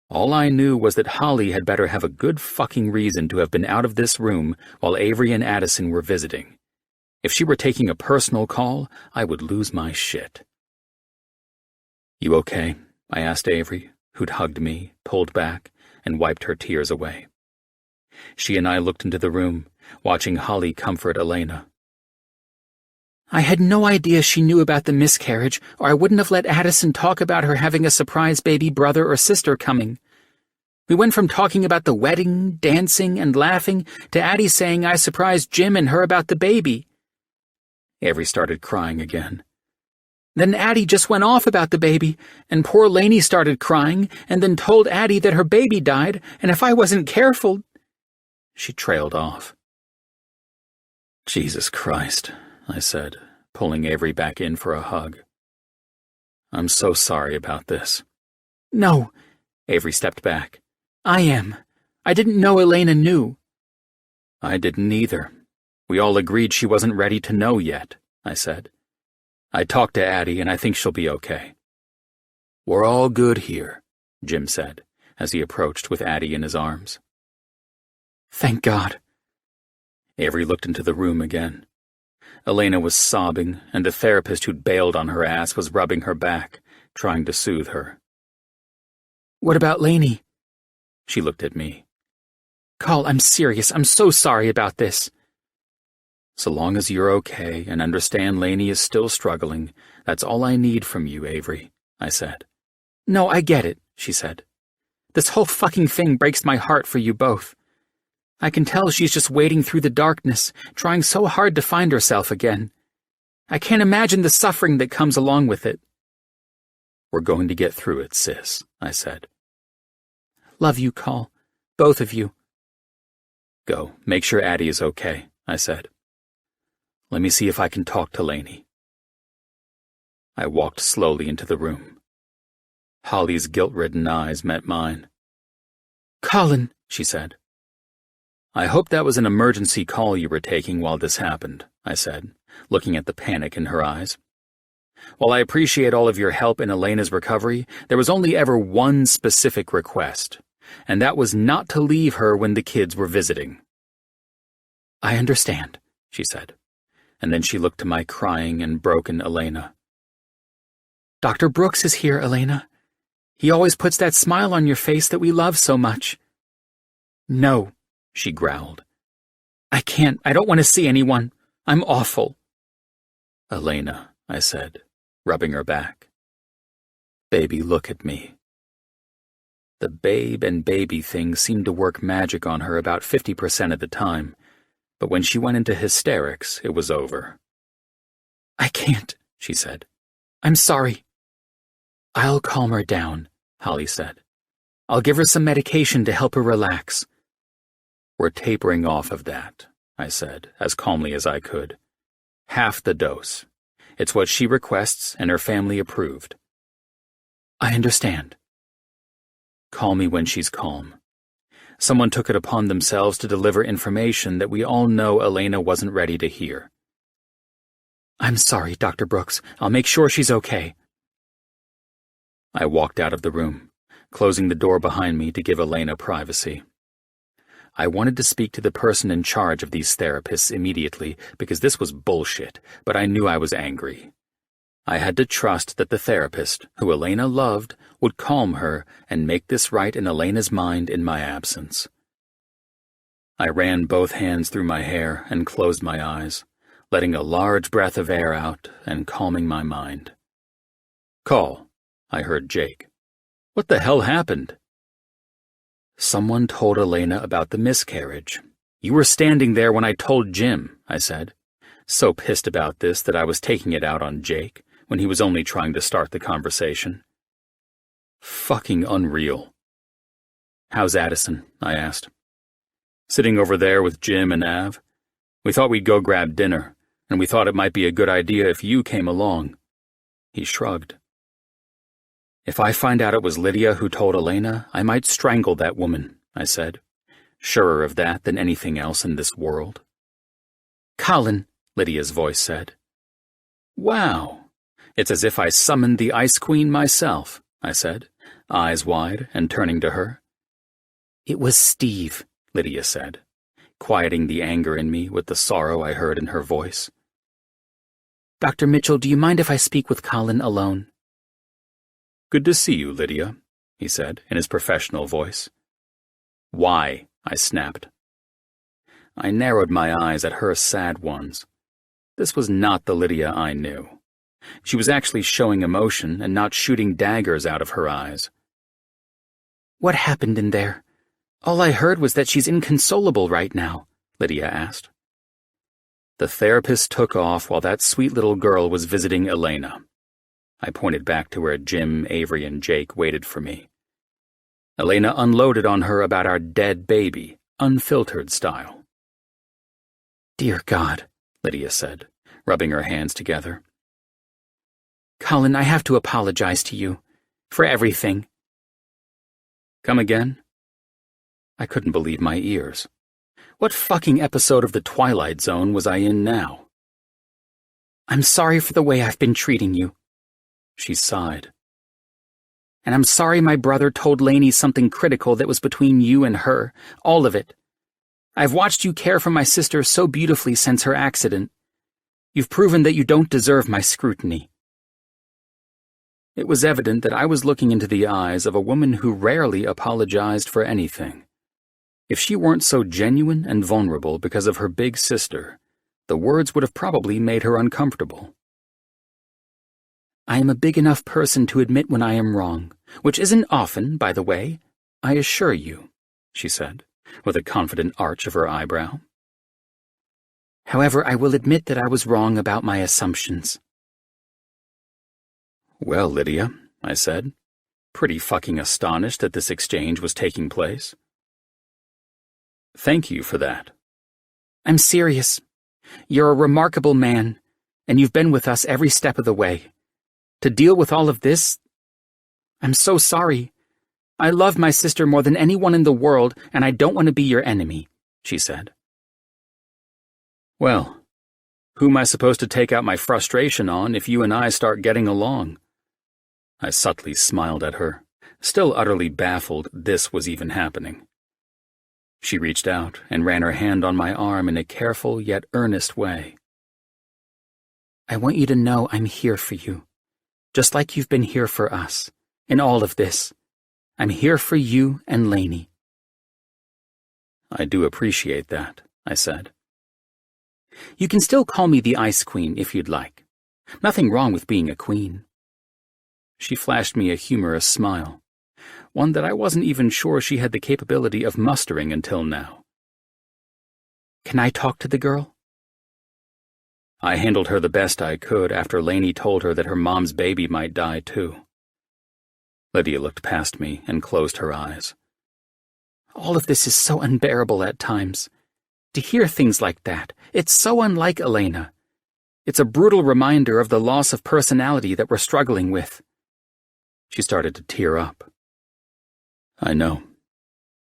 All I knew was that Holly had better have a good fucking reason to have been out of this room while Avery and Addison were visiting. If she were taking a personal call, I would lose my shit. You okay? I asked Avery, who'd hugged me, pulled back, and wiped her tears away. She and I looked into the room, watching Holly comfort Elena. I had no idea she knew about the miscarriage, or I wouldn't have let Addison talk about her having a surprise baby brother or sister coming. We went from talking about the wedding, dancing, and laughing to Addie saying I surprised Jim and her about the baby. Avery started crying again. Then Addie just went off about the baby, and poor Lainey started crying, and then told Addie that her baby died, and if I wasn't careful... She trailed off. Jesus Christ, I said, pulling Avery back in for a hug. I'm so sorry about this. No, Avery stepped back. I am. I didn't know Elena knew. I didn't either. We all agreed she wasn't ready to know yet, I said. I talked to Addie, and I think she'll be okay. We're all good here, Jim said, as he approached with Addie in his arms. Thank God. Avery looked into the room again. Elena was sobbing, and the therapist who'd bailed on her ass was rubbing her back, trying to soothe her. What about Lainey? She looked at me. Call, I'm serious. I'm so sorry about this. So long as you're okay and understand Lainey is still struggling, that's all I need from you, Avery, I said. No, I get it, she said. This whole fucking thing breaks my heart for you both. I can tell she's just wading through the darkness, trying so hard to find herself again. I can't imagine the suffering that comes along with it. We're going to get through it, sis, I said. Love you, Call. Both of you. Go, make sure Addie is okay, I said. Let me see if I can talk to Lainey. I walked slowly into the room. Holly's guilt-ridden eyes met mine. Colin, she said. I hope that was an emergency call you were taking while this happened, I said, looking at the panic in her eyes. While I appreciate all of your help in Elena's recovery, there was only ever one specific request, and that was not to leave her when the kids were visiting. I understand, she said, and then she looked to my crying and broken Elena. Dr. Brooks is here, Elena. He always puts that smile on your face that we love so much. No, she growled. I can't. I don't want to see anyone. I'm awful. Elena, I said, rubbing her back. Baby, look at me. The babe and baby thing seemed to work magic on her about 50% of the time, but when she went into hysterics, it was over. I can't, she said. I'm sorry. I'll calm her down, Holly said. I'll give her some medication to help her relax. We're tapering off of that, I said, as calmly as I could. Half the dose. It's what she requests and her family approved. I understand. Call me when she's calm. Someone took it upon themselves to deliver information that we all know Elena wasn't ready to hear. I'm sorry, Dr. Brooks. I'll make sure she's okay. I walked out of the room, closing the door behind me to give Elena privacy. I wanted to speak to the person in charge of these therapists immediately because this was bullshit, but I knew I was angry. I had to trust that the therapist, who Elena loved, would calm her and make this right in Elena's mind in my absence. I ran both hands through my hair and closed my eyes, letting a large breath of air out and calming my mind. "Call," I heard Jake. "What the hell happened?" "Someone told Elena about the miscarriage. You were standing there when I told Jim," I said, so pissed about this that I was taking it out on Jake when he was only trying to start the conversation. Fucking unreal. "How's Addison?" I asked. "Sitting over there with Jim and Av. We thought we'd go grab dinner, and we thought it might be a good idea if you came along." He shrugged. "If I find out it was Lydia who told Elena, I might strangle that woman," I said, surer of that than anything else in this world. "Colin," Lydia's voice said. "Wow. It's as if I summoned the Ice Queen myself," I said, eyes wide and turning to her. "It was Steve," Lydia said, quieting the anger in me with the sorrow I heard in her voice. "Dr. Mitchell, do you mind if I speak with Colin alone?" "Good to see you, Lydia," he said in his professional voice. "Why?" I snapped. I narrowed my eyes at her sad ones. This was not the Lydia I knew. She was actually showing emotion and not shooting daggers out of her eyes. "What happened in there? All I heard was that she's inconsolable right now," Lydia asked. "The therapist took off while that sweet little girl was visiting Elena." I pointed back to where Jim, Avery, and Jake waited for me. "Elena unloaded on her about our dead baby, unfiltered style." "Dear God," Lydia said, rubbing her hands together. "Colin, I have to apologize to you. For everything." "Come again?" I couldn't believe my ears. What fucking episode of The Twilight Zone was I in now? "I'm sorry for the way I've been treating you." She sighed. "And I'm sorry my brother told Lainey something critical that was between you and her, all of it. I've watched you care for my sister so beautifully since her accident. You've proven that you don't deserve my scrutiny." It was evident that I was looking into the eyes of a woman who rarely apologized for anything. If she weren't so genuine and vulnerable because of her big sister, the words would have probably made her uncomfortable. "I am a big enough person to admit when I am wrong, which isn't often, by the way, I assure you," she said, with a confident arch of her eyebrow. "However, I will admit that I was wrong about my assumptions." "Well, Lydia," I said, pretty fucking astonished that this exchange was taking place. "Thank you for that." "I'm serious. You're a remarkable man, and you've been with us every step of the way. To deal with all of this, I'm so sorry. I love my sister more than anyone in the world, and I don't want to be your enemy," she said. "Well, who am I supposed to take out my frustration on if you and I start getting along?" I subtly smiled at her, still utterly baffled this was even happening. She reached out and ran her hand on my arm in a careful yet earnest way. "I want you to know I'm here for you, just like you've been here for us, in all of this. I'm here for you and Lainey." "I do appreciate that," I said. "You can still call me the Ice Queen if you'd like. Nothing wrong with being a queen." She flashed me a humorous smile, one that I wasn't even sure she had the capability of mustering until now. "Can I talk to the girl?" I handled her the best I could after Lainey told her that her mom's baby might die too. Lydia looked past me and closed her eyes. "All of this is so unbearable at times. To hear things like that, it's so unlike Elena. It's a brutal reminder of the loss of personality that we're struggling with." She started to tear up. "I know.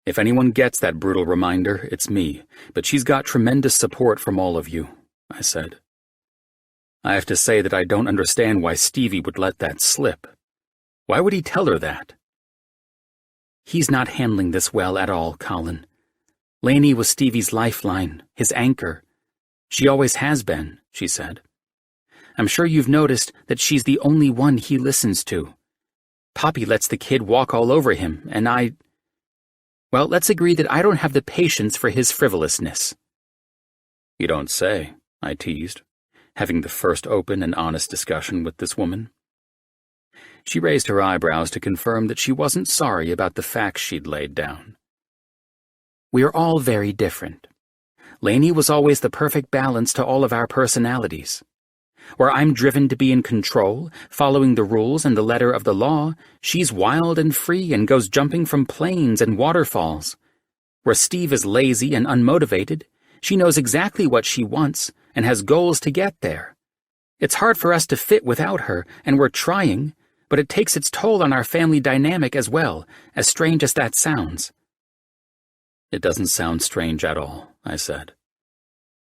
If anyone gets that brutal reminder, it's me, but she's got tremendous support from all of you," I said. "I have to say that I don't understand why Stevie would let that slip. Why would he tell her that?" "He's not handling this well at all, Colin. Lainey was Stevie's lifeline, his anchor. She always has been," she said. "I'm sure you've noticed that she's the only one he listens to. Poppy lets the kid walk all over him, and well, let's agree that I don't have the patience for his frivolousness." "You don't say," I teased, having the first open and honest discussion with this woman. She raised her eyebrows to confirm that she wasn't sorry about the facts she'd laid down. "We are all very different. Lainey was always the perfect balance to all of our personalities. Where I'm driven to be in control, following the rules and the letter of the law, she's wild and free and goes jumping from planes and waterfalls. Where Steve is lazy and unmotivated, she knows exactly what she wants and has goals to get there. It's hard for us to fit without her, and we're trying, but it takes its toll on our family dynamic as well, as strange as that sounds." "It doesn't sound strange at all," I said.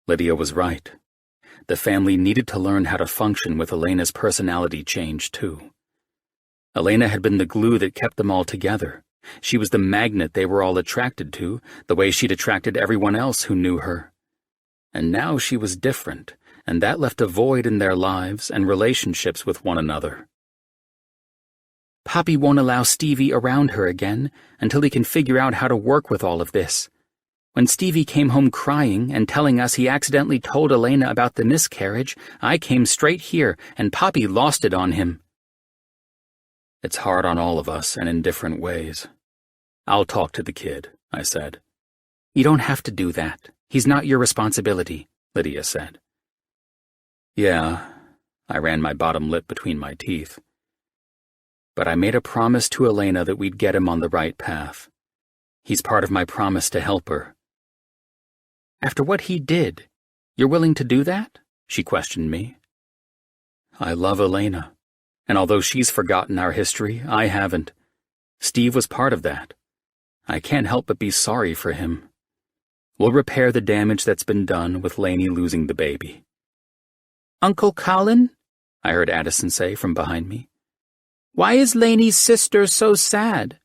Lydia was right. The family needed to learn how to function with Elena's personality change, too. Elena had been the glue that kept them all together. She was the magnet they were all attracted to, the way she'd attracted everyone else who knew her. And now she was different, and that left a void in their lives and relationships with one another. "Poppy won't allow Stevie around her again until he can figure out how to work with all of this. When Stevie came home crying and telling us he accidentally told Elena about the miscarriage, I came straight here, and Poppy lost it on him." "It's hard on all of us and in different ways. I'll talk to the kid," I said. "You don't have to do that. He's not your responsibility," Lydia said. "Yeah," I ran my bottom lip between my teeth. "But I made a promise to Elena that we'd get him on the right path. He's part of my promise to help her." "After what he did, you're willing to do that?" she questioned me. "I love Elena, and although she's forgotten our history, I haven't. Steve was part of that. I can't help but be sorry for him. We'll repair the damage that's been done with Lainey losing the baby." "Uncle Colin?" I heard Addison say from behind me. "Why is Lainey's sister so sad?"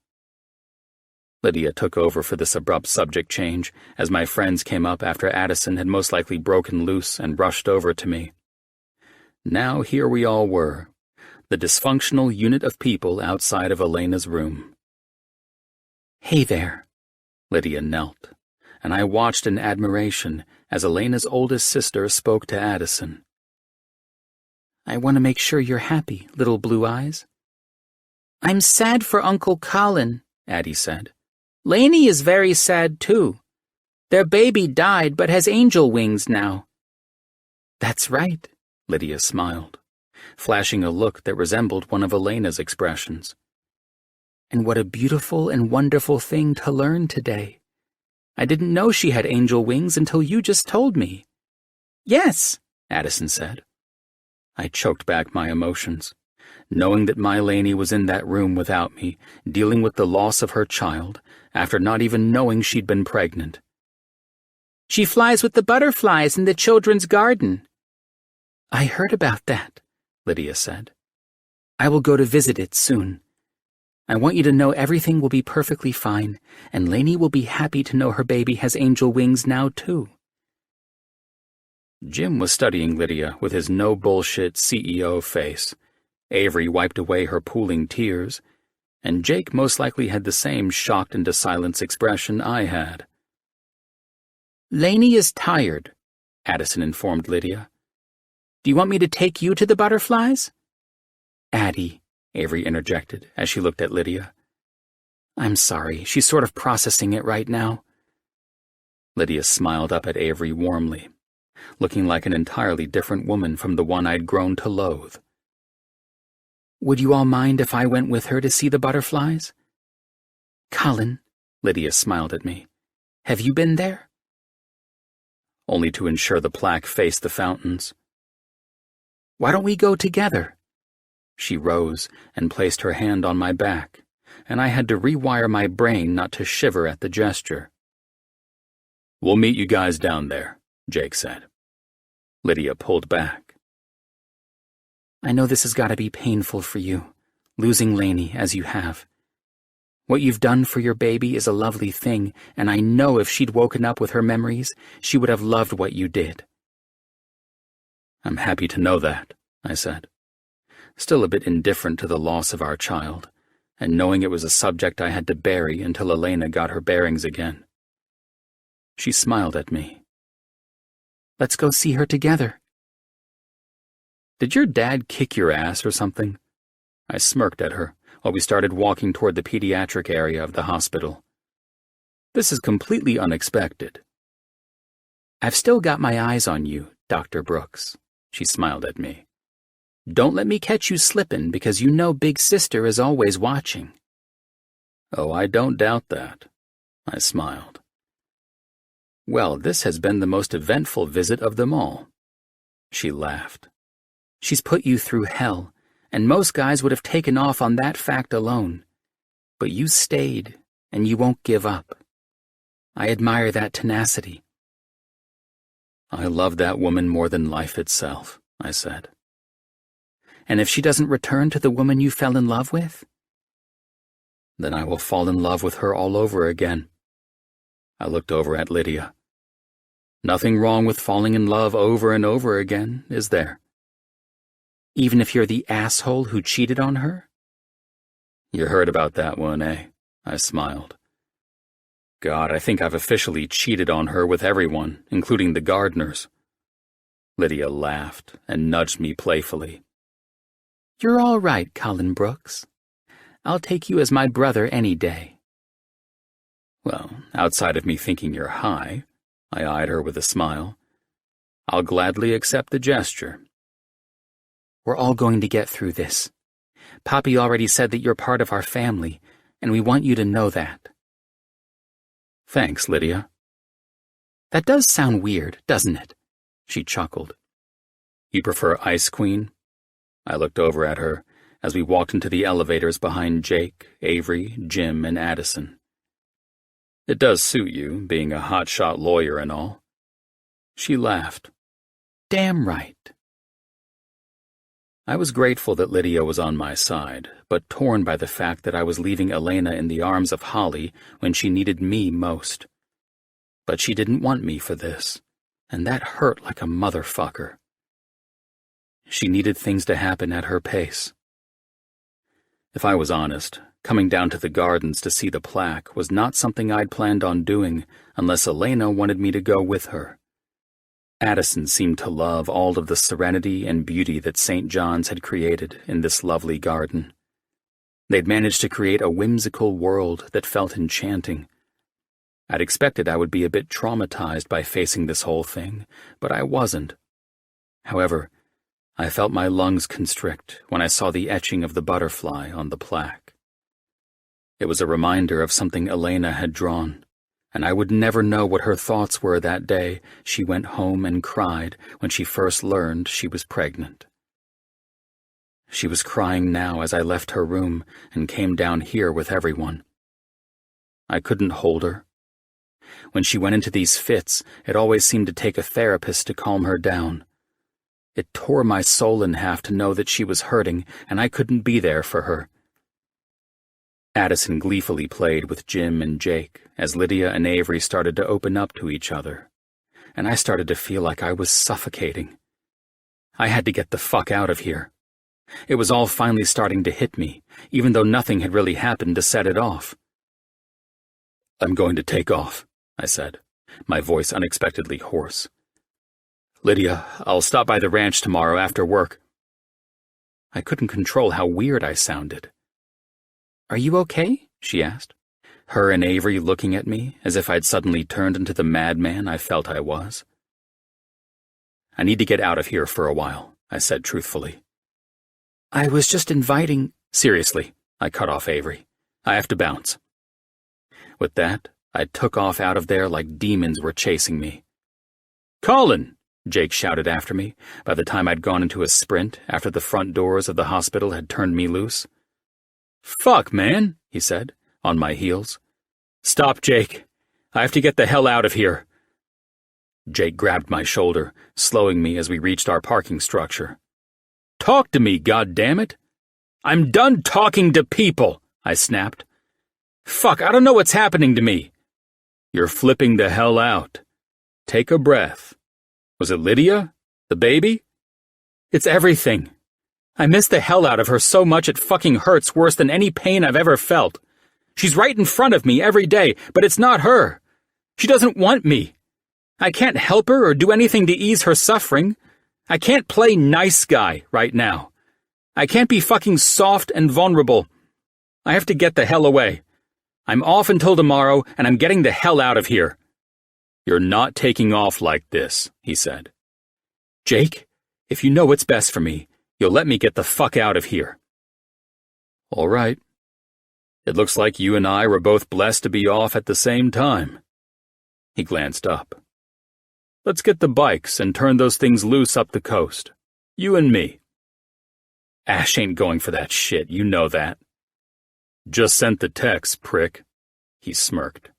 Lydia took over for this abrupt subject change as my friends came up after Addison had most likely broken loose and rushed over to me. Now here we all were, the dysfunctional unit of people outside of Elena's room. "Hey there." Lydia knelt, and I watched in admiration as Elena's oldest sister spoke to Addison. "I want to make sure you're happy, little blue eyes." "I'm sad for Uncle Colin," Addie said. "Lainey is very sad, too. Their baby died but has angel wings now." "That's right," Lydia smiled, flashing a look that resembled one of Elena's expressions. "And what a beautiful and wonderful thing to learn today. I didn't know she had angel wings until you just told me." "Yes," Addison said. I choked back my emotions, knowing that my Lainey was in that room without me, dealing with the loss of her child, after not even knowing she'd been pregnant. "She flies with the butterflies in the children's garden." "I heard about that," Lydia said. "I will go to visit it soon. I want you to know everything will be perfectly fine, and Lainey will be happy to know her baby has angel wings now, too." Jim was studying Lydia with his no-bullshit CEO face. Avery wiped away her pooling tears, and Jake most likely had the same shocked-into-silence expression I had. "Lainey is tired," Addison informed Lydia. "Do you want me to take you to the butterflies?" "Addie," Avery interjected as she looked at Lydia. "I'm sorry, she's sort of processing it right now." Lydia smiled up at Avery warmly, looking like an entirely different woman from the one I'd grown to loathe. "Would you all mind if I went with her to see the butterflies?" "Colin," Lydia smiled at me. "Have you been there?" "Only to ensure the plaque faced the fountains." "Why don't we go together?" She rose and placed her hand on my back, and I had to rewire my brain not to shiver at the gesture. "We'll meet you guys down there," Jake said. Lydia pulled back. "I know this has got to be painful for you, losing Lainey as you have. What you've done for your baby is a lovely thing, and I know if she'd woken up with her memories, she would have loved what you did." "I'm happy to know that," I said, still a bit indifferent to the loss of our child, and knowing it was a subject I had to bury until Elena got her bearings again. She smiled at me. Let's go see her together. Did your dad kick your ass or something? I smirked at her while we started walking toward the pediatric area of the hospital. This is completely unexpected. I've still got my eyes on you, Dr. Brooks, she smiled at me. Don't let me catch you slippin' because you know Big Sister is always watching. Oh, I don't doubt that, I smiled. Well, this has been the most eventful visit of them all. She laughed. She's put you through hell, and most guys would have taken off on that fact alone. But you stayed, and you won't give up. I admire that tenacity. I love that woman more than life itself, I said. And if she doesn't return to the woman you fell in love with? Then I will fall in love with her all over again. I looked over at Lydia. Nothing wrong with falling in love over and over again, is there? Even if you're the asshole who cheated on her? You heard about that one, eh? I smiled. God, I think I've officially cheated on her with everyone, including the gardeners. Lydia laughed and nudged me playfully. You're all right, Colin Brooks. I'll take you as my brother any day. Well, outside of me thinking you're high, I eyed her with a smile. I'll gladly accept the gesture. We're all going to get through this. Poppy already said that you're part of our family, and we want you to know that. Thanks, Lydia. That does sound weird, doesn't it? She chuckled. You prefer Ice Queen? I looked over at her as we walked into the elevators behind Jake, Avery, Jim, and Addison. It does suit you, being a hotshot lawyer and all. She laughed. Damn right. I was grateful that Lydia was on my side, but torn by the fact that I was leaving Elena in the arms of Holly when she needed me most. But she didn't want me for this, and that hurt like a motherfucker. She needed things to happen at her pace. If I was honest, coming down to the gardens to see the plaque was not something I'd planned on doing unless Elena wanted me to go with her. Addison seemed to love all of the serenity and beauty that St. John's had created in this lovely garden. They'd managed to create a whimsical world that felt enchanting. I'd expected I would be a bit traumatized by facing this whole thing, but I wasn't. However, I felt my lungs constrict when I saw the etching of the butterfly on the plaque. It was a reminder of something Elena had drawn, and I would never know what her thoughts were that day she went home and cried when she first learned she was pregnant. She was crying now as I left her room and came down here with everyone. I couldn't hold her. When she went into these fits, it always seemed to take a therapist to calm her down. It tore my soul in half to know that she was hurting and I couldn't be there for her. Addison gleefully played with Jim and Jake as Lydia and Avery started to open up to each other, and I started to feel like I was suffocating. I had to get the fuck out of here. It was all finally starting to hit me, even though nothing had really happened to set it off. I'm going to take off, I said, my voice unexpectedly hoarse. Lydia, I'll stop by the ranch tomorrow after work. I couldn't control how weird I sounded. Are you okay? She asked, her and Avery looking at me as if I'd suddenly turned into the madman I felt I was. I need to get out of here for a while, I said truthfully. I was just inviting— Seriously, I cut off Avery. I have to bounce. With that, I took off out of there like demons were chasing me. Colin! Jake shouted after me by the time I'd gone into a sprint after the front doors of the hospital had turned me loose. Fuck, man, he said, on my heels. Stop, Jake. I have to get the hell out of here. Jake grabbed my shoulder, slowing me as we reached our parking structure. Talk to me, goddammit. I'm done talking to people, I snapped. Fuck, I don't know what's happening to me. You're flipping the hell out. Take a breath. Was it Lydia? The baby? It's everything. I miss the hell out of her so much it fucking hurts worse than any pain I've ever felt. She's right in front of me every day, but it's not her. She doesn't want me. I can't help her or do anything to ease her suffering. I can't play nice guy right now. I can't be fucking soft and vulnerable. I have to get the hell away. I'm off until tomorrow, and I'm getting the hell out of here. You're not taking off like this, he said. Jake, if you know what's best for me, you'll let me get the fuck out of here. All right. It looks like you and I were both blessed to be off at the same time. He glanced up. Let's get the bikes and turn those things loose up the coast. You and me. Ash ain't going for that shit, you know that. Just sent the text, prick. He smirked.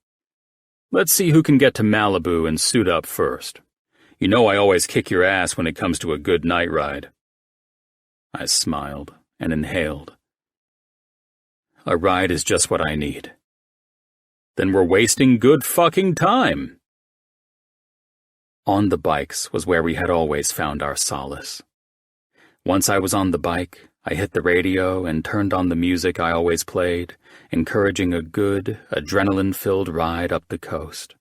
Let's see who can get to Malibu and suit up first. You know I always kick your ass when it comes to a good night ride. I smiled and inhaled. A ride is just what I need. Then we're wasting good fucking time. On the bikes was where we had always found our solace. Once I was on the bike, I hit the radio and turned on the music I always played, encouraging a good, adrenaline-filled ride up the coast.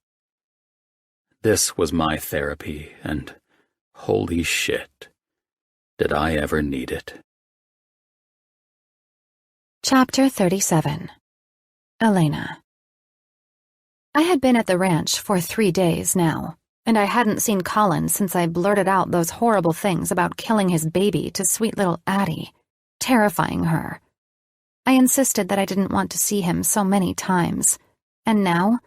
This was my therapy, and holy shit, did I ever need it. Chapter 37. Elena. I had been at the ranch for 3 days now, and I hadn't seen Colin since I blurted out those horrible things about killing his baby to sweet little Addie, terrifying her. I insisted that I didn't want to see him so many times, and now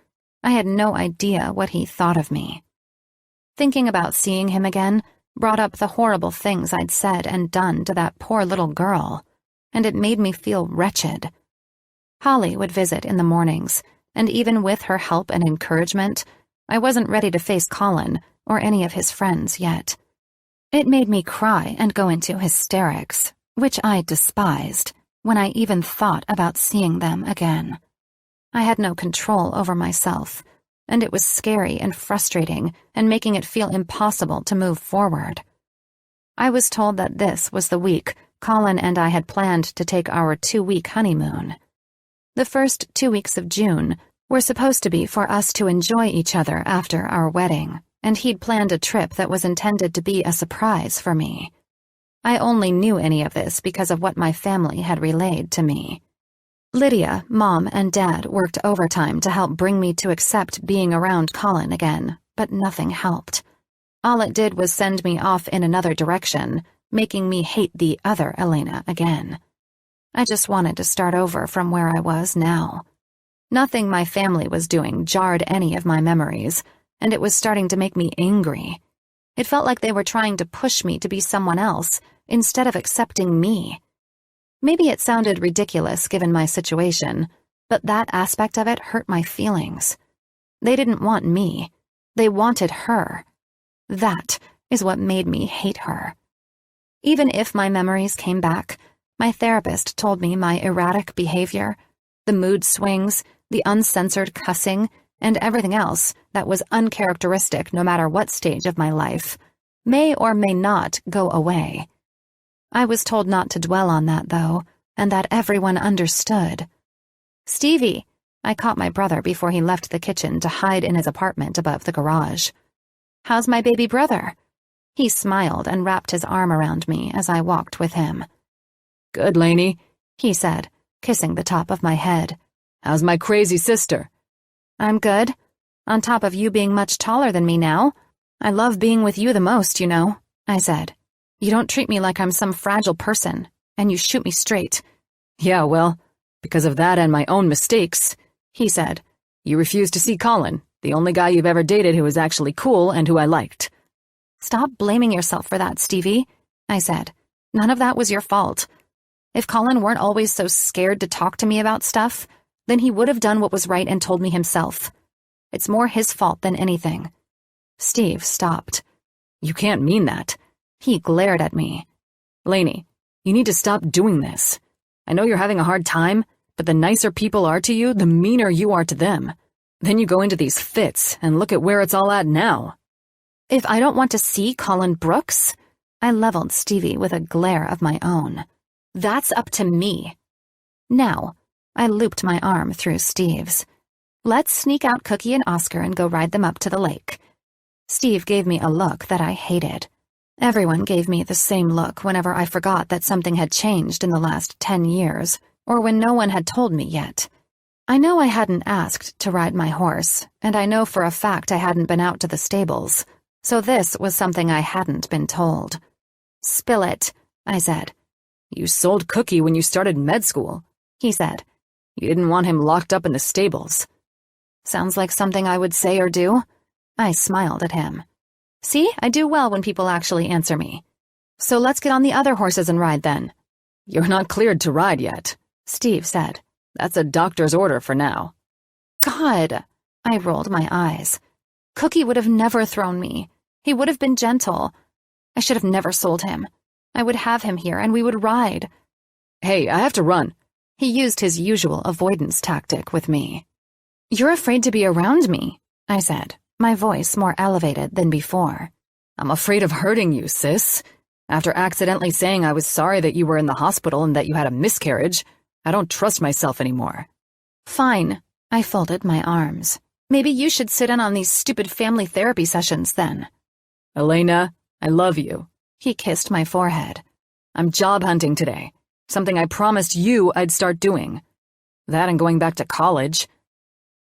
I had no idea what he thought of me. Thinking about seeing him again brought up the horrible things I'd said and done to that poor little girl, and it made me feel wretched. Holly would visit in the mornings, and even with her help and encouragement, I wasn't ready to face Colin or any of his friends yet. It made me cry and go into hysterics, which I despised, when I even thought about seeing them again. I had no control over myself, and it was scary and frustrating and making it feel impossible to move forward. I was told that this was the week Colin and I had planned to take our 2-week honeymoon. The first 2 weeks of June were supposed to be for us to enjoy each other after our wedding, and he'd planned a trip that was intended to be a surprise for me. I only knew any of this because of what my family had relayed to me. Lydia, Mom, and Dad worked overtime to help bring me to accept being around Colin again, but nothing helped. All it did was send me off in another direction, making me hate the other Elena again. I just wanted to start over from where I was now. Nothing my family was doing jarred any of my memories, and it was starting to make me angry. It felt like they were trying to push me to be someone else instead of accepting me. Maybe it sounded ridiculous given my situation, but that aspect of it hurt my feelings. They didn't want me. They wanted her. That is what made me hate her. Even if my memories came back, my therapist told me my erratic behavior, the mood swings, the uncensored cussing, and everything else that was uncharacteristic no matter what stage of my life, may or may not go away. I was told not to dwell on that, though, and that everyone understood. Stevie, I caught my brother before he left the kitchen to hide in his apartment above the garage. How's my baby brother? He smiled and wrapped his arm around me as I walked with him. Good, Lainey, he said, kissing the top of my head. How's my crazy sister? I'm good. On top of you being much taller than me now. I love being with you the most, you know, I said. You don't treat me like I'm some fragile person, and you shoot me straight. Yeah, well, because of that and my own mistakes, he said. You refused to see Colin, the only guy you've ever dated who was actually cool and who I liked. Stop blaming yourself for that, Stevie, I said. None of that was your fault. If Colin weren't always so scared to talk to me about stuff, then he would have done what was right and told me himself. It's more his fault than anything. Steve stopped. You can't mean that. He glared at me. Lainey, you need to stop doing this. I know you're having a hard time, but the nicer people are to you, the meaner you are to them. Then you go into these fits, and look at where it's all at now. If I don't want to see Colin Brooks, I leveled Stevie with a glare of my own. That's up to me. Now, I looped my arm through Steve's. Let's sneak out Cookie and Oscar and go ride them up to the lake. Steve gave me a look that I hated. Everyone gave me the same look whenever I forgot that something had changed in the last 10 years, or when no one had told me yet. I know I hadn't asked to ride my horse, and I know for a fact I hadn't been out to the stables, so this was something I hadn't been told. Spill it, I said. You sold Cookie when you started med school, he said. You didn't want him locked up in the stables. Sounds like something I would say or do. I smiled at him. See, I do well when people actually answer me. So let's get on the other horses and ride then. You're not cleared to ride yet, Steve said. That's a doctor's order for now. God, I rolled my eyes. Cookie would have never thrown me. He would have been gentle. I should have never sold him. I would have him here and we would ride. Hey, I have to run. He used his usual avoidance tactic with me. You're afraid to be around me, I said, my voice more elevated than before. I'm afraid of hurting you, sis. After accidentally saying I was sorry that you were in the hospital and that you had a miscarriage, I don't trust myself anymore. Fine, I folded my arms. Maybe you should sit in on these stupid family therapy sessions then. Elena, I love you. He kissed my forehead. I'm job hunting today, something I promised you I'd start doing. That and going back to college.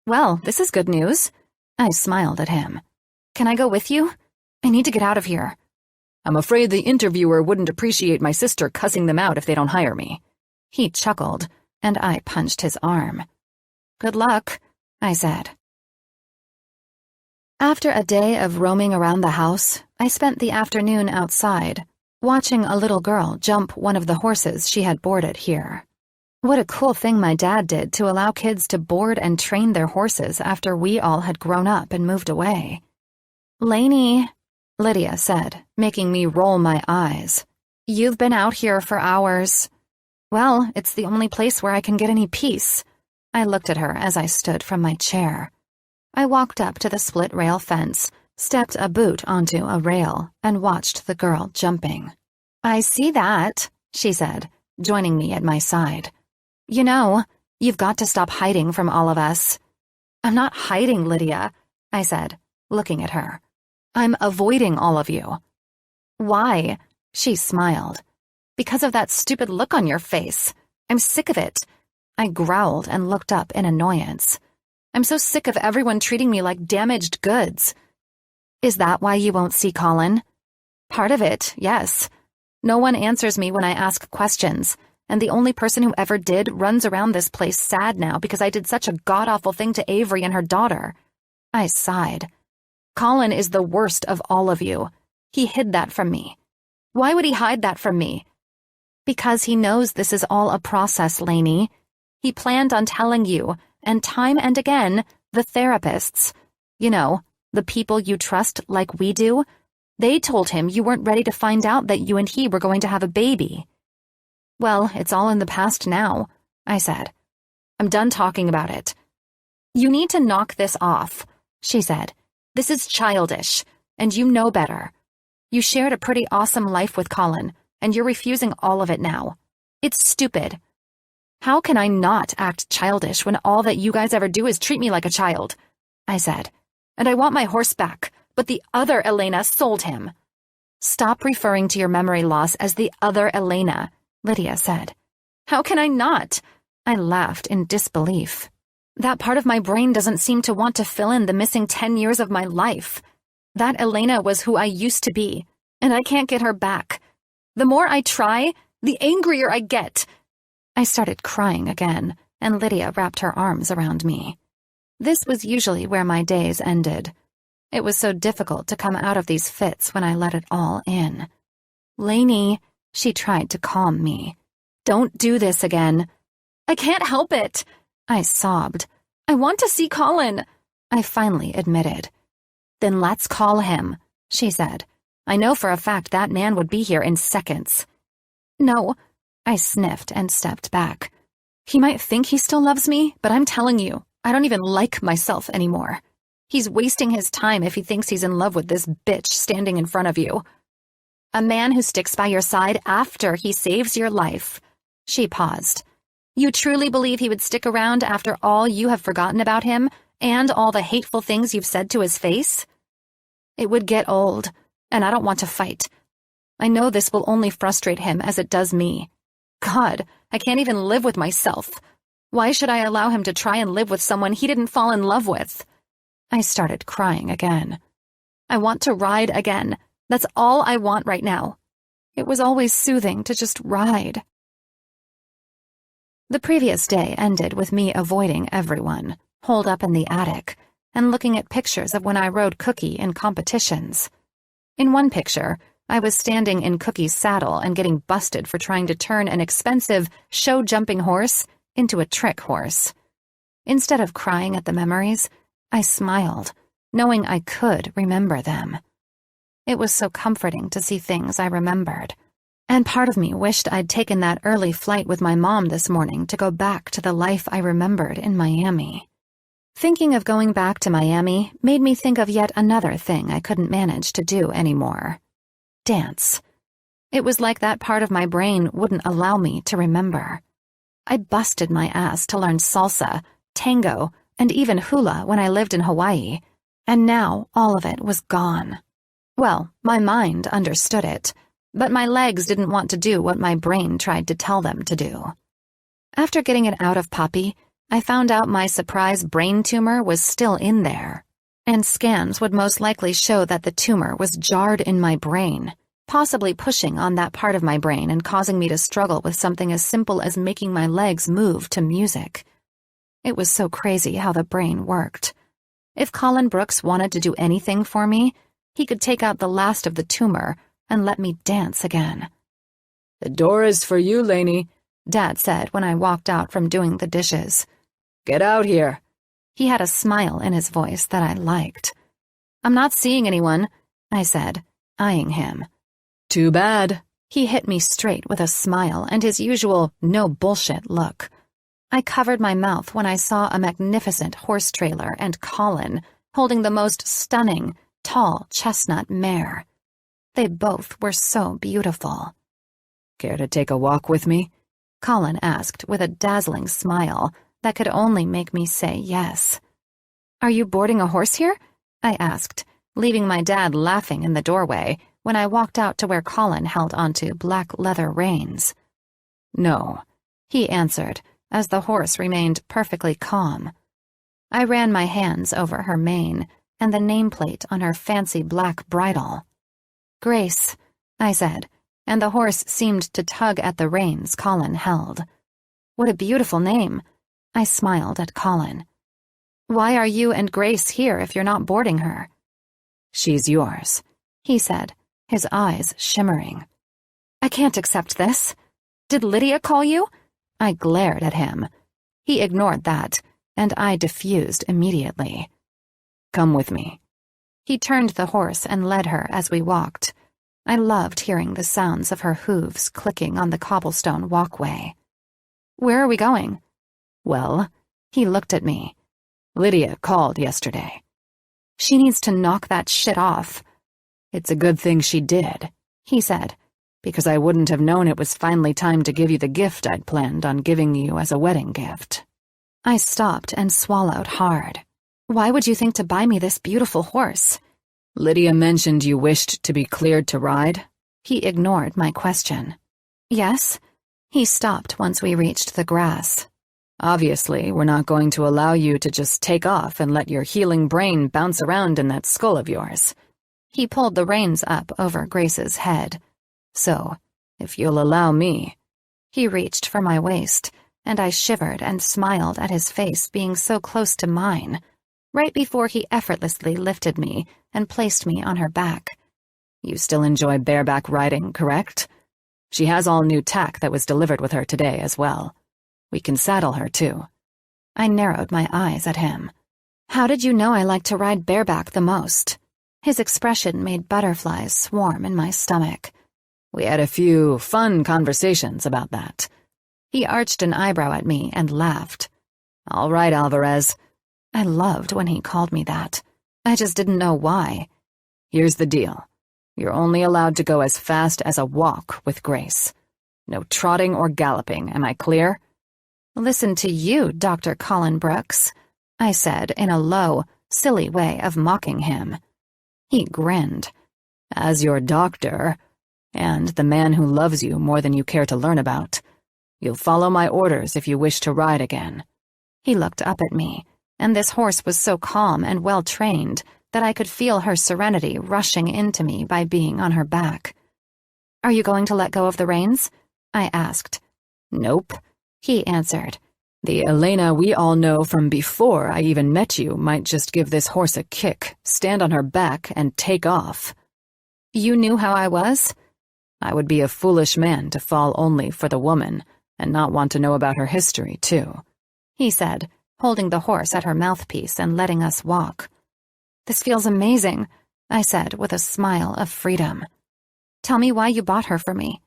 Well, this is good news. I smiled at him. Can I go with you? I need to get out of here. I'm afraid the interviewer wouldn't appreciate my sister cussing them out if they don't hire me. He chuckled, and I punched his arm. Good luck, I said. After a day of roaming around the house, I spent the afternoon outside, watching a little girl jump one of the horses she had boarded here. What a cool thing my dad did to allow kids to board and train their horses after we all had grown up and moved away. Lainey, Lydia said, making me roll my eyes. You've been out here for hours. Well, it's the only place where I can get any peace. I looked at her as I stood from my chair. I walked up to the split rail fence, stepped a boot onto a rail, and watched the girl jumping. I see that, she said, joining me at my side. You know, you've got to stop hiding from all of us. I'm not hiding, Lydia, I said, looking at her. I'm avoiding all of you. Why? She smiled. Because of that stupid look on your face. I'm sick of it. I growled and looked up in annoyance. I'm so sick of everyone treating me like damaged goods. Is that why you won't see Colin? Part of it, yes. No one answers me when I ask questions, and the only person who ever did runs around this place sad now because I did such a god-awful thing to Avery and her daughter. I sighed. Colin is the worst of all of you. He hid that from me. Why would he hide that from me? Because he knows this is all a process, Lainey. He planned on telling you, and time and again, the therapists, you know, the people you trust like we do, they told him you weren't ready to find out that you and he were going to have a baby. Well, it's all in the past now, I said. I'm done talking about it. You need to knock this off, she said. This is childish, and you know better. You shared a pretty awesome life with Colin, and you're refusing all of it now. It's stupid. How can I not act childish when all that you guys ever do is treat me like a child? I said. And I want my horse back, but the other Elena sold him. Stop referring to your memory loss as the other Elena, Lydia said. How can I not? I laughed in disbelief. That part of my brain doesn't seem to want to fill in the missing 10 years of my life. That Elena was who I used to be, and I can't get her back. The more I try, the angrier I get. I started crying again, and Lydia wrapped her arms around me. This was usually where my days ended. It was so difficult to come out of these fits when I let it all in. Lainey, she tried to calm me. Don't do this again. I can't help it, I sobbed. I want to see Colin, I finally admitted. Then let's call him, she said. I know for a fact that man would be here in seconds. No, I sniffed and stepped back. He might think he still loves me, but I'm telling you, I don't even like myself anymore. He's wasting his time if he thinks he's in love with this bitch standing in front of you. A man who sticks by your side after he saves your life. She paused. You truly believe he would stick around after all you have forgotten about him and all the hateful things you've said to his face? It would get old, and I don't want to fight. I know this will only frustrate him as it does me. God, I can't even live with myself. Why should I allow him to try and live with someone he didn't fall in love with? I started crying again. I want to ride again. That's all I want right now. It was always soothing to just ride. The previous day ended with me avoiding everyone, holed up in the attic, and looking at pictures of when I rode Cookie in competitions. In one picture, I was standing in Cookie's saddle and getting busted for trying to turn an expensive, show-jumping horse into a trick horse. Instead of crying at the memories, I smiled, knowing I could remember them. It was so comforting to see things I remembered. And part of me wished I'd taken that early flight with my mom this morning to go back to the life I remembered in Miami. Thinking of going back to Miami made me think of yet another thing I couldn't manage to do anymore. Dance. It was like that part of my brain wouldn't allow me to remember. I busted my ass to learn salsa, tango, and even hula when I lived in Hawaii, and now all of it was gone. Well, my mind understood it, but my legs didn't want to do what my brain tried to tell them to do. After getting it out of Poppy, I found out my surprise brain tumor was still in there, and scans would most likely show that the tumor was jarred in my brain, possibly pushing on that part of my brain and causing me to struggle with something as simple as making my legs move to music. It was so crazy how the brain worked. If Colin Brooks wanted to do anything for me, he could take out the last of the tumor and let me dance again. "The door is for you, Lainey," Dad said when I walked out from doing the dishes. "Get out here." He had a smile in his voice that I liked. "I'm not seeing anyone," I said, eyeing him. "Too bad." He hit me straight with a smile and his usual no bullshit look. I covered my mouth when I saw a magnificent horse trailer and Colin holding the most stunning, tall chestnut mare. They both were so beautiful. "Care to take a walk with me?" Colin asked with a dazzling smile that could only make me say yes. "Are you boarding a horse here?" I asked, leaving my dad laughing in the doorway when I walked out to where Colin held onto black leather reins. "No," he answered, as the horse remained perfectly calm. I ran my hands over her mane and the nameplate on her fancy black bridle. "Grace," I said, and the horse seemed to tug at the reins Colin held. "What a beautiful name." I smiled at Colin. "Why are you and Grace here if you're not boarding her?" "She's yours," he said, his eyes shimmering. "I can't accept this. Did Lydia call you?" I glared at him. He ignored that, and I diffused immediately. "Come with me." He turned the horse and led her as we walked. I loved hearing the sounds of her hooves clicking on the cobblestone walkway. "Where are we going?" "Well," he looked at me. "Lydia called yesterday." "She needs to knock that shit off." "It's a good thing she did," he said, "because I wouldn't have known it was finally time to give you the gift I'd planned on giving you as a wedding gift." I stopped and swallowed hard. "Why would you think to buy me this beautiful horse?" "Lydia mentioned you wished to be cleared to ride." He ignored my question. "Yes?" He stopped once we reached the grass. "Obviously, we're not going to allow you to just take off and let your healing brain bounce around in that skull of yours." He pulled the reins up over Grace's head. "So, if you'll allow me." He reached for my waist, and I shivered and smiled at his face being so close to mine, right before he effortlessly lifted me and placed me on her back. "You still enjoy bareback riding, correct? She has all new tack that was delivered with her today as well. We can saddle her, too." I narrowed my eyes at him. "How did you know I like to ride bareback the most?" His expression made butterflies swarm in my stomach. "We had a few fun conversations about that." He arched an eyebrow at me and laughed. "All right, Alvarez." I loved when he called me that. I just didn't know why. "Here's the deal. You're only allowed to go as fast as a walk with grace. No trotting or galloping, am I clear? Listen to you, Dr. Colin Brooks, I said in a low, silly way of mocking him. He grinned. As your doctor, and the man who loves you more than you care to learn about, you'll follow my orders if you wish to ride again. He looked up at me, and this horse was so calm and well-trained that I could feel her serenity rushing into me by being on her back. Are you going to let go of the reins? I asked. Nope, he answered. The Elena we all know from before I even met you might just give this horse a kick, stand on her back, and take off. You knew how I was? I would be a foolish man to fall only for the woman and not want to know about her history, too, he said, holding the horse at her mouthpiece and letting us walk. This feels amazing, I said with a smile of freedom. Tell me why you bought her for me.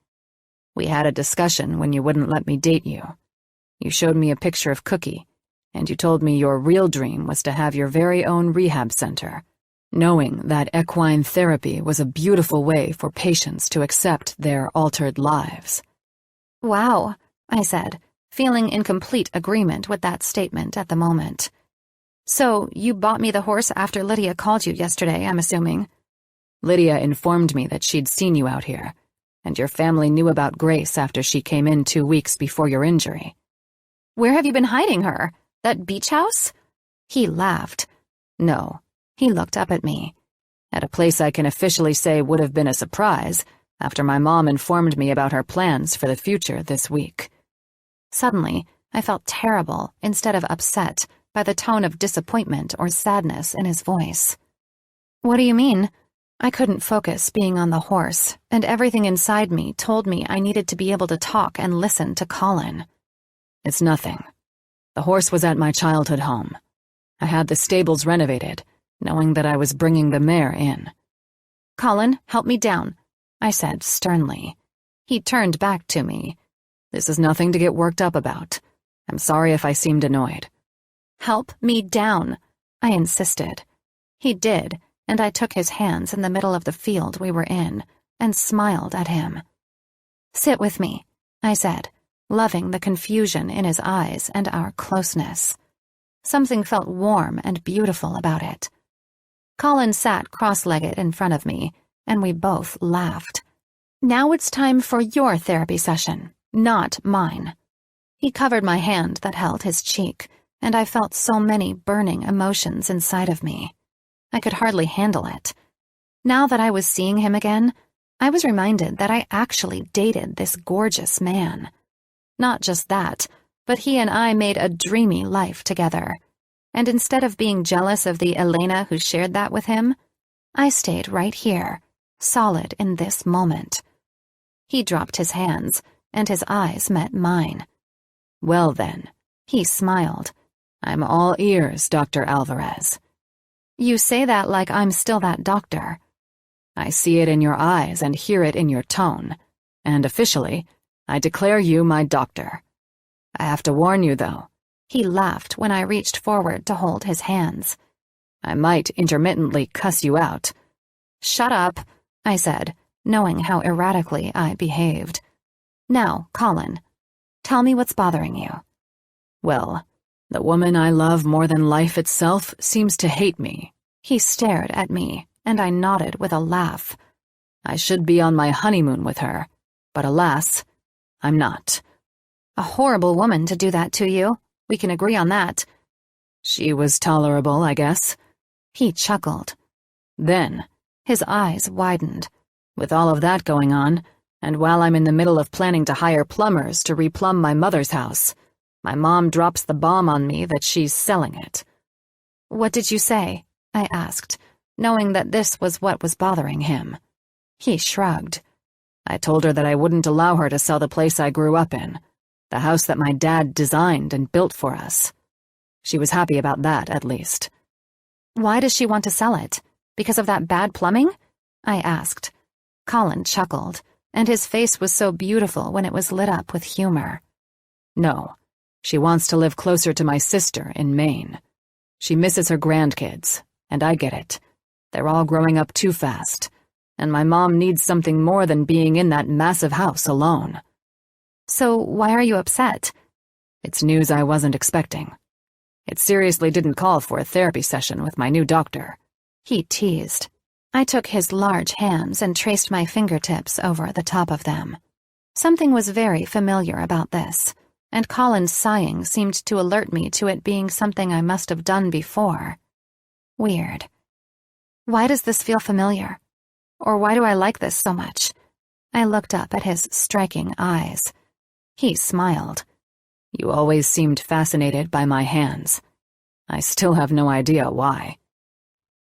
We had a discussion when you wouldn't let me date you. You showed me a picture of Cookie, and you told me your real dream was to have your very own rehab center, knowing that equine therapy was a beautiful way for patients to accept their altered lives. Wow, I said, feeling in complete agreement with that statement at the moment. So, you bought me the horse after Lydia called you yesterday, I'm assuming? Lydia informed me that she'd seen you out here, and your family knew about Grace after she came in 2 weeks before your injury. Where have you been hiding her? That beach house? He laughed. No, he looked up at me. At a place I can officially say would have been a surprise after my mom informed me about her plans for the future this week. Suddenly, I felt terrible instead of upset by the tone of disappointment or sadness in his voice. What do you mean? I couldn't focus being on the horse, and everything inside me told me I needed to be able to talk and listen to Colin. It's nothing. The horse was at my childhood home. I had the stables renovated, knowing that I was bringing the mare in. Colin, help me down, I said sternly. He turned back to me. This is nothing to get worked up about. I'm sorry if I seemed annoyed. Help me down, I insisted. He did, and I took his hands in the middle of the field we were in and smiled at him. Sit with me, I said, loving the confusion in his eyes and our closeness. Something felt warm and beautiful about it. Colin sat cross-legged in front of me, and we both laughed. Now it's time for your therapy session, not mine. He covered my hand that held his cheek, and I felt so many burning emotions inside of me. I could hardly handle it. Now that I was seeing him again, I was reminded that I actually dated this gorgeous man. Not just that, but he and I made a dreamy life together. And instead of being jealous of the Elena who shared that with him, I stayed right here, solid in this moment. He dropped his hands, and his eyes met mine. Well then, he smiled. I'm all ears, Dr. Alvarez. You say that like I'm still that doctor. I see it in your eyes and hear it in your tone, and officially, I declare you my doctor. I have to warn you, though. He laughed when I reached forward to hold his hands. I might intermittently cuss you out. Shut up, I said, knowing how erratically I behaved. Now, Colin, tell me what's bothering you. Well, the woman I love more than life itself seems to hate me. He stared at me, and I nodded with a laugh. I should be on my honeymoon with her, but alas, I'm not. A horrible woman to do that to you. We can agree on that. She was tolerable, I guess. He chuckled. Then, his eyes widened. With all of that going on, and while I'm in the middle of planning to hire plumbers to replumb my mother's house, my mom drops the bomb on me that she's selling it. What did you say? I asked, knowing that this was what was bothering him. He shrugged. I told her that I wouldn't allow her to sell the place I grew up in, the house that my dad designed and built for us. She was happy about that, at least. Why does she want to sell it? Because of that bad plumbing? I asked. Colin chuckled, and his face was so beautiful when it was lit up with humor. No, she wants to live closer to my sister in Maine. She misses her grandkids, and I get it. They're all growing up too fast. and my mom needs something more than being in that massive house alone. So why are you upset? It's news I wasn't expecting. It seriously didn't call for a therapy session with my new doctor. He teased. I took his large hands and traced my fingertips over the top of them. Something was very familiar about this, and Colin's sighing seemed to alert me to it being something I must have done before. Weird. Why does this feel familiar? Or why do I like this so much? I looked up at his striking eyes. He smiled. You always seemed fascinated by my hands. I still have no idea why.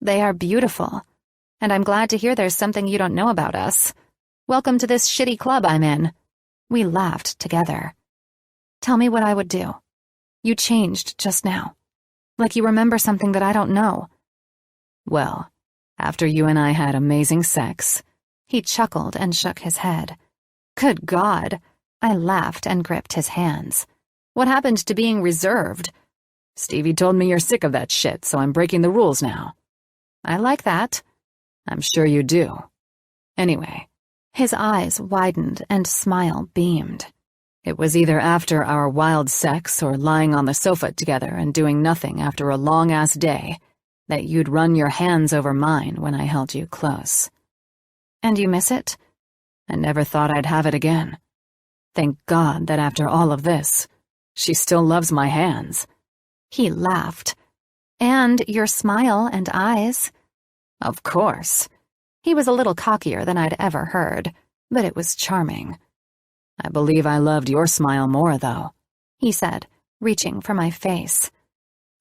They are beautiful, and I'm glad to hear there's something you don't know about us. Welcome to this shitty club I'm in. We laughed together. Tell me what I would do. You changed just now. Like you remember something that I don't know. Well, after you and I had amazing sex. He chuckled and shook his head. Good God! I laughed and gripped his hands. What happened to being reserved? Stevie told me you're sick of that shit, so I'm breaking the rules now. I like that. I'm sure you do. Anyway. His eyes widened and smile beamed. It was either after our wild sex or lying on the sofa together and doing nothing after a long-ass day that you'd run your hands over mine when I held you close. And you miss it? I never thought I'd have it again. Thank God that after all of this, she still loves my hands. He laughed. And your smile and eyes. Of course. He was a little cockier than I'd ever heard, but it was charming. I believe I loved your smile more, though, he said, reaching for my face.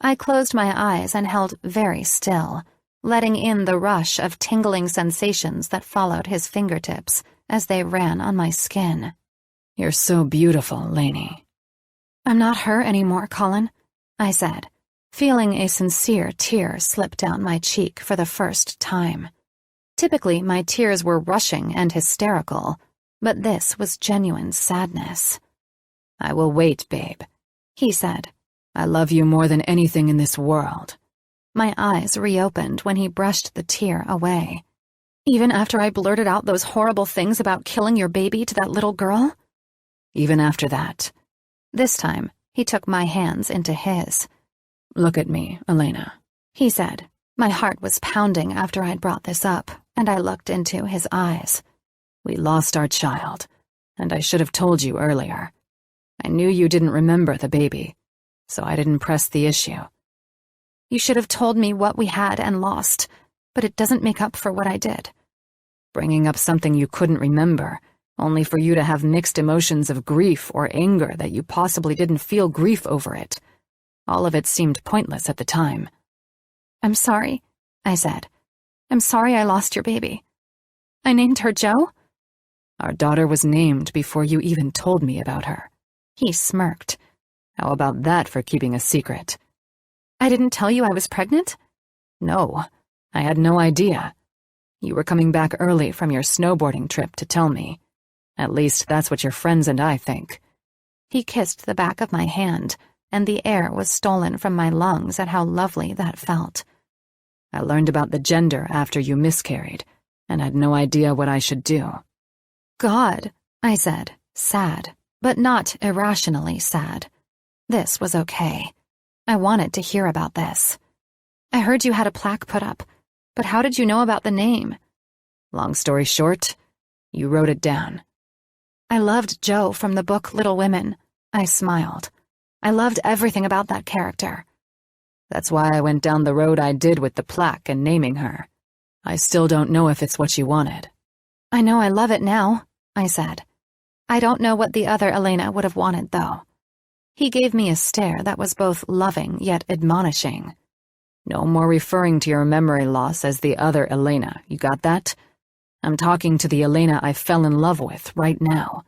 I closed my eyes and held very still, letting in the rush of tingling sensations that followed his fingertips as they ran on my skin. You're so beautiful, Lainey. I'm not her anymore, Colin, I said, feeling a sincere tear slip down my cheek for the first time. Typically, my tears were rushing and hysterical, but this was genuine sadness. I will wait, babe, he said. I love you more than anything in this world. My eyes reopened when he brushed the tear away. Even after I blurted out those horrible things about killing your baby to that little girl? Even after that. This time, he took my hands into his. Look at me, Elena, he said. My heart was pounding after I'd brought this up, and I looked into his eyes. We lost our child, and I should have told you earlier. I knew you didn't remember the baby, so I didn't press the issue. You should have told me what we had and lost, but it doesn't make up for what I did. Bringing up something you couldn't remember, only for you to have mixed emotions of grief or anger that you possibly didn't feel grief over it. All of it seemed pointless at the time. I'm sorry, I said. I'm sorry I lost your baby. I named her Jo? Our daughter was named before you even told me about her. He smirked. How about that for keeping a secret? I didn't tell you I was pregnant? No, I had no idea. You were coming back early from your snowboarding trip to tell me. At least that's what your friends and I think. He kissed the back of my hand, and the air was stolen from my lungs at how lovely that felt. I learned about the gender after you miscarried, and had no idea what I should do. God, I said, sad, but not irrationally sad. This was okay. I wanted to hear about this. I heard you had a plaque put up, but how did you know about the name? Long story short, you wrote it down. I loved Jo from the book Little Women. I smiled. I loved everything about that character. That's why I went down the road I did with the plaque and naming her. I still don't know if it's what you wanted. I know I love it now, I said. I don't know what the other Elena would have wanted, though. He gave me a stare that was both loving yet admonishing. No more referring to your memory loss as the other Elena, you got that? I'm talking to the Elena I fell in love with right now,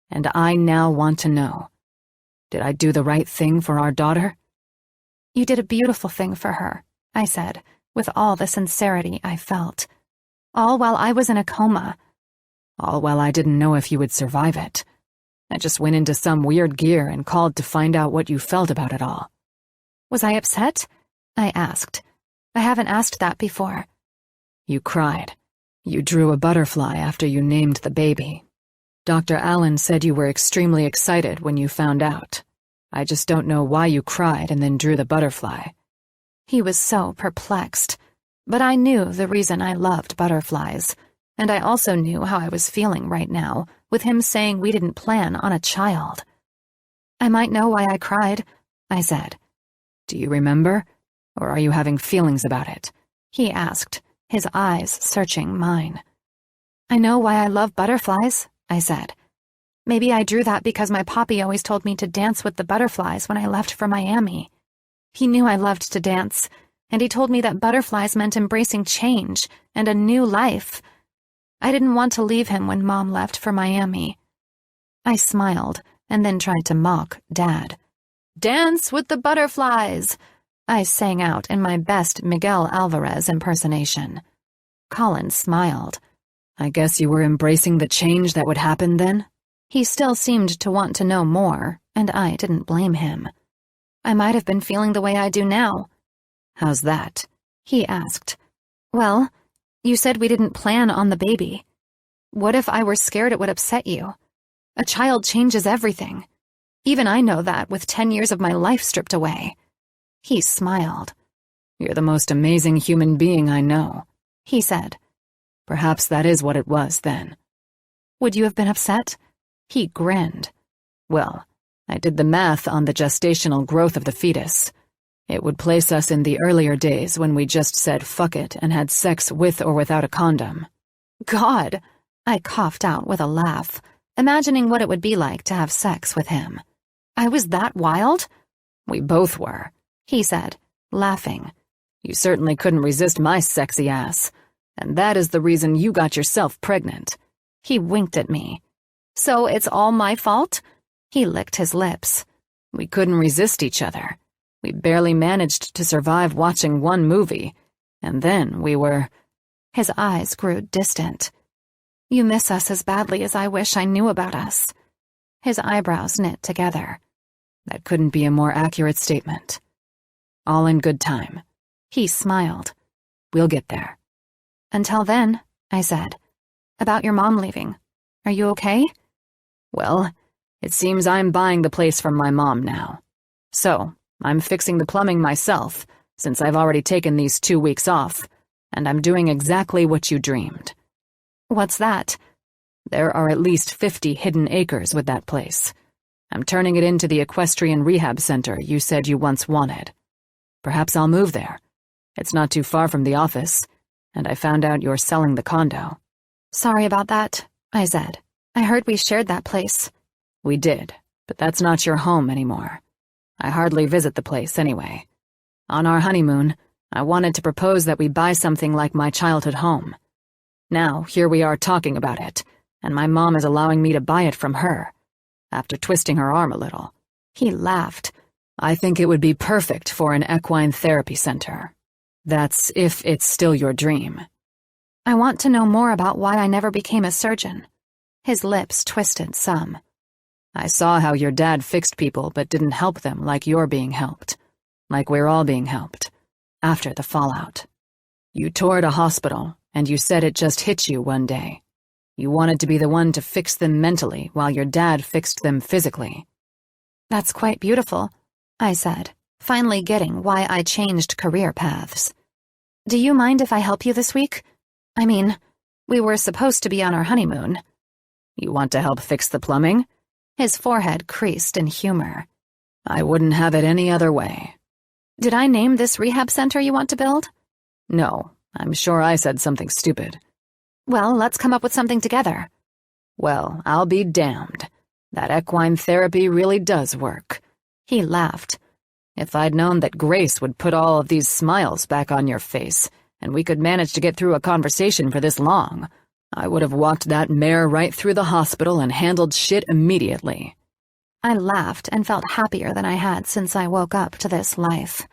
and I now want to know. Did I do the right thing for our daughter? You did a beautiful thing for her, I said, with all the sincerity I felt. All while I was in a coma. All while I didn't know if you would survive it. I just went into some weird gear and called to find out what you felt about it all. Was I upset? I asked. I haven't asked that before. You cried. You drew a butterfly after you named the baby. Dr. Allen said you were extremely excited when you found out. I just don't know why you cried and then drew the butterfly. He was so perplexed, but I knew the reason I loved butterflies, and I also knew how I was feeling right now, with him saying we didn't plan on a child. I might know why I cried, I said. Do you remember, or are you having feelings about it? He asked, his eyes searching mine. I know why I love butterflies, I said. Maybe I drew that because my papi always told me to dance with the butterflies when I left for Miami. He knew I loved to dance, and he told me that butterflies meant embracing change and a new life. I didn't want to leave him when Mom left for Miami. I smiled and then tried to mock Dad. Dance with the butterflies, I sang out in my best Miguel Alvarez impersonation. Colin smiled. I guess you were embracing the change that would happen then? He still seemed to want to know more, and I didn't blame him. I might have been feeling the way I do now. How's that? He asked. Well, you said we didn't plan on the baby. What if I were scared it would upset you? A child changes everything. Even I know that with 10 years of my life stripped away. He smiled. You're the most amazing human being I know, he said. Perhaps that is what it was then. Would you have been upset? He grinned. Well, I did the math on the gestational growth of the fetus. It would place us in the earlier days when we just said fuck it and had sex with or without a condom. God, I coughed out with a laugh, imagining what it would be like to have sex with him. I was that wild? We both were, he said, laughing. You certainly couldn't resist my sexy ass, and that is the reason you got yourself pregnant. He winked at me. So it's all my fault? He licked his lips. We couldn't resist each other. We barely managed to survive watching one movie, and then we were... His eyes grew distant. You miss us as badly as I wish I knew about us. His eyebrows knit together. That couldn't be a more accurate statement. All in good time. He smiled. We'll get there. Until then, I said. About your mom leaving. Are you okay? Well, it seems I'm buying the place from my mom now. So, I'm fixing the plumbing myself, since I've already taken these 2 weeks off, and I'm doing exactly what you dreamed. What's that? There are at least 50 hidden acres with that place. I'm turning it into the equestrian rehab center you said you once wanted. Perhaps I'll move there. It's not too far from the office, and I found out you're selling the condo. Sorry about that, I said. I heard we shared that place. We did, but that's not your home anymore. I hardly visit the place anyway. On our honeymoon, I wanted to propose that we buy something like my childhood home. Now, here we are talking about it, and my mom is allowing me to buy it from her, after twisting her arm a little. He laughed. I think it would be perfect for an equine therapy center. That's if it's still your dream. I want to know more about why I never became a surgeon. His lips twisted some. I saw how your dad fixed people but didn't help them like you're being helped. Like we're all being helped. After the fallout. You toured a hospital, and you said it just hit you one day. You wanted to be the one to fix them mentally while your dad fixed them physically. That's quite beautiful, I said, finally getting why I changed career paths. Do you mind if I help you this week? I mean, we were supposed to be on our honeymoon. You want to help fix the plumbing? His forehead creased in humor. I wouldn't have it any other way. Did I name this rehab center you want to build? No, I'm sure I said something stupid. Well, let's come up with something together. Well, I'll be damned. That equine therapy really does work. He laughed. If I'd known that Grace would put all of these smiles back on your face, and we could manage to get through a conversation for this long, I would have walked that mare right through the hospital and handled shit immediately. I laughed and felt happier than I had since I woke up to this life.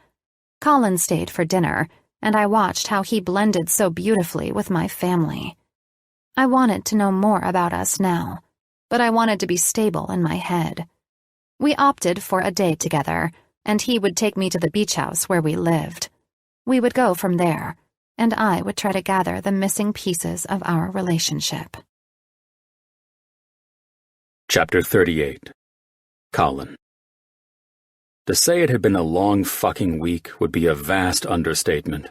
Colin stayed for dinner, and I watched how he blended so beautifully with my family. I wanted to know more about us now, but I wanted to be stable in my head. We opted for a day together, and he would take me to the beach house where we lived. We would go from there, and I would try to gather the missing pieces of our relationship. Chapter 38. Colin. To say it had been a long fucking week would be a vast understatement.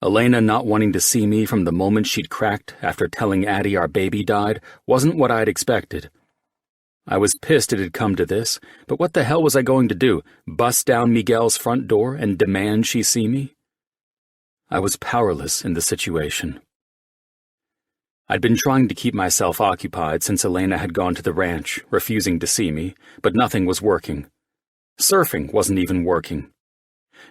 Elena not wanting to see me from the moment she'd cracked after telling Addie our baby died wasn't what I'd expected. I was pissed it had come to this, but what the hell was I going to do, bust down Miguel's front door and demand she see me? I was powerless in the situation. I'd been trying to keep myself occupied since Elena had gone to the ranch, refusing to see me, but nothing was working. Surfing wasn't even working.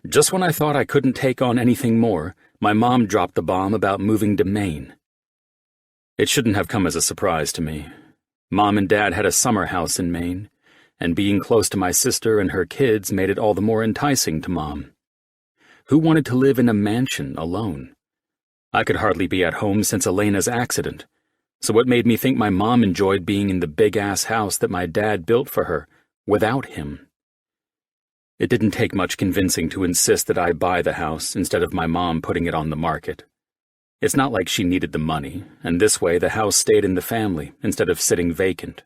Just when I thought I couldn't take on anything more, my mom dropped the bomb about moving to Maine. It shouldn't have come as a surprise to me. Mom and Dad had a summer house in Maine, and being close to my sister and her kids made it all the more enticing to Mom. Who wanted to live in a mansion alone? I could hardly be at home since Elena's accident, so what made me think my mom enjoyed being in the big-ass house that my dad built for her, without him? It didn't take much convincing to insist that I buy the house instead of my mom putting it on the market. It's not like she needed the money, and this way the house stayed in the family instead of sitting vacant.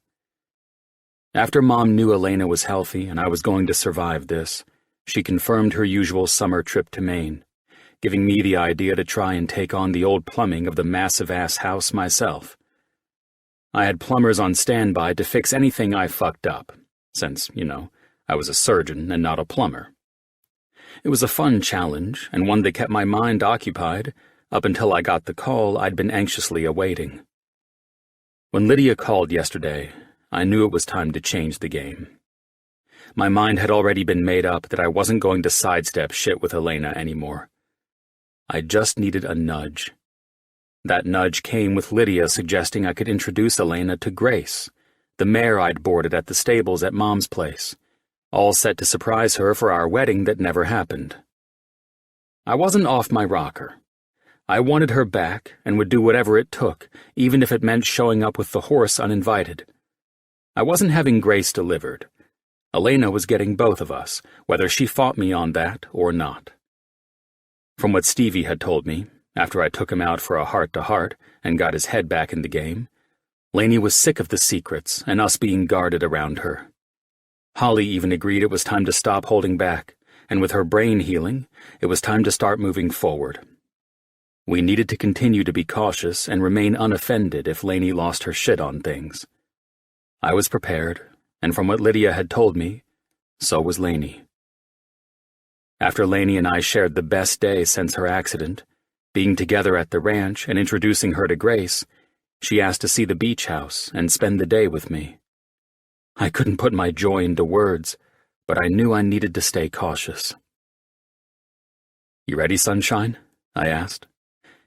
After Mom knew Elena was healthy and I was going to survive this, she confirmed her usual summer trip to Maine, giving me the idea to try and take on the old plumbing of the massive-ass house myself. I had plumbers on standby to fix anything I fucked up, since, I was a surgeon and not a plumber. It was a fun challenge, and one that kept my mind occupied, up until I got the call I'd been anxiously awaiting. When Lydia called yesterday, I knew it was time to change the game. My mind had already been made up that I wasn't going to sidestep shit with Elena anymore. I just needed a nudge. That nudge came with Lydia suggesting I could introduce Elena to Grace, the mare I'd boarded at the stables at Mom's place, all set to surprise her for our wedding that never happened. I wasn't off my rocker. I wanted her back and would do whatever it took, even if it meant showing up with the horse uninvited. I wasn't having Grace delivered. Elena was getting both of us, whether she fought me on that or not. From what Stevie had told me, after I took him out for a heart-to-heart and got his head back in the game, Lainey was sick of the secrets and us being guarded around her. Holly even agreed it was time to stop holding back, and with her brain healing, it was time to start moving forward. We needed to continue to be cautious and remain unoffended if Lainey lost her shit on things. I was prepared, and from what Lydia had told me, so was Lainey. After Lainey and I shared the best day since her accident, being together at the ranch and introducing her to Grace, she asked to see the beach house and spend the day with me. I couldn't put my joy into words, but I knew I needed to stay cautious. "You ready, Sunshine?" I asked,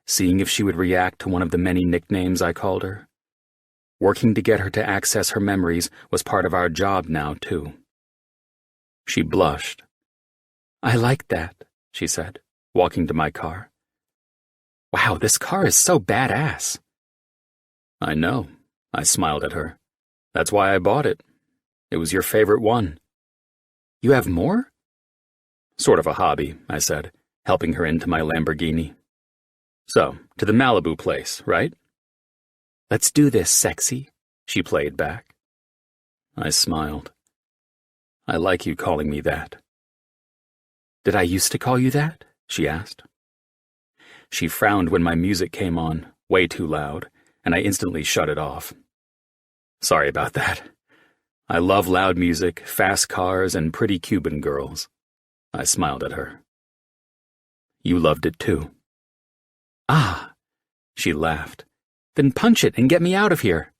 seeing if she would react to one of the many nicknames I called her. Working to get her to access her memories was part of our job now, too. She blushed. "I like that," she said, walking to my car. "Wow, this car is so badass." "I know," I smiled at her. "That's why I bought it. It was your favorite one." "You have more?" "Sort of a hobby," I said, helping her into my Lamborghini. "So, to the Malibu place, right?" "Let's do this, sexy," she played back. I smiled. "I like you calling me that." "Did I used to call you that?" she asked. She frowned when my music came on, way too loud, and I instantly shut it off. "Sorry about that. I love loud music, fast cars, and pretty Cuban girls." I smiled at her. "You loved it too." "Ah," she laughed. "Then punch it and get me out of here."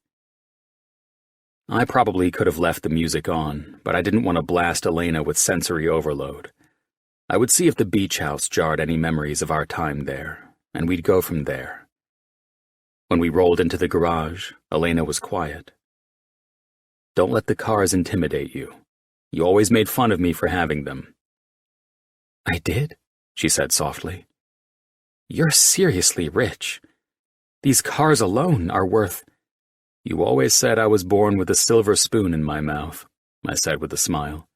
I probably could have left the music on, but I didn't want to blast Elena with sensory overload. I would see if the beach house jarred any memories of our time there, and we'd go from there. When we rolled into the garage, Elena was quiet. "Don't let the cars intimidate you. You always made fun of me for having them." "I did?" she said softly. "You're seriously rich. These cars alone are worth—" "You always said I was born with a silver spoon in my mouth," I said with a smile.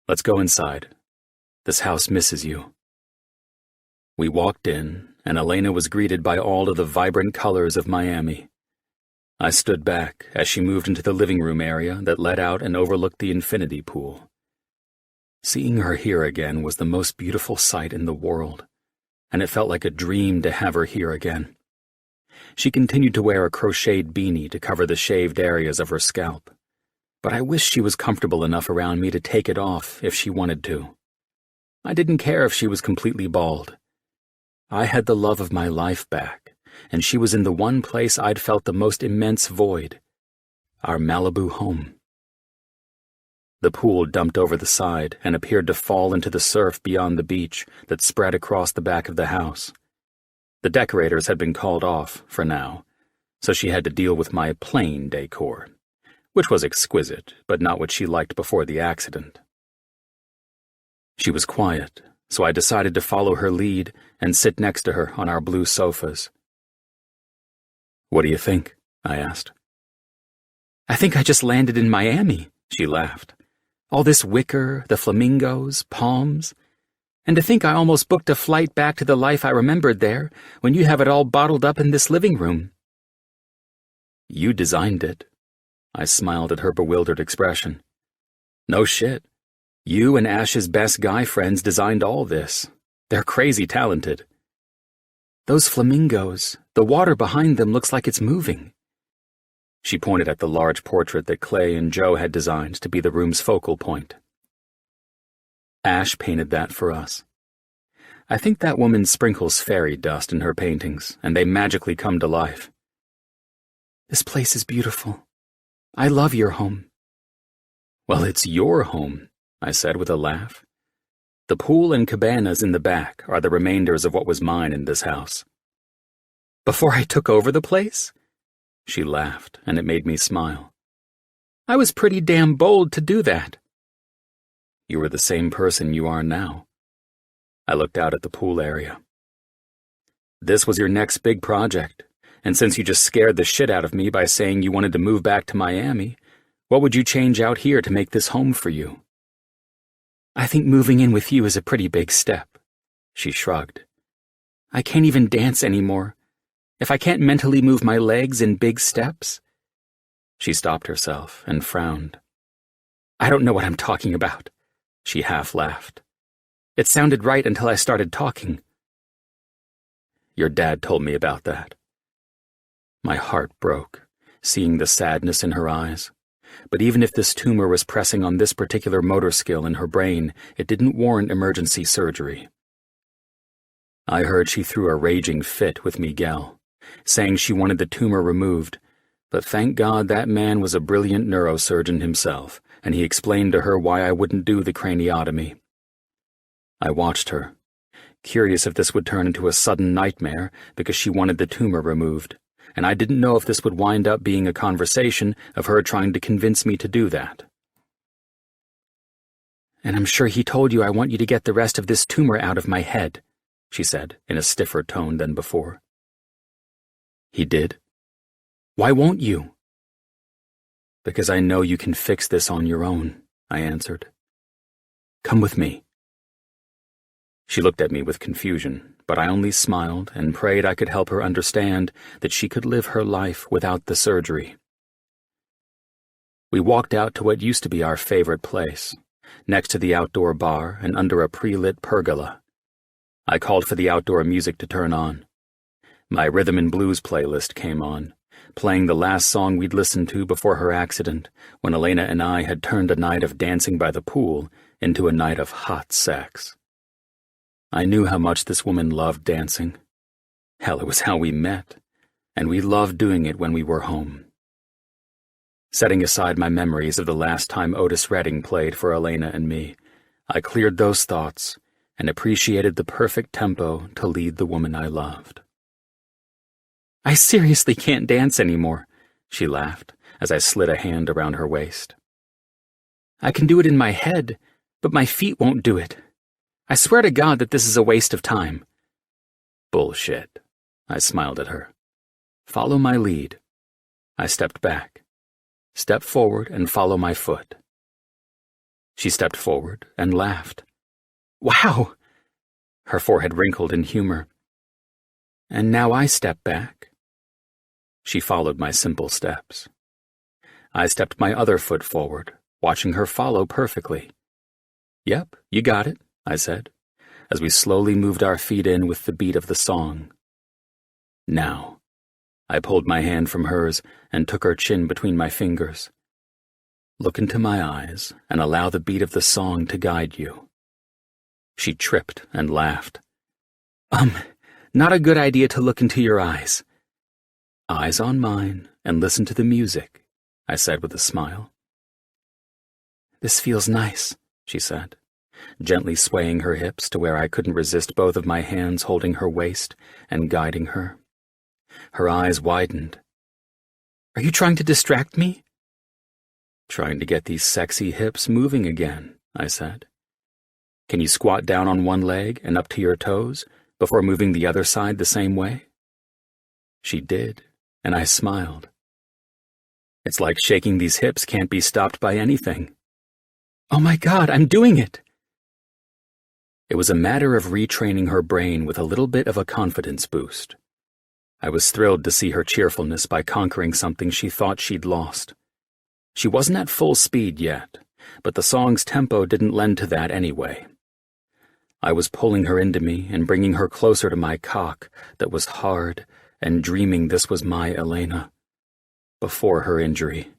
"Let's go inside. This house misses you." We walked in, and Elena was greeted by all of the vibrant colors of Miami. I stood back as she moved into the living room area that led out and overlooked the infinity pool. Seeing her here again was the most beautiful sight in the world, and it felt like a dream to have her here again. She continued to wear a crocheted beanie to cover the shaved areas of her scalp, but I wished she was comfortable enough around me to take it off if she wanted to. I didn't care if she was completely bald. I had the love of my life back, and she was in the one place I'd felt the most immense void, our Malibu home. The pool dumped over the side and appeared to fall into the surf beyond the beach that spread across the back of the house. The decorators had been called off, for now, so she had to deal with my plain decor, which was exquisite, but not what she liked before the accident. She was quiet, so I decided to follow her lead and sit next to her on our blue sofas. "What do you think?" I asked. "I think I just landed in Miami," she laughed. "All this wicker, the flamingos, palms. And to think I almost booked a flight back to the life I remembered there, when you have it all bottled up in this living room." "You designed it." I smiled at her bewildered expression. "No shit. You and Ash's best guy friends designed all this. They're crazy talented." "Those flamingos, the water behind them looks like it's moving." She pointed at the large portrait that Clay and Joe had designed to be the room's focal point. "Ash painted that for us. I think that woman sprinkles fairy dust in her paintings, and they magically come to life." "This place is beautiful. I love your home." "Well, it's your home," I said with a laugh. "The pool and cabanas in the back are the remainders of what was mine in this house." "Before I took over the place?" She laughed, and it made me smile. "I was pretty damn bold to do that." "You were the same person you are now." I looked out at the pool area. "This was your next big project, and since you just scared the shit out of me by saying you wanted to move back to Miami, what would you change out here to make this home for you?" "I think moving in with you is a pretty big step." She shrugged. "I can't even dance anymore. If I can't mentally move my legs in big steps—" She stopped herself and frowned. "I don't know what I'm talking about." She half laughed. "It sounded right until I started talking." "Your dad told me about that." My heart broke, seeing the sadness in her eyes. But even if this tumor was pressing on this particular motor skill in her brain, it didn't warrant emergency surgery. I heard she threw a raging fit with Miguel, saying she wanted the tumor removed, but thank God that man was a brilliant neurosurgeon himself, and he explained to her why I wouldn't do the craniotomy. I watched her, curious if this would turn into a sudden nightmare because she wanted the tumor removed, and I didn't know if this would wind up being a conversation of her trying to convince me to do that. "And I'm sure he told you I want you to get the rest of this tumor out of my head," she said in a stiffer tone than before. "He did?" "Why won't you?" "Because I know you can fix this on your own," I answered. "Come with me." She looked at me with confusion, but I only smiled and prayed I could help her understand that she could live her life without the surgery. We walked out to what used to be our favorite place, next to the outdoor bar and under a pre-lit pergola. I called for the outdoor music to turn on. My rhythm and blues playlist came on, playing the last song we'd listened to before her accident, when Elena and I had turned a night of dancing by the pool into a night of hot sex. I knew how much this woman loved dancing. Hell, it was how we met, and we loved doing it when we were home. Setting aside my memories of the last time Otis Redding played for Elena and me, I cleared those thoughts and appreciated the perfect tempo to lead the woman I loved. "I seriously can't dance anymore," she laughed as I slid a hand around her waist. "I can do it in my head, but my feet won't do it. I swear to God that this is a waste of time." "Bullshit," I smiled at her. "Follow my lead." I stepped back. "Step forward and follow my foot." She stepped forward and laughed. "Wow!" her forehead wrinkled in humor. And now I step back. She followed my simple steps. I stepped my other foot forward, watching her follow perfectly. Yep, you got it, I said, as we slowly moved our feet in with the beat of the song. Now, I pulled my hand from hers and took her chin between my fingers. Look into my eyes and allow the beat of the song to guide you. She tripped and laughed. Not a good idea to look into your eyes. Eyes on mine and listen to the music, I said with a smile. This feels nice, she said, gently swaying her hips to where I couldn't resist both of my hands holding her waist and guiding her. Her eyes widened. Are you trying to distract me? Trying to get these sexy hips moving again, I said. Can you squat down on one leg and up to your toes before moving the other side the same way? She did, and I smiled. It's like shaking these hips can't be stopped by anything. Oh my God, I'm doing it! It was a matter of retraining her brain with a little bit of a confidence boost. I was thrilled to see her cheerfulness by conquering something she thought she'd lost. She wasn't at full speed yet, but the song's tempo didn't lend to that anyway. I was pulling her into me and bringing her closer to my cock that was hard and dreaming this was my Elena, before her injury.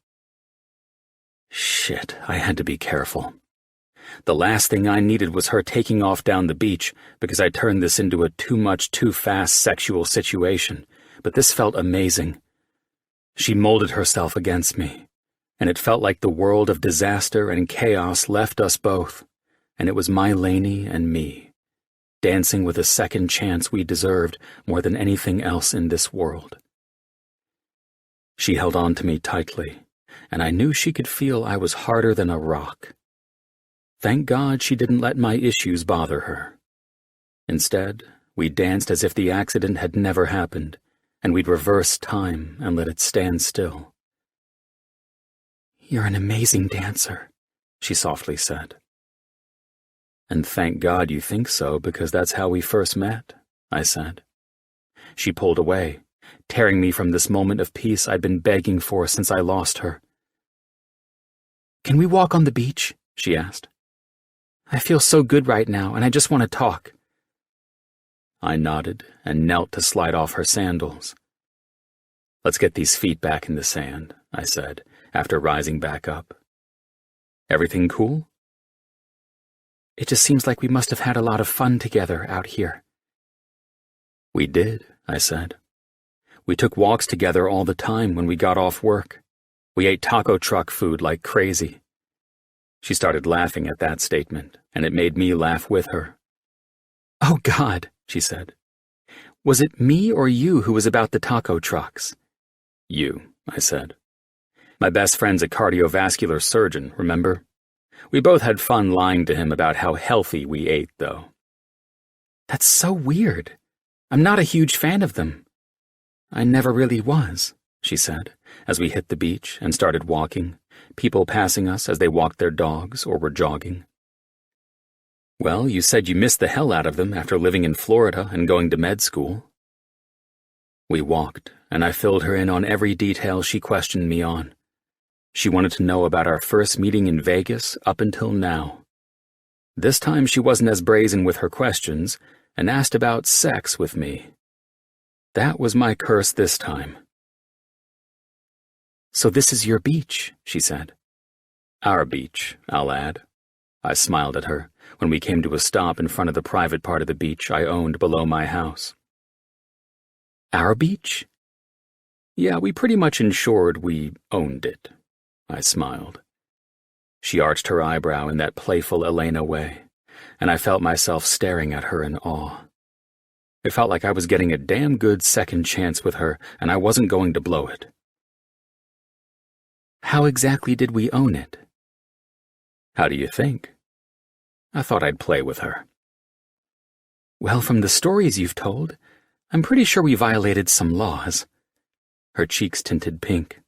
Shit, I had to be careful. The last thing I needed was her taking off down the beach because I turned this into a too much, too fast sexual situation, but this felt amazing. She molded herself against me, and it felt like the world of disaster and chaos left us both, and it was my Lainey and me, dancing with a second chance we deserved more than anything else in this world. She held on to me tightly, and I knew she could feel I was harder than a rock. Thank God she didn't let my issues bother her. Instead, we danced as if the accident had never happened, and we'd reverse time and let it stand still. You're an amazing dancer, she softly said. And thank God you think so, because that's how we first met, I said. She pulled away, tearing me from this moment of peace I'd been begging for since I lost her. Can we walk on the beach? She asked. I feel so good right now, and I just want to talk. I nodded and knelt to slide off her sandals. Let's get these feet back in the sand, I said, after rising back up. Everything cool? It just seems like we must have had a lot of fun together out here. We did, I said. We took walks together all the time when we got off work. We ate taco truck food like crazy. She started laughing at that statement, and it made me laugh with her. Oh God, she said. Was it me or you who was about the taco trucks? You, I said. My best friend's a cardiovascular surgeon, remember? We both had fun lying to him about how healthy we ate, though. That's so weird. I'm not a huge fan of them. I never really was, she said, as we hit the beach and started walking, people passing us as they walked their dogs or were jogging. Well, you said you missed the hell out of them after living in Florida and going to med school. We walked, and I filled her in on every detail she questioned me on. She wanted to know about our first meeting in Vegas up until now. This time she wasn't as brazen with her questions and asked about sex with me. That was my curse this time. So this is your beach, she said. Our beach, I'll add. I smiled at her when we came to a stop in front of the private part of the beach I owned below my house. Our beach? Yeah, we pretty much ensured we owned it. I smiled. She arched her eyebrow in that playful Elena way, and I felt myself staring at her in awe. It felt like I was getting a damn good second chance with her, and I wasn't going to blow it. How exactly did we own it? How do you think? I thought I'd play with her. Well, from the stories you've told, I'm pretty sure we violated some laws. Her cheeks tinted pink.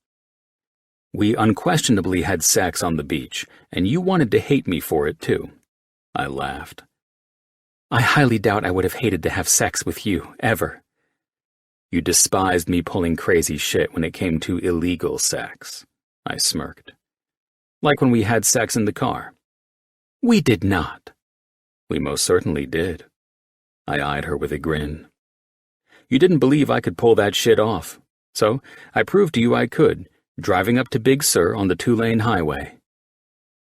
We unquestionably had sex on the beach, and you wanted to hate me for it, too. I laughed. I highly doubt I would have hated to have sex with you, ever. You despised me pulling crazy shit when it came to illegal sex, I smirked. Like when we had sex in the car. We did not. We most certainly did. I eyed her with a grin. You didn't believe I could pull that shit off, so I proved to you I could, driving up to Big Sur on the 2-lane highway.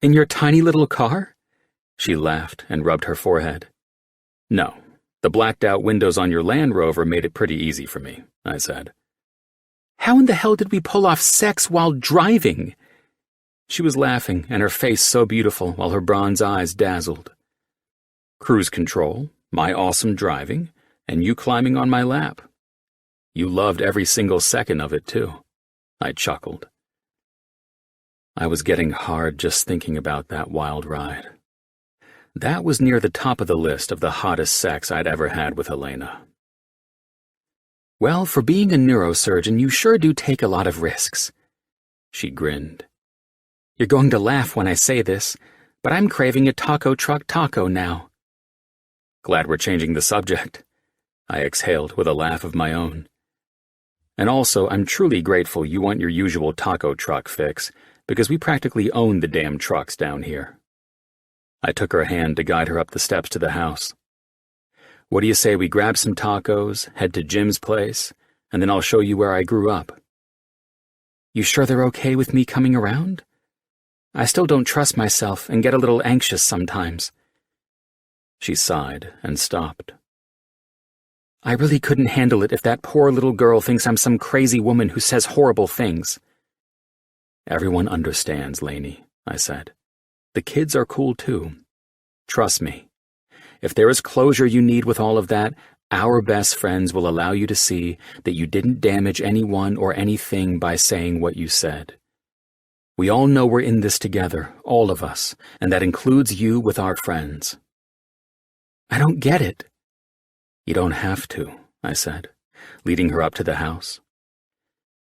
In your tiny little car? She laughed and rubbed her forehead. No, the blacked-out windows on your Land Rover made it pretty easy for me, I said. How in the hell did we pull off sex while driving? She was laughing, and her face so beautiful while her bronze eyes dazzled. Cruise control, my awesome driving, and you climbing on my lap. You loved every single second of it, too. I chuckled. I was getting hard just thinking about that wild ride. That was near the top of the list of the hottest sex I'd ever had with Elena. Well, for being a neurosurgeon, you sure do take a lot of risks. She grinned. You're going to laugh when I say this, but I'm craving a taco truck taco now. Glad we're changing the subject. I exhaled with a laugh of my own. And also, I'm truly grateful you want your usual taco truck fix, because we practically own the damn trucks down here. I took her hand to guide her up the steps to the house. What do you say we grab some tacos, head to Jim's place, and then I'll show you where I grew up? You sure they're okay with me coming around? I still don't trust myself and get a little anxious sometimes. She sighed and stopped. I really couldn't handle it if that poor little girl thinks I'm some crazy woman who says horrible things. Everyone understands, Lainey, I said. The kids are cool too. Trust me. If there is closure you need with all of that, our best friends will allow you to see that you didn't damage anyone or anything by saying what you said. We all know we're in this together, all of us, and that includes you with our friends. I don't get it. You don't have to, I said, leading her up to the house.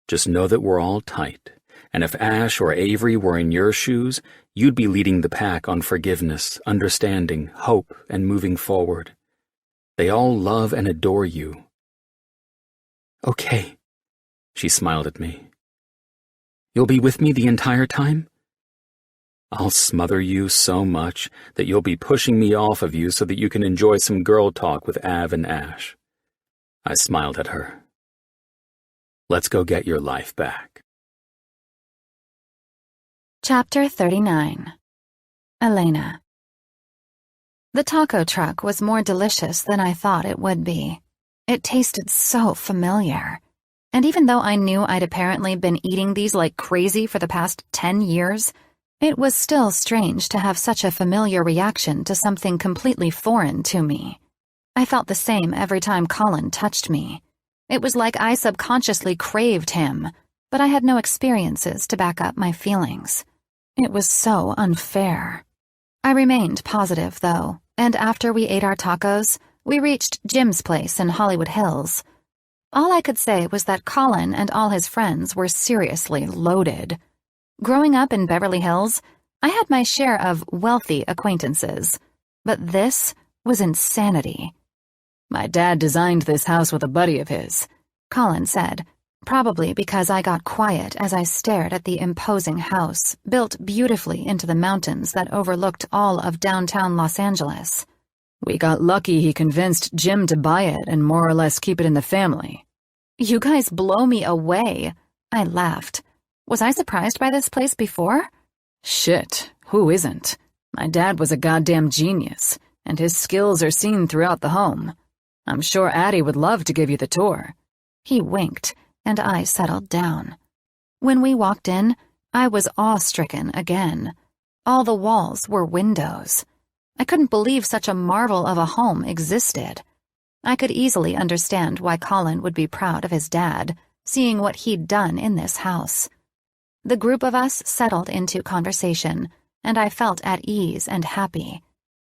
Just know that we're all tight, and if Ash or Avery were in your shoes, you'd be leading the pack on forgiveness, understanding, hope, and moving forward. They all love and adore you. Okay, she smiled at me. You'll be with me the entire time? I'll smother you so much that you'll be pushing me off of you so that you can enjoy some girl talk with Av and Ash. I smiled at her. Let's go get your life back. Chapter 39. Elena. The taco truck was more delicious than I thought it would be. It tasted so familiar. And even though I knew I'd apparently been eating these like crazy for the past 10 years, it was still strange to have such a familiar reaction to something completely foreign to me. I felt the same every time Colin touched me. It was like I subconsciously craved him, but I had no experiences to back up my feelings. It was so unfair. I remained positive, though, and after we ate our tacos, we reached Jim's place in Hollywood Hills. All I could say was that Colin and all his friends were seriously loaded. Growing up in Beverly Hills, I had my share of wealthy acquaintances, but this was insanity. My dad designed this house with a buddy of his, Colin said, probably because I got quiet as I stared at the imposing house, built beautifully into the mountains that overlooked all of downtown Los Angeles. We got lucky he convinced Jim to buy it and more or less keep it in the family. You guys blow me away, I laughed. Was I surprised by this place before? Shit, who isn't? My dad was a goddamn genius, and his skills are seen throughout the home. I'm sure Addie would love to give you the tour. He winked, and I settled down. When we walked in, I was awe-stricken again. All the walls were windows. I couldn't believe such a marvel of a home existed. I could easily understand why Colin would be proud of his dad, seeing what he'd done in this house. The group of us settled into conversation, and I felt at ease and happy.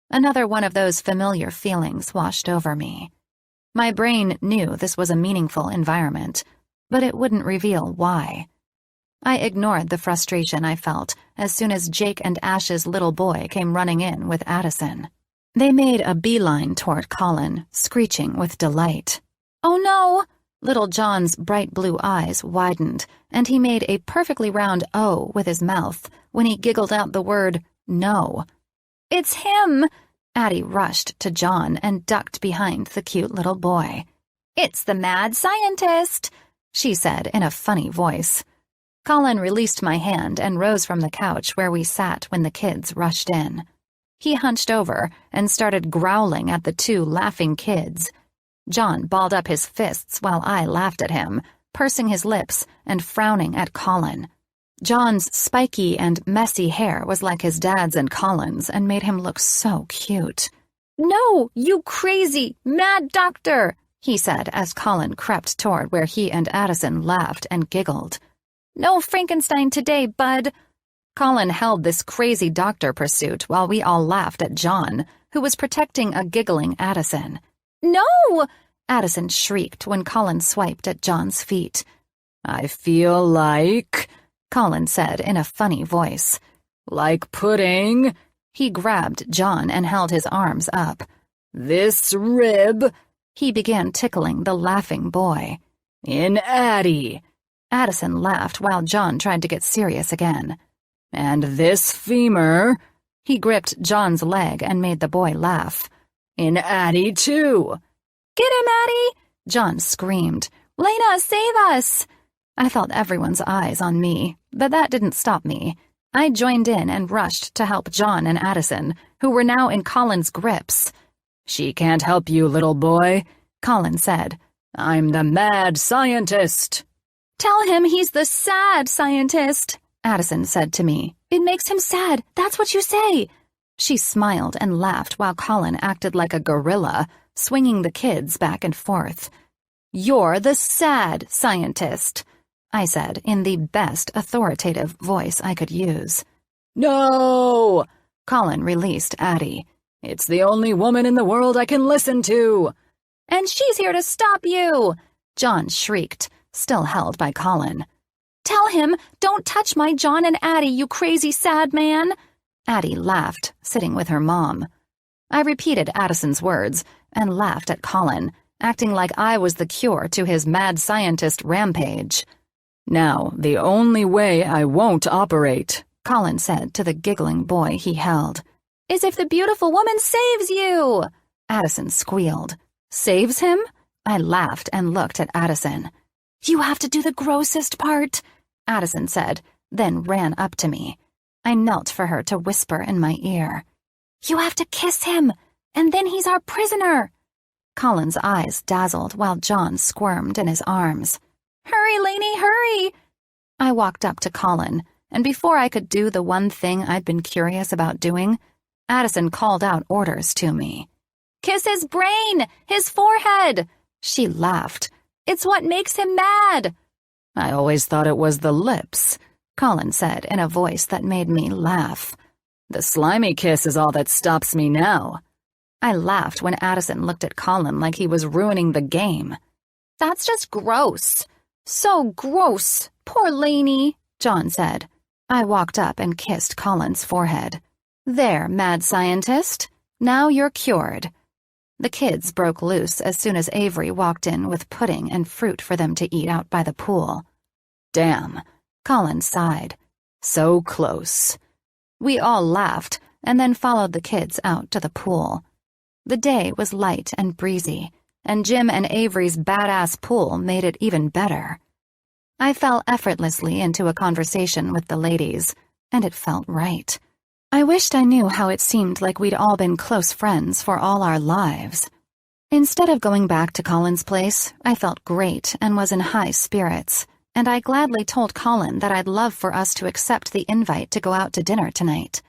Another one of those familiar feelings washed over me. My brain knew this was a meaningful environment, but it wouldn't reveal why. I ignored the frustration I felt as soon as Jake and Ash's little boy came running in with Addison. They made a beeline toward Colin, screeching with delight. "Oh no!" Little John's bright blue eyes widened, and he made a perfectly round O with his mouth when he giggled out the word no. "It's him!" Addie rushed to John and ducked behind the cute little boy. "It's the mad scientist," she said in a funny voice. Colin released my hand and rose from the couch where we sat when the kids rushed in. He hunched over and started growling at the two laughing kids. John balled up his fists while I laughed at him, pursing his lips and frowning at Colin. John's spiky and messy hair was like his dad's and Colin's and made him look so cute. "No, you crazy, mad doctor," he said as Colin crept toward where he and Addison laughed and giggled. "No Frankenstein today, bud." Colin held this crazy doctor pursuit while we all laughed at John, who was protecting a giggling Addison. "No!" Addison shrieked when Colin swiped at John's feet. "I feel like," Colin said in a funny voice. "Like pudding." He grabbed John and held his arms up. "This rib," he began tickling the laughing boy. "In Addie." Addison laughed while John tried to get serious again. "And this femur," he gripped John's leg and made the boy laugh. "In Addie, too." "Get him, Addie!" John screamed. "Lena, save us!" I felt everyone's eyes on me, but that didn't stop me. I joined in and rushed to help John and Addison, who were now in Colin's grips. "She can't help you, little boy," Colin said. "I'm the mad scientist." "Tell him he's the sad scientist," Addison said to me. "It makes him sad, that's what you say." She smiled and laughed while Colin acted like a gorilla, swinging the kids back and forth. "You're the sad scientist," I said in the best authoritative voice I could use. "No!" Colin released Addie. "It's the only woman in the world I can listen to." "And she's here to stop you!" John shrieked, still held by Colin. "Tell him, don't touch my John and Addie, you crazy sad man!" Addie laughed, sitting with her mom. I repeated Addison's words and laughed at Colin, acting like I was the cure to his mad scientist rampage. "Now, the only way I won't operate," Colin said to the giggling boy he held, "is if the beautiful woman saves you!" Addison squealed. "Saves him?" I laughed and looked at Addison. "You have to do the grossest part," Addison said, then ran up to me. I knelt for her to whisper in my ear. "You have to kiss him, and then he's our prisoner." Colin's eyes dazzled while John squirmed in his arms. "Hurry, Lainey, hurry!" I walked up to Colin, and before I could do the one thing I'd been curious about doing, Addison called out orders to me. "Kiss his brain, his forehead!" She laughed. "It's what makes him mad." "I always thought it was the lips," Colin said in a voice that made me laugh. "The slimy kiss is all that stops me now." I laughed when Addison looked at Colin like he was ruining the game. "That's just gross. So gross. Poor Lainey," John said. I walked up and kissed Colin's forehead. "There, mad scientist. Now you're cured." The kids broke loose as soon as Avery walked in with pudding and fruit for them to eat out by the pool. "Damn," Colin sighed. "So close." We all laughed and then followed the kids out to the pool. The day was light and breezy, and Jim and Avery's badass pool made it even better. I fell effortlessly into a conversation with the ladies, and it felt right. I wished I knew how it seemed like we'd all been close friends for all our lives. Instead of going back to Colin's place, I felt great and was in high spirits, and I gladly told Colin that I'd love for us to accept the invite to go out to dinner tonight.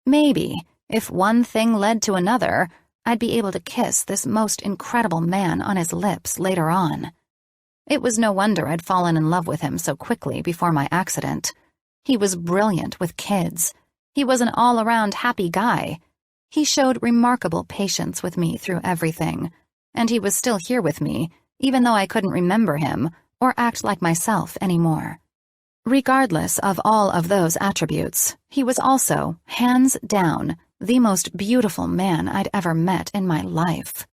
Maybe, if one thing led to another, I'd be able to kiss this most incredible man on his lips later on. It was no wonder I'd fallen in love with him so quickly before my accident. He was brilliant with kids. He was an all-around happy guy. He showed remarkable patience with me through everything, and he was still here with me, even though I couldn't remember him or act like myself anymore. Regardless of all of those attributes, he was also, hands down, the most beautiful man I'd ever met in my life.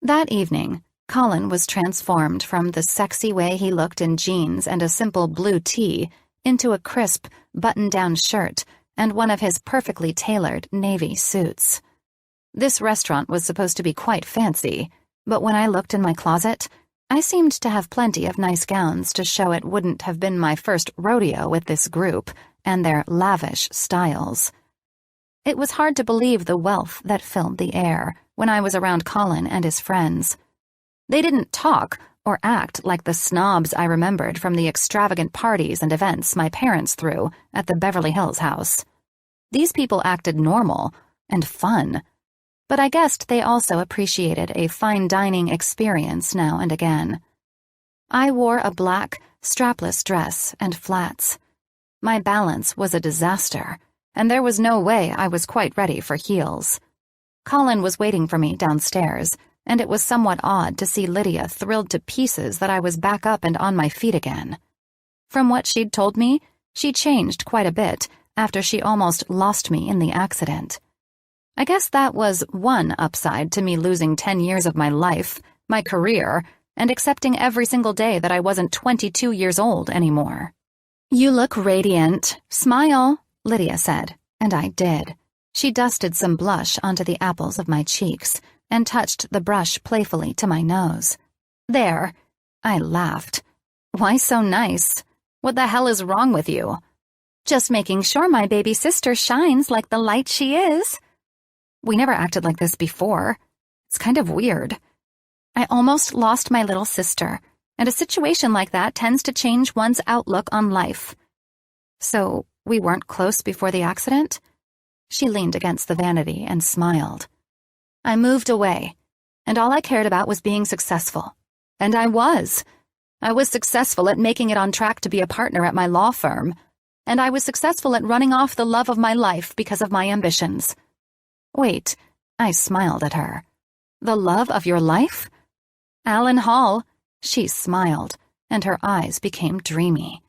That evening, Colin was transformed from the sexy way he looked in jeans and a simple blue tee into a crisp, button-down shirt and one of his perfectly tailored navy suits. This restaurant was supposed to be quite fancy, but when I looked in my closet, I seemed to have plenty of nice gowns to show it wouldn't have been my first rodeo with this group and their lavish styles. It was hard to believe the wealth that filled the air when I was around Colin and his friends. They didn't talk or act like the snobs I remembered from the extravagant parties and events my parents threw at the Beverly Hills house. These people acted normal and fun, but I guessed they also appreciated a fine dining experience now and again. I wore a black, strapless dress and flats. My balance was a disaster, and there was no way I was quite ready for heels. Colin was waiting for me downstairs, and it was somewhat odd to see Lydia thrilled to pieces that I was back up and on my feet again. From what she'd told me, she changed quite a bit after she almost lost me in the accident. I guess that was one upside to me losing 10 years of my life, my career, and accepting every single day that I wasn't 22 years old anymore. "You look radiant. Smile," Lydia said, and I did. She dusted some blush onto the apples of my cheeks and touched the brush playfully to my nose. "There." I laughed. "Why so nice? What the hell is wrong with you?" "Just making sure my baby sister shines like the light she is." We never acted like this before. It's kind of weird. I almost lost my little sister, and a situation like that tends to change one's outlook on life. "So, we weren't close before the accident?" She leaned against the vanity and smiled. "I moved away, and all I cared about was being successful. And I was. I was successful at making it on track to be a partner at my law firm, and I was successful at running off the love of my life because of my ambitions." "Wait," I smiled at her. "The love of your life?" "Alan Hall." She smiled, and her eyes became dreamy.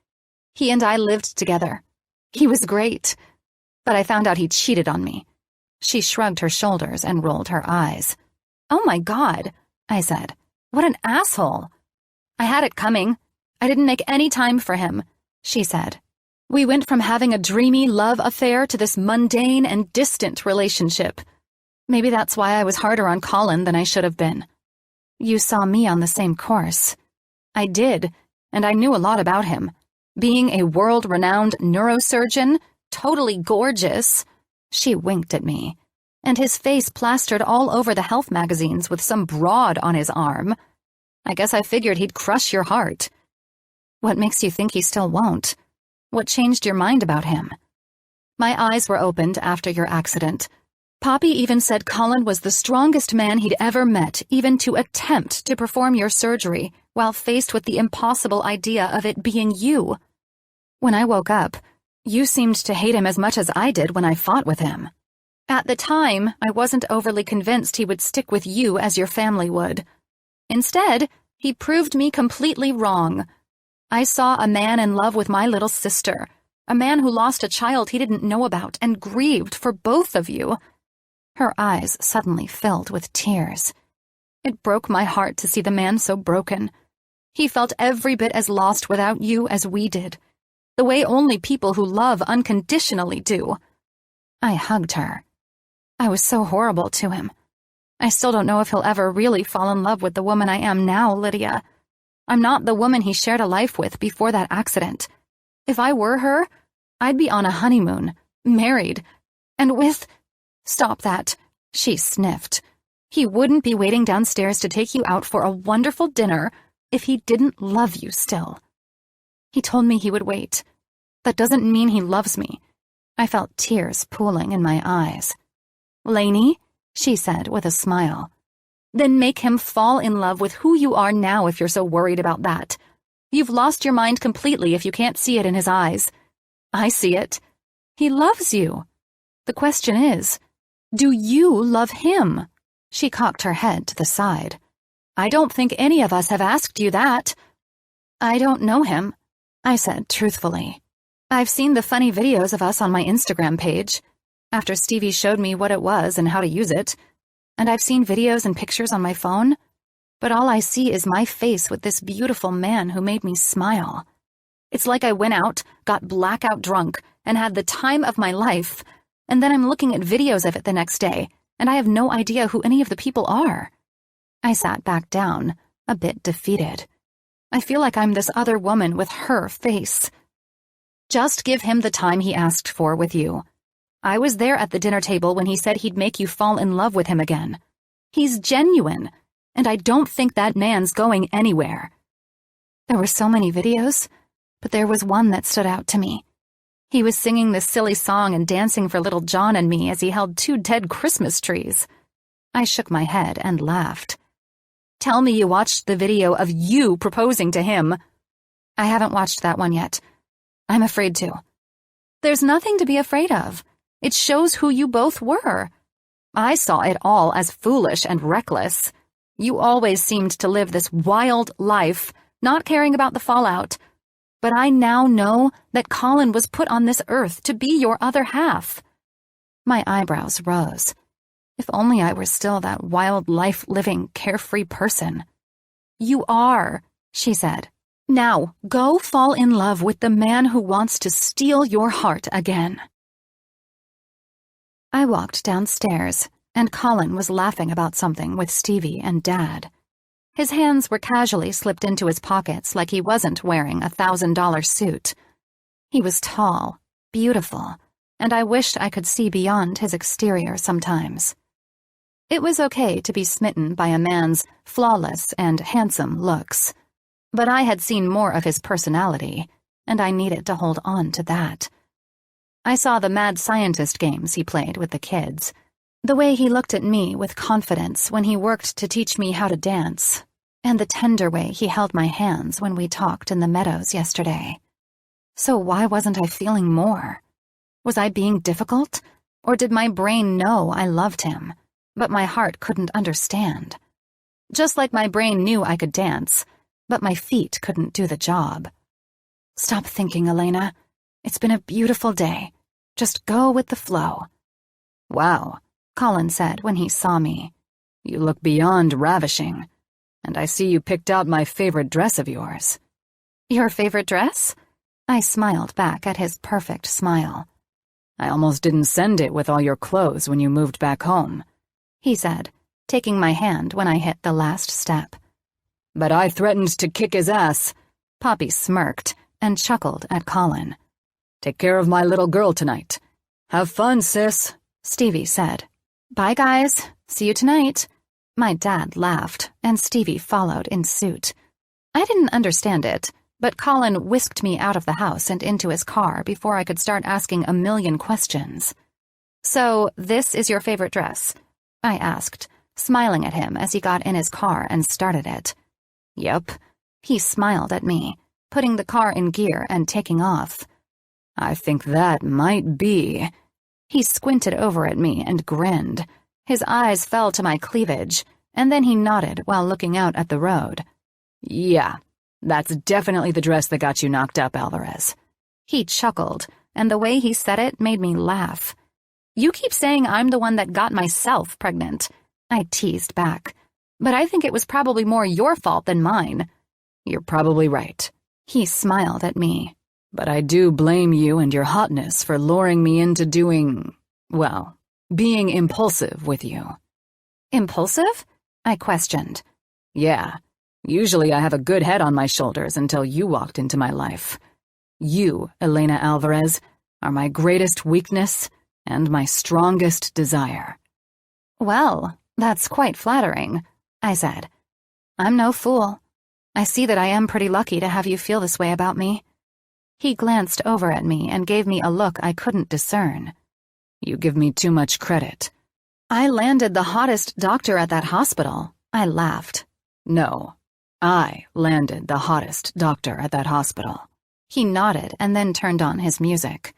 "He and I lived together. He was great. But I found out he cheated on me." She shrugged her shoulders and rolled her eyes. "Oh my God," I said. "What an asshole." "I had it coming. I didn't make any time for him," she said. "We went from having a dreamy love affair to this mundane and distant relationship. Maybe that's why I was harder on Colin than I should have been." "You saw me on the same course." "I did, and I knew a lot about him. Being a world-renowned neurosurgeon, totally gorgeous." She winked at me, and his face plastered all over the health magazines with some broad on his arm. "I guess I figured he'd crush your heart." "What makes you think he still won't? What changed your mind about him?" "My eyes were opened after your accident. Poppy even said Colin was the strongest man he'd ever met, even to attempt to perform your surgery while faced with the impossible idea of it being you. When I woke up, you seemed to hate him as much as I did when I fought with him. At the time, I wasn't overly convinced he would stick with you as your family would. Instead, he proved me completely wrong. I saw a man in love with my little sister, a man who lost a child he didn't know about and grieved for both of you." Her eyes suddenly filled with tears. "It broke my heart to see the man so broken. He felt every bit as lost without you as we did, the way only people who love unconditionally do." I hugged her. "I was so horrible to him. I still don't know if he'll ever really fall in love with the woman I am now, Lydia. I'm not the woman he shared a life with before that accident. If I were her, I'd be on a honeymoon, married, and with—" "Stop that," she sniffed. "He wouldn't be waiting downstairs to take you out for a wonderful dinner if he didn't love you still. He told me he would wait. That doesn't mean he loves me." I felt tears pooling in my eyes. "Lainey," she said with a smile. "Then make him fall in love with who you are now if you're so worried about that. You've lost your mind completely if you can't see it in his eyes. I see it. He loves you. The question is, do you love him?" She cocked her head to the side. "I don't think any of us have asked you that." "I don't know him," I said truthfully. "I've seen the funny videos of us on my Instagram page. after Stevie showed me what it was and how to use it. And I've seen videos and pictures on my phone, but all I see is my face with this beautiful man who made me smile. It's like I went out, got blackout drunk, and had the time of my life, and then I'm looking at videos of it the next day, and I have no idea who any of the people are. I sat back down, a bit defeated. I feel like I'm this other woman with her face. Just give him the time he asked for with you. I was there at the dinner table when he said he'd make you fall in love with him again. He's genuine, and I don't think that man's going anywhere. There were so many videos, but there was one that stood out to me. He was singing this silly song and dancing for little John and me as he held 2 dead Christmas trees. I shook my head and laughed. Tell me you watched the video of you proposing to him. I haven't watched that one yet. I'm afraid to. There's nothing to be afraid of. It shows who you both were. I saw it all as foolish and reckless. You always seemed to live this wild life, not caring about the fallout. But I now know that Colin was put on this earth to be your other half. My eyebrows rose. If only I were still that wild life-living, carefree person. You are, she said. Now, go fall in love with the man who wants to steal your heart again. I walked downstairs, and Colin was laughing about something with Stevie and Dad. His hands were casually slipped into his pockets like he wasn't wearing a $1,000 suit. He was tall, beautiful, and I wished I could see beyond his exterior sometimes. It was okay to be smitten by a man's flawless and handsome looks, but I had seen more of his personality, and I needed to hold on to that. I saw the mad scientist games he played with the kids, the way he looked at me with confidence when he worked to teach me how to dance, and the tender way he held my hands when we talked in the meadows yesterday. So why wasn't I feeling more? Was I being difficult, or did my brain know I loved him, but my heart couldn't understand? Just like my brain knew I could dance, but my feet couldn't do the job. Stop thinking, Elena. It's been a beautiful day. Just go with the flow. Wow, Colin said when he saw me. You look beyond ravishing, and I see you picked out my favorite dress of yours. Your favorite dress? I smiled back at his perfect smile. I almost didn't send it with all your clothes when you moved back home, he said, taking my hand when I hit the last step. But I threatened to kick his ass. Poppy smirked and chuckled at Colin. Take care of my little girl tonight. Have fun, sis, Stevie said. Bye, guys. See you tonight. My dad laughed, and Stevie followed in suit. I didn't understand it, but Colin whisked me out of the house and into his car before I could start asking a million questions. So, this is your favorite dress? I asked, smiling at him as he got in his car and started it. Yep. He smiled at me, putting the car in gear and taking off. I think that might be. He squinted over at me and grinned. His eyes fell to my cleavage, and then he nodded while looking out at the road. Yeah, that's definitely the dress that got you knocked up, Alvarez. He chuckled, and the way he said it made me laugh. You keep saying I'm the one that got myself pregnant, I teased back. But I think it was probably more your fault than mine. You're probably right. He smiled at me. But I do blame you and your hotness for luring me into doing, well, being impulsive with you. Impulsive? I questioned. Yeah. Usually I have a good head on my shoulders until you walked into my life. You, Elena Alvarez, are my greatest weakness and my strongest desire. Well, that's quite flattering, I said. I'm no fool. I see that I am pretty lucky to have you feel this way about me. He glanced over at me and gave me a look I couldn't discern. You give me too much credit. I landed the hottest doctor at that hospital, I laughed. No, I landed the hottest doctor at that hospital. He nodded and then turned on his music.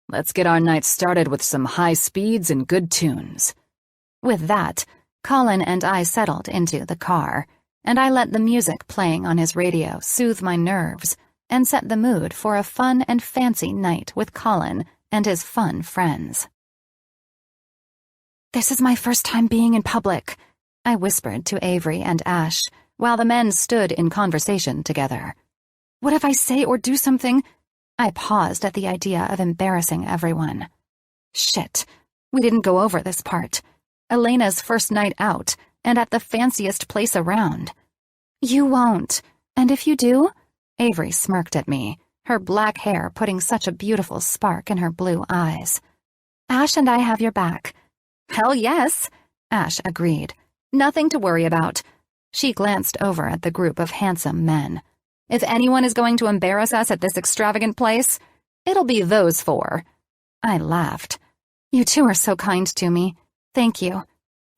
Let's get our night started with some high speeds and good tunes. With that, Colin and I settled into the car, and I let the music playing on his radio soothe my nerves and set the mood for a fun and fancy night with Colin and his fun friends. This is my first time being in public, I whispered to Avery and Ash, while the men stood in conversation together. What if I say or do something? I paused at the idea of embarrassing everyone. Shit, we didn't go over this part. Elena's first night out, and at the fanciest place around. You won't, and if you do? Avery smirked at me, her black hair putting such a beautiful spark in her blue eyes. Ash and I have your back. Hell yes, Ash agreed. Nothing to worry about. She glanced over at the group of handsome men. If anyone is going to embarrass us at this extravagant place, it'll be those four. I laughed. You two are so kind to me. Thank you.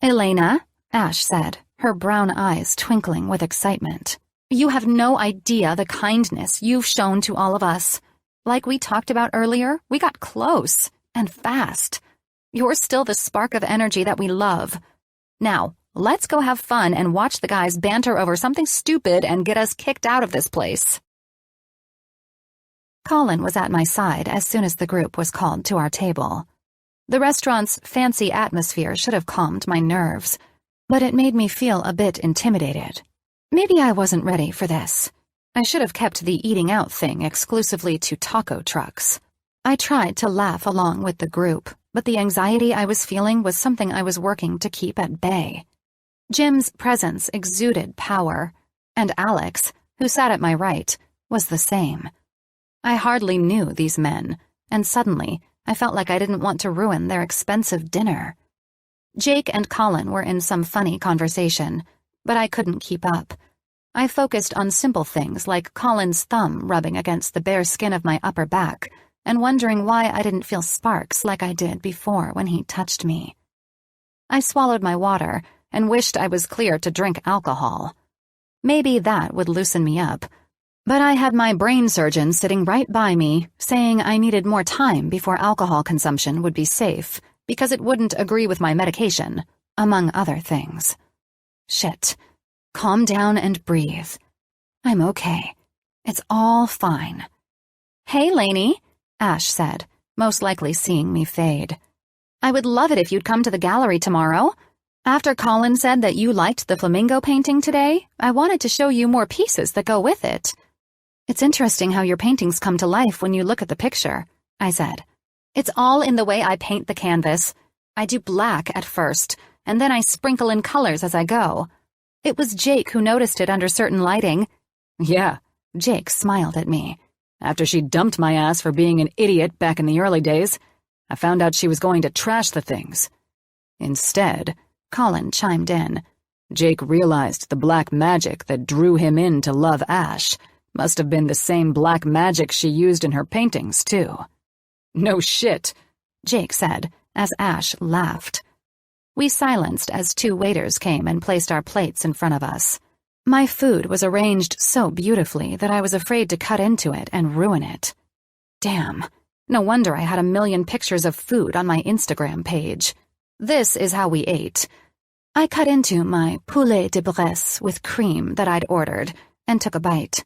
Elena, Ash said, her brown eyes twinkling with excitement. You have no idea the kindness you've shown to all of us. Like we talked about earlier, we got close, and fast. You're still the spark of energy that we love. Now, let's go have fun and watch the guys banter over something stupid and get us kicked out of this place. Colin was at my side as soon as the group was called to our table. The restaurant's fancy atmosphere should have calmed my nerves, but it made me feel a bit intimidated. Maybe I wasn't ready for this. I should have kept the eating out thing exclusively to taco trucks. I tried to laugh along with the group, but the anxiety I was feeling was something I was working to keep at bay. Jim's presence exuded power, and Alex, who sat at my right, was the same. I hardly knew these men, and suddenly I felt like I didn't want to ruin their expensive dinner. Jake and Colin were in some funny conversation, but I couldn't keep up. I focused on simple things like Colin's thumb rubbing against the bare skin of my upper back and wondering why I didn't feel sparks like I did before when he touched me. I swallowed my water and wished I was clear to drink alcohol. Maybe that would loosen me up, but I had my brain surgeon sitting right by me saying I needed more time before alcohol consumption would be safe because it wouldn't agree with my medication, among other things. Shit. Calm down and breathe. I'm okay. It's all fine. Hey, Lainey, Ash said, most likely seeing me fade. I would love it if you'd come to the gallery tomorrow. After Colin said that you liked the flamingo painting today, I wanted to show you more pieces that go with it. It's interesting how your paintings come to life when you look at the picture, I said. It's all in the way I paint the canvas. I do black at first, and then I sprinkle in colors as I go. It was Jake who noticed it under certain lighting. Yeah, Jake smiled at me. After she dumped my ass for being an idiot back in the early days, I found out she was going to trash the things. Instead, Colin chimed in. Jake realized the black magic that drew him in to love Ash must have been the same black magic she used in her paintings, too. No shit, Jake said, as Ash laughed. We silenced as two waiters came and placed our plates in front of us. My food was arranged so beautifully that I was afraid to cut into it and ruin it. Damn, no wonder I had 1,000,000 pictures of food on my Instagram page. This is how we ate. I cut into my poulet de Bresse with cream that I'd ordered and took a bite.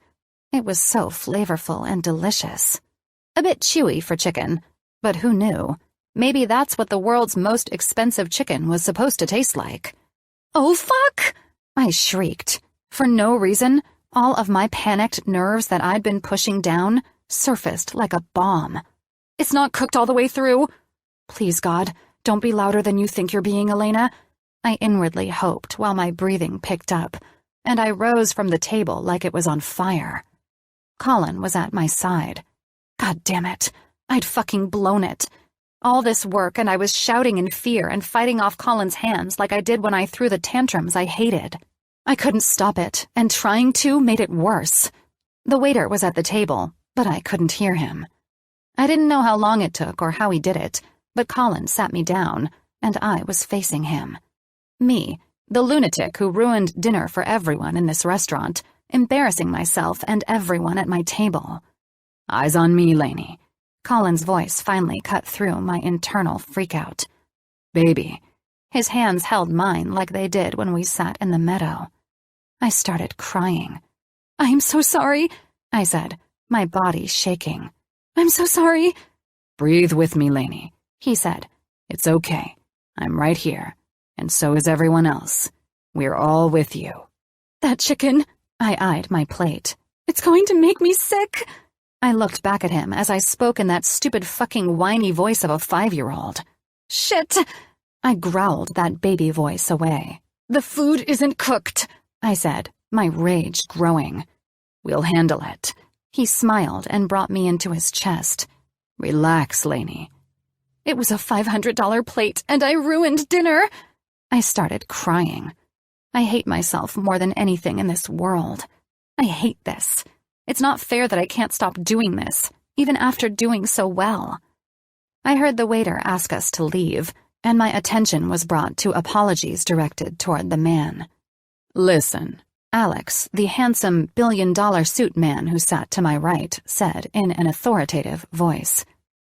It was so flavorful and delicious. A bit chewy for chicken, but who knew? Maybe that's what the world's most expensive chicken was supposed to taste like. Oh, fuck! I shrieked. For no reason, all of my panicked nerves that I'd been pushing down surfaced like a bomb. It's not cooked all the way through. Please, God, don't be louder than you think you're being, Elena. I inwardly hoped while my breathing picked up, and I rose from the table like it was on fire. Colin was at my side. God damn it. I'd fucking blown it. All this work and I was shouting in fear and fighting off Colin's hands like I did when I threw the tantrums I hated. I couldn't stop it, and trying to made it worse. The waiter was at the table, but I couldn't hear him. I didn't know how long it took or how he did it, but Colin sat me down, and I was facing him. Me, the lunatic who ruined dinner for everyone in this restaurant, embarrassing myself and everyone at my table. Eyes on me, Lainey. Colin's voice finally cut through my internal freakout. Baby. His hands held mine like they did when we sat in the meadow. I started crying. I'm so sorry, I said, my body shaking. I'm so sorry. Breathe with me, Lainey, he said. It's okay. I'm right here, and so is everyone else. We're all with you. That chicken, I eyed my plate. It's going to make me sick. I looked back at him as I spoke in that stupid fucking whiny voice of a 5-year-old. Shit! I growled that baby voice away. The food isn't cooked, I said, my rage growing. We'll handle it. He smiled and brought me into his chest. Relax, Lainey. It was a $500 plate, and I ruined dinner. I started crying. I hate myself more than anything in this world. I hate this. It's not fair that I can't stop doing this, even after doing so well. I heard the waiter ask us to leave, and my attention was brought to apologies directed toward the man. Listen, Alex, the handsome billion-dollar suit man who sat to my right, said in an authoritative voice.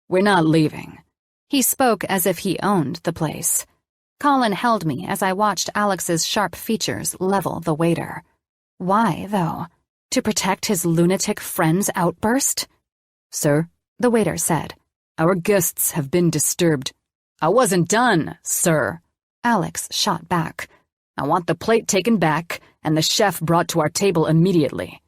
We're not leaving. He spoke as if he owned the place. Colin held me as I watched Alex's sharp features level the waiter. Why, though? To protect his lunatic friend's outburst? Sir, the waiter said. Our guests have been disturbed. I wasn't done, sir. Alex shot back. I want the plate taken back and the chef brought to our table immediately.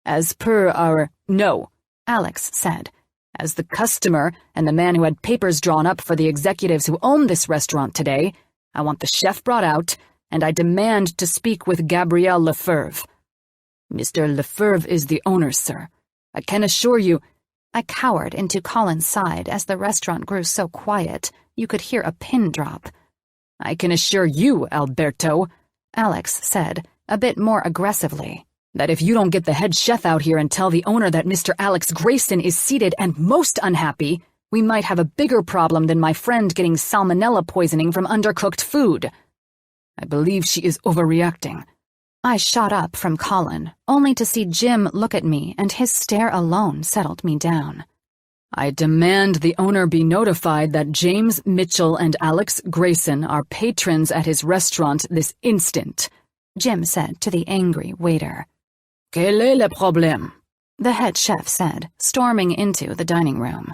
As per our... No, Alex said. As the customer and the man who had papers drawn up for the executives who own this restaurant today, I want the chef brought out, and I demand to speak with Gabrielle Lefebvre. Mr. Lefebvre is the owner, sir. I can assure you... I cowered into Colin's side as the restaurant grew so quiet you could hear a pin drop. I can assure you, Alberto, Alex said, a bit more aggressively, that if you don't get the head chef out here and tell the owner that Mr. Alex Grayson is seated and most unhappy, we might have a bigger problem than my friend getting salmonella poisoning from undercooked food. I believe she is overreacting. I shot up from Colin, only to see Jim look at me, and his stare alone settled me down. I demand the owner be notified that James Mitchell and Alex Grayson are patrons at his restaurant this instant, Jim said to the angry waiter. Quel est le problème? The head chef said, storming into the dining room.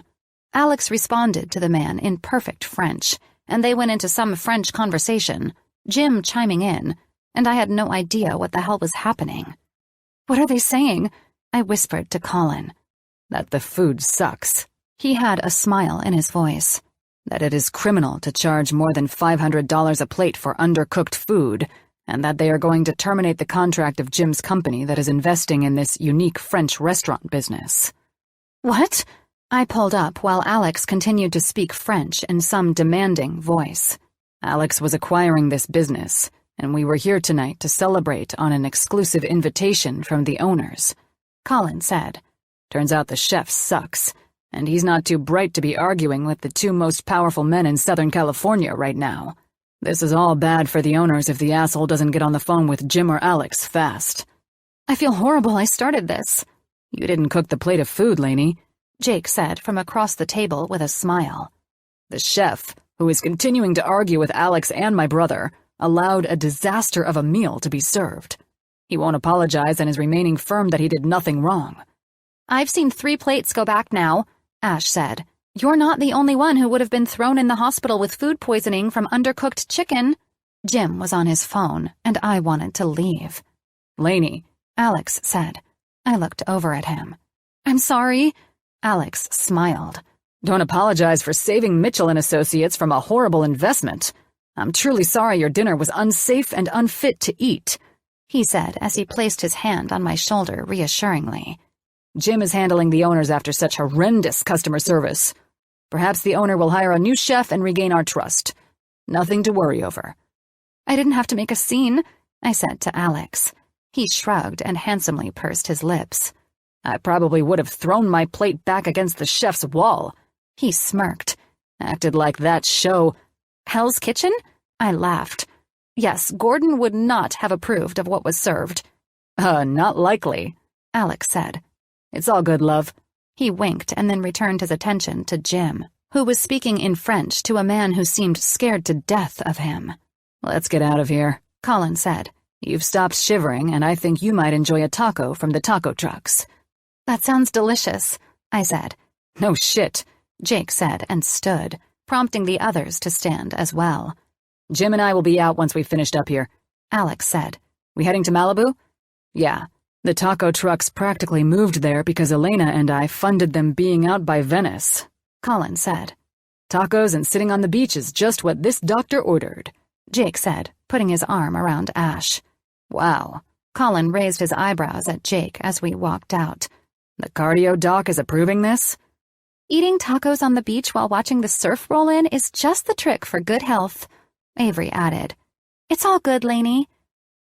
Alex responded to the man in perfect French, and they went into some French conversation, Jim chiming in, and I had no idea what the hell was happening. What are they saying? I whispered to Colin. That the food sucks. He had a smile in his voice. That it is criminal to charge more than $500 a plate for undercooked food, and that they are going to terminate the contract of Jim's company that is investing in this unique French restaurant business. What? I pulled up while Alex continued to speak French in some demanding voice. Alex was acquiring this business, and we were here tonight to celebrate on an exclusive invitation from the owners, Colin said. Turns out the chef sucks, and he's not too bright to be arguing with the two most powerful men in Southern California right now. This is all bad for the owners if the asshole doesn't get on the phone with Jim or Alex fast. I feel horrible I started this. You didn't cook the plate of food, Lainey, Jake said from across the table with a smile. The chef, who is continuing to argue with Alex and my brother, allowed a disaster of a meal to be served. He won't apologize and is remaining firm that he did nothing wrong. I've seen 3 plates go back now, Ash said. You're not the only one who would have been thrown in the hospital with food poisoning from undercooked chicken. Jim was on his phone, and I wanted to leave. Lainey, Alex said. I looked over at him. I'm sorry. Alex smiled. Don't apologize for saving Mitchell and Associates from a horrible investment. I'm truly sorry your dinner was unsafe and unfit to eat, he said as he placed his hand on my shoulder reassuringly. Jim is handling the owners after such horrendous customer service. Perhaps the owner will hire a new chef and regain our trust. Nothing to worry over. I didn't have to make a scene, I said to Alex. He shrugged and handsomely pursed his lips. I probably would have thrown my plate back against the chef's wall. He smirked. Acted like that show... Hell's Kitchen? I laughed. Yes, Gordon would not have approved of what was served. Not likely, Alex said. It's all good, love. He winked and then returned his attention to Jim, who was speaking in French to a man who seemed scared to death of him. Let's get out of here, Colin said. You've stopped shivering, and I think you might enjoy a taco from the taco trucks. That sounds delicious, I said. No shit, Jake said and stood. prompting the others to stand as well. Jim and I will be out once we've finished up here, Alex said. We heading to Malibu? Yeah. The taco trucks practically moved there because Elena and I funded them being out by Venice, Colin said. Tacos and sitting on the beach is just what this doctor ordered, Jake said, putting his arm around Ash. Wow. Colin raised his eyebrows at Jake as we walked out. The cardio doc is approving this? Eating tacos on the beach while watching the surf roll in is just the trick for good health, Avery added. It's all good, Lainey.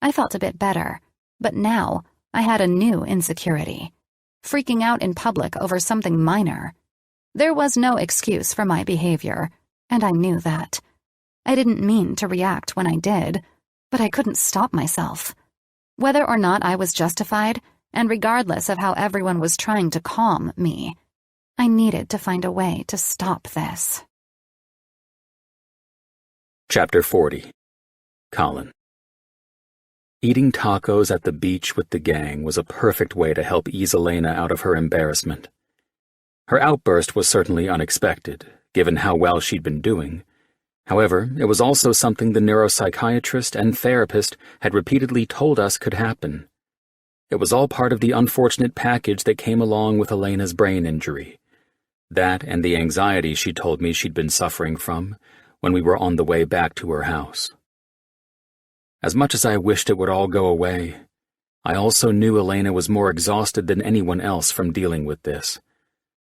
I felt a bit better, but now I had a new insecurity. Freaking out in public over something minor. There was no excuse for my behavior, and I knew that. I didn't mean to react when I did, but I couldn't stop myself. Whether or not I was justified, and regardless of how everyone was trying to calm me, I needed to find a way to stop this. Chapter 40. Colin. Eating tacos at the beach with the gang was a perfect way to help ease Elena out of her embarrassment. Her outburst was certainly unexpected, given how well she'd been doing. However, it was also something the neuropsychiatrist and therapist had repeatedly told us could happen. It was all part of the unfortunate package that came along with Elena's brain injury. That and the anxiety she told me she'd been suffering from when we were on the way back to her house. As much as I wished it would all go away, I also knew Elena was more exhausted than anyone else from dealing with this,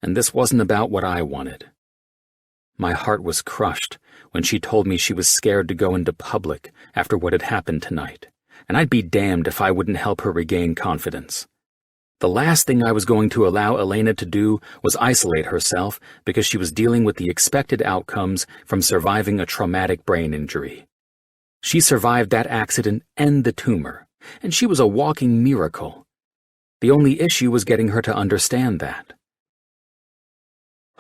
and this wasn't about what I wanted. My heart was crushed when she told me she was scared to go into public after what had happened tonight, and I'd be damned if I wouldn't help her regain confidence. The last thing I was going to allow Elena to do was isolate herself because she was dealing with the expected outcomes from surviving a traumatic brain injury. She survived that accident and the tumor, and she was a walking miracle. The only issue was getting her to understand that.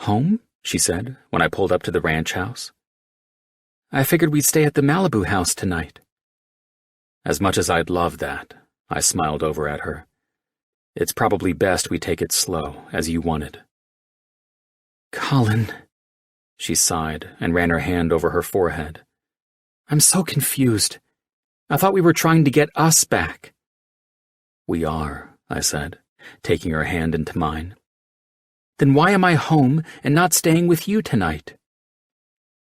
"Home?" she said, when I pulled up to the ranch house. "I figured we'd stay at the Malibu house tonight." As much as I'd love that, I smiled over at her. It's probably best we take it slow, as you wanted. "Colin," she sighed and ran her hand over her forehead. "I'm so confused. I thought we were trying to get us back." "We are," I said, taking her hand into mine. "Then why am I home and not staying with you tonight?"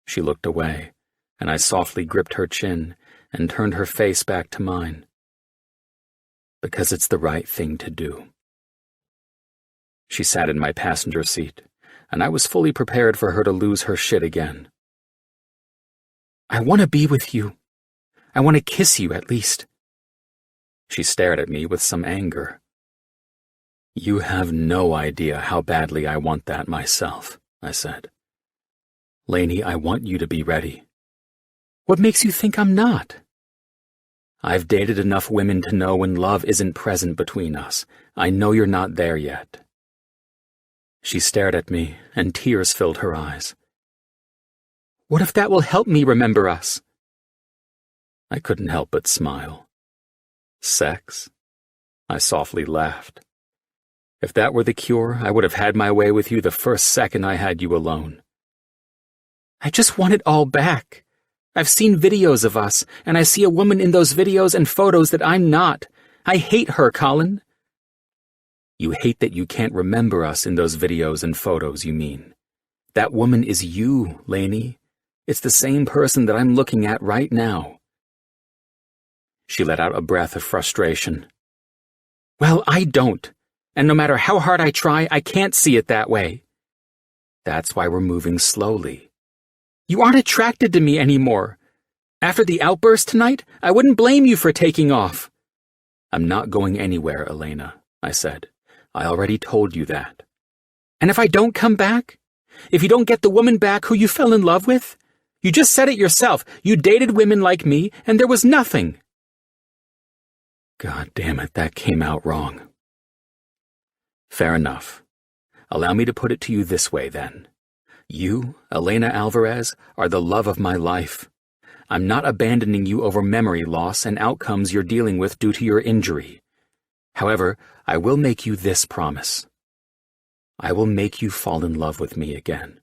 She looked away, and I softly gripped her chin and turned her face back to mine. "Because it's the right thing to do." She sat in my passenger seat, and I was fully prepared for her to lose her shit again. "I want to be with you. I want to kiss you, at least." She stared at me with some anger. "You have no idea how badly I want that myself," I said. "Lainey, I want you to be ready." "What makes you think I'm not?" "I've dated enough women to know when love isn't present between us. I know you're not there yet." She stared at me, and tears filled her eyes. "What if that will help me remember us?" I couldn't help but smile. "Sex?" I softly laughed. "If that were the cure, I would have had my way with you the first second I had you alone." "I just want it all back. I've seen videos of us, and I see a woman in those videos and photos that I'm not. I hate her, Colin." "You hate that you can't remember us in those videos and photos, you mean? That woman is you, Lainey. It's the same person that I'm looking at right now." She let out a breath of frustration. "Well, I don't. And no matter how hard I try, I can't see it that way." "That's why we're moving slowly." "You aren't attracted to me anymore. After the outburst tonight, I wouldn't blame you for taking off." "I'm not going anywhere, Elena," I said. "I already told you that." "And if I don't come back? If you don't get the woman back who you fell in love with? You just said it yourself. You dated women like me, and there was nothing." God damn it, that came out wrong. "Fair enough. Allow me to put it to you this way, then. You, Elena Alvarez, are the love of my life. I'm not abandoning you over memory loss and outcomes you're dealing with due to your injury. However, I will make you this promise. I will make you fall in love with me again.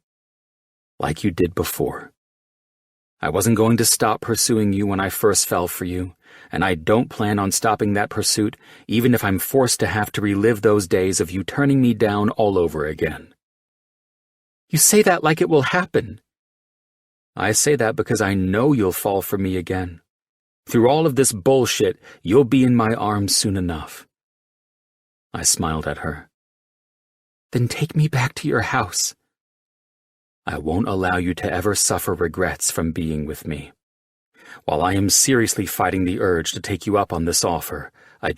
like you did before. I wasn't going to stop pursuing you when I first fell for you, and I don't plan on stopping that pursuit even if I'm forced to have to relive those days of you turning me down all over again. You say that like it will happen. I say that because I know you'll fall for me again. Through all of this bullshit, you'll be in my arms soon enough. I smiled at her. Then take me back to your house. I won't allow you to ever suffer regrets from being with me. While I am seriously fighting the urge to take you up on this offer, I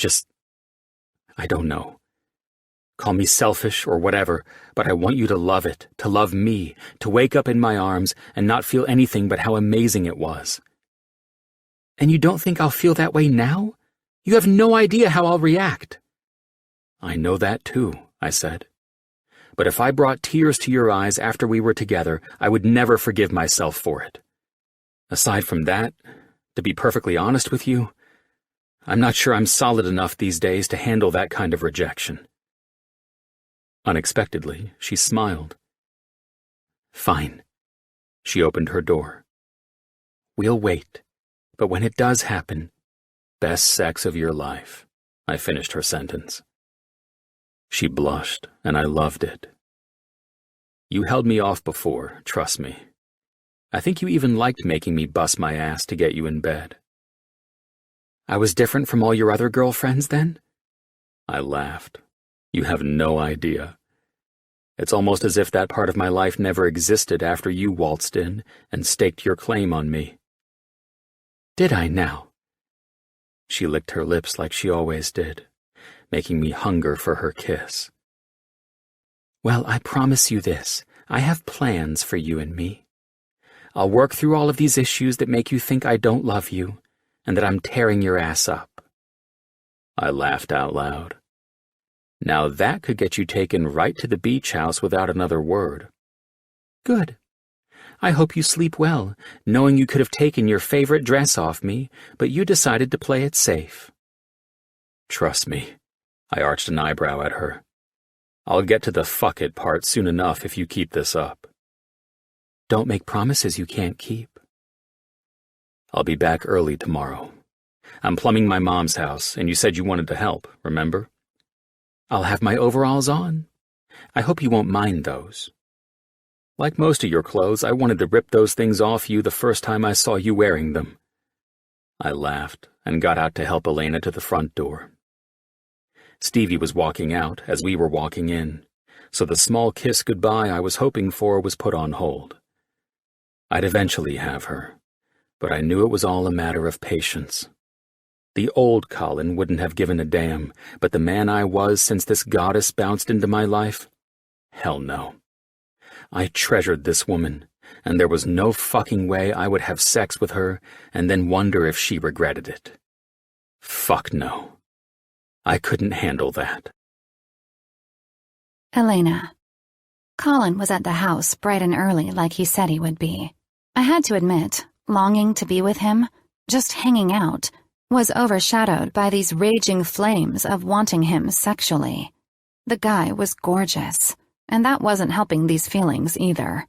don't know. Call me selfish or whatever, but I want you to love it, to love me, to wake up in my arms and not feel anything but how amazing it was. And you don't think I'll feel that way now? You have no idea how I'll react. I know that too, I said. But if I brought tears to your eyes after we were together, I would never forgive myself for it. Aside from that, to be perfectly honest with you, I'm not sure I'm solid enough these days to handle that kind of rejection. Unexpectedly, she smiled. Fine. She opened her door. We'll wait, but when it does happen, best sex of your life. I finished her sentence. She blushed, and I loved it. You held me off before, trust me. I think you even liked making me bust my ass to get you in bed. I was different from all your other girlfriends then? I laughed. You have no idea. It's almost as if that part of my life never existed after you waltzed in and staked your claim on me. Did I now? She licked her lips like she always did, making me hunger for her kiss. Well, I promise you this. I have plans for you and me. I'll work through all of these issues that make you think I don't love you, and that I'm tearing your ass up. I laughed out loud. Now that could get you taken right to the beach house without another word. Good. I hope you sleep well, knowing you could have taken your favorite dress off me, but you decided to play it safe. Trust me. I arched an eyebrow at her. I'll get to the fuck it part soon enough if you keep this up. Don't make promises you can't keep. I'll be back early tomorrow. I'm plumbing my mom's house, and you said you wanted to help, remember? I'll have my overalls on. I hope you won't mind those. Like most of your clothes, I wanted to rip those things off you the first time I saw you wearing them. I laughed and got out to help Elena to the front door. Stevie was walking out as we were walking in, so the small kiss goodbye I was hoping for was put on hold. I'd eventually have her, but I knew it was all a matter of patience. The old Colin wouldn't have given a damn, but the man I was since this goddess bounced into my life? Hell no. I treasured this woman, and there was no fucking way I would have sex with her and then wonder if she regretted it. Fuck no. I couldn't handle that. Elena. Colin was at the house bright and early like he said he would be. I had to admit, longing to be with him, just hanging out, was overshadowed by these raging flames of wanting him sexually. The guy was gorgeous, and that wasn't helping these feelings either.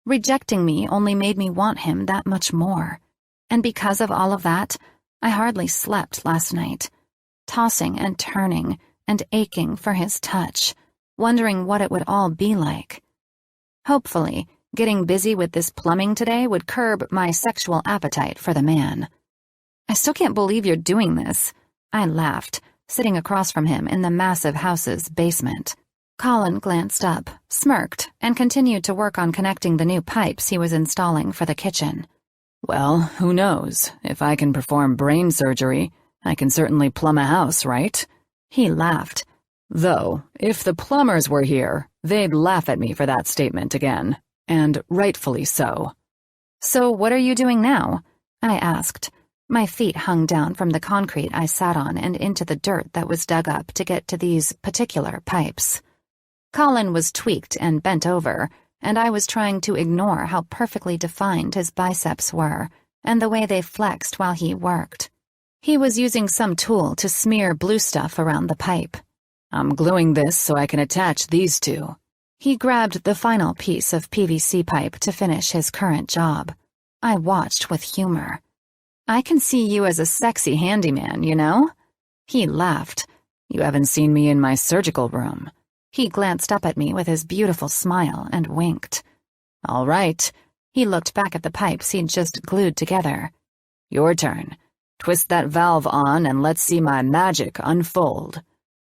Rejecting me only made me want him that much more, and because of all of that, I hardly slept last night, tossing and turning and aching for his touch, wondering what it would all be like. Hopefully, getting busy with this plumbing today would curb my sexual appetite for the man. I still can't believe you're doing this, I laughed, sitting across from him in the massive house's basement. Colin glanced up, smirked, and continued to work on connecting the new pipes he was installing for the kitchen. Well, who knows? If I can perform brain surgery, I can certainly plumb a house, right? He laughed. Though, if the plumbers were here, they'd laugh at me for that statement again, and rightfully so. So what are you doing now? I asked. My feet hung down from the concrete I sat on and into the dirt that was dug up to get to these particular pipes. Colin was tweaked and bent over, and I was trying to ignore how perfectly defined his biceps were and the way they flexed while he worked. He was using some tool to smear blue stuff around the pipe. I'm gluing this so I can attach these two. He grabbed the final piece of PVC pipe to finish his current job. I watched with humor. "I can see you as a sexy handyman, you know?" He laughed. "You haven't seen me in my surgical room." He glanced up at me with his beautiful smile and winked. "All right." He looked back at the pipes he'd just glued together. "Your turn. Twist that valve on and let's see my magic unfold."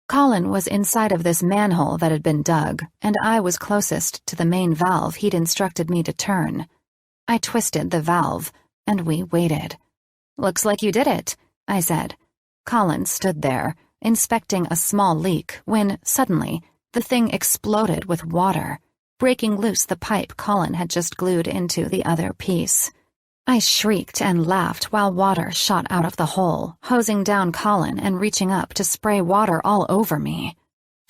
Colin was inside of this manhole that had been dug, and I was closest to the main valve he'd instructed me to turn. I twisted the valve, and we waited. "Looks like you did it," I said. Colin stood there, inspecting a small leak, when, suddenly, the thing exploded with water, breaking loose the pipe Colin had just glued into the other piece. I shrieked and laughed while water shot out of the hole, hosing down Colin and reaching up to spray water all over me.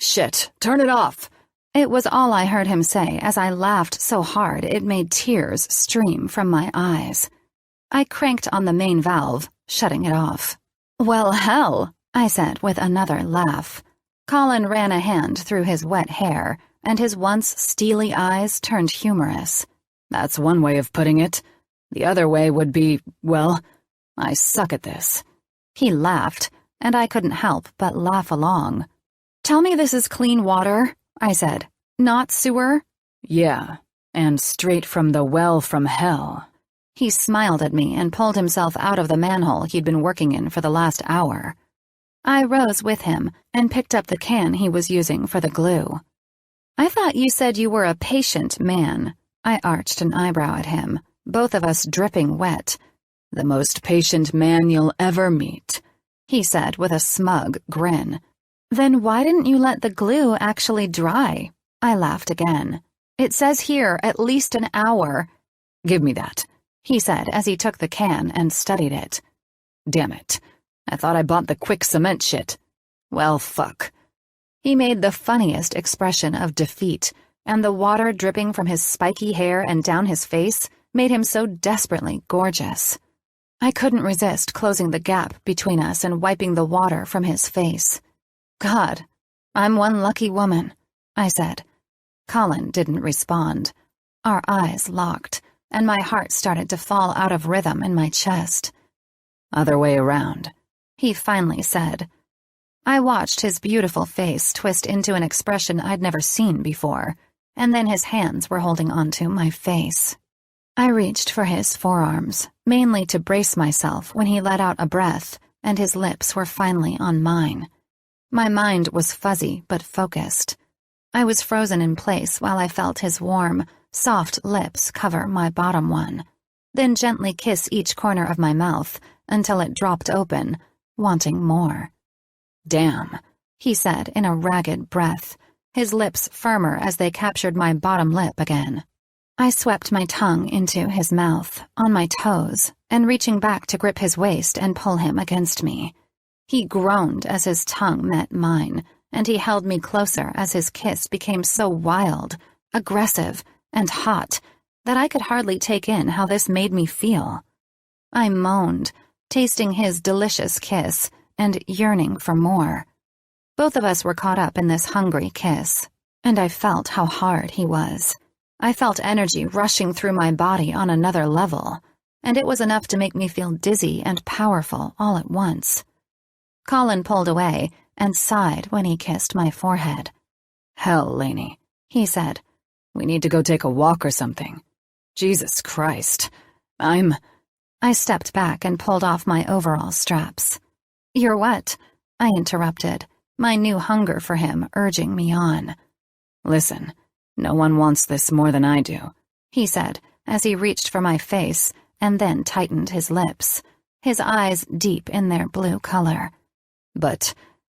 "Shit, turn it off!" It was all I heard him say as I laughed so hard it made tears stream from my eyes. I cranked on the main valve, shutting it off. "Well, hell," I said with another laugh. Colin ran a hand through his wet hair, and his once steely eyes turned humorous. "That's one way of putting it. The other way would be, well, I suck at this." He laughed, and I couldn't help but laugh along. "Tell me this is clean water," I said. "Not sewer?" "Yeah, and straight from the well from hell." He smiled at me and pulled himself out of the manhole he'd been working in for the last hour. I rose with him and picked up the can he was using for the glue. "I thought you said you were a patient man." I arched an eyebrow at him, both of us dripping wet. "The most patient man you'll ever meet," he said with a smug grin. "Then why didn't you let the glue actually dry?" I laughed again. "It says here at least an hour." "Give me that," he said as he took the can and studied it. "Damn it. I thought I bought the quick cement shit. Well, fuck." He made the funniest expression of defeat, and the water dripping from his spiky hair and down his face made him so desperately gorgeous. I couldn't resist closing the gap between us and wiping the water from his face. "God, I'm one lucky woman," I said. Colin didn't respond. Our eyes locked, and my heart started to fall out of rhythm in my chest. "Other way around," he finally said. I watched his beautiful face twist into an expression I'd never seen before, and then his hands were holding onto my face. I reached for his forearms, mainly to brace myself when he let out a breath, and his lips were finally on mine. My mind was fuzzy but focused. I was frozen in place while I felt his warm, soft lips cover my bottom one, then gently kiss each corner of my mouth until it dropped open, wanting more. "Damn," he said in a ragged breath, his lips firmer as they captured my bottom lip again. I swept my tongue into his mouth, on my toes, and reaching back to grip his waist and pull him against me. He groaned as his tongue met mine, and he held me closer as his kiss became so wild, aggressive, and hot that I could hardly take in how this made me feel. I moaned, tasting his delicious kiss and yearning for more. Both of us were caught up in this hungry kiss, and I felt how hard he was. I felt energy rushing through my body on another level, and it was enough to make me feel dizzy and powerful all at once. Colin pulled away and sighed when he kissed my forehead. "Hell, Lainey," he said. "We need to go take a walk or something. Jesus Christ. I stepped back and pulled off my overall straps. "You're what?" I interrupted, my new hunger for him urging me on. "Listen, no one wants this more than I do," he said as he reached for my face and then tightened his lips, his eyes deep in their blue color. "But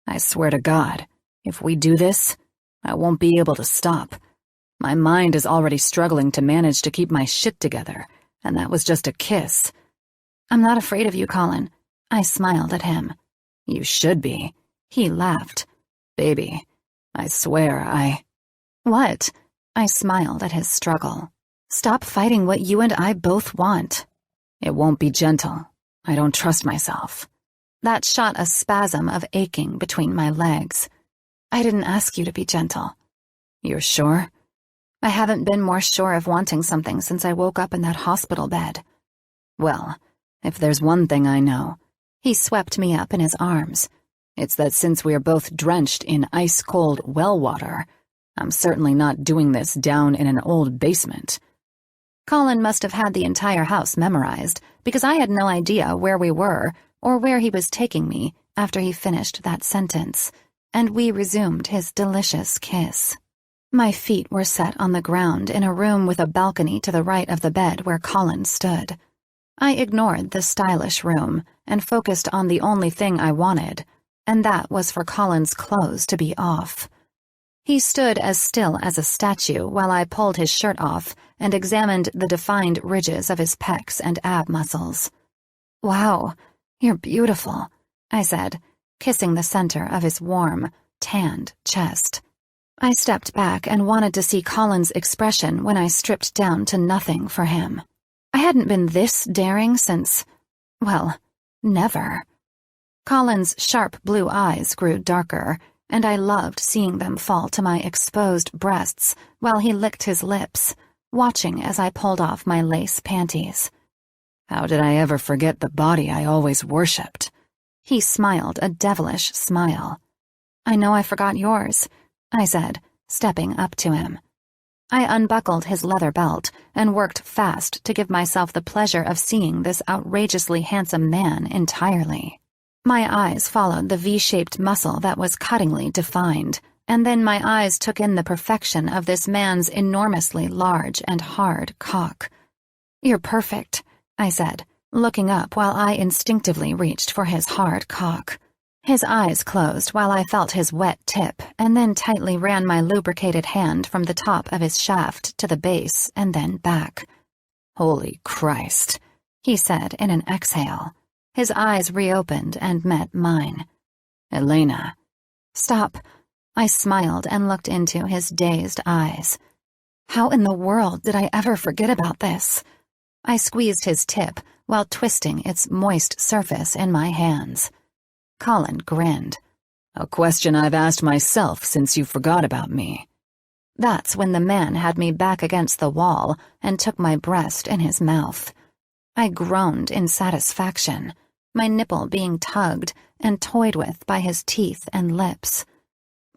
I swear to God, if we do this, I won't be able to stop. My mind is already struggling to manage to keep my shit together, and that was just a kiss." "I'm not afraid of you, Colin." I smiled at him. "You should be." He laughed. "Baby, I swear What?" I smiled at his struggle. "Stop fighting what you and I both want." "It won't be gentle. I don't trust myself." That shot a spasm of aching between my legs. "I didn't ask you to be gentle." "You're sure?" I haven't been more sure of wanting something since I woke up in that hospital bed. Well, if there's one thing I know, he swept me up in his arms. It's that since we are both drenched in ice-cold well water, I'm certainly not doing this down in an old basement. Colin must have had the entire house memorized, because I had no idea where we were or where he was taking me after he finished that sentence, and we resumed his delicious kiss. My feet were set on the ground in a room with a balcony to the right of the bed where Colin stood. I ignored the stylish room and focused on the only thing I wanted, and that was for Colin's clothes to be off. He stood as still as a statue while I pulled his shirt off and examined the defined ridges of his pecs and ab muscles. "Wow, you're beautiful," I said, kissing the center of his warm, tanned chest. I stepped back and wanted to see Colin's expression when I stripped down to nothing for him. I hadn't been this daring since, well, never. Colin's sharp blue eyes grew darker, and I loved seeing them fall to my exposed breasts while he licked his lips, watching as I pulled off my lace panties. How did I ever forget the body I always worshipped? He smiled a devilish smile. "I know I forgot yours," I said, stepping up to him. I unbuckled his leather belt and worked fast to give myself the pleasure of seeing this outrageously handsome man entirely. My eyes followed the V-shaped muscle that was cuttingly defined, and then my eyes took in the perfection of this man's enormously large and hard cock. "You're perfect," I said, looking up while I instinctively reached for his hard cock. His eyes closed while I felt his wet tip and then tightly ran my lubricated hand from the top of his shaft to the base and then back. "Holy Christ," he said in an exhale. His eyes reopened and met mine. "Elena." "Stop." I smiled and looked into his dazed eyes. How in the world did I ever forget about this? I squeezed his tip while twisting its moist surface in my hands. Colin grinned. "A question I've asked myself since you forgot about me." That's when the man had me back against the wall and took my breast in his mouth. I groaned in satisfaction, my nipple being tugged and toyed with by his teeth and lips.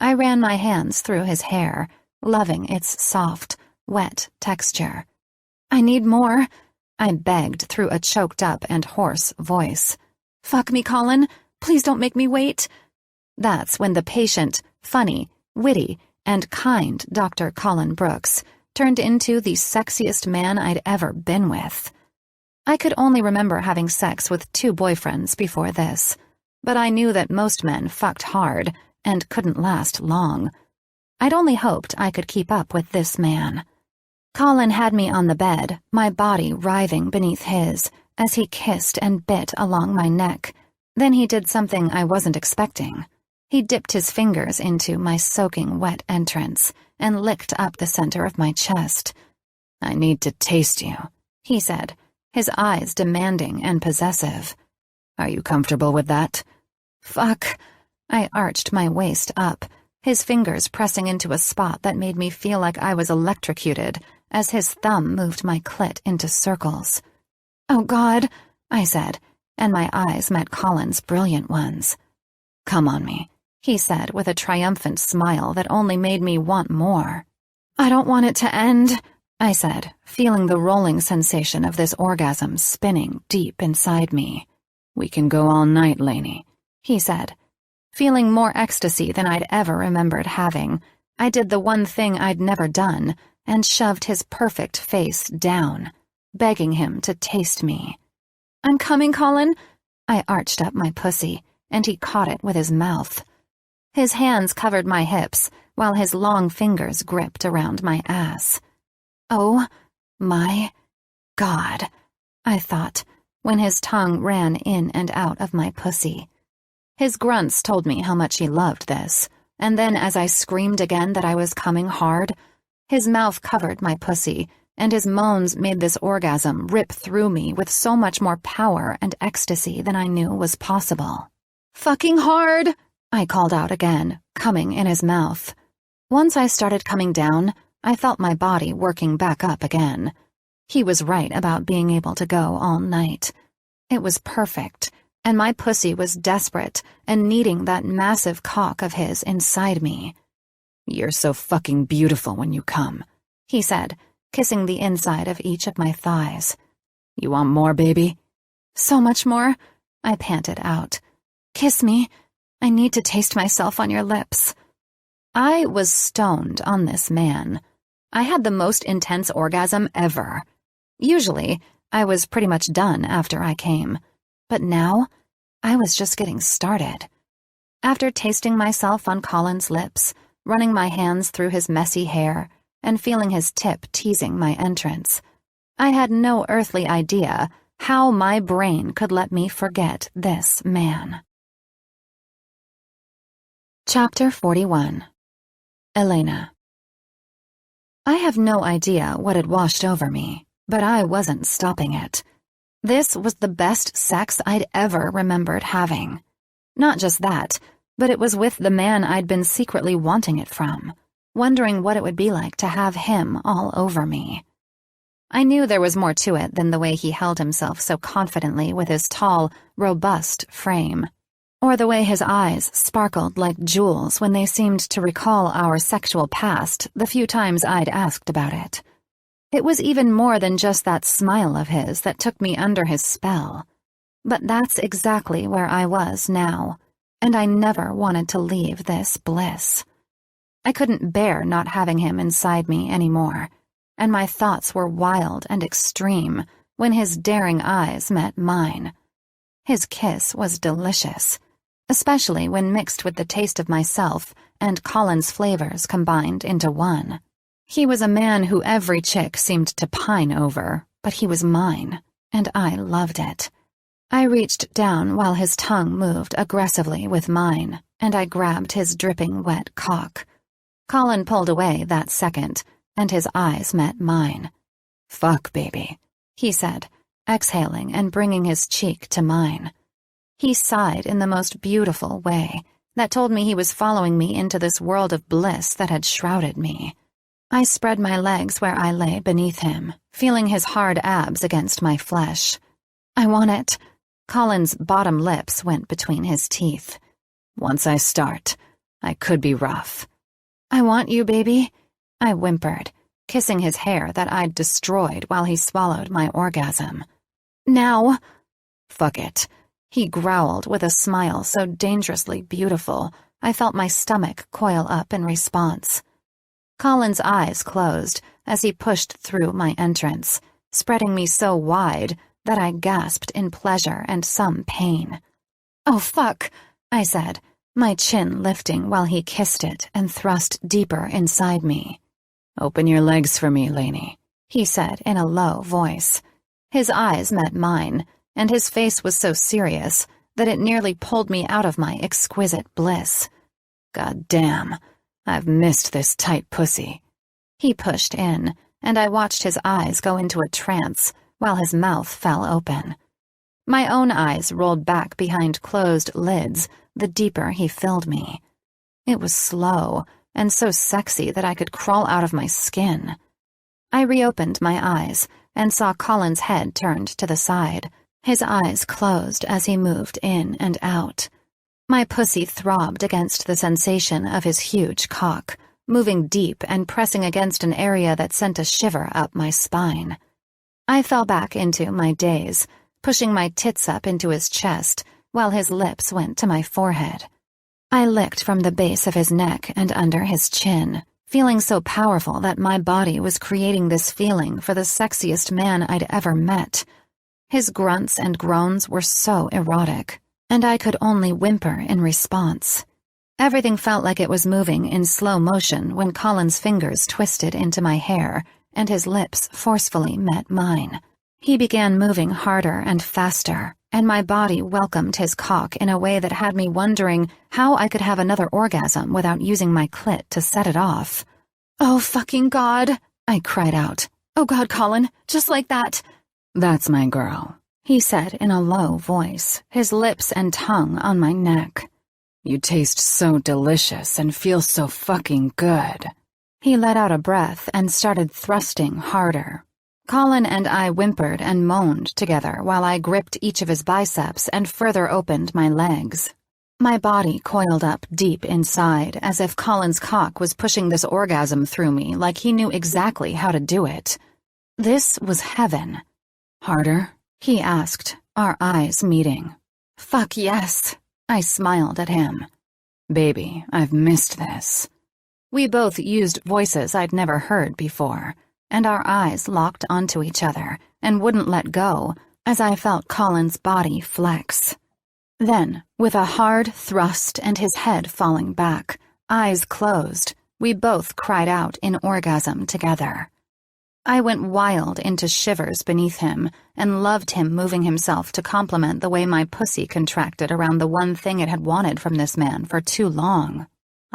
I ran my hands through his hair, loving its soft, wet texture. "I need more," I begged through a choked-up and hoarse voice. "Fuck me, Colin. Please don't make me wait." That's when the patient, funny, witty, and kind Dr. Colin Brooks turned into the sexiest man I'd ever been with. I could only remember having sex with 2 boyfriends before this, but I knew that most men fucked hard and couldn't last long. I'd only hoped I could keep up with this man. Colin had me on the bed, my body writhing beneath his, as he kissed and bit along my neck. Then he did something I wasn't expecting. He dipped his fingers into my soaking wet entrance and licked up the center of my chest. "I need to taste you," he said, his eyes demanding and possessive. "Are you comfortable with that?" "Fuck." I arched my waist up, his fingers pressing into a spot that made me feel like I was electrocuted as his thumb moved my clit into circles. "Oh God," I said, and my eyes met Colin's brilliant ones. "Come on me," he said with a triumphant smile that only made me want more. "I don't want it to end," I said, feeling the rolling sensation of this orgasm spinning deep inside me. "We can go all night, Lainey," he said. Feeling more ecstasy than I'd ever remembered having, I did the one thing I'd never done and shoved his perfect face down, begging him to taste me. "I'm coming, Colin." I arched up my pussy, and he caught it with his mouth. His hands covered my hips, while his long fingers gripped around my ass. "Oh, my God," I thought, when his tongue ran in and out of my pussy. His grunts told me how much he loved this, and then as I screamed again that I was coming hard, his mouth covered my pussy, and his moans made this orgasm rip through me with so much more power and ecstasy than I knew was possible. "Fucking hard," I called out again, coming in his mouth. Once I started coming down, I felt my body working back up again. He was right about being able to go all night. It was perfect, and my pussy was desperate and needing that massive cock of his inside me. "You're so fucking beautiful when you come," he said, kissing the inside of each of my thighs. "You want more, baby?" "So much more," I panted out. "Kiss me. I need to taste myself on your lips." I was stoned on this man. I had the most intense orgasm ever. Usually, I was pretty much done after I came, but now, I was just getting started. After tasting myself on Colin's lips, running my hands through his messy hair, and feeling his tip teasing my entrance, I had no earthly idea how my brain could let me forget this man. Chapter 41. Elena. I have no idea what had washed over me, but I wasn't stopping it. This was the best sex I'd ever remembered having. Not just that, but it was with the man I'd been secretly wanting it from, wondering what it would be like to have him all over me. I knew there was more to it than the way he held himself so confidently with his tall, robust frame, or the way his eyes sparkled like jewels when they seemed to recall our sexual past the few times I'd asked about it. It was even more than just that smile of his that took me under his spell. But that's exactly where I was now, and I never wanted to leave this bliss. I couldn't bear not having him inside me anymore, and my thoughts were wild and extreme when his daring eyes met mine. His kiss was delicious, especially when mixed with the taste of myself and Colin's flavors combined into one. He was a man who every chick seemed to pine over, but he was mine, and I loved it. I reached down while his tongue moved aggressively with mine, and I grabbed his dripping wet cock. Colin pulled away that second, and his eyes met mine. "Fuck, baby," he said, exhaling and bringing his cheek to mine. He sighed in the most beautiful way that told me he was following me into this world of bliss that had shrouded me. I spread my legs where I lay beneath him, feeling his hard abs against my flesh. "I want it." Colin's bottom lips went between his teeth. "Once I start, I could be rough." "I want you, baby," I whimpered, kissing his hair that I'd destroyed while he swallowed my orgasm. "Now." "Fuck it," he growled with a smile so dangerously beautiful, I felt my stomach coil up in response. Colin's eyes closed as he pushed through my entrance, spreading me so wide that I gasped in pleasure and some pain. "Oh, fuck," I said, my chin lifting while he kissed it and thrust deeper inside me. "Open your legs for me, Lainey," he said in a low voice. His eyes met mine, and his face was so serious that it nearly pulled me out of my exquisite bliss. "God damn, I've missed this tight pussy." He pushed in, and I watched his eyes go into a trance while his mouth fell open. My own eyes rolled back behind closed lids the deeper he filled me. It was slow and so sexy that I could crawl out of my skin. I reopened my eyes and saw Colin's head turned to the side, his eyes closed as he moved in and out. My pussy throbbed against the sensation of his huge cock, moving deep and pressing against an area that sent a shiver up my spine. I fell back into my daze, pushing my tits up into his chest while his lips went to my forehead. I licked from the base of his neck and under his chin, feeling so powerful that my body was creating this feeling for the sexiest man I'd ever met. His grunts and groans were so erotic, and I could only whimper in response. Everything felt like it was moving in slow motion when Colin's fingers twisted into my hair and his lips forcefully met mine. He began moving harder and faster, and my body welcomed his cock in a way that had me wondering how I could have another orgasm without using my clit to set it off. "Oh, fucking God," I cried out. "Oh God, Colin, just like that." "That's my girl," he said in a low voice, his lips and tongue on my neck. "You taste so delicious and feel so fucking good." He let out a breath and started thrusting harder. Colin and I whimpered and moaned together while I gripped each of his biceps and further opened my legs. My body coiled up deep inside as if Colin's cock was pushing this orgasm through me like he knew exactly how to do it. This was heaven. "Harder?" he asked, our eyes meeting. "Fuck yes," I smiled at him. "Baby, I've missed this." We both used voices I'd never heard before, and our eyes locked onto each other and wouldn't let go as I felt Colin's body flex. Then, with a hard thrust and his head falling back, eyes closed, we both cried out in orgasm together. I went wild into shivers beneath him and loved him moving himself to complement the way my pussy contracted around the one thing it had wanted from this man for too long.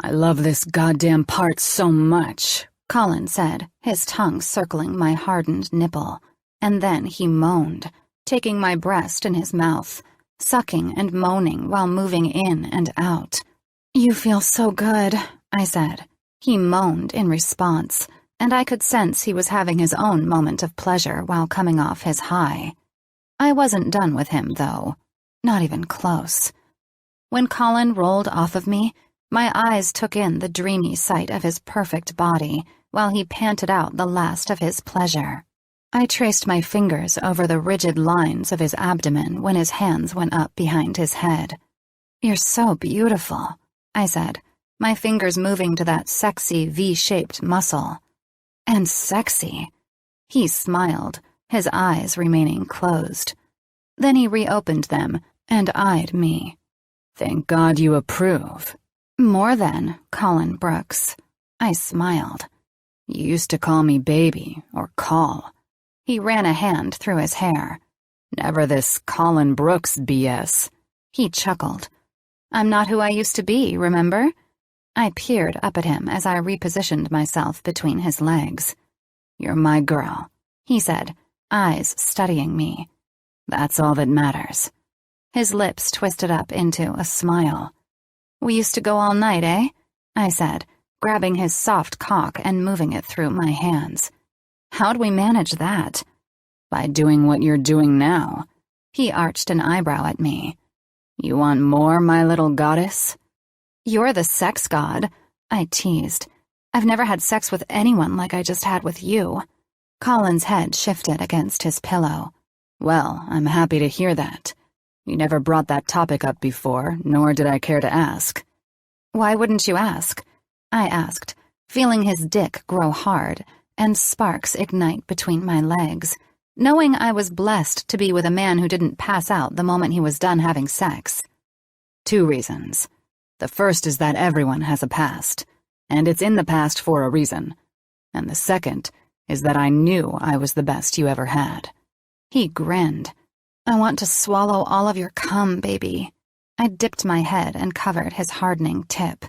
"I love this goddamn part so much," Colin said, his tongue circling my hardened nipple, and then he moaned, taking my breast in his mouth, sucking and moaning while moving in and out. "You feel so good," I said. He moaned in response, and I could sense he was having his own moment of pleasure while coming off his high. I wasn't done with him, though. Not even close. When Colin rolled off of me, my eyes took in the dreamy sight of his perfect body while he panted out the last of his pleasure. I traced my fingers over the rigid lines of his abdomen when his hands went up behind his head. "You're so beautiful," I said, my fingers moving to that sexy V-shaped muscle. "And sexy." He smiled, his eyes remaining closed. Then he reopened them and eyed me. "Thank God you approve." "More than, Colin Brooks." I smiled. "You used to call me baby, or call." He ran a hand through his hair. "Never this Colin Brooks BS." He chuckled. "I'm not who I used to be, remember?" I peered up at him as I repositioned myself between his legs. "You're my girl," he said, eyes studying me. "That's all that matters." His lips twisted up into a smile. "We used to go all night, eh?" I said, grabbing his soft cock and moving it through my hands. "How'd we manage that?" "By doing what you're doing now." He arched an eyebrow at me. "You want more, my little goddess?" "You're the sex god," I teased. "I've never had sex with anyone like I just had with you." Colin's head shifted against his pillow. "Well, I'm happy to hear that. You never brought that topic up before, nor did I care to ask." "Why wouldn't you ask?" I asked, feeling his dick grow hard and sparks ignite between my legs, knowing I was blessed to be with a man who didn't pass out the moment he was done having sex. "2 reasons. The first is that everyone has a past, and it's in the past for a reason. And the second is that I knew I was the best you ever had." He grinned. "I want to swallow all of your cum, baby." I dipped my head and covered his hardening tip.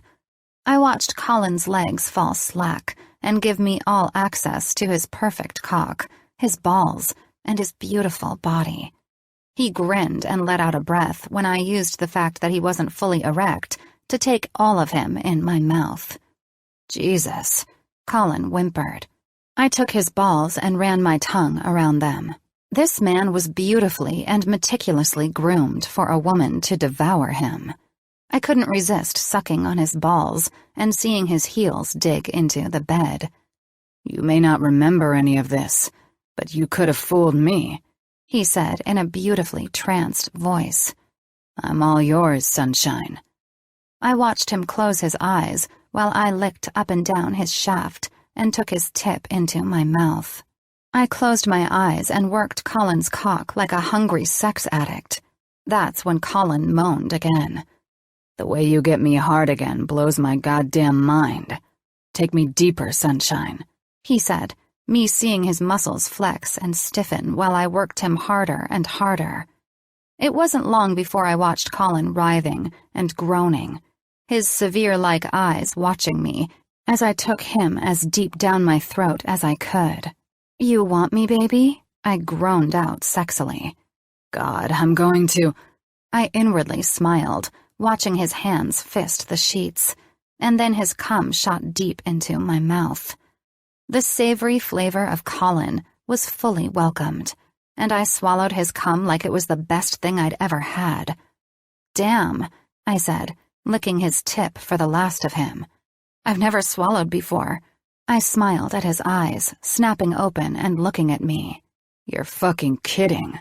I watched Colin's legs fall slack and give me all access to his perfect cock, his balls, and his beautiful body. He grinned and let out a breath when I used the fact that he wasn't fully erect to take all of him in my mouth. "Jesus," Colin whimpered. I took his balls and ran my tongue around them. This man was beautifully and meticulously groomed for a woman to devour him. I couldn't resist sucking on his balls and seeing his heels dig into the bed. "You may not remember any of this, but you could have fooled me," he said in a beautifully tranced voice. "I'm all yours, sunshine." I watched him close his eyes while I licked up and down his shaft and took his tip into my mouth. I closed my eyes and worked Colin's cock like a hungry sex addict. That's when Colin moaned again. "The way you get me hard again blows my goddamn mind. Take me deeper, sunshine," he said, me seeing his muscles flex and stiffen while I worked him harder and harder. It wasn't long before I watched Colin writhing and groaning, his severe-like eyes watching me as I took him as deep down my throat as I could. "You want me, baby?" I groaned out sexily. "God, I'm going to—" I inwardly smiled, watching his hands fist the sheets. and then his cum shot deep into my mouth. The savory flavor of Colin was fully welcomed, and I swallowed his cum like it was the best thing I'd ever had. "Damn," I said, licking his tip for the last of him. "I've never swallowed before." I smiled at his eyes, snapping open and looking at me. "You're fucking kidding.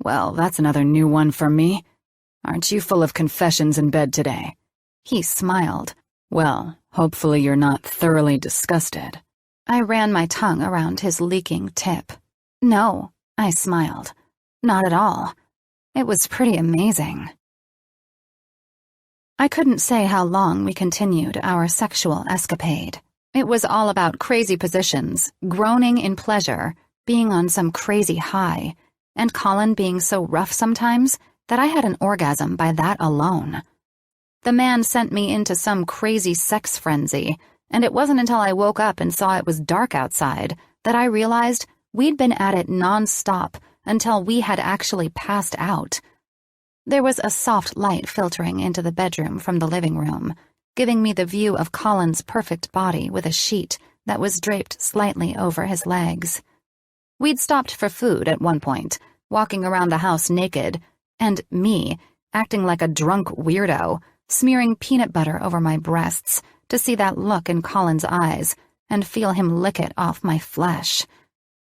Well, that's another new one for me. Aren't you full of confessions in bed today?" He smiled. "Well, hopefully you're not thoroughly disgusted." I ran my tongue around his leaking tip. "No," I smiled. "Not at all. It was pretty amazing." I couldn't say how long we continued our sexual escapade. It was all about crazy positions, groaning in pleasure, being on some crazy high, and Colin being so rough sometimes that I had an orgasm by that alone. The man sent me into some crazy sex frenzy, and it wasn't until I woke up and saw it was dark outside that I realized we'd been at it non-stop until we had actually passed out. There was a soft light filtering into the bedroom from the living room, giving me the view of Colin's perfect body with a sheet that was draped slightly over his legs. We'd stopped for food at one point, walking around the house naked, and me, acting like a drunk weirdo, smearing peanut butter over my breasts to see that look in Colin's eyes and feel him lick it off my flesh.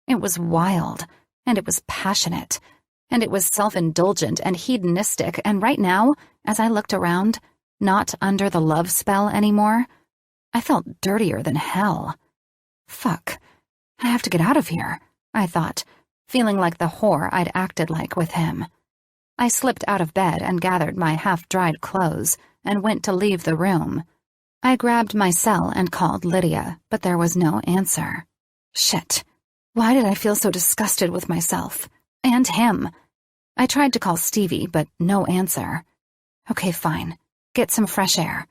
It was wild, and it was passionate, and it was self-indulgent and hedonistic, and right now, as I looked around, not under the love spell anymore, I felt dirtier than hell. Fuck, I have to get out of here, I thought, feeling like the whore I'd acted like with him. I slipped out of bed and gathered my half-dried clothes and went to leave the room. I grabbed my cell and called Lydia, but there was no answer. Shit. Why did I feel so disgusted with myself? And him. I tried to call Stevie, but no answer. Okay, fine. Get some fresh air.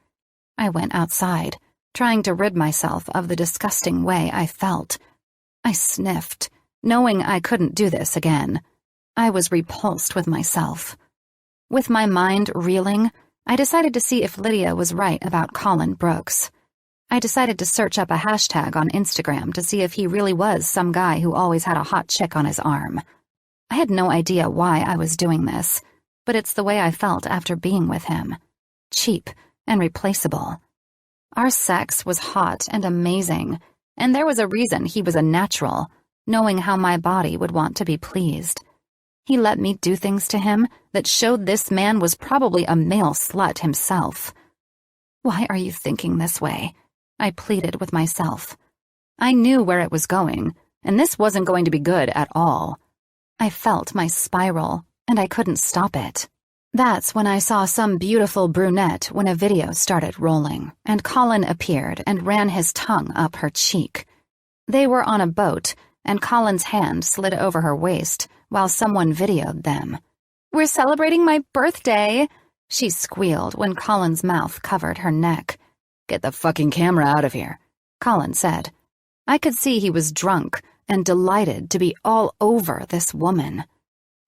I went outside, trying to rid myself of the disgusting way I felt. I sniffed, knowing I couldn't do this again. I was repulsed with myself. With my mind reeling, I decided to see if Lydia was right about Colin Brooks. I decided to search up a hashtag on Instagram to see if he really was some guy who always had a hot chick on his arm. I had no idea why I was doing this, but it's the way I felt after being with him. Cheap and replaceable. Our sex was hot and amazing, and there was a reason he was a natural, knowing how my body would want to be pleased. He let me do things to him that showed this man was probably a male slut himself. Why are you thinking this way? I pleaded with myself. I knew where it was going, and this wasn't going to be good at all. I felt my spiral, and I couldn't stop it. That's when I saw some beautiful brunette when a video started rolling, and Colin appeared and ran his tongue up her cheek. They were on a boat, and Colin's hand slid over her waist while someone videoed them. "We're celebrating my birthday," she squealed when Colin's mouth covered her neck. "Get the fucking camera out of here," Colin said. I could see he was drunk and delighted to be all over this woman.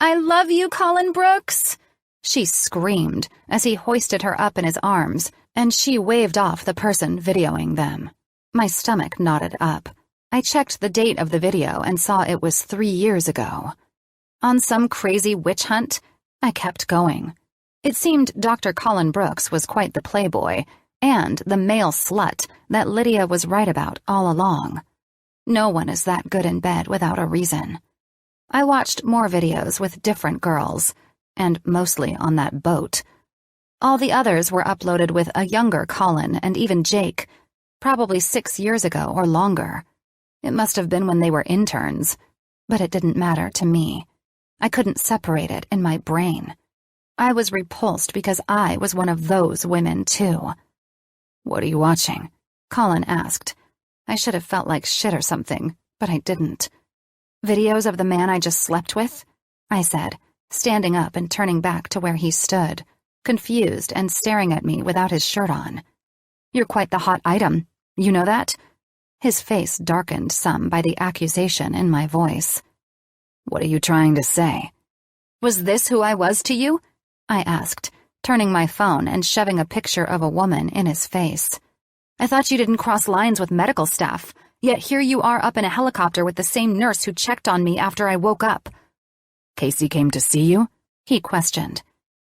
"I love you, Colin Brooks," she screamed as he hoisted her up in his arms, and she waved off the person videoing them. My stomach knotted up. I checked the date of the video and saw it was 3 years ago. On some crazy witch hunt, I kept going. It seemed Dr. Colin Brooks was quite the playboy, and the male slut that Lydia was right about all along. No one is that good in bed without a reason. I watched more videos with different girls, and mostly on that boat. All the others were uploaded with a younger Colin and even Jake, probably 6 years ago or longer. It must have been when they were interns, but it didn't matter to me. I couldn't separate it in my brain. I was repulsed because I was one of those women, too. "What are you watching?" Colin asked. I should have felt like shit or something, but I didn't. "Videos of the man I just slept with?" I said, standing up and turning back to where he stood, confused and staring at me without his shirt on. "You're quite the hot item. You know that?" His face darkened some by the accusation in my voice. "What are you trying to say?" "Was this who I was to you?" I asked, turning my phone and shoving a picture of a woman in his face. I thought you didn't cross lines with medical staff, yet here you are up in a helicopter with the same nurse who checked on me after I woke up." "Casey came to see you?" he questioned.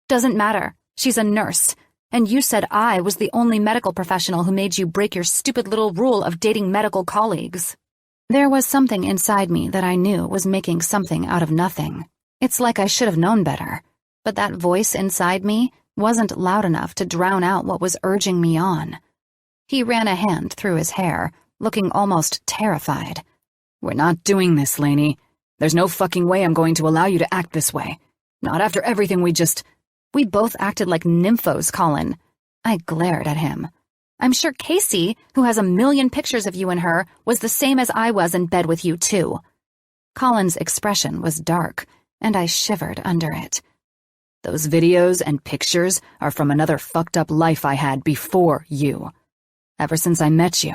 "Doesn't matter. She's a nurse. And you said I was the only medical professional who made you break your stupid little rule of dating medical colleagues." There was something inside me that I knew was making something out of nothing. It's like I should have known better. But that voice inside me wasn't loud enough to drown out what was urging me on. He ran a hand through his hair, looking almost terrified. "We're not doing this, Lainey. There's no fucking way I'm going to allow you to act this way. Not after everything We both acted like nymphos, Colin." I glared at him. "I'm sure Casey, who has a million pictures of you and her, was the same as I was in bed with you, too." Colin's expression was dark, and I shivered under it. "Those videos and pictures are from another fucked up life I had before you. Ever since I met you,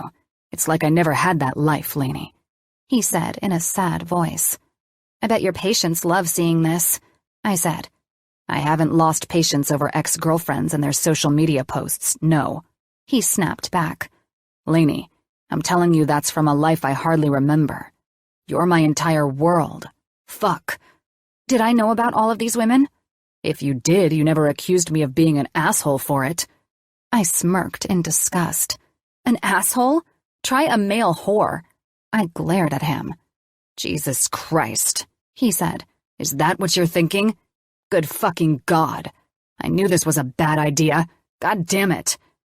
it's like I never had that life, Lainey," he said in a sad voice. "I bet your patients love seeing this," I said. "I haven't lost patience over ex-girlfriends and their social media posts, no," he snapped back. "Lainey, I'm telling you that's from a life I hardly remember. You're my entire world. Fuck. Did I know about all of these women?" "If you did, you never accused me of being an asshole for it." I smirked in disgust. "An asshole? Try a male whore." I glared at him. "Jesus Christ," he said. "Is that what you're thinking? Good fucking God. I knew this was a bad idea. God damn it."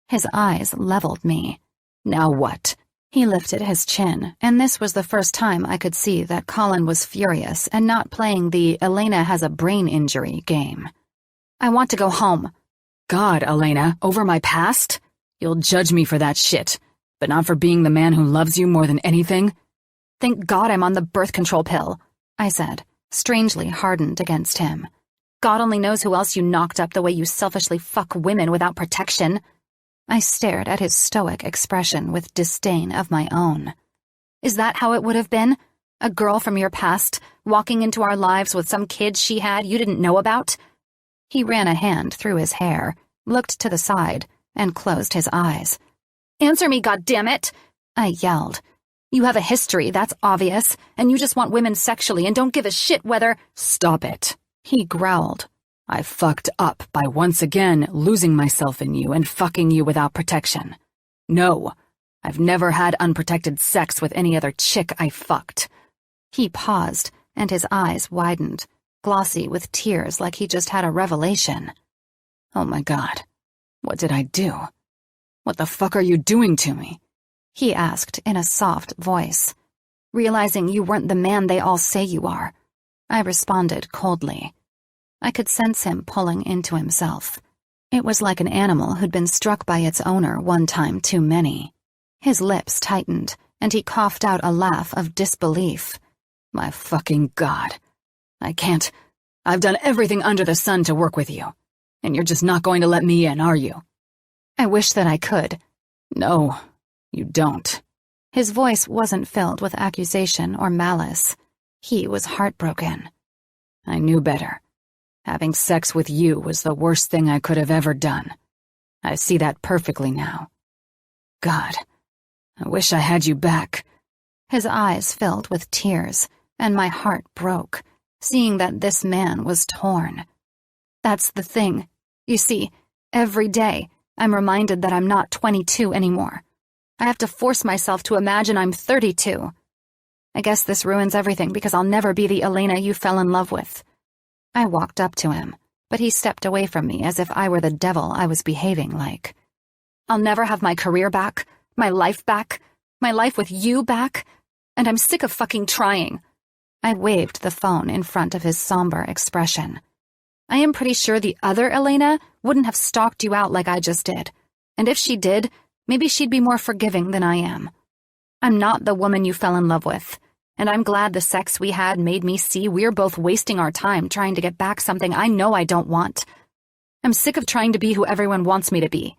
His eyes leveled me. "Now what?" He lifted his chin, and this was the first time I could see that Colin was furious and not playing the Elena has a brain injury game. "I want to go home." "God, Elena, over my past? You'll judge me for that shit, but not for being the man who loves you more than anything?" "Thank God I'm on the birth control pill," I said, strangely hardened against him. "God only knows who else you knocked up the way you selfishly fuck women without protection." I stared at his stoic expression with disdain of my own. "Is that how it would have been? A girl from your past, walking into our lives with some kid she had you didn't know about?" He ran a hand through his hair, looked to the side, and closed his eyes. "Answer me, goddammit!" I yelled. "You have a history, that's obvious, and you just want women sexually and don't give a shit whether—" "Stop it," he growled. "I fucked up by once again losing myself in you and fucking you without protection. No, I've never had unprotected sex with any other chick I fucked." He paused, and his eyes widened, glossy with tears like he just had a revelation. "Oh my God, what did I do? What the fuck are you doing to me?" he asked in a soft voice. "Realizing you weren't the man they all say you are," I responded coldly. I could sense him pulling into himself. It was like an animal who'd been struck by its owner one time too many. His lips tightened, and he coughed out a laugh of disbelief. "My fucking God. I can't. I've done everything under the sun to work with you, and you're just not going to let me in, are you?" "I wish that I could." "No, you don't." His voice wasn't filled with accusation or malice. He was heartbroken. "I knew better. Having sex with you was the worst thing I could have ever done. I see that perfectly now. God, I wish I had you back." His eyes filled with tears, and my heart broke, seeing that this man was torn. "That's the thing. You see, every day, I'm reminded that I'm not 22 anymore. I have to force myself to imagine I'm 32. I guess this ruins everything because I'll never be the Elena you fell in love with." I walked up to him, but he stepped away from me as if I were the devil I was behaving like. "I'll never have my career back, my life with you back, and I'm sick of fucking trying." I waved the phone in front of his somber expression. "I am pretty sure the other Elena wouldn't have stalked you out like I just did, and if she did, maybe she'd be more forgiving than I am. I'm not the woman you fell in love with, and I'm glad the sex we had made me see we're both wasting our time trying to get back something I know I don't want. I'm sick of trying to be who everyone wants me to be."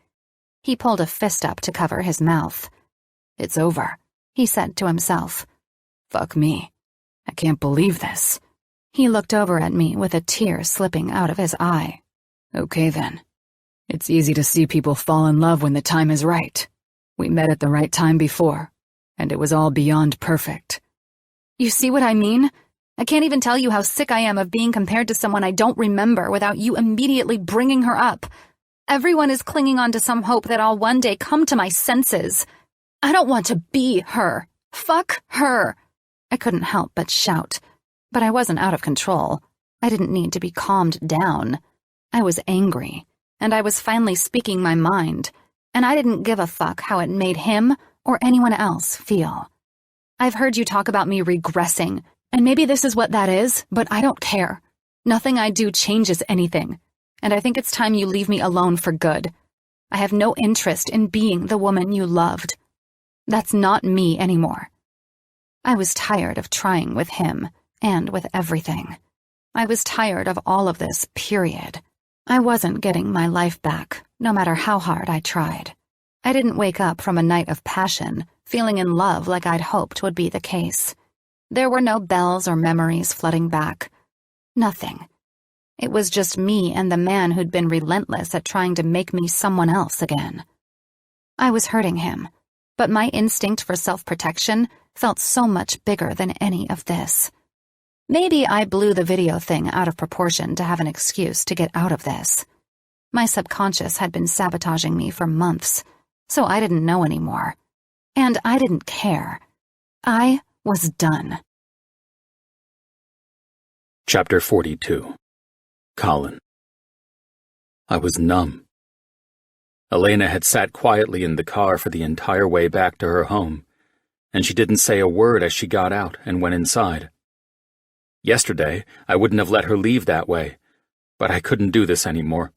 He pulled a fist up to cover his mouth. "It's over," he said to himself. "Fuck me. I can't believe this." He looked over at me with a tear slipping out of his eye. "Okay then. It's easy to see people fall in love when the time is right. We met at the right time before, and it was all beyond perfect. You see what I mean? I can't even tell you how sick I am of being compared to someone I don't remember without you immediately bringing her up. Everyone is clinging on to some hope that I'll one day come to my senses. I don't want to be her. Fuck her. I couldn't help but shout, but I wasn't out of control. I didn't need to be calmed down. I was angry, and I was finally speaking my mind, and I didn't give a fuck how it made him or anyone else feel. I've heard you talk about me regressing, and maybe this is what that is, but I don't care. Nothing I do changes anything, and I think it's time you leave me alone for good. I have no interest in being the woman you loved. That's not me anymore. I was tired of trying with him and with everything. I was tired of all of this, period. I wasn't getting my life back, no matter how hard I tried. I didn't wake up from a night of passion, feeling in love like I'd hoped would be the case. There were no bells or memories flooding back. Nothing. It was just me and the man who'd been relentless at trying to make me someone else again. I was hurting him, but my instinct for self-protection felt so much bigger than any of this. Maybe I blew the video thing out of proportion to have an excuse to get out of this. My subconscious had been sabotaging me for months, so I didn't know anymore. And I didn't care. I was done. Chapter 42. Colin. I was numb. Elena had sat quietly in the car for the entire way back to her home, and she didn't say a word as she got out and went inside. Yesterday, I wouldn't have let her leave that way, but I couldn't do this anymore.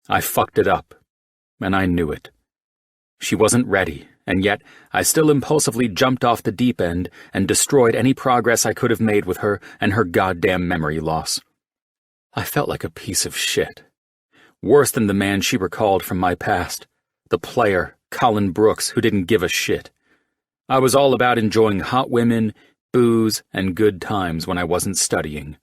I fucked it up, and I knew it. She wasn't ready, and yet I still impulsively jumped off the deep end and destroyed any progress I could have made with her and her goddamn memory loss. I felt like a piece of shit. Worse than the man she recalled from my past, the player, Colin Brooks, who didn't give a shit. I was all about enjoying hot women, booze, and good times when I wasn't studying.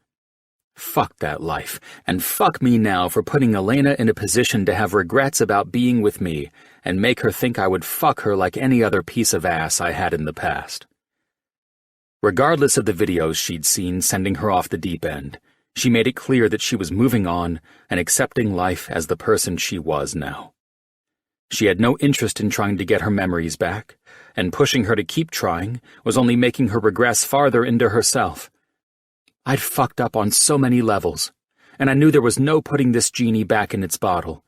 Fuck that life, and fuck me now for putting Elena in a position to have regrets about being with me and make her think I would fuck her like any other piece of ass I had in the past. Regardless of the videos she'd seen sending her off the deep end, she made it clear that she was moving on and accepting life as the person she was now. She had no interest in trying to get her memories back, and pushing her to keep trying was only making her regress farther into herself. I'd fucked up on so many levels, and I knew there was no putting this genie back in its bottle.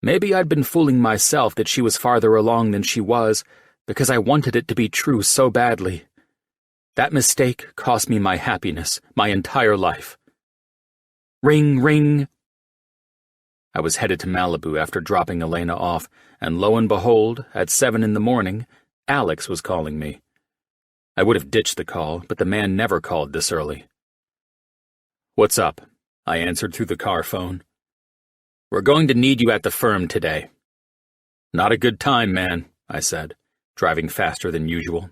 Maybe I'd been fooling myself that she was farther along than she was, because I wanted it to be true so badly. That mistake cost me my happiness, my entire life. Ring, ring. I was headed to Malibu after dropping Elena off, and lo and behold, at 7 a.m, Alex was calling me. I would have ditched the call, but the man never called this early. "What's up?" I answered through the car phone. "We're going to need you at the firm today." "Not a good time, man," I said, driving faster than usual.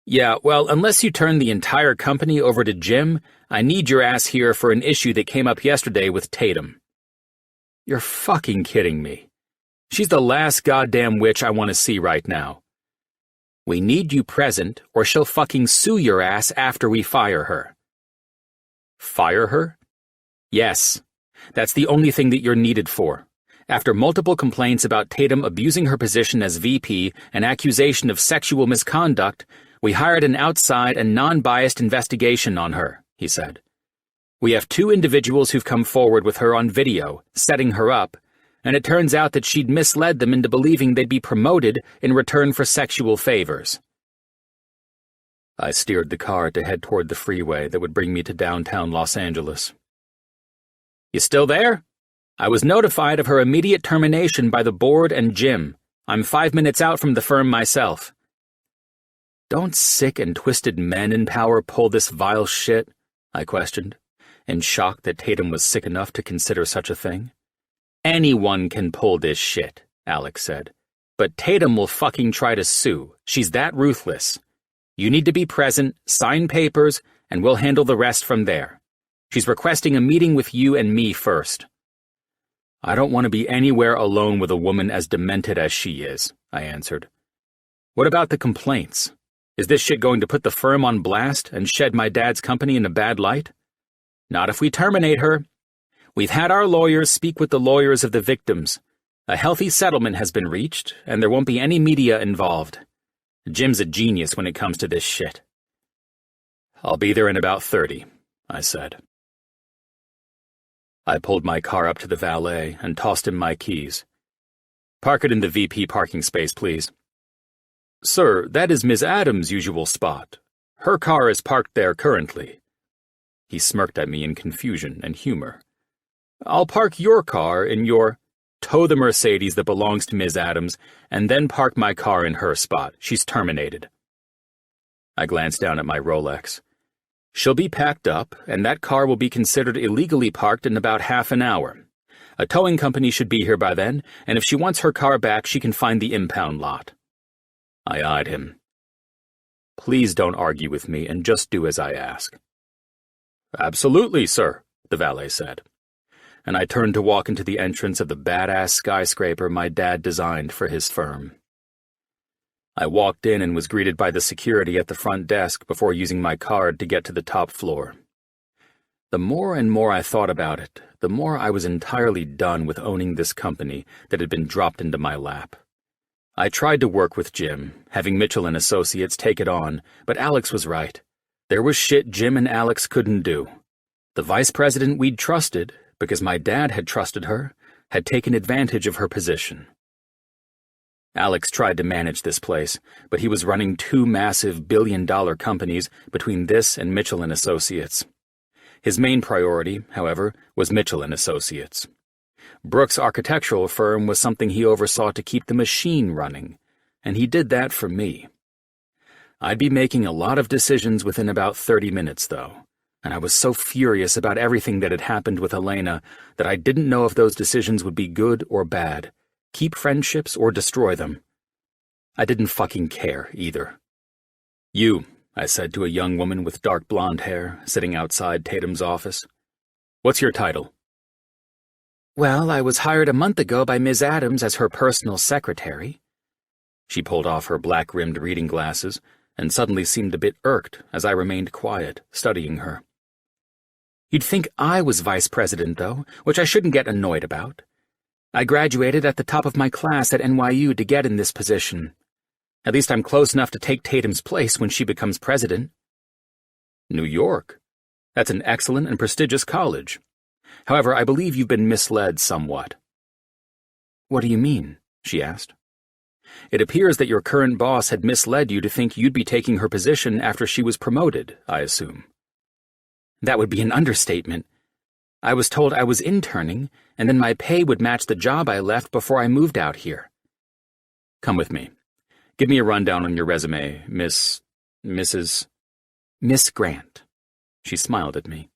"Yeah, well, unless you turn the entire company over to Jim, I need your ass here for an issue that came up yesterday with Tatum." "You're fucking kidding me. She's the last goddamn witch I want to see right now." "We need you present, or she'll fucking sue your ass after we fire her." "Fire her?" "Yes. That's the only thing that you're needed for. After multiple complaints about Tatum abusing her position as VP and accusation of sexual misconduct, we hired an outside and non-biased investigation on her," he said. "We have 2 individuals who've come forward with her on video, setting her up, and it turns out that she'd misled them into believing they'd be promoted in return for sexual favors." I steered the car to head toward the freeway that would bring me to downtown Los Angeles. "You still there? I was notified of her immediate termination by the board and Jim. I'm 5 minutes out from the firm myself." "Don't sick and twisted men in power pull this vile shit?" I questioned, in shock that Tatum was sick enough to consider such a thing. "Anyone can pull this shit," Alex said. "But Tatum will fucking try to sue. She's that ruthless. You need to be present, sign papers, and we'll handle the rest from there. She's requesting a meeting with you and me first." "I don't want to be anywhere alone with a woman as demented as she is," I answered. What about the complaints? Is this shit going to put the firm on blast and shed my dad's company in a bad light? Not if we terminate her. We've had our lawyers speak with the lawyers of the victims. A healthy settlement has been reached, and there won't be any media involved. Jim's a genius when it comes to this shit. I'll be there in about 30, I said. I pulled my car up to the valet and tossed him my keys. Park it in the VP parking space, please. Sir, that is Ms. Adams' usual spot. Her car is parked there currently. He smirked at me in confusion and humor. I'll park your car in your... Tow the Mercedes that belongs to Ms. Adams, and then park my car in her spot. She's terminated. I glanced down at my Rolex. She'll be packed up, and that car will be considered illegally parked in about half an hour. A towing company should be here by then, and if she wants her car back, she can find the impound lot. I eyed him. Please don't argue with me and just do as I ask. Absolutely, sir, the valet said. And I turned to walk into the entrance of the badass skyscraper my dad designed for his firm. I walked in and was greeted by the security at the front desk before using my card to get to the top floor. The more and more I thought about it, the more I was entirely done with owning this company that had been dropped into my lap. I tried to work with Jim, having Mitchell and Associates take it on, but Alex was right. There was shit Jim and Alex couldn't do. The vice president we'd trusted, because my dad had trusted her, had taken advantage of her position. Alex tried to manage this place, but he was running two massive billion-dollar companies between this and Mitchell and Associates. His main priority, however, was Mitchell and Associates. Brooks' architectural firm was something he oversaw to keep the machine running, and he did that for me. I'd be making a lot of decisions within about 30 minutes, though, and I was so furious about everything that had happened with Elena that I didn't know if those decisions would be good or bad, keep friendships or destroy them. I didn't fucking care, either. You, I said to a young woman with dark blonde hair sitting outside Tatum's office. What's your title? Well, I was hired a month ago by Ms. Adams as her personal secretary. She pulled off her black-rimmed reading glasses and suddenly seemed a bit irked as I remained quiet, studying her. You'd think I was vice president, though, which I shouldn't get annoyed about. I graduated at the top of my class at NYU to get in this position. At least I'm close enough to take Tatum's place when she becomes president. New York. That's an excellent and prestigious college. However, I believe you've been misled somewhat. What do you mean? She asked. It appears that your current boss had misled you to think you'd be taking her position after she was promoted, I assume. That would be an understatement. I was told I was interning, and then my pay would match the job I left before I moved out here. Come with me. Give me a rundown on your resume, Miss Grant. She smiled at me,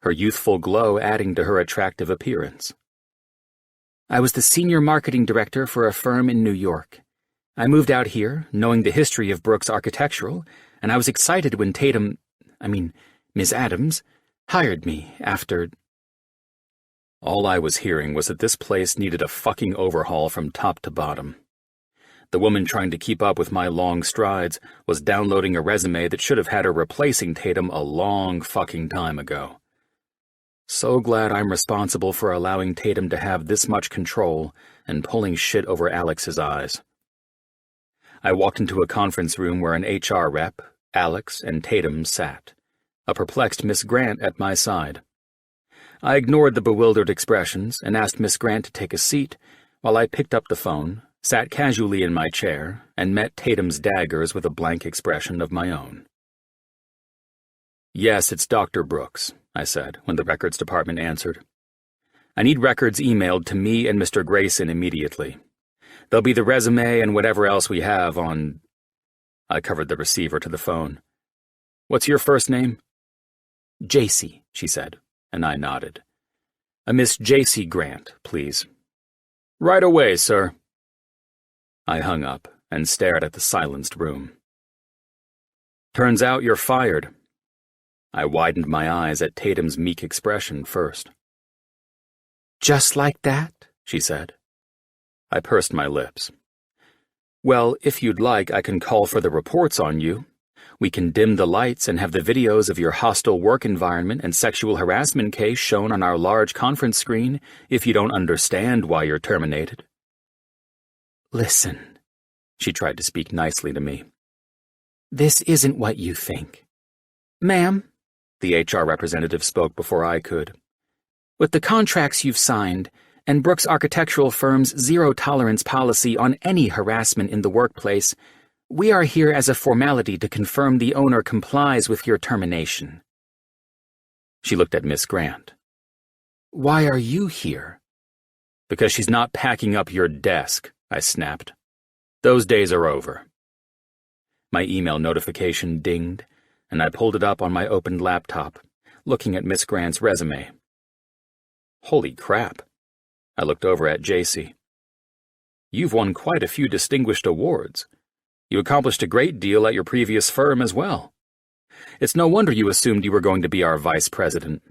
her youthful glow adding to her attractive appearance. I was the senior marketing director for a firm in New York. I moved out here, knowing the history of Brooks Architectural, and I was excited when Ms. Adams, hired me after... All I was hearing was that this place needed a fucking overhaul from top to bottom. The woman trying to keep up with my long strides was downloading a resume that should have had her replacing Tatum a long fucking time ago. So glad I'm responsible for allowing Tatum to have this much control and pulling shit over Alex's eyes. I walked into a conference room where an HR rep, Alex, and Tatum sat, a perplexed Miss Grant at my side. I ignored the bewildered expressions and asked Miss Grant to take a seat while I picked up the phone, sat casually in my chair, and met Tatum's daggers with a blank expression of my own. Yes, it's Dr. Brooks, I said when the records department answered. I need records emailed to me and Mr. Grayson immediately. There'll be the resume and whatever else we have on... I covered the receiver to the phone. What's your first name? J.C., she said, and I nodded. A Miss J.C. Grant, please. Right away, sir. I hung up and stared at the silenced room. Turns out you're fired. I widened my eyes at Tatum's meek expression first. Just like that? She said. I pursed my lips. Well, if you'd like, I can call for the reports on you. We can dim the lights and have the videos of your hostile work environment and sexual harassment case shown on our large conference screen if you don't understand why you're terminated. Listen, she tried to speak nicely to me. This isn't what you think. Ma'am, the HR representative spoke before I could. With the contracts you've signed, and Brooks Architectural Firm's zero-tolerance policy on any harassment in the workplace, we are here as a formality to confirm the owner complies with your termination. She looked at Miss Grant. Why are you here? Because she's not packing up your desk, I snapped. Those days are over. My email notification dinged, and I pulled it up on my opened laptop, looking at Miss Grant's resume. Holy crap. I looked over at JC. You've won quite a few distinguished awards. You accomplished a great deal at your previous firm as well. It's no wonder you assumed you were going to be our vice president.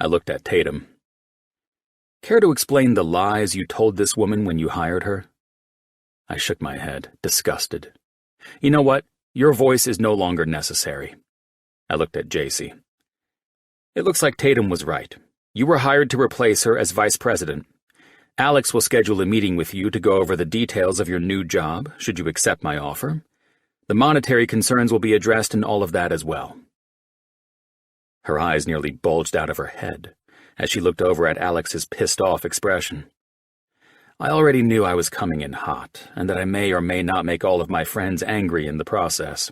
I looked at Tatum. Care to explain the lies you told this woman when you hired her? I shook my head, disgusted. You know what? Your voice is no longer necessary. I looked at JC. It looks like Tatum was right. You were hired to replace her as vice president. Alex will schedule a meeting with you to go over the details of your new job, should you accept my offer. The monetary concerns will be addressed in all of that as well. Her eyes nearly bulged out of her head as she looked over at Alex's pissed-off expression. I already knew I was coming in hot, and that I may or may not make all of my friends angry in the process.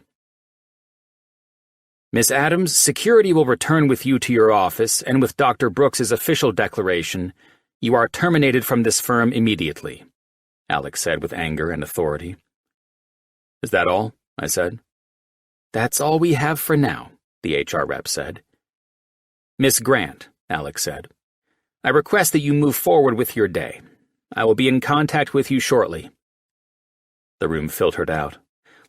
Miss Adams, security will return with you to your office, and with Dr. Brooks's official declaration, you are terminated from this firm immediately, Alex said with anger and authority. Is that all? I said. That's all we have for now, the HR rep said. Miss Grant, Alex said, I request that you move forward with your day. I will be in contact with you shortly. The room filtered out,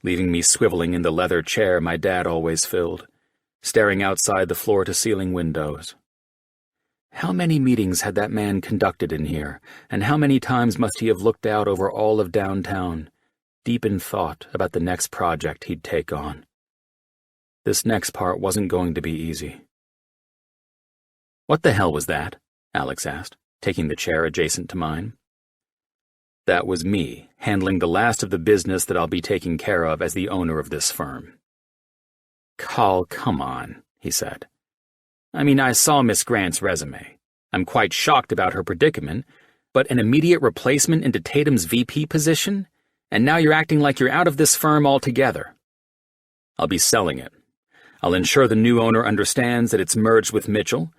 leaving me swiveling in the leather chair my dad always filled, staring outside the floor-to-ceiling windows. How many meetings had that man conducted in here, and how many times must he have looked out over all of downtown, deep in thought about the next project he'd take on? This next part wasn't going to be easy. What the hell was that? Alex asked, taking the chair adjacent to mine. That was me, handling the last of the business that I'll be taking care of as the owner of this firm. Call, come on, he said. I mean, I saw Miss Grant's resume. I'm quite shocked about her predicament, but an immediate replacement into Tatum's VP position? And now you're acting like you're out of this firm altogether. I'll be selling it. I'll ensure the new owner understands that it's merged with Mitchell,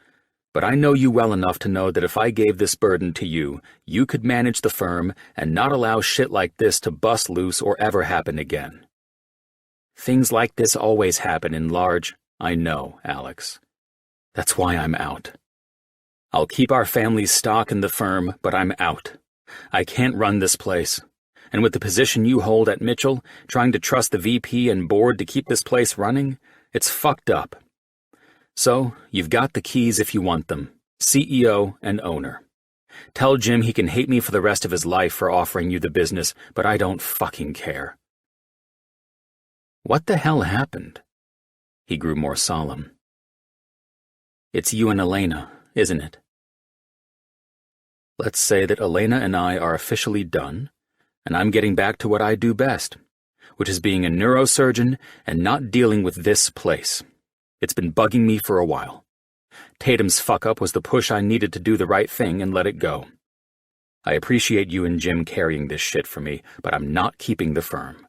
but I know you well enough to know that if I gave this burden to you, you could manage the firm and not allow shit like this to bust loose or ever happen again. Things like this always happen in large... I know, Alex. That's why I'm out. I'll keep our family's stock in the firm, but I'm out. I can't run this place. And with the position you hold at Mitchell, trying to trust the VP and board to keep this place running, it's fucked up. So, you've got the keys if you want them, CEO and owner. Tell Jim he can hate me for the rest of his life for offering you the business, but I don't fucking care. What the hell happened? He grew more solemn. It's you and Elena, isn't it? Let's say that Elena and I are officially done, and I'm getting back to what I do best, which is being a neurosurgeon and not dealing with this place. It's been bugging me for a while. Tatum's fuck-up was the push I needed to do the right thing and let it go. I appreciate you and Jim carrying this shit for me, but I'm not keeping the firm.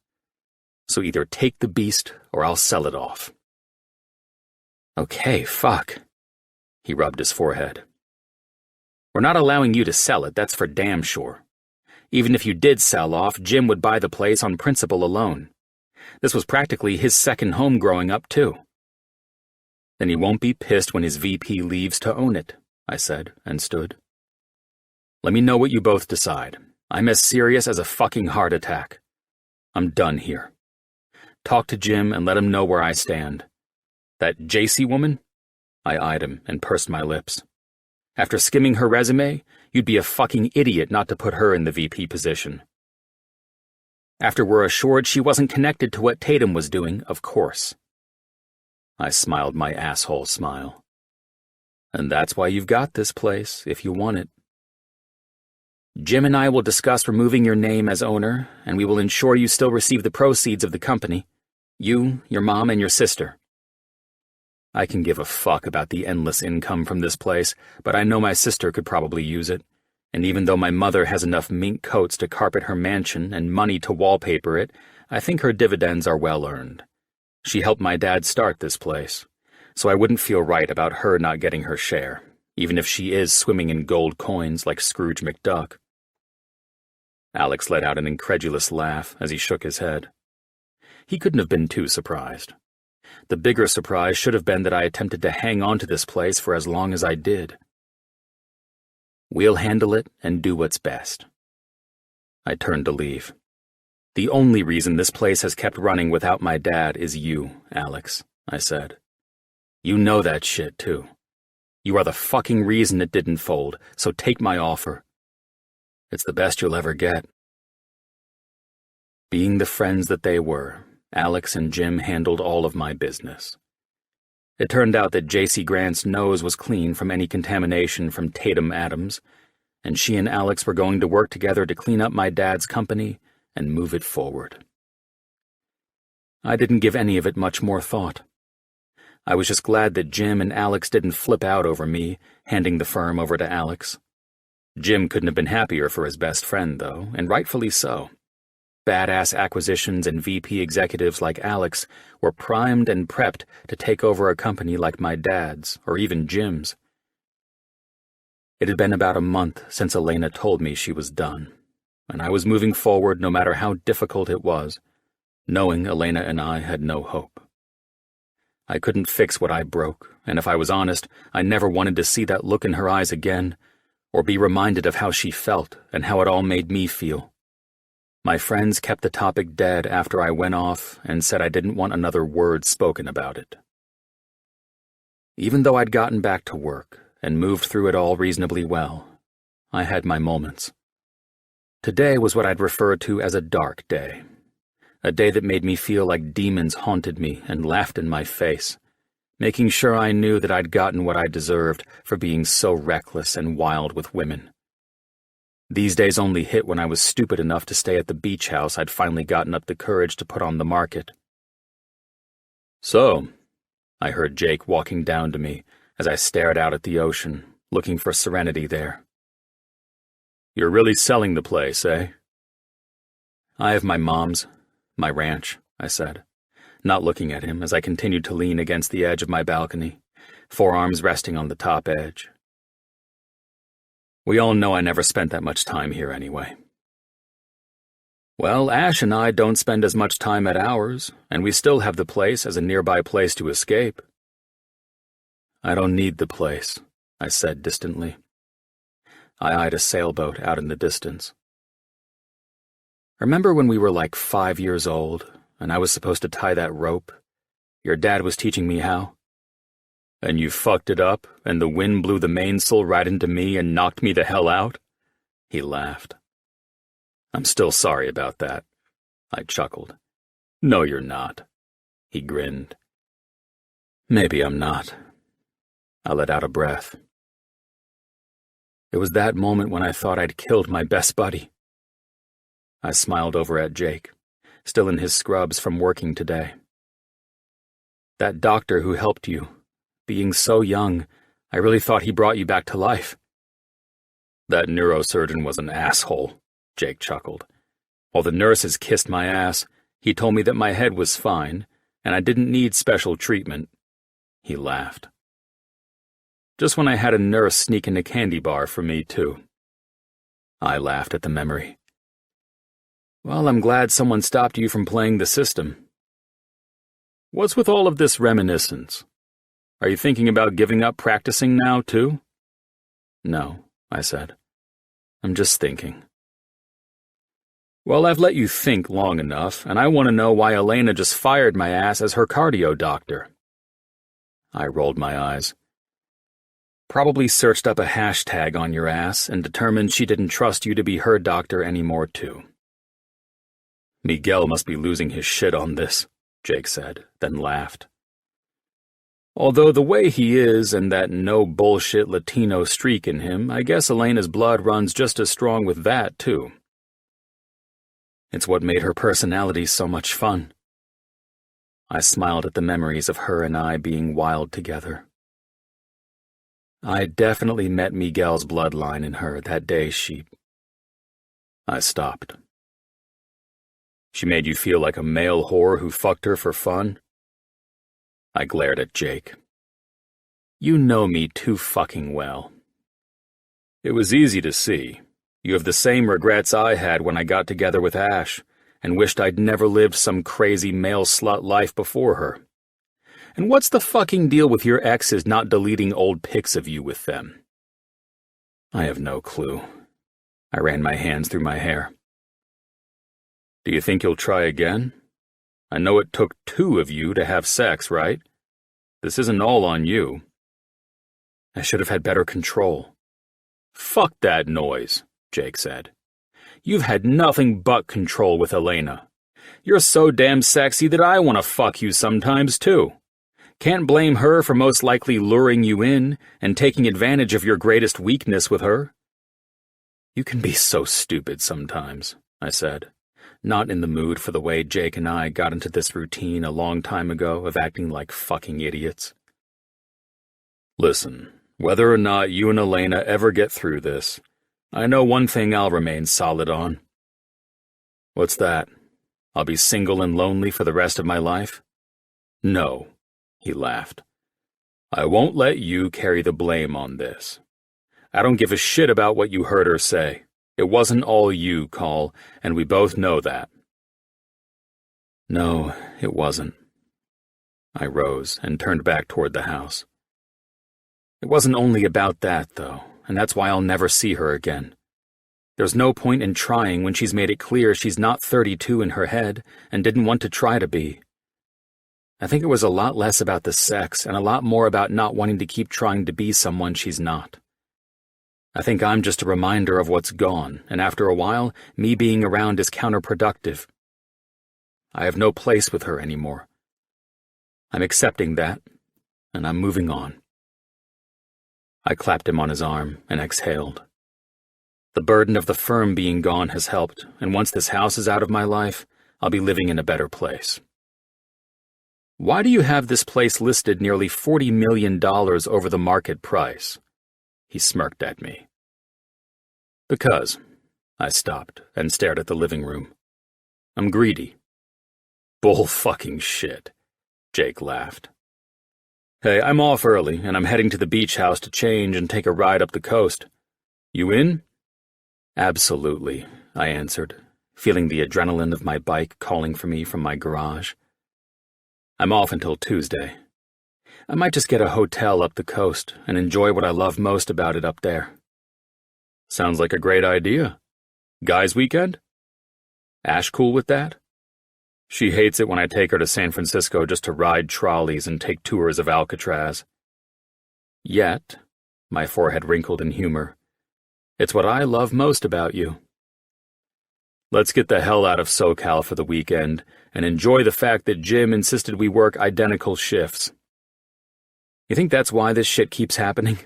So either take the beast or I'll sell it off. Okay, fuck. He rubbed his forehead. We're not allowing you to sell it, that's for damn sure. Even if you did sell off, Jim would buy the place on principle alone. This was practically his second home growing up, too. Then he won't be pissed when his VP leaves to own it, I said, and stood. Let me know what you both decide. I'm as serious as a fucking heart attack. I'm done here. Talk to Jim and let him know where I stand. That JC woman? I eyed him and pursed my lips. After skimming her resume, you'd be a fucking idiot not to put her in the VP position. After we're assured she wasn't connected to what Tatum was doing, of course. I smiled my asshole smile. And that's why you've got this place, if you want it. Jim and I will discuss removing your name as owner, and we will ensure you still receive the proceeds of the company. You, your mom, and your sister. I can give a fuck about the endless income from this place, but I know my sister could probably use it. And even though my mother has enough mink coats to carpet her mansion and money to wallpaper it, I think her dividends are well earned. She helped my dad start this place, so I wouldn't feel right about her not getting her share, even if she is swimming in gold coins like Scrooge McDuck. Alex let out an incredulous laugh as he shook his head. He couldn't have been too surprised. The bigger surprise should have been that I attempted to hang on to this place for as long as I did. We'll handle it and do what's best. I turned to leave. The only reason this place has kept running without my dad is you, Alex, I said. You know that shit, too. You are the fucking reason it didn't fold, so take my offer. It's the best you'll ever get. Being the friends that they were, Alex and Jim handled all of my business. It turned out that J.C. Grant's nose was clean from any contamination from Tatum Adams, and she and Alex were going to work together to clean up my dad's company and move it forward. I didn't give any of it much more thought. I was just glad that Jim and Alex didn't flip out over me, handing the firm over to Alex. Jim couldn't have been happier for his best friend, though, and rightfully so. Badass acquisitions and VP executives like Alex were primed and prepped to take over a company like my dad's, or even Jim's. It had been about a month since Elena told me she was done, and I was moving forward no matter how difficult it was, knowing Elena and I had no hope. I couldn't fix what I broke, and if I was honest, I never wanted to see that look in her eyes again, or be reminded of how she felt and how it all made me feel. My friends kept the topic dead after I went off and said I didn't want another word spoken about it. Even though I'd gotten back to work and moved through it all reasonably well, I had my moments. Today was what I'd refer to as a dark day, a day that made me feel like demons haunted me and laughed in my face, making sure I knew that I'd gotten what I deserved for being so reckless and wild with women. These days only hit when I was stupid enough to stay at the beach house I'd finally gotten up the courage to put on the market. So, I heard Jake walking down to me as I stared out at the ocean, looking for serenity there. You're really selling the place, eh? I have my mom's, my ranch, I said, not looking at him as I continued to lean against the edge of my balcony, forearms resting on the top edge. We all know I never spent that much time here anyway. Well, Ash and I don't spend as much time at ours, and we still have the place as a nearby place to escape. I don't need the place, I said distantly. I eyed a sailboat out in the distance. Remember when we were like 5 years old, and I was supposed to tie that rope? Your dad was teaching me how. And you fucked it up, and the wind blew the mainsail right into me and knocked me the hell out? He laughed. I'm still sorry about that, I chuckled. No, you're not. He grinned. Maybe I'm not. I let out a breath. It was that moment when I thought I'd killed my best buddy. I smiled over at Jake, still in his scrubs from working today. That doctor who helped you, being so young, I really thought he brought you back to life. That neurosurgeon was an asshole, Jake chuckled. While the nurses kissed my ass, he told me that my head was fine, and I didn't need special treatment. He laughed. Just when I had a nurse sneak in a candy bar for me, too. I laughed at the memory. Well, I'm glad someone stopped you from playing the system. What's with all of this reminiscence? Are you thinking about giving up practicing now, too? No, I said. I'm just thinking. Well, I've let you think long enough, and I want to know why Elena just fired my ass as her cardio doctor. I rolled my eyes. Probably searched up a hashtag on your ass and determined she didn't trust you to be her doctor anymore, too. Miguel must be losing his shit on this, Jake said, then laughed. Although the way he is and that no-bullshit Latino streak in him, I guess Elena's blood runs just as strong with that, too. It's what made her personality so much fun. I smiled at the memories of her and I being wild together. I definitely met Miguel's bloodline in her that day I stopped. She made you feel like a male whore who fucked her for fun? I glared at Jake. You know me too fucking well. It was easy to see. You have the same regrets I had when I got together with Ash, and wished I'd never lived some crazy male slut life before her. And what's the fucking deal with your exes not deleting old pics of you with them? I have no clue. I ran my hands through my hair. Do you think you'll try again? I know it took 2 of you to have sex, right? This isn't all on you. I should have had better control. Fuck that noise, Jake said. You've had nothing but control with Elena. You're so damn sexy that I want to fuck you sometimes, too. Can't blame her for most likely luring you in and taking advantage of your greatest weakness with her. You can be so stupid sometimes, I said, not in the mood for the way Jake and I got into this routine a long time ago of acting like fucking idiots. Listen, whether or not you and Elena ever get through this, I know one thing I'll remain solid on. What's that? I'll be single and lonely for the rest of my life? No, he laughed. I won't let you carry the blame on this. I don't give a shit about what you heard her say. It wasn't all you, Call, and we both know that. No, it wasn't. I rose and turned back toward the house. It wasn't only about that, though, and that's why I'll never see her again. There's no point in trying when she's made it clear she's not 32 in her head and didn't want to try to be. I think it was a lot less about the sex and a lot more about not wanting to keep trying to be someone she's not. I think I'm just a reminder of what's gone, and after a while, me being around is counterproductive. I have no place with her anymore. I'm accepting that, and I'm moving on. I clapped him on his arm and exhaled. The burden of the firm being gone has helped, and once this house is out of my life, I'll be living in a better place. Why do you have this place listed nearly $40 million over the market price? He smirked at me. Because, I stopped and stared at the living room. I'm greedy. Bull fucking shit, Jake laughed. Hey, I'm off early, and I'm heading to the beach house to change and take a ride up the coast. You in? Absolutely, I answered, feeling the adrenaline of my bike calling for me from my garage. I'm off until Tuesday. I might just get a hotel up the coast and enjoy what I love most about it up there. Sounds like a great idea. Guys' weekend? Ash cool with that? She hates it when I take her to San Francisco just to ride trolleys and take tours of Alcatraz. Yet, my forehead wrinkled in humor, it's what I love most about you. Let's get the hell out of SoCal for the weekend and enjoy the fact that Jim insisted we work identical shifts. You think that's why this shit keeps happening?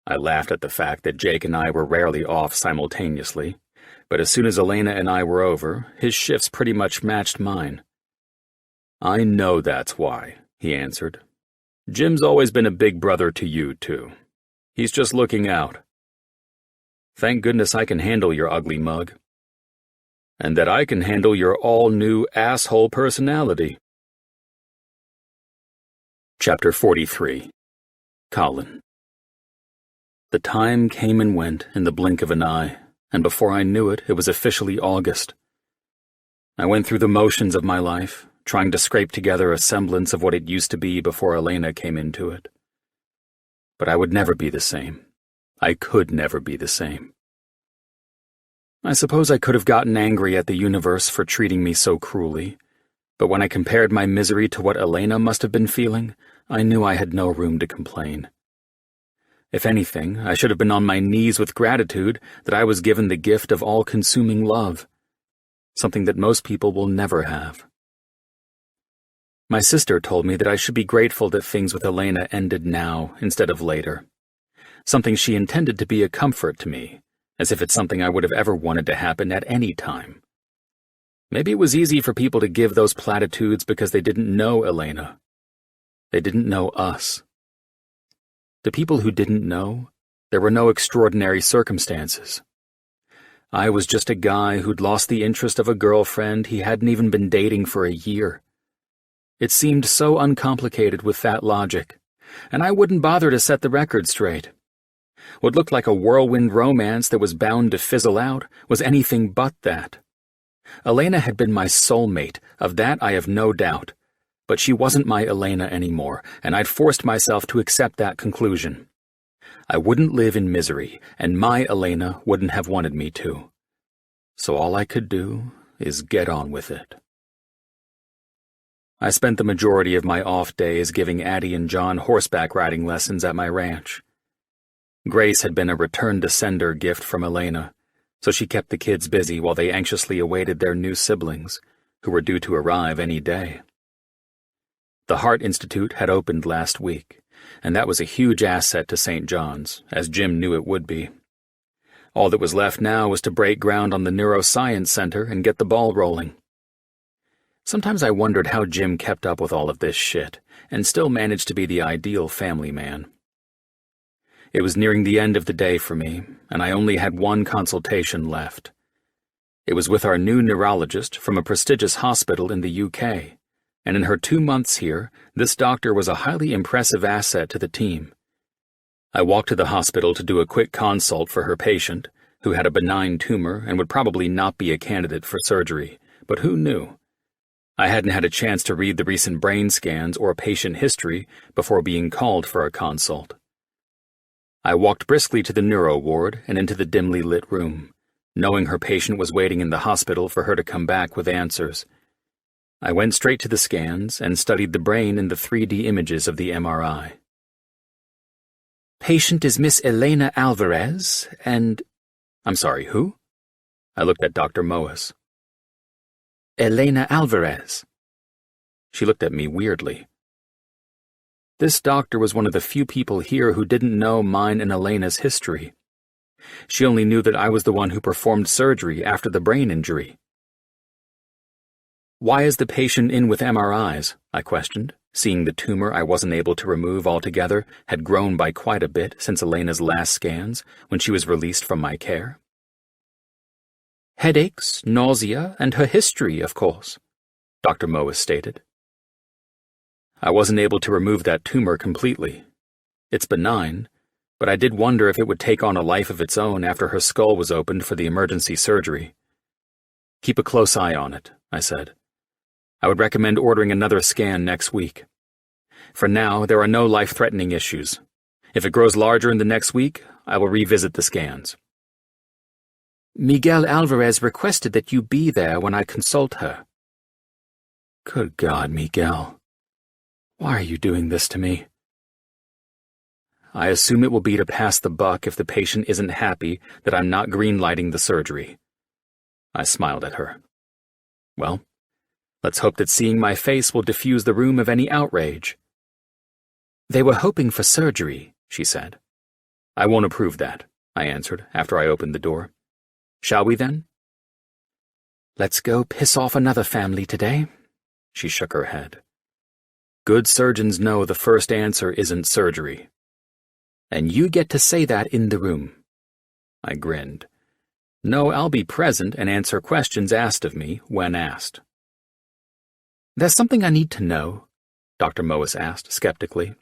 I laughed at the fact that Jake and I were rarely off simultaneously, but as soon as Elena and I were over, his shifts pretty much matched mine. I know that's why, he answered. Jim's always been a big brother to you, too. He's just looking out. Thank goodness I can handle your ugly mug. And that I can handle your all-new asshole personality. Chapter 43. Colin. The time came and went in the blink of an eye, and before I knew it, it was officially August. I went through the motions of my life, trying to scrape together a semblance of what it used to be before Elena came into it. But I would never be the same. I could never be the same. I suppose I could have gotten angry at the universe for treating me so cruelly, but when I compared my misery to what Elena must have been feeling, I knew I had no room to complain. If anything, I should have been on my knees with gratitude that I was given the gift of all-consuming love. something that most people will never have. My sister told me that I should be grateful that things with Elena ended now instead of later, something she intended to be a comfort to me, as if it's something I would have ever wanted to happen at any time. Maybe it was easy for people to give those platitudes because they didn't know Elena. They didn't know us. The people who didn't know, there were no extraordinary circumstances. I was just a guy who'd lost the interest of a girlfriend he hadn't even been dating for a year. It seemed so uncomplicated with that logic, and I wouldn't bother to set the record straight. What looked like a whirlwind romance that was bound to fizzle out was anything but that. Elena had been my soulmate, of that I have no doubt, but she wasn't my Elena anymore, and I'd forced myself to accept that conclusion. I wouldn't live in misery, and my Elena wouldn't have wanted me to. So all I could do is get on with it. I spent the majority of my off days giving Addie and John horseback riding lessons at my ranch. Grace had been a return to sender gift from Elena, so she kept the kids busy while they anxiously awaited their new siblings, who were due to arrive any day. The Heart Institute had opened last week, and that was a huge asset to St. John's, as Jim knew it would be. All that was left now was to break ground on the Neuroscience Center and get the ball rolling. Sometimes I wondered how Jim kept up with all of this shit, and still managed to be the ideal family man. It was nearing the end of the day for me, and I only had one consultation left. It was with our new neurologist from a prestigious hospital in the UK, and in her 2 months here, this doctor was a highly impressive asset to the team. I walked to the hospital to do a quick consult for her patient, who had a benign tumor and would probably not be a candidate for surgery, but who knew? I hadn't had a chance to read the recent brain scans or patient history before being called for a consult. I walked briskly to the neuro ward and into the dimly lit room, knowing her patient was waiting in the hospital for her to come back with answers. I went straight to the scans and studied the brain in the 3D images of the MRI. Patient is Miss Elena Alvarez, and... I'm sorry, who? I looked at Dr. Moas. Elena Alvarez. She looked at me weirdly. This doctor was one of the few people here who didn't know mine and Elena's history. She only knew that I was the one who performed surgery after the brain injury. Why is the patient in with MRIs? I questioned, seeing the tumor I wasn't able to remove altogether had grown by quite a bit since Elena's last scans, when she was released from my care. Headaches, nausea, and her history, of course, Dr. Moas stated. I wasn't able to remove that tumor completely. It's benign, but I did wonder if it would take on a life of its own after her skull was opened for the emergency surgery. Keep a close eye on it, I said. I would recommend ordering another scan next week. For now, there are no life-threatening issues. If it grows larger in the next week, I will revisit the scans. Miguel Alvarez requested that you be there when I consult her. Good God, Miguel. Why are you doing this to me? I assume it will be to pass the buck if the patient isn't happy that I'm not green-lighting the surgery. I smiled at her. Well, let's hope that seeing my face will diffuse the room of any outrage. They were hoping for surgery, she said. I won't approve that, I answered after I opened the door. Shall we then? Let's go piss off another family today. She shook her head. Good surgeons know the first answer isn't surgery. And you get to say that in the room. I grinned. No, I'll be present and answer questions asked of me when asked. There's something I need to know, Dr. Moas asked skeptically.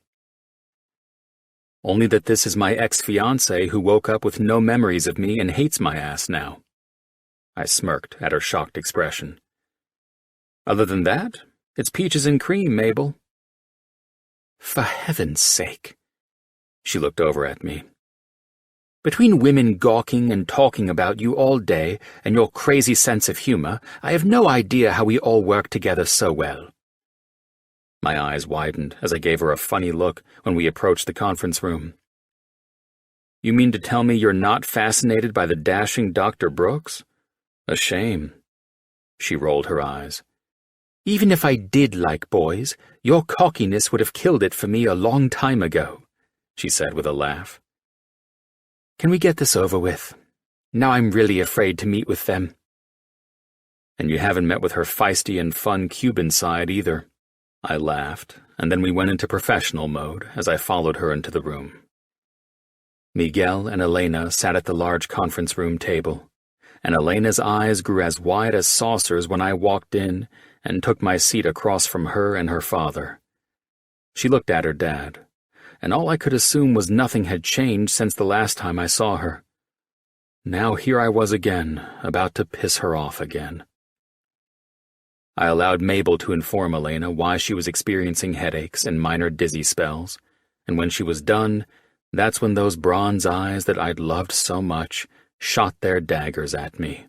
Only that this is my ex-fiancé who woke up with no memories of me and hates my ass now. I smirked at her shocked expression. Other than that, it's peaches and cream, Mabel. For heaven's sake. She looked over at me. Between women gawking and talking about you all day and your crazy sense of humor, I have no idea how we all work together so well. My eyes widened as I gave her a funny look when we approached the conference room. You mean to tell me you're not fascinated by the dashing Dr. Brooks? A shame. She rolled her eyes. Even if I did like boys, your cockiness would have killed it for me a long time ago, she said with a laugh. Can we get this over with? Now I'm really afraid to meet with them. And you haven't met with her feisty and fun Cuban side either. I laughed, and then we went into professional mode as I followed her into the room. Miguel and Elena sat at the large conference room table, and Elena's eyes grew as wide as saucers when I walked in and took my seat across from her and her father. She looked at her dad, and all I could assume was nothing had changed since the last time I saw her. Now here I was again, about to piss her off again. I allowed Mabel to inform Elena why she was experiencing headaches and minor dizzy spells, and when she was done, that's when those bronze eyes that I'd loved so much shot their daggers at me.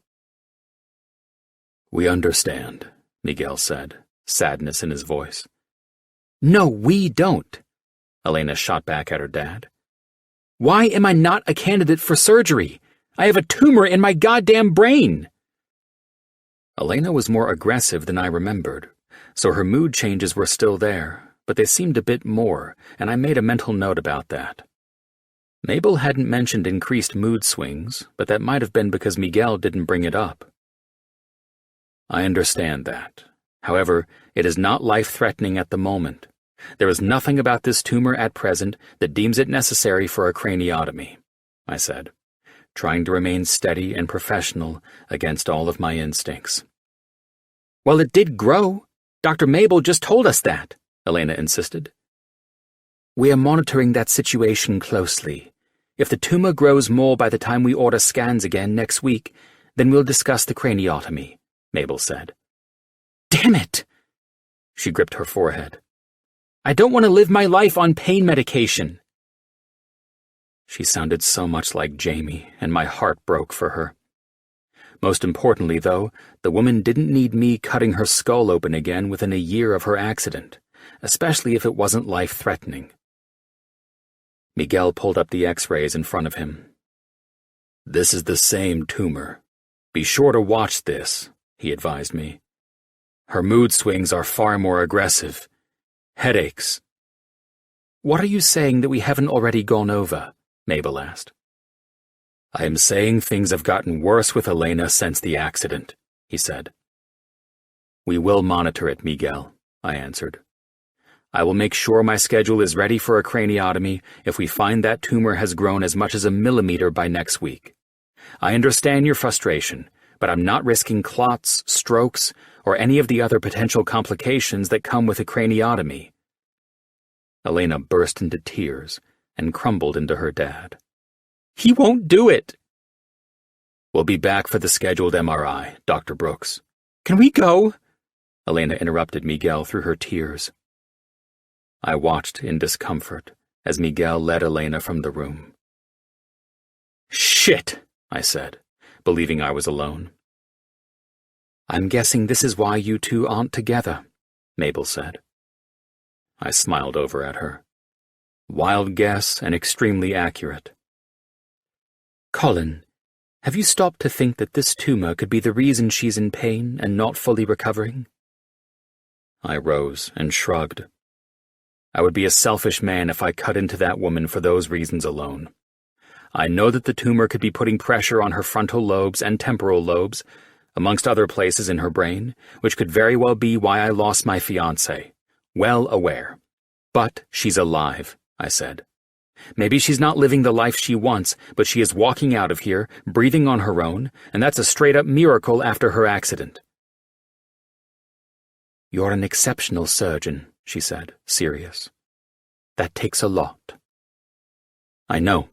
We understand, Miguel said, sadness in his voice. No, we don't, Elena shot back at her dad. Why am I not a candidate for surgery? I have a tumor in my goddamn brain. Elena was more aggressive than I remembered, so her mood changes were still there, but they seemed a bit more, and I made a mental note about that. Mabel hadn't mentioned increased mood swings, but that might have been because Miguel didn't bring it up. I understand that. However, it is not life-threatening at the moment. There is nothing about this tumor at present that deems it necessary for a craniotomy, I said, trying to remain steady and professional against all of my instincts. Well, it did grow. Dr. Mabel just told us that, Elena insisted. We are monitoring that situation closely. If the tumor grows more by the time we order scans again next week, then we'll discuss the craniotomy, Mabel said. Damn it! She gripped her forehead. I don't want to live my life on pain medication. She sounded so much like Jamie, and my heart broke for her. Most importantly, though, the woman didn't need me cutting her skull open again within a year of her accident, especially if it wasn't life-threatening. Miguel pulled up the X-rays in front of him. This is the same tumor. Be sure to watch this, he advised me. Her mood swings are far more aggressive. Headaches. What are you saying that we haven't already gone over? Mabel asked. I am saying things have gotten worse with Elena since the accident, he said. We will monitor it, Miguel, I answered. I will make sure my schedule is ready for a craniotomy if we find that tumor has grown as much as a millimeter by next week. I understand your frustration, but I'm not risking clots, strokes, or any of the other potential complications that come with a craniotomy. Elena burst into tears and crumbled into her dad. He won't do it! We'll be back for the scheduled MRI, Dr. Brooks. Can we go? Elena interrupted Miguel through her tears. I watched in discomfort as Miguel led Elena from the room. Shit, I said, believing I was alone. I'm guessing this is why you two aren't together, Mabel said. I smiled over at her. Wild guess and extremely accurate. Colin, have you stopped to think that this tumor could be the reason she's in pain and not fully recovering? I rose and shrugged. I would be a selfish man if I cut into that woman for those reasons alone. I know that the tumor could be putting pressure on her frontal lobes and temporal lobes, amongst other places in her brain, which could very well be why I lost my fiancé. Well aware. But she's alive, I said. Maybe she's not living the life she wants, but she is walking out of here, breathing on her own, and that's a straight-up miracle after her accident. You're an exceptional surgeon, she said, serious. That takes a lot. I know.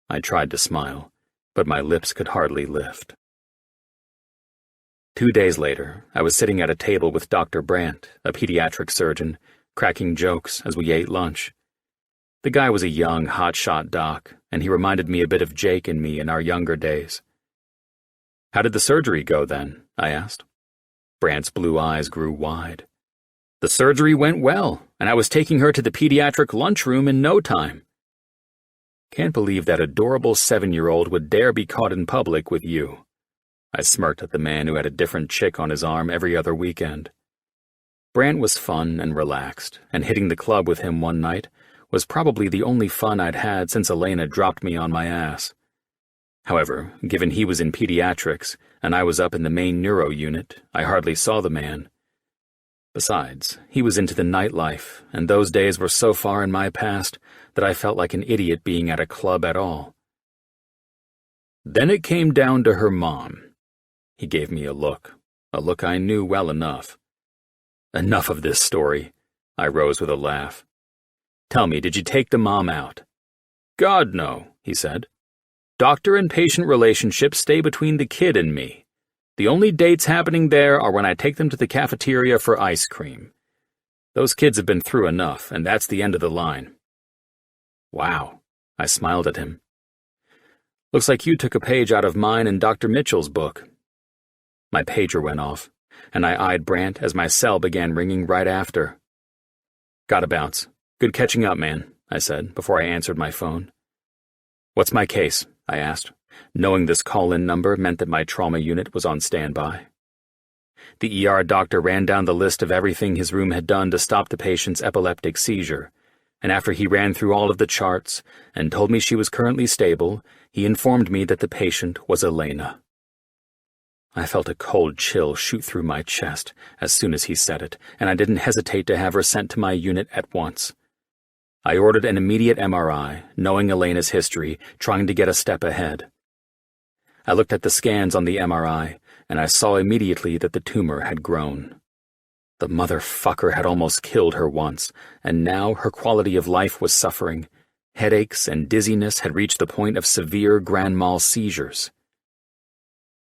I tried to smile, but my lips could hardly lift. 2 days later, I was sitting at a table with Dr. Brandt, a pediatric surgeon, cracking jokes as we ate lunch. The guy was a young, hotshot doc, and he reminded me a bit of Jake and me in our younger days. How did the surgery go then? I asked. Brandt's blue eyes grew wide. The surgery went well, and I was taking her to the pediatric lunchroom in no time. Can't believe that adorable 7-year-old would dare be caught in public with you. I smirked at the man who had a different chick on his arm every other weekend. Brant was fun and relaxed, and hitting the club with him one night was probably the only fun I'd had since Elena dropped me on my ass. However, given he was in pediatrics and I was up in the main neuro unit, I hardly saw the man. Besides, he was into the nightlife, and those days were so far in my past that I felt like an idiot being at a club at all. Then it came down to her mom. He gave me a look I knew well enough. Enough of this story, I rose with a laugh. Tell me, did you take the mom out? God, no, he said. Doctor and patient relationships stay between the kid and me. The only dates happening there are when I take them to the cafeteria for ice cream. Those kids have been through enough, and that's the end of the line. Wow, I smiled at him. Looks like you took a page out of mine and Dr. Mitchell's book. My pager went off, and I eyed Brant as my cell began ringing right after. Gotta bounce. Good catching up, man, I said before I answered my phone. What's my case? I asked, knowing this call-in number meant that my trauma unit was on standby. The ER doctor ran down the list of everything his room had done to stop the patient's epileptic seizure, and after he ran through all of the charts and told me she was currently stable, he informed me that the patient was Elena. I felt a cold chill shoot through my chest as soon as he said it, and I didn't hesitate to have her sent to my unit at once. I ordered an immediate MRI, knowing Elena's history, trying to get a step ahead. I looked at the scans on the MRI, and I saw immediately that the tumor had grown. The motherfucker had almost killed her once, and now her quality of life was suffering. Headaches and dizziness had reached the point of severe grand mal seizures.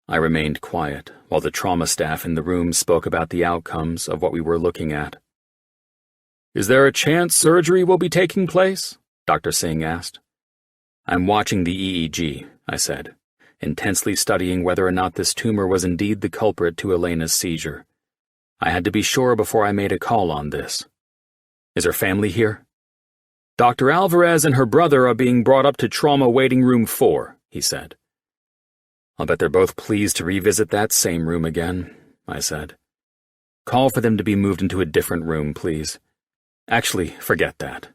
I remained quiet while the trauma staff in the room spoke about the outcomes of what we were looking at. Is there a chance surgery will be taking place? Dr. Singh asked. I'm watching the EEG, I said, intensely studying whether or not this tumor was indeed the culprit to Elena's seizure. I had to be sure before I made a call on this. Is her family here? Dr. Alvarez and her brother are being brought up to trauma waiting room 4, he said. I'll bet they're both pleased to revisit that same room again, I said. Call for them to be moved into a different room, please. Actually, forget that.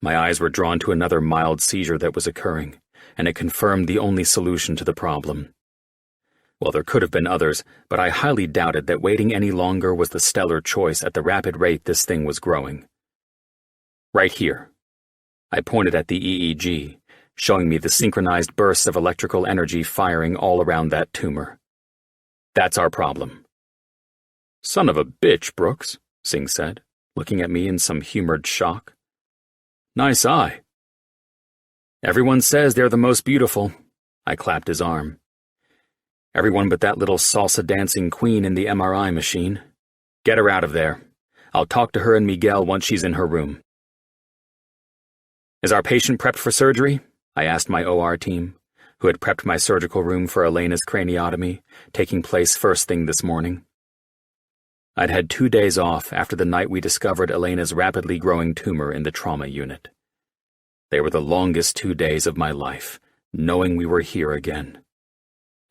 My eyes were drawn to another mild seizure that was occurring, and it confirmed the only solution to the problem. Well, there could have been others, but I highly doubted that waiting any longer was the stellar choice at the rapid rate this thing was growing. Right here. I pointed at the EEG, showing me the synchronized bursts of electrical energy firing all around that tumor. That's our problem. Son of a bitch, Brooks, Singh said, looking at me in some humored shock. Nice eye. Everyone says they're the most beautiful. I clapped his arm. Everyone but that little salsa-dancing queen in the MRI machine. Get her out of there. I'll talk to her and Miguel once she's in her room. Is our patient prepped for surgery? I asked my OR team, who had prepped my surgical room for Elena's craniotomy, taking place first thing this morning. I'd had 2 days off after the night we discovered Elena's rapidly growing tumor in the trauma unit. They were the longest 2 days of my life, knowing we were here again.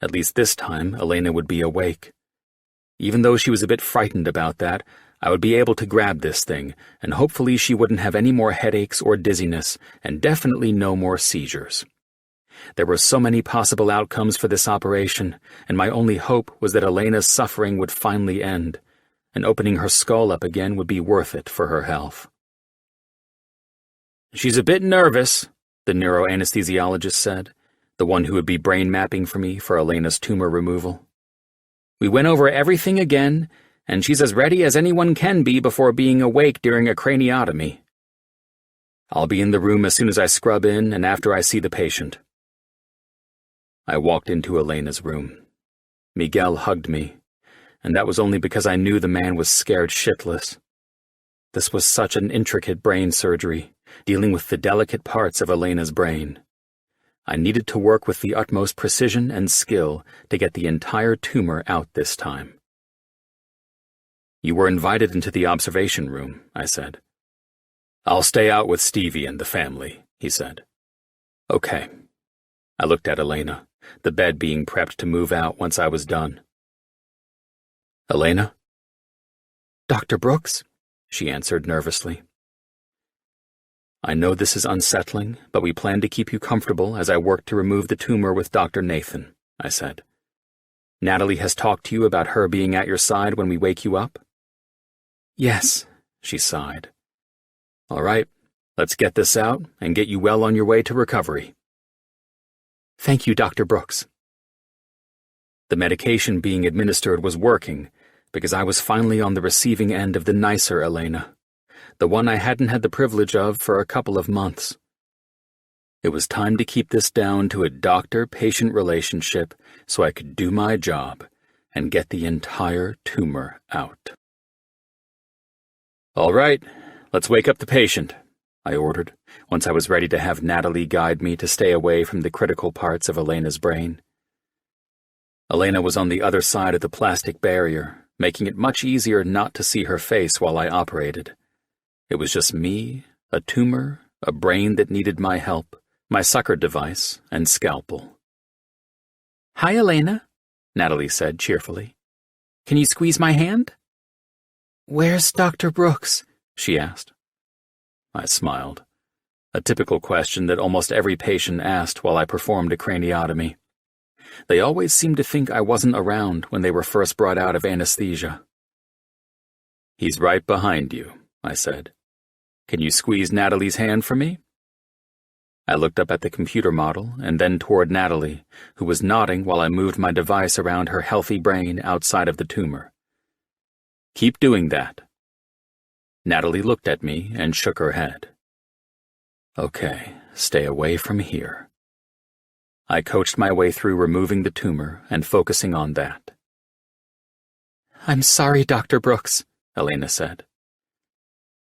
At least this time, Elena would be awake. Even though she was a bit frightened about that, I would be able to grab this thing, and hopefully she wouldn't have any more headaches or dizziness, and definitely no more seizures. There were so many possible outcomes for this operation, and my only hope was that Elena's suffering would finally end, and opening her skull up again would be worth it for her health. She's a bit nervous, the neuroanesthesiologist said, the one who would be brain mapping for me for Elena's tumor removal. We went over everything again, and she's as ready as anyone can be before being awake during a craniotomy. I'll be in the room as soon as I scrub in and after I see the patient. I walked into Elena's room. Miguel hugged me, and that was only because I knew the man was scared shitless. This was such an intricate brain surgery, dealing with the delicate parts of Elena's brain. I needed to work with the utmost precision and skill to get the entire tumor out this time. You were invited into the observation room, I said. I'll stay out with Stevie and the family, he said. Okay. I looked at Elena, the bed being prepped to move out once I was done. "Elena?" "Dr. Brooks?" she answered nervously. "I know this is unsettling, but we plan to keep you comfortable as I work to remove the tumor with Dr. Nathan," I said. "Natalie has talked to you about her being at your side when we wake you up?" "Yes," she sighed. "All right, let's get this out and get you well on your way to recovery." "Thank you, Dr. Brooks." The medication being administered was working because I was finally on the receiving end of the nicer Elena, the one I hadn't had the privilege of for a couple of months. It was time to keep this down to a doctor-patient relationship so I could do my job and get the entire tumor out. "All right, let's wake up the patient," I ordered, once I was ready to have Natalie guide me to stay away from the critical parts of Elena's brain. Elena was on the other side of the plastic barrier, making it much easier not to see her face while I operated. It was just me, a tumor, a brain that needed my help, my sucker device, and scalpel. "Hi, Elena," Natalie said cheerfully. "Can you squeeze my hand?" "Where's Dr. Brooks?" she asked. I smiled, a typical question that almost every patient asked while I performed a craniotomy. They always seemed to think I wasn't around when they were first brought out of anesthesia. "He's right behind you," I said. "Can you squeeze Natalie's hand for me?" I looked up at the computer model and then toward Natalie, who was nodding while I moved my device around her healthy brain outside of the tumor. "Keep doing that." Natalie looked at me and shook her head. "Okay, stay away from here." I coached my way through removing the tumor and focusing on that. "I'm sorry, Dr. Brooks," Elena said.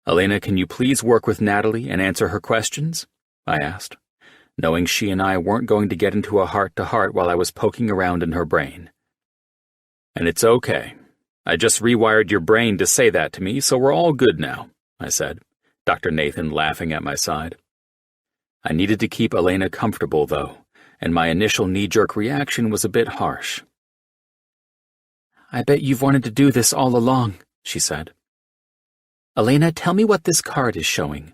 "Elena, can you please work with Natalie and answer her questions?" I asked, knowing she and I weren't going to get into a heart-to-heart while I was poking around in her brain. "And it's okay. I just rewired your brain to say that to me, so we're all good now," I said, Dr. Nathan laughing at my side. I needed to keep Elena comfortable, though, and my initial knee-jerk reaction was a bit harsh. "I bet you've wanted to do this all along," she said. "Elena, tell me what this card is showing."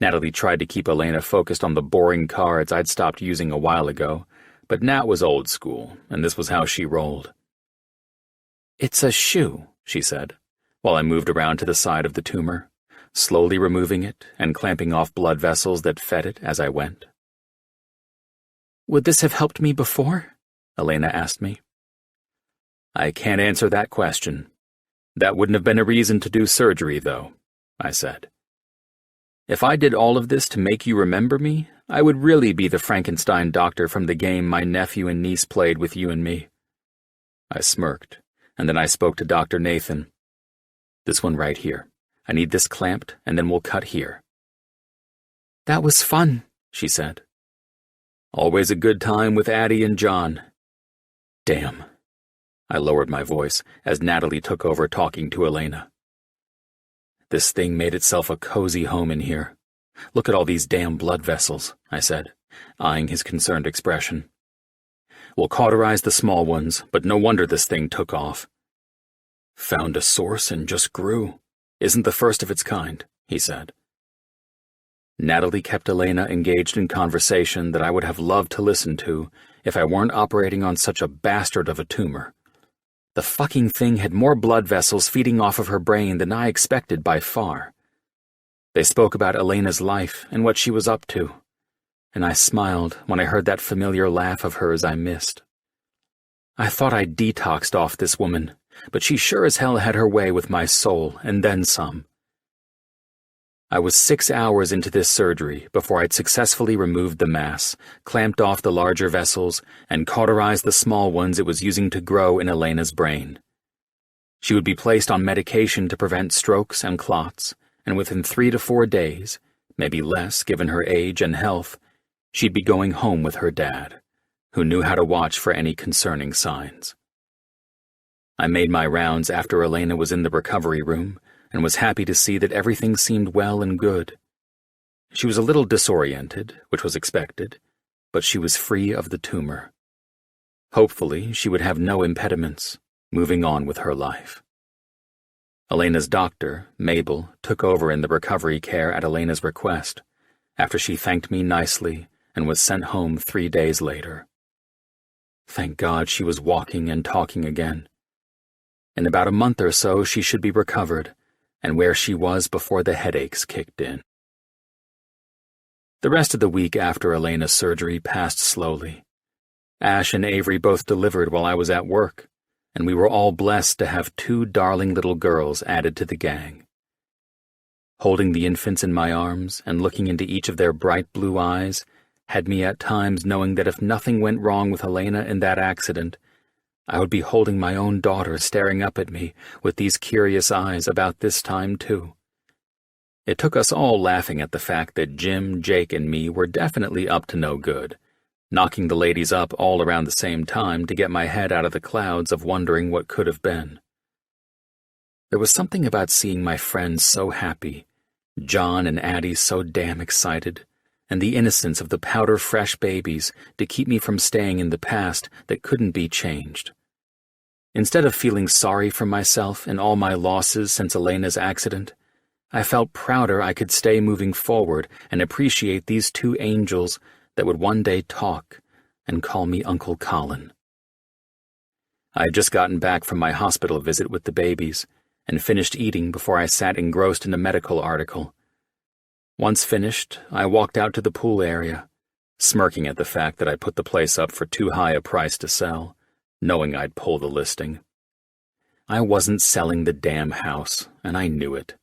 Natalie tried to keep Elena focused on the boring cards I'd stopped using a while ago, but Nat was old school, and this was how she rolled. "It's a shoe," she said, while I moved around to the side of the tumor, slowly removing it and clamping off blood vessels that fed it as I went. "Would this have helped me before?" Elena asked me. "I can't answer that question. That wouldn't have been a reason to do surgery, though," I said. "If I did all of this to make you remember me, I would really be the Frankenstein doctor from the game my nephew and niece played with you and me." I smirked, and then I spoke to Dr. Nathan. "This one right here. I need this clamped, and then we'll cut here." "That was fun," she said. "Always a good time with Addie and John." "Damn." I lowered my voice as Natalie took over talking to Elena. "This thing made itself a cozy home in here. Look at all these damn blood vessels," I said, eyeing his concerned expression. "We'll cauterize the small ones, but no wonder this thing took off." "Found a source and just grew. Isn't the first of its kind," he said. Natalie kept Elena engaged in conversation that I would have loved to listen to if I weren't operating on such a bastard of a tumor. The fucking thing had more blood vessels feeding off of her brain than I expected by far. They spoke about Elena's life and what she was up to, and I smiled when I heard that familiar laugh of hers I missed. I thought I'd detoxed off this woman, but she sure as hell had her way with my soul, and then some. I was 6 hours into this surgery before I'd successfully removed the mass, clamped off the larger vessels, and cauterized the small ones it was using to grow in Elena's brain. She would be placed on medication to prevent strokes and clots, and within 3 to 4 days, maybe less given her age and health, she'd be going home with her dad, who knew how to watch for any concerning signs. I made my rounds after Elena was in the recovery room, and was happy to see that everything seemed well and good. She was a little disoriented, which was expected, but she was free of the tumor, Hopefully, she would have no impediments, moving on with her life. Elena's doctor, Mabel, took over in the recovery care at Elena's request, after she thanked me nicely and was sent home 3 days later. Thank God she was walking and talking again. In about a month or so, she should be recovered, and where she was before the headaches kicked in. The rest of the week after Elena's surgery passed slowly. Ash and Avery both delivered while I was at work, and we were all blessed to have 2 darling little girls added to the gang. Holding the infants in my arms and looking into each of their bright blue eyes had me at times knowing that if nothing went wrong with Elena in that accident, I would be holding my own daughter staring up at me with these curious eyes about this time too. It took us all laughing at the fact that Jim, Jake, and me were definitely up to no good, knocking the ladies up all around the same time to get my head out of the clouds of wondering what could have been. There was something about seeing my friends so happy, John and Addie so damn excited, and the innocence of the powder-fresh babies to keep me from staying in the past that couldn't be changed. Instead of feeling sorry for myself and all my losses since Elena's accident, I felt prouder I could stay moving forward and appreciate these 2 angels that would one day talk and call me Uncle Colin. I had just gotten back from my hospital visit with the babies and finished eating before I sat engrossed in a medical article. Once finished, I walked out to the pool area, smirking at the fact that I put the place up for too high a price to sell, knowing I'd pull the listing. I wasn't selling the damn house, and I knew it.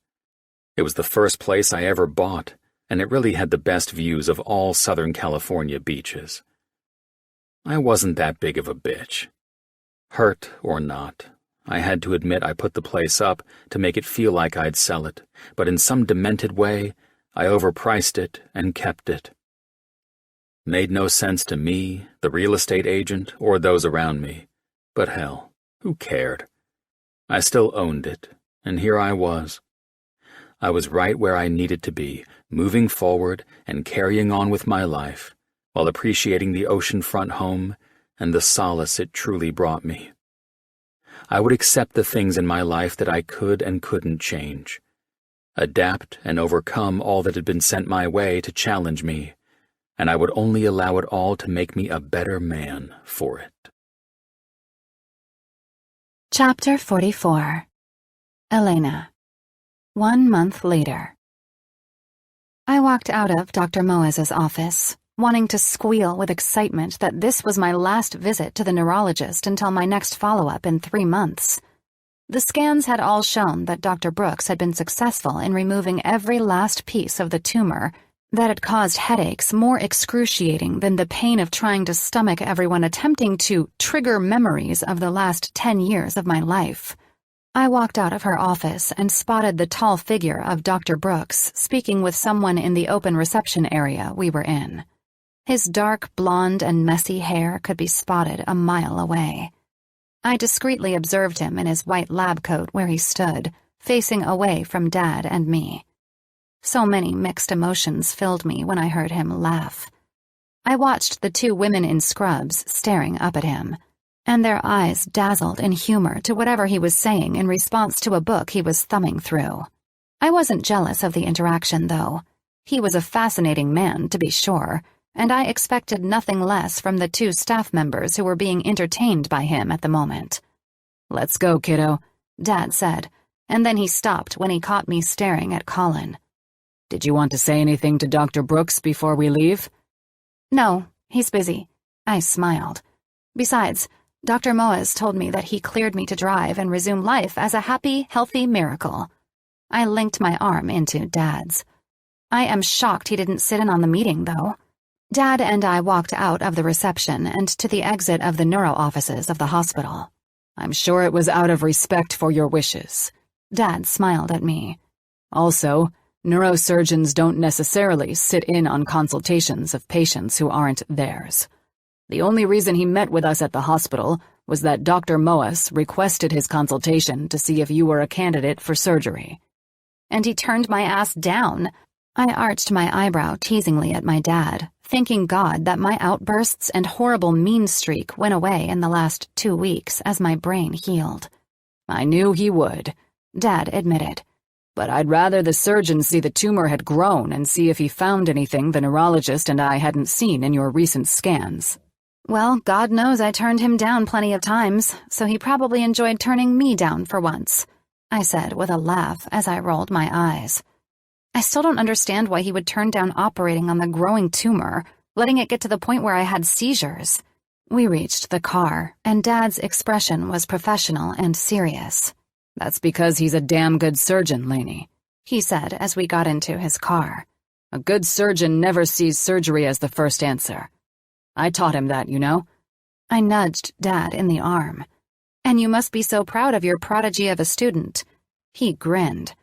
It was the first place I ever bought, and it really had the best views of all Southern California beaches. I wasn't that big of a bitch. Hurt or not, I had to admit I put the place up to make it feel like I'd sell it, but in some demented way, I overpriced it and kept it. Made no sense to me, the real estate agent, or those around me, but hell, who cared? I still owned it, and here I was. I was right where I needed to be, moving forward and carrying on with my life, while appreciating the oceanfront home and the solace it truly brought me. I would accept the things in my life that I could and couldn't change, adapt and overcome all that had been sent my way to challenge me, and I would only allow it all to make me a better man for it. Chapter 44. Elena. 1 month later. I walked out of Dr. Moaz's office, wanting to squeal with excitement that this was my last visit to the neurologist until my next follow-up in 3 months. The scans had all shown that Dr. Brooks had been successful in removing every last piece of the tumor that had caused headaches more excruciating than the pain of trying to stomach everyone attempting to trigger memories of the last 10 years of my life. I walked out of her office and spotted the tall figure of Dr. Brooks speaking with someone in the open reception area we were in. His dark blonde and messy hair could be spotted a mile away. I discreetly observed him in his white lab coat where he stood, facing away from Dad and me. So many mixed emotions filled me when I heard him laugh. I watched the 2 women in scrubs staring up at him, and their eyes dazzled in humor to whatever he was saying in response to a book he was thumbing through. I wasn't jealous of the interaction, though. He was a fascinating man, to be sure, and I expected nothing less from the 2 staff members who were being entertained by him at the moment. "Let's go, kiddo," Dad said, and then he stopped when he caught me staring at Colin. "Did you want to say anything to Dr. Brooks before we leave?" "No, he's busy." I smiled. Besides, Dr. Moaz told me that he cleared me to drive and resume life as a happy, healthy miracle. I linked my arm into Dad's. I am shocked he didn't sit in on the meeting, though. Dad and I walked out of the reception and to the exit of the neuro offices of the hospital. "I'm sure it was out of respect for your wishes." Dad smiled at me. "Also, neurosurgeons don't necessarily sit in on consultations of patients who aren't theirs. The only reason he met with us at the hospital was that Dr. Moaz requested his consultation to see if you were a candidate for surgery." "And he turned my ass down." I arched my eyebrow teasingly at my dad, thanking God that my outbursts and horrible mean streak went away in the last 2 weeks as my brain healed. I knew he would, Dad admitted. but I'd rather the surgeon see the tumor had grown and see if he found anything the neurologist and I hadn't seen in your recent scans. Well, God knows I turned him down plenty of times, so he probably enjoyed turning me down for once, I said with a laugh as I rolled my eyes. I still don't understand why he would turn down operating on the growing tumor, letting it get to the point where I had seizures. We reached the car, and Dad's expression was professional and serious. That's because he's a damn good surgeon, Lainey, he said as we got into his car. A good surgeon never sees surgery as the first answer. I taught him that, you know. I nudged Dad in the arm. And you must be so proud of your prodigy of a student. He grinned.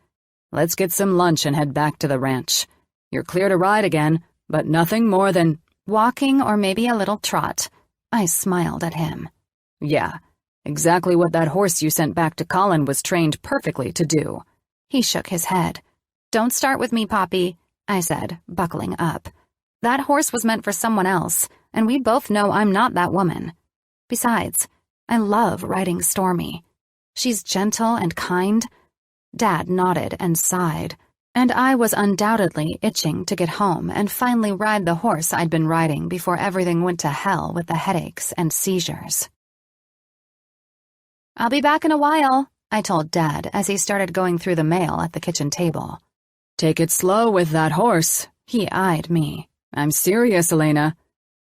Let's get some lunch and head back to the ranch. You're clear to ride again, but nothing more than walking or maybe a little trot. I smiled at him. Yeah, exactly what that horse you sent back to Colin was trained perfectly to do. He shook his head. Don't start with me, Poppy, I said, buckling up. That horse was meant for someone else, and we both know I'm not that woman. Besides, I love riding Stormy. She's gentle and kind. Dad nodded and sighed, and I was undoubtedly itching to get home and finally ride the horse I'd been riding before everything went to hell with the headaches and seizures. I'll be back in a while, I told Dad as he started going through the mail at the kitchen table. Take it slow with that horse. He eyed me. I'm serious, Elena.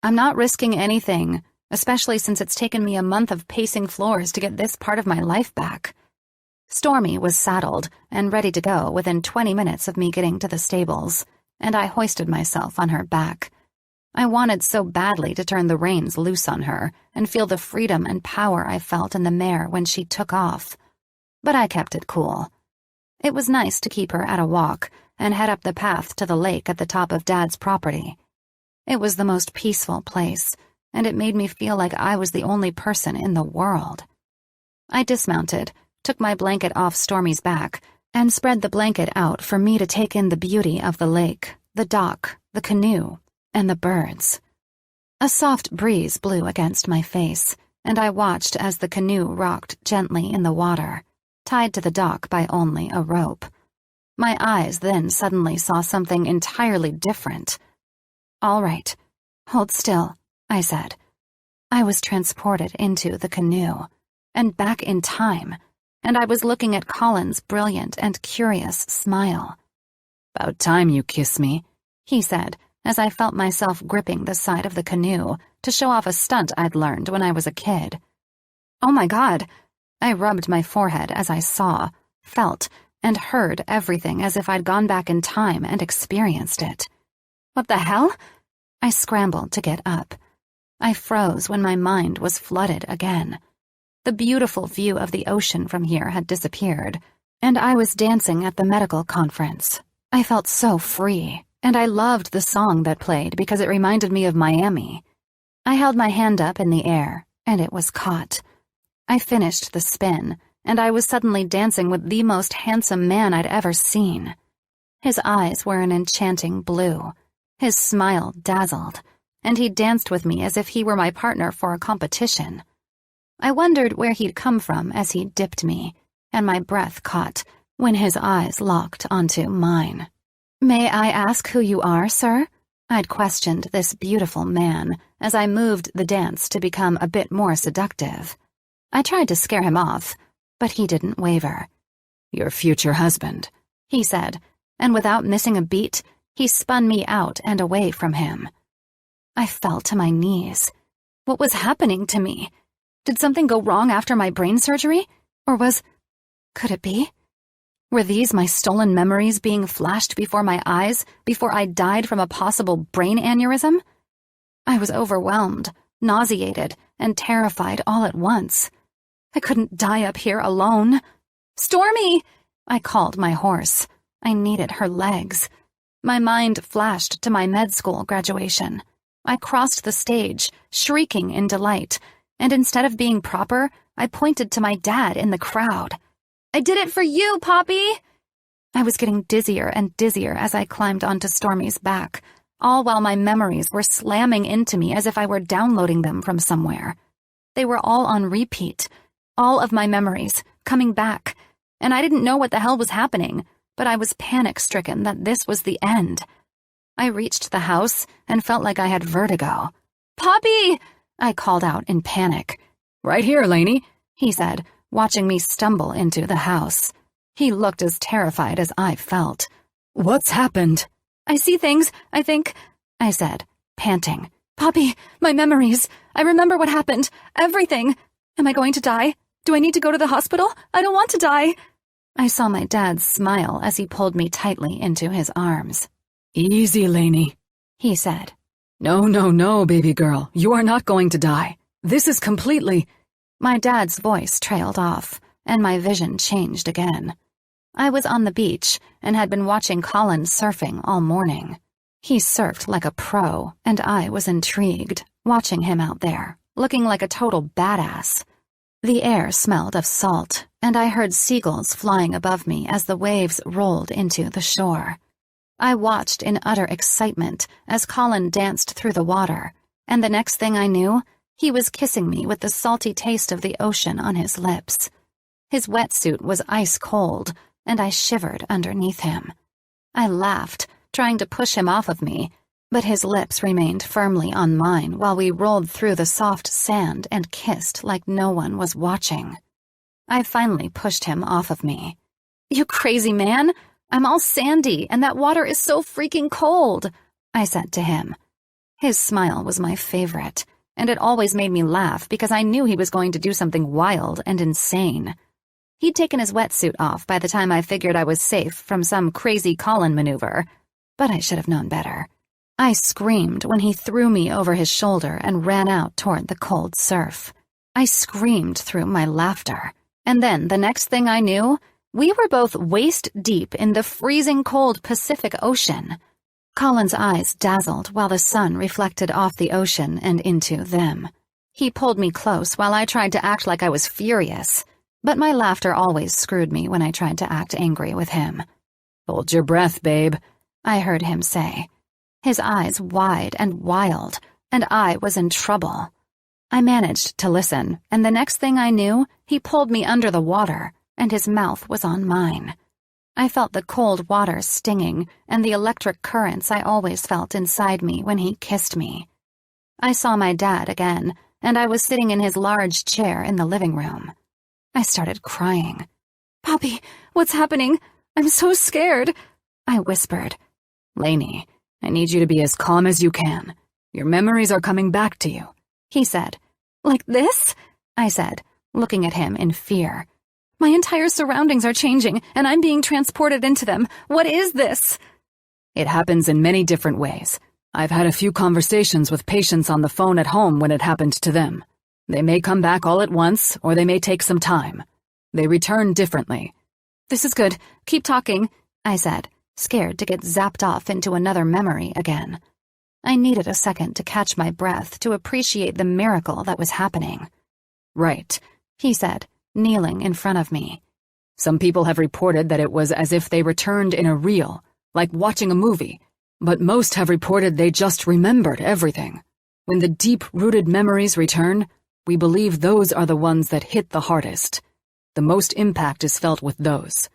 I'm not risking anything, especially since it's taken me a month of pacing floors to get this part of my life back. Stormy was saddled and ready to go within 20 minutes of me getting to the stables, and I hoisted myself on her back. I wanted so badly to turn the reins loose on her and feel the freedom and power I felt in the mare when she took off. But I kept it cool. It was nice to keep her at a walk and head up the path to the lake at the top of Dad's property. It was the most peaceful place, and it made me feel like I was the only person in the world. I dismounted, took my blanket off Stormy's back, and spread the blanket out for me to take in the beauty of the lake, the dock, the canoe, and the birds. A soft breeze blew against my face, and I watched as the canoe rocked gently in the water, tied to the dock by only a rope. My eyes then suddenly saw something entirely different. All right, hold still, I said. I was transported into the canoe, and back in time, and I was looking at Colin's brilliant and curious smile. About time you kiss me, he said, as I felt myself gripping the side of the canoe to show off a stunt I'd learned when I was a kid. Oh my God! I rubbed my forehead as I saw, felt, and heard everything as if I'd gone back in time and experienced it. What the hell? I scrambled to get up. I froze when my mind was flooded again. The beautiful view of the ocean from here had disappeared, and I was dancing at the medical conference. I felt so free, and I loved the song that played because it reminded me of Miami. I held my hand up in the air, and it was caught. I finished the spin, and I was suddenly dancing with the most handsome man I'd ever seen. His eyes were an enchanting blue. His smile dazzled, and he danced with me as if he were my partner for a competition. I wondered where he'd come from as he dipped me, and my breath caught when his eyes locked onto mine. May I ask who you are, sir? I'd questioned this beautiful man as I moved the dance to become a bit more seductive. I tried to scare him off, but he didn't waver. Your future husband, he said, and without missing a beat, he spun me out and away from him. I fell to my knees. What was happening to me? Did something go wrong after my brain surgery? Or could it be? Were these my stolen memories being flashed before my eyes before I died from a possible brain aneurysm? I was overwhelmed, nauseated, and terrified all at once. I couldn't die up here alone. Stormy! I called my horse. I needed her legs. My mind flashed to my med school graduation. I crossed the stage, shrieking in delight, and instead of being proper, I pointed to my dad in the crowd. I did it for you, Poppy! I was getting dizzier and dizzier as I climbed onto Stormy's back, all while my memories were slamming into me as if I were downloading them from somewhere. They were all on repeat, all of my memories, coming back, and I didn't know what the hell was happening, but I was panic-stricken that this was the end. I reached the house and felt like I had vertigo. "Poppy!" I called out in panic. "Right here, Lainey," he said, watching me stumble into the house. He looked as terrified as I felt. "What's happened?" "I see things, I think," I said, panting. "Poppy, my memories. I remember what happened. Everything. Am I going to die? Do I need to go to the hospital? I don't want to die." I saw my dad smile as he pulled me tightly into his arms. "Easy, Lainey," he said. No, baby girl. You are not going to die. This is completely—" My dad's voice trailed off, and my vision changed again. I was on the beach and had been watching Colin surfing all morning. He surfed like a pro, and I was intrigued, watching him out there, looking like a total badass. The air smelled of salt, and I heard seagulls flying above me as the waves rolled into the shore. I watched in utter excitement as Colin danced through the water, and the next thing I knew, he was kissing me with the salty taste of the ocean on his lips. His wetsuit was ice cold, and I shivered underneath him. I laughed, trying to push him off of me, but his lips remained firmly on mine while we rolled through the soft sand and kissed like no one was watching. I finally pushed him off of me. "You crazy man! I'm all sandy, and that water is so freaking cold," I said to him. His smile was my favorite, and it always made me laugh because I knew he was going to do something wild and insane. He'd taken his wetsuit off by the time I figured I was safe from some crazy Colin maneuver, but I should have known better. I screamed when he threw me over his shoulder and ran out toward the cold surf. I screamed through my laughter, and then the next thing I knew, we were both waist-deep in the freezing cold Pacific Ocean. Colin's eyes dazzled while the sun reflected off the ocean and into them. He pulled me close while I tried to act like I was furious, but my laughter always screwed me when I tried to act angry with him. "Hold your breath, babe," I heard him say. His eyes wide and wild, and I was in trouble. I managed to listen, and the next thing I knew, he pulled me under the water, and his mouth was on mine. I felt the cold water stinging and the electric currents I always felt inside me when he kissed me. I saw my dad again, and I was sitting in his large chair in the living room. I started crying. "Poppy, what's happening? I'm so scared," I whispered. "Lainey, I need you to be as calm as you can. Your memories are coming back to you," he said. "Like this?" I said, looking at him in fear. "My entire surroundings are changing, and I'm being transported into them. What is this?" "It happens in many different ways. I've had a few conversations with patients on the phone at home when it happened to them. They may come back all at once, or they may take some time. They return differently." "This is good. Keep talking," I said, scared to get zapped off into another memory again. I needed a second to catch my breath to appreciate the miracle that was happening. "Right," he said, kneeling in front of me. "Some people have reported that it was as if they returned in a reel, like watching a movie, but most have reported they just remembered everything. When the deep-rooted memories return, we believe those are the ones that hit the hardest. The most impact is felt with those.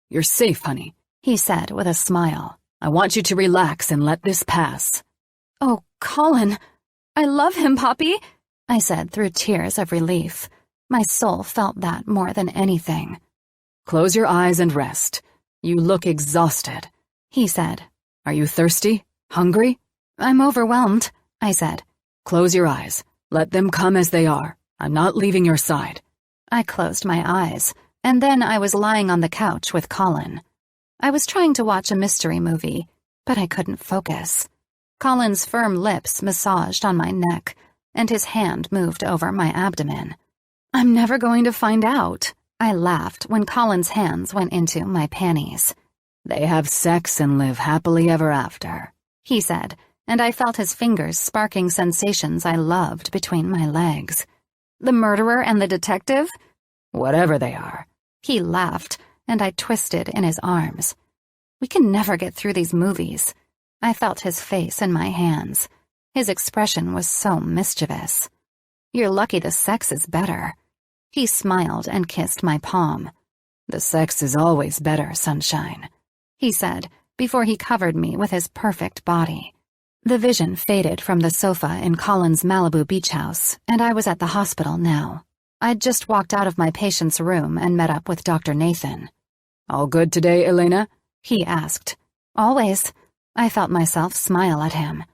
You're safe, honey," he said with a smile. "I want you to relax and let this pass." "Oh, Colin, I love him, Poppy," I said through tears of relief. My soul felt that more than anything. "Close your eyes and rest. You look exhausted," he said. "Are you thirsty? Hungry?" "I'm overwhelmed," I said. "Close your eyes. Let them come as they are. I'm not leaving your side." I closed my eyes, and then I was lying on the couch with Colin. I was trying to watch a mystery movie, but I couldn't focus. Colin's firm lips massaged on my neck, and his hand moved over my abdomen. "I'm never going to find out," I laughed when Colin's hands went into my panties. "They have sex and live happily ever after," he said, and I felt his fingers sparking sensations I loved between my legs. "The murderer and the detective?" "Whatever they are." He laughed, and I twisted in his arms. "We can never get through these movies. I felt his face in my hands. His expression was so mischievous. "You're lucky the sex is better." He smiled and kissed my palm. "The sex is always better, sunshine," he said, before he covered me with his perfect body. The vision faded from the sofa in Colin's Malibu beach house, and I was at the hospital now. I'd just walked out of my patient's room and met up with Dr. Nathan. "All good today, Elena?" he asked. "Always." I felt myself smile at him.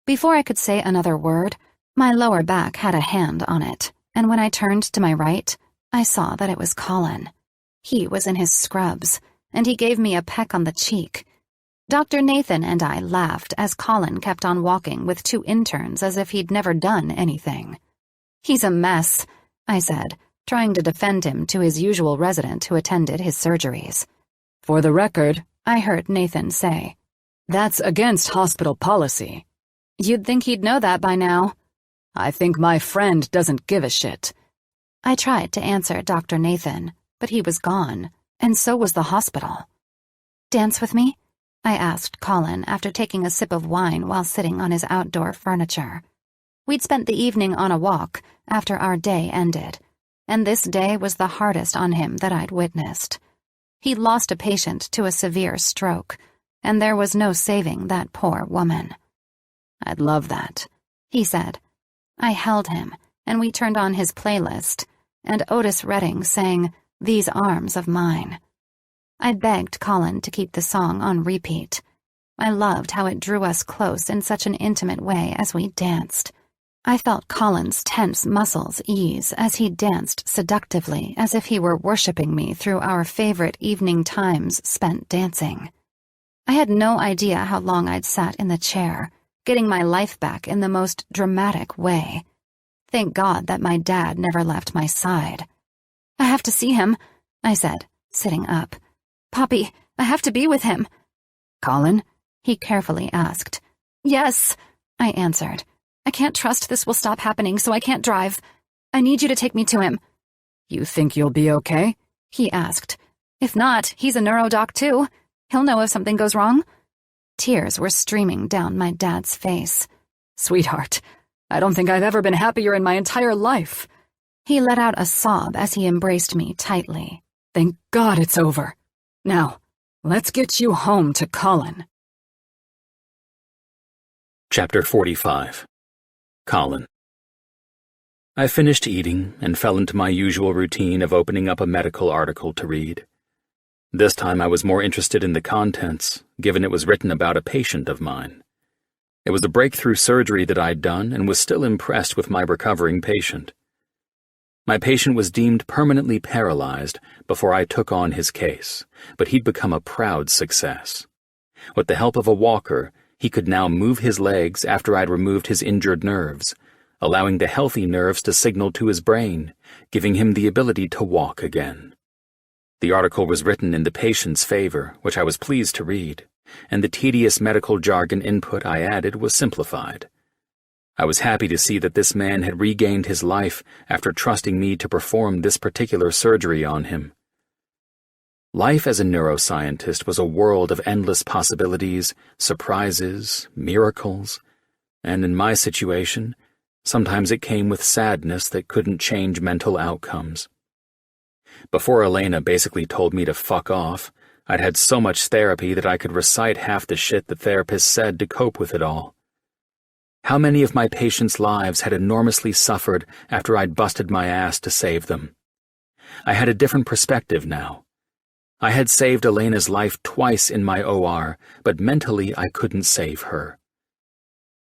Before I could say another word, my lower back had a hand on it, and when I turned to my right, I saw that it was Colin. He was in his scrubs, and he gave me a peck on the cheek. Dr. Nathan and I laughed as Colin kept on walking with 2 interns as if he'd never done anything. "He's a mess," I said, trying to defend him to his usual resident who attended his surgeries. "For the record," I heard Nathan say, "that's against hospital policy." "You'd think he'd know that by now." "I think my friend doesn't give a shit." I tried to answer Dr. Nathan, but he was gone, and so was the hospital. "Dance with me?" I asked Colin after taking a sip of wine while sitting on his outdoor furniture. We'd spent the evening on a walk after our day ended, and this day was the hardest on him that I'd witnessed. He'd lost a patient to a severe stroke, and there was no saving that poor woman. "I'd love that," he said. I held him, and we turned on his playlist, and Otis Redding sang "These Arms of Mine." I begged Colin to keep the song on repeat. I loved how it drew us close in such an intimate way as we danced. I felt Colin's tense muscles ease as he danced seductively as if he were worshipping me through our favorite evening times spent dancing. I had no idea how long I'd sat in the chair, getting my life back in the most dramatic way. Thank God that my dad never left my side. "I have to see him," I said, sitting up. "Poppy, I have to be with him." "Colin?" he carefully asked. "Yes," I answered. "I can't trust this will stop happening, so I can't drive. I need you to take me to him." "You think you'll be okay?" he asked. "If not, he's a neurodoc too. He'll know if something goes wrong." Tears were streaming down my dad's face. "Sweetheart, I don't think I've ever been happier in my entire life." He let out a sob as he embraced me tightly. "Thank God it's over. Now, let's get you home to Colin." Chapter 45. Colin. I finished eating and fell into my usual routine of opening up a medical article to read. This time I was more interested in the contents, given it was written about a patient of mine. It was a breakthrough surgery that I'd done and was still impressed with my recovering patient. My patient was deemed permanently paralyzed before I took on his case, but he'd become a proud success. With the help of a walker, he could now move his legs after I'd removed his injured nerves, allowing the healthy nerves to signal to his brain, giving him the ability to walk again. The article was written in the patient's favor, which I was pleased to read, and the tedious medical jargon input I added was simplified. I was happy to see that this man had regained his life after trusting me to perform this particular surgery on him. Life as a neuroscientist was a world of endless possibilities, surprises, miracles, and in my situation, sometimes it came with sadness that couldn't change mental outcomes. Before Elena basically told me to fuck off, I'd had so much therapy that I could recite half the shit the therapist said to cope with it all. How many of my patients' lives had enormously suffered after I'd busted my ass to save them? I had a different perspective now. I had saved Elena's life twice in my OR, but mentally I couldn't save her.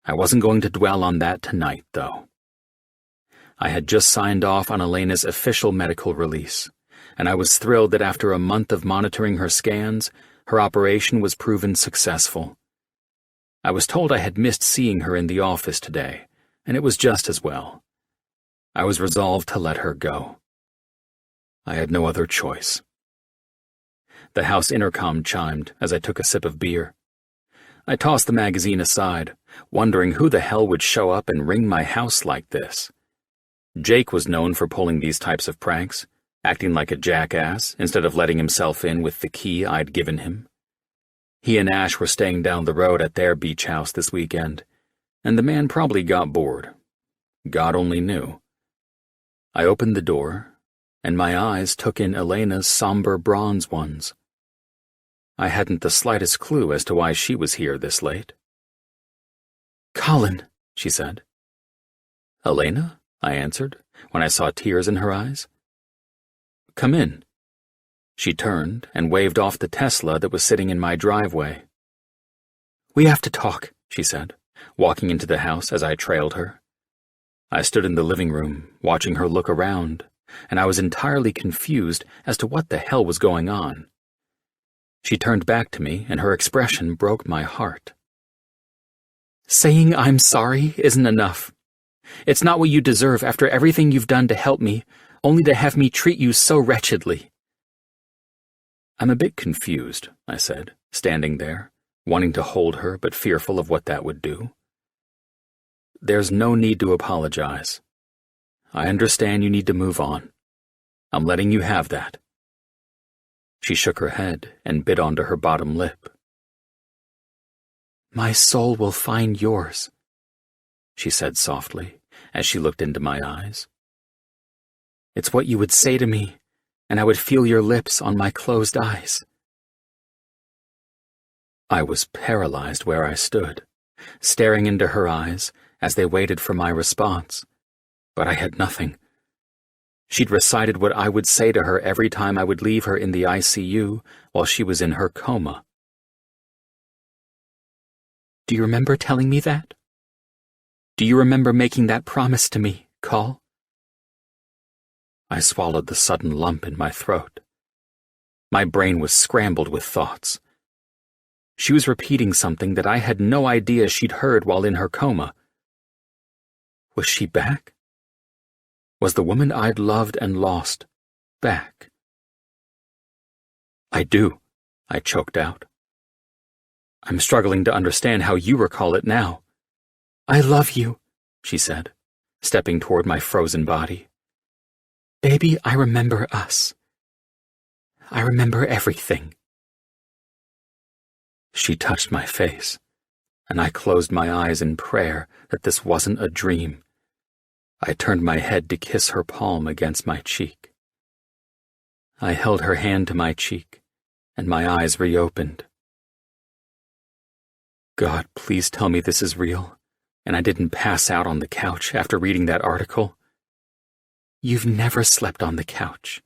I wasn't going to dwell on that tonight, though. I had just signed off on Elena's official medical release, and I was thrilled that after a month of monitoring her scans, her operation was proven successful. I was told I had missed seeing her in the office today, and it was just as well. I was resolved to let her go. I had no other choice. The house intercom chimed as I took a sip of beer. I tossed the magazine aside, wondering who the hell would show up and ring my house like this. Jake was known for pulling these types of pranks, acting like a jackass instead of letting himself in with the key I'd given him. He and Ash were staying down the road at their beach house this weekend, and the man probably got bored. God only knew. I opened the door, and my eyes took in Elena's somber bronze ones. I hadn't the slightest clue as to why she was here this late. "Colin," she said. "Elena?" I answered, when I saw tears in her eyes. "Come in." She turned and waved off the Tesla that was sitting in my driveway. "We have to talk," she said, walking into the house as I trailed her. I stood in the living room, watching her look around, and I was entirely confused as to what the hell was going on. She turned back to me, and her expression broke my heart. "Saying I'm sorry isn't enough. It's not what you deserve after everything you've done to help me, only to have me treat you so wretchedly." "I'm a bit confused," I said, standing there, wanting to hold her but fearful of what that would do. "There's no need to apologize. I understand you need to move on. I'm letting you have that." She shook her head and bit onto her bottom lip. "My soul will find yours," she said softly as she looked into my eyes. "It's what you would say to me, and I would feel your lips on my closed eyes." I was paralyzed where I stood, staring into her eyes as they waited for my response, but I had nothing. She'd recited what I would say to her every time I would leave her in the ICU while she was in her coma. "Do you remember telling me that? Do you remember making that promise to me, Col?" I swallowed the sudden lump in my throat. My brain was scrambled with thoughts. She was repeating something that I had no idea she'd heard while in her coma. Was she back? Was the woman I'd loved and lost back? "I do," I choked out. "I'm struggling to understand how you recall it now." "I love you," she said, stepping toward my frozen body. "Baby, I remember us. I remember everything." She touched my face, and I closed my eyes in prayer that this wasn't a dream. I turned my head to kiss her palm against my cheek. I held her hand to my cheek, and my eyes reopened. God, please tell me this is real, and I didn't pass out on the couch after reading that article. "You've never slept on the couch.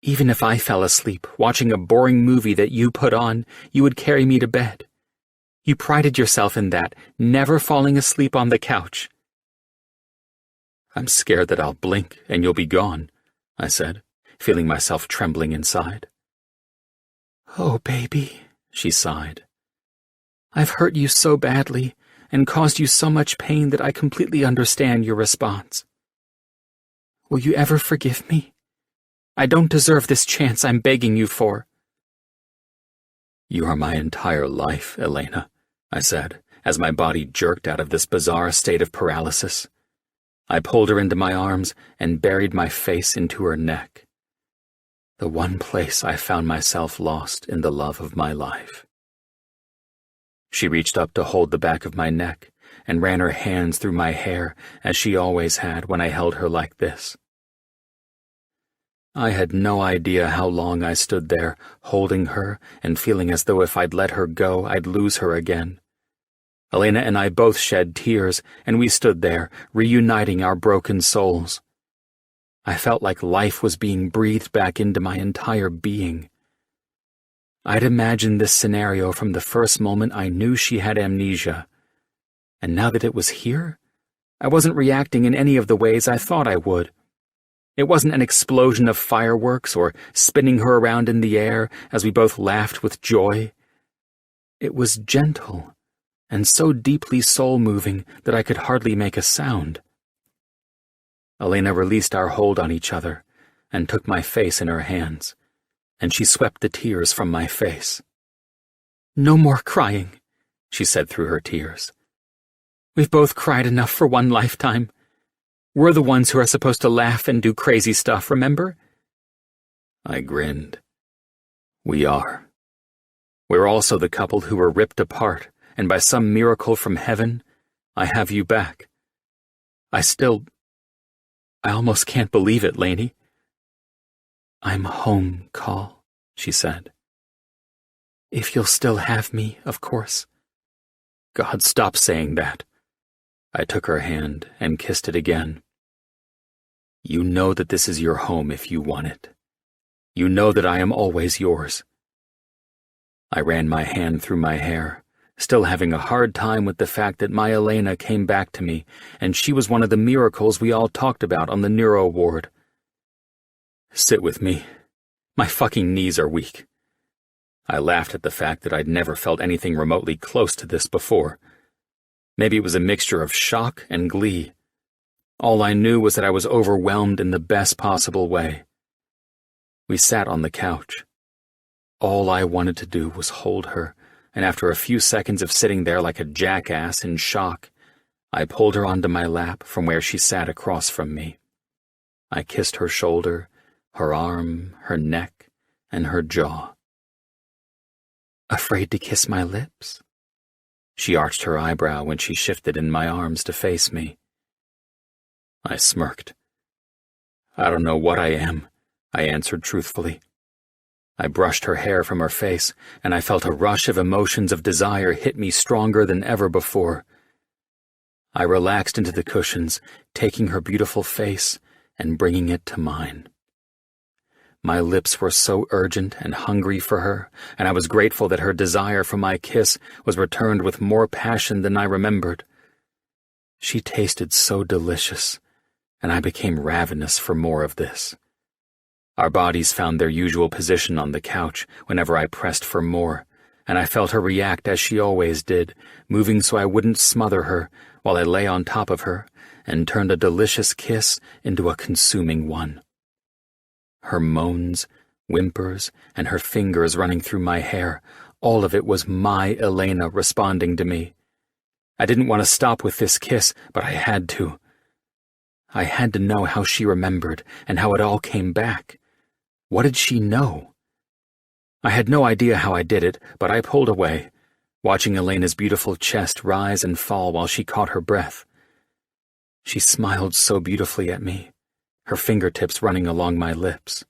Even if I fell asleep watching a boring movie that you put on, you would carry me to bed. You prided yourself in that, never falling asleep on the couch." "I'm scared that I'll blink and you'll be gone," I said, feeling myself trembling inside. "Oh, baby," she sighed. "I've hurt you so badly and caused you so much pain that I completely understand your response. Will you ever forgive me? I don't deserve this chance I'm begging you for." "You are my entire life, Elena," I said, as my body jerked out of this bizarre state of paralysis. I pulled her into my arms and buried my face into her neck. The one place I found myself lost in the love of my life. She reached up to hold the back of my neck and ran her hands through my hair as she always had when I held her like this. I had no idea how long I stood there, holding her and feeling as though if I'd let her go, I'd lose her again. Elena and I both shed tears, and we stood there, reuniting our broken souls. I felt like life was being breathed back into my entire being. I'd imagined this scenario from the first moment I knew she had amnesia, and now that it was here, I wasn't reacting in any of the ways I thought I would. It wasn't an explosion of fireworks or spinning her around in the air as we both laughed with joy. It was gentle and so deeply soul-moving that I could hardly make a sound. Elena released our hold on each other and took my face in her hands, and she swept the tears from my face. "No more crying," she said through her tears. "We've both cried enough for one lifetime. We're the ones who are supposed to laugh and do crazy stuff, remember?" I grinned. "We are. We're also the couple who were ripped apart, and by some miracle from heaven, I have you back. I almost can't believe it, Lainey. I'm home, Call, she said. If you'll still have me, of course. God, stop saying that. I took her hand and kissed it again. You know that this is your home if you want it. You know that I am always yours. I ran my hand through my hair, still having a hard time with the fact that my Elena came back to me, and she was one of the miracles we all talked about on the neuro ward. Sit with me. My fucking knees are weak. I laughed at the fact that I'd never felt anything remotely close to this before. Maybe it was a mixture of shock and glee. All I knew was that I was overwhelmed in the best possible way. We sat on the couch. All I wanted to do was hold her, and after a few seconds of sitting there like a jackass in shock, I pulled her onto my lap from where she sat across from me. I kissed her shoulder, her arm, her neck, and her jaw. Afraid to kiss my lips? She arched her eyebrow when she shifted in my arms to face me. I smirked. I don't know what I am, I answered truthfully. I brushed her hair from her face, and I felt a rush of emotions of desire hit me stronger than ever before. I relaxed into the cushions, taking her beautiful face and bringing it to mine. My lips were so urgent and hungry for her, and I was grateful that her desire for my kiss was returned with more passion than I remembered. She tasted so delicious, and I became ravenous for more of this. Our bodies found their usual position on the couch whenever I pressed for more, and I felt her react as she always did, moving so I wouldn't smother her while I lay on top of her and turned a delicious kiss into a consuming one. Her moans, whimpers, and her fingers running through my hair, all of it was my Elena responding to me. I didn't want to stop with this kiss, but I had to. I had to know how she remembered and how it all came back. What did she know? I had no idea how I did it, but I pulled away, watching Elena's beautiful chest rise and fall while she caught her breath. She smiled so beautifully at me, her fingertips running along my lips.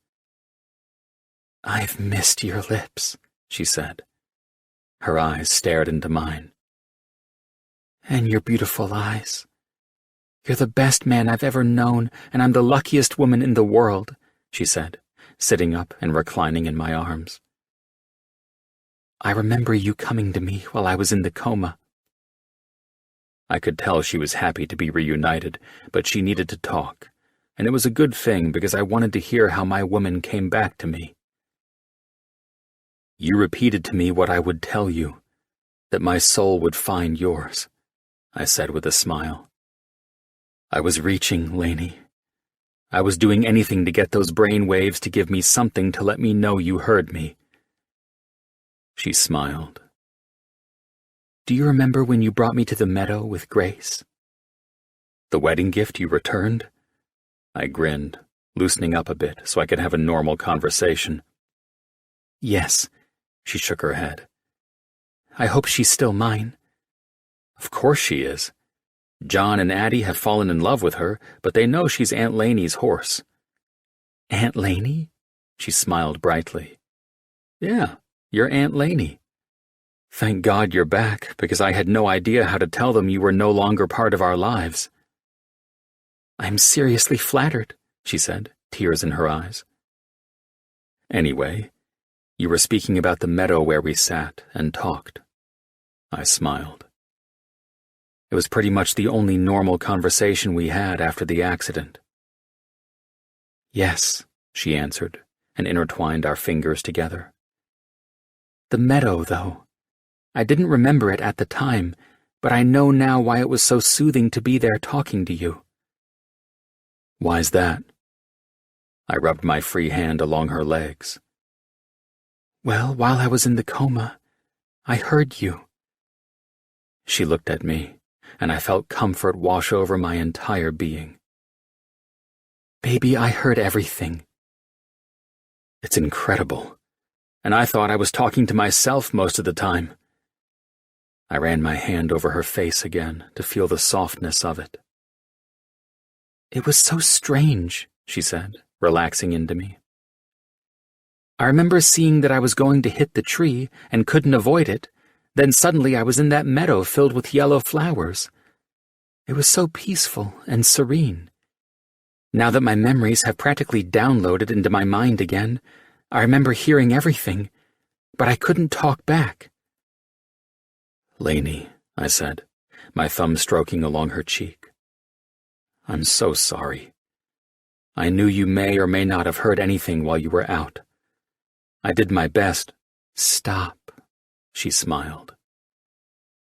I've missed your lips, she said. Her eyes stared into mine. And your beautiful eyes. You're the best man I've ever known, and I'm the luckiest woman in the world, she said, sitting up and reclining in my arms. I remember you coming to me while I was in the coma. I could tell she was happy to be reunited, but she needed to talk, and it was a good thing because I wanted to hear how my woman came back to me. You repeated to me what I would tell you, that my soul would find yours, I said with a smile. I was reaching, Lainey. I was doing anything to get those brain waves to give me something to let me know you heard me. She smiled. Do you remember when you brought me to the meadow with Grace? The wedding gift you returned? I grinned, loosening up a bit so I could have a normal conversation. Yes, she shook her head. I hope she's still mine. Of course she is. John and Addie have fallen in love with her, but they know she's Aunt Laney's horse. Aunt Laney? She smiled brightly. Yeah, you're Aunt Laney. Thank God you're back, because I had no idea how to tell them you were no longer part of our lives. I'm seriously flattered, she said, tears in her eyes. Anyway, you were speaking about the meadow where we sat and talked. I smiled. It was pretty much the only normal conversation we had after the accident. Yes, she answered, and intertwined our fingers together. The meadow, though. I didn't remember it at the time, but I know now why it was so soothing to be there talking to you. Why's that? I rubbed my free hand along her legs. Well, while I was in the coma, I heard you. She looked at me, and I felt comfort wash over my entire being. Baby, I heard everything. It's incredible. and I thought I was talking to myself most of the time." I ran my hand over her face again to feel the softness of it. "It was so strange," she said, relaxing into me. "I remember seeing that I was going to hit the tree and couldn't avoid it. Then suddenly I was in that meadow filled with yellow flowers. It was so peaceful and serene. Now that my memories have practically downloaded into my mind again, I remember hearing everything, but I couldn't talk back." "Lainey," I said, my thumb stroking along her cheek. "I'm so sorry. I knew you may or may not have heard anything while you were out. I did my best." "Stop," she smiled.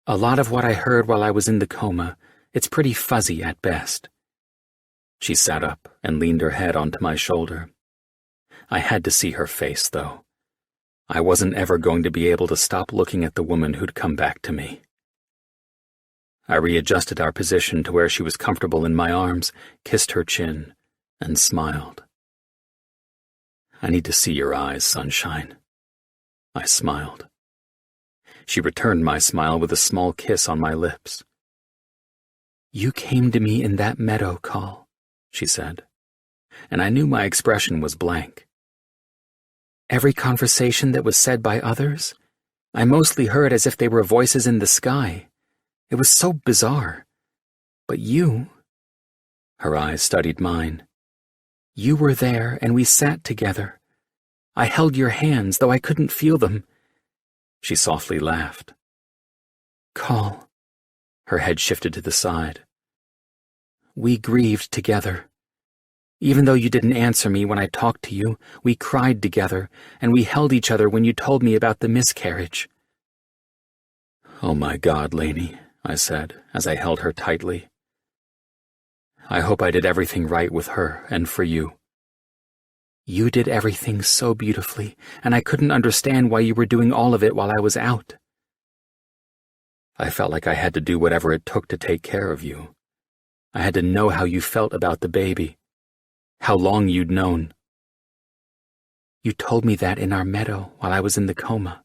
"A lot of what I heard while I was in the coma, it's pretty fuzzy at best." She sat up and leaned her head onto my shoulder. I had to see her face, though. I wasn't ever going to be able to stop looking at the woman who'd come back to me. I readjusted our position to where she was comfortable in my arms, kissed her chin, and smiled. "I need to see your eyes, sunshine." I smiled. She returned my smile with a small kiss on my lips. "You came to me in that meadow call," she said, and I knew my expression was blank. "Every conversation that was said by others, I mostly heard as if they were voices in the sky. It was so bizarre. But you—" her eyes studied mine. "You were there and we sat together. I held your hands, though I couldn't feel them." She softly laughed. "Call." Her head shifted to the side. "We grieved together. Even though you didn't answer me when I talked to you, we cried together, and we held each other when you told me about the miscarriage." "Oh my God, Lainey," I said as I held her tightly. "I hope I did everything right with her and for you." "You did everything so beautifully, and I couldn't understand why you were doing all of it while I was out." "I felt like I had to do whatever it took to take care of you. I had to know how you felt about the baby, how long you'd known." "You told me that in our meadow while I was in the coma."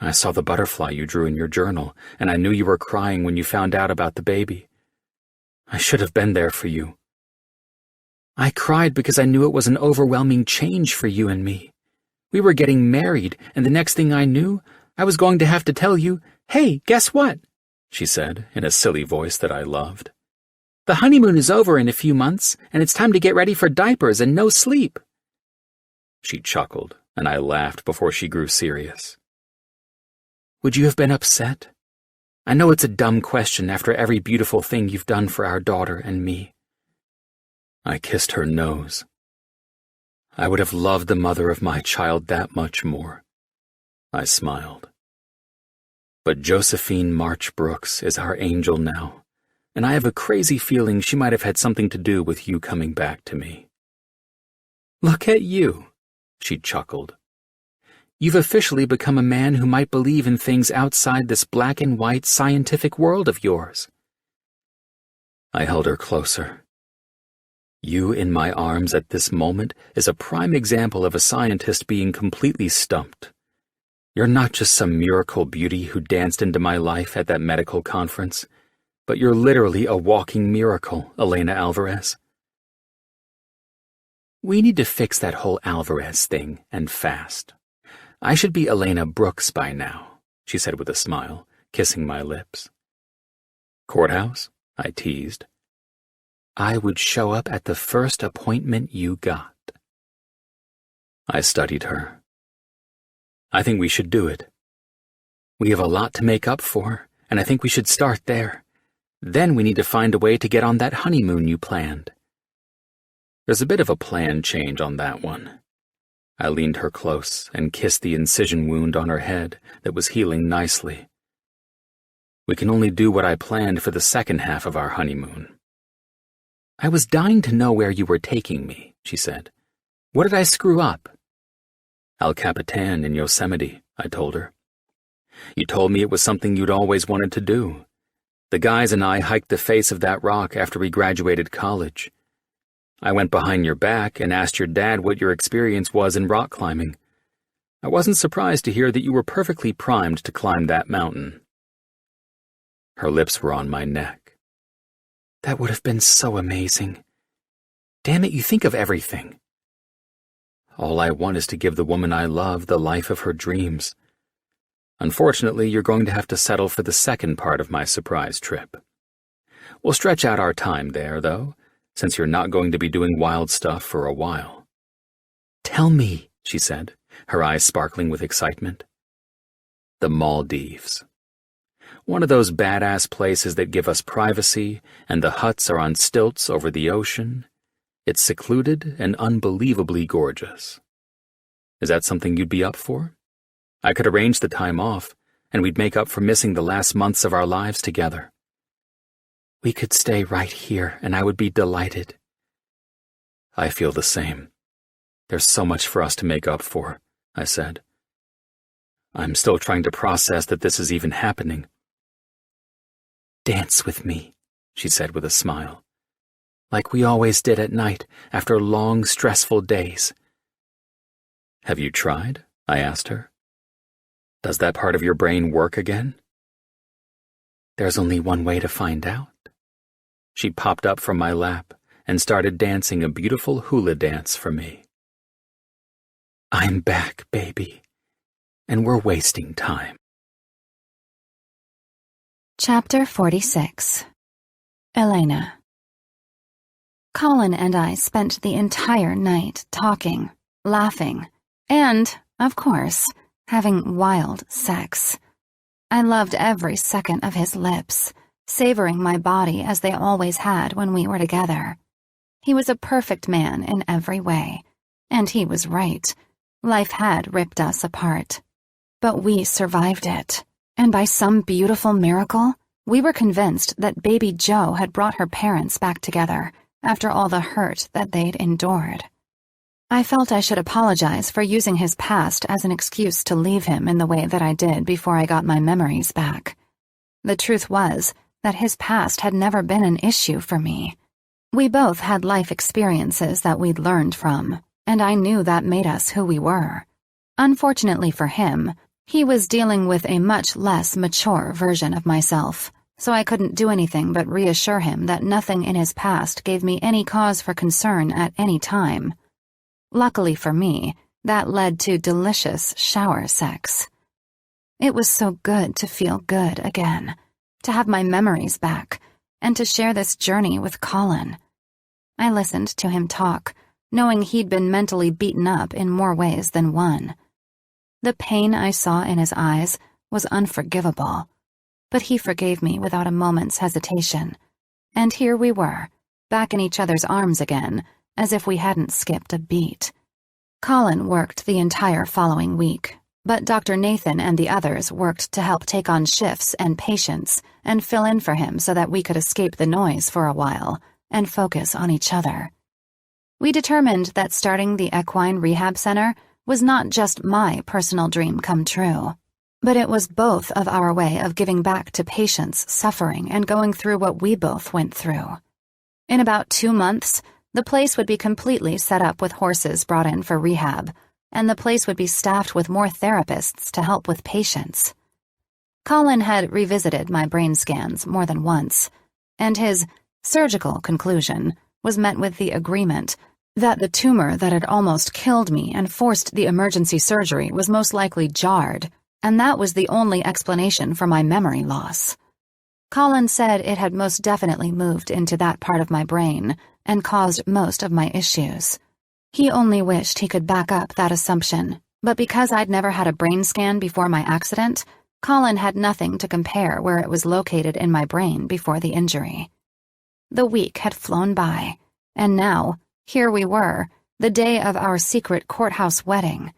"I saw the butterfly you drew in your journal, and I knew you were crying when you found out about the baby. I should have been there for you." "I cried because I knew it was an overwhelming change for you and me. We were getting married, and the next thing I knew, I was going to have to tell you, 'Hey, guess what?'" she said in a silly voice that I loved. "The honeymoon is over in a few months, and it's time to get ready for diapers and no sleep." She chuckled, and I laughed before she grew serious. "Would you have been upset? I know it's a dumb question after every beautiful thing you've done for our daughter and me." I kissed her nose. "I would have loved the mother of my child that much more." I smiled. "But Josephine March Brooks is our angel now, and I have a crazy feeling she might have had something to do with you coming back to me." "Look at you," she chuckled. "You've officially become a man who might believe in things outside this black and white scientific world of yours." I held her closer. "You in my arms at this moment is a prime example of a scientist being completely stumped. You're not just some miracle beauty who danced into my life at that medical conference, but you're literally a walking miracle, Elena Alvarez." "We need to fix that whole Alvarez thing, and fast. I should be Elena Brooks by now," she said with a smile, kissing my lips. "Courthouse?" I teased. "I would show up at the first appointment you got." I studied her. "I think we should do it. We have a lot to make up for, and I think we should start there. Then we need to find a way to get on that honeymoon you planned." "There's a bit of a plan change on that one." I leaned her close and kissed the incision wound on her head that was healing nicely. "We can only do what I planned for the second half of our honeymoon." "I was dying to know where you were taking me," she said. "What did I screw up?" "El Capitan in Yosemite," I told her. "You told me it was something you'd always wanted to do. The guys and I hiked the face of that rock after we graduated college. I went behind your back and asked your dad what your experience was in rock climbing. I wasn't surprised to hear that you were perfectly primed to climb that mountain. Her lips were on my neck. That would have been so amazing. Damn it, you think of everything. All I want is to give the woman I love the life of her dreams. Unfortunately, you're going to have to settle for the second part of my surprise trip. We'll stretch out our time there, though, since you're not going to be doing wild stuff for a while. Tell me, she said, her eyes sparkling with excitement. The Maldives. One of those badass places that give us privacy, and the huts are on stilts over the ocean. It's secluded and unbelievably gorgeous. Is that something you'd be up for? I could arrange the time off, and we'd make up for missing the last months of our lives together. We could stay right here, and I would be delighted. I feel the same. There's so much for us to make up for, I said. I'm still trying to process that this is even happening. Dance with me, she said with a smile. Like we always did at night after long, stressful days. Have you tried? I asked her. Does that part of your brain work again? There's only one way to find out. She popped up from my lap and started dancing a beautiful hula dance for me. I'm back, baby, and we're wasting time. Chapter 46. Elena. Colin and I spent the entire night talking, laughing, and, of course, having wild sex. I loved every second of his lips, savoring my body as they always had when we were together. He was a perfect man in every way, and he was right. Life had ripped us apart. But we survived it, and by some beautiful miracle, we were convinced that baby Jo had brought her parents back together after all the hurt that they'd endured. I felt I should apologize for using his past as an excuse to leave him in the way that I did before I got my memories back. The truth was that his past had never been an issue for me. We both had life experiences that we'd learned from, and I knew that made us who we were. Unfortunately for him, he was dealing with a much less mature version of myself, so I couldn't do anything but reassure him that nothing in his past gave me any cause for concern at any time. Luckily for me, that led to delicious shower sex. It was so good to feel good again, to have my memories back, and to share this journey with Colin. I listened to him talk, knowing he'd been mentally beaten up in more ways than one. The pain I saw in his eyes was unforgivable, but he forgave me without a moment's hesitation, and here we were, back in each other's arms again, as if we hadn't skipped a beat. Colin worked the entire following week, but Dr. Nathan and the others worked to help take on shifts and patients and fill in for him so that we could escape the noise for a while and focus on each other. We determined that starting the Equine Rehab Center was not just my personal dream come true, but it was both of our way of giving back to patients suffering and going through what we both went through. In about 2 months, the place would be completely set up with horses brought in for rehab, and the place would be staffed with more therapists to help with patients. Colin had revisited my brain scans more than once, and his surgical conclusion was met with the agreement that the tumor that had almost killed me and forced the emergency surgery was most likely jarred, and that was the only explanation for my memory loss. Colin said it had most definitely moved into that part of my brain and caused most of my issues. He only wished he could back up that assumption, but because I'd never had a brain scan before my accident, Colin had nothing to compare where it was located in my brain before the injury. The week had flown by, and now, here we were, the day of our secret courthouse wedding.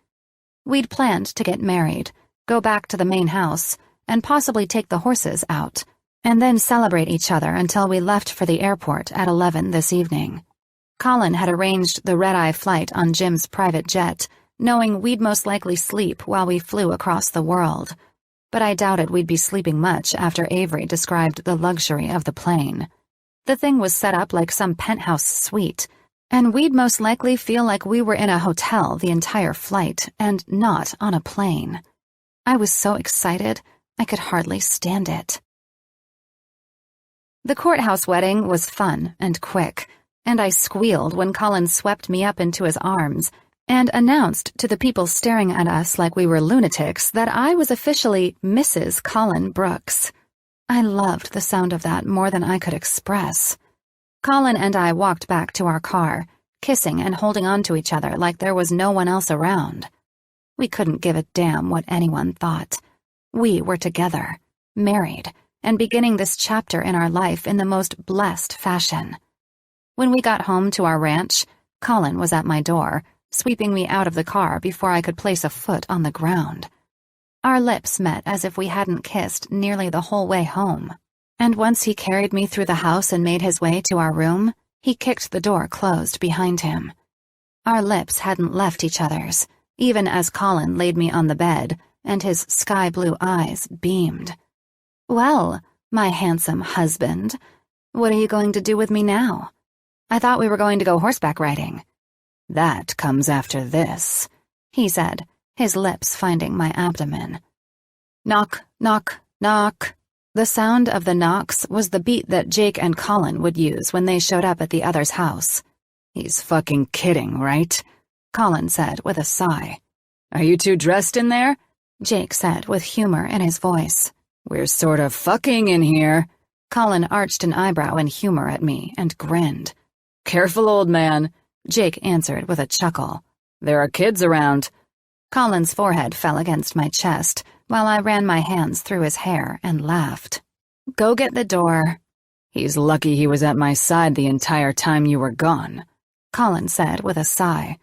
We'd planned to get married, go back to the main house, and possibly take the horses out, and then celebrate each other until we left for the airport at 11 this evening. Colin had arranged the red-eye flight on Jim's private jet, knowing we'd most likely sleep while we flew across the world. But I doubted we'd be sleeping much after Avery described the luxury of the plane. The thing was set up like some penthouse suite, and we'd most likely feel like we were in a hotel the entire flight and not on a plane. I was so excited, I could hardly stand it. The courthouse wedding was fun and quick, and I squealed when Colin swept me up into his arms and announced to the people staring at us like we were lunatics that I was officially Mrs. Colin Brooks. I loved the sound of that more than I could express. Colin and I walked back to our car, kissing and holding on to each other like there was no one else around. We couldn't give a damn what anyone thought. We were together, married, and beginning this chapter in our life in the most blessed fashion. When we got home to our ranch, Colin was at my door, sweeping me out of the car before I could place a foot on the ground. Our lips met as if we hadn't kissed nearly the whole way home, and once he carried me through the house and made his way to our room, he kicked the door closed behind him. Our lips hadn't left each other's, even as Colin laid me on the bed, and his sky-blue eyes beamed. "Well, my handsome husband, what are you going to do with me now? I thought we were going to go horseback riding." "That comes after this," he said, his lips finding my abdomen. Knock, knock, knock. The sound of the knocks was the beat that Jake and Colin would use when they showed up at the other's house. "He's fucking kidding, right?" Colin said with a sigh. "Are you two dressed in there?" Jake said with humor in his voice. "We're sort of fucking in here." Colin arched an eyebrow in humor at me and grinned. "Careful, old man," Jake answered with a chuckle. "There are kids around." Colin's forehead fell against my chest while I ran my hands through his hair and laughed. "Go get the door." "He's lucky he was at my side the entire time you were gone," Colin said with a sigh.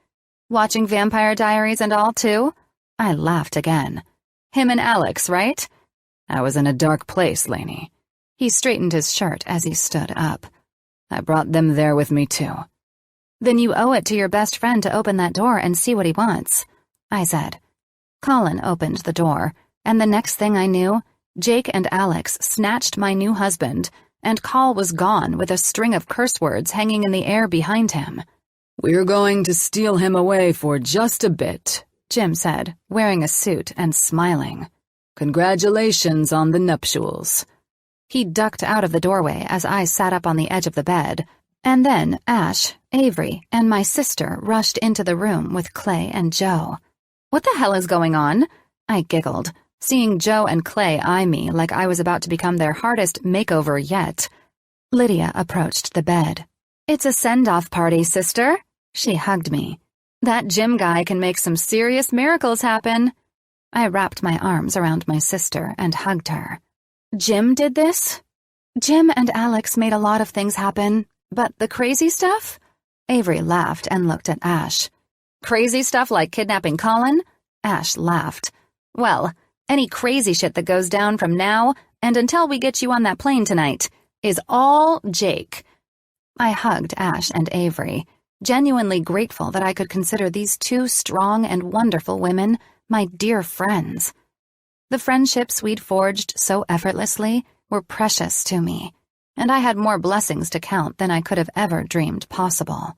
"Watching Vampire Diaries and all, too?" I laughed again. "Him and Alex, right?" "I was in a dark place, Lainey." He straightened his shirt as he stood up. "I brought them there with me, too." "Then you owe it to your best friend to open that door and see what he wants," I said. Colin opened the door, and the next thing I knew, Jake and Alex snatched my new husband, and Col was gone with a string of curse words hanging in the air behind him. "We're going to steal him away for just a bit," Jim said, wearing a suit and smiling. "Congratulations on the nuptials." He ducked out of the doorway as I sat up on the edge of the bed, and then Ash, Avery, and my sister rushed into the room with Clay and Joe. "What the hell is going on?" I giggled, seeing Joe and Clay eye me like I was about to become their hardest makeover yet. Lydia approached the bed. "It's a send-off party, sister." She hugged me. "That Jim guy can make some serious miracles happen." I wrapped my arms around my sister and hugged her. "Jim did this?" "Jim and Alex made a lot of things happen, but the crazy stuff?" Avery laughed and looked at Ash. "Crazy stuff like kidnapping Colin?" Ash laughed. "Well, any crazy shit that goes down from now and until we get you on that plane tonight is all Jake." I hugged Ash and Avery, genuinely grateful that I could consider these two strong and wonderful women my dear friends. The friendships we'd forged so effortlessly were precious to me, and I had more blessings to count than I could have ever dreamed possible.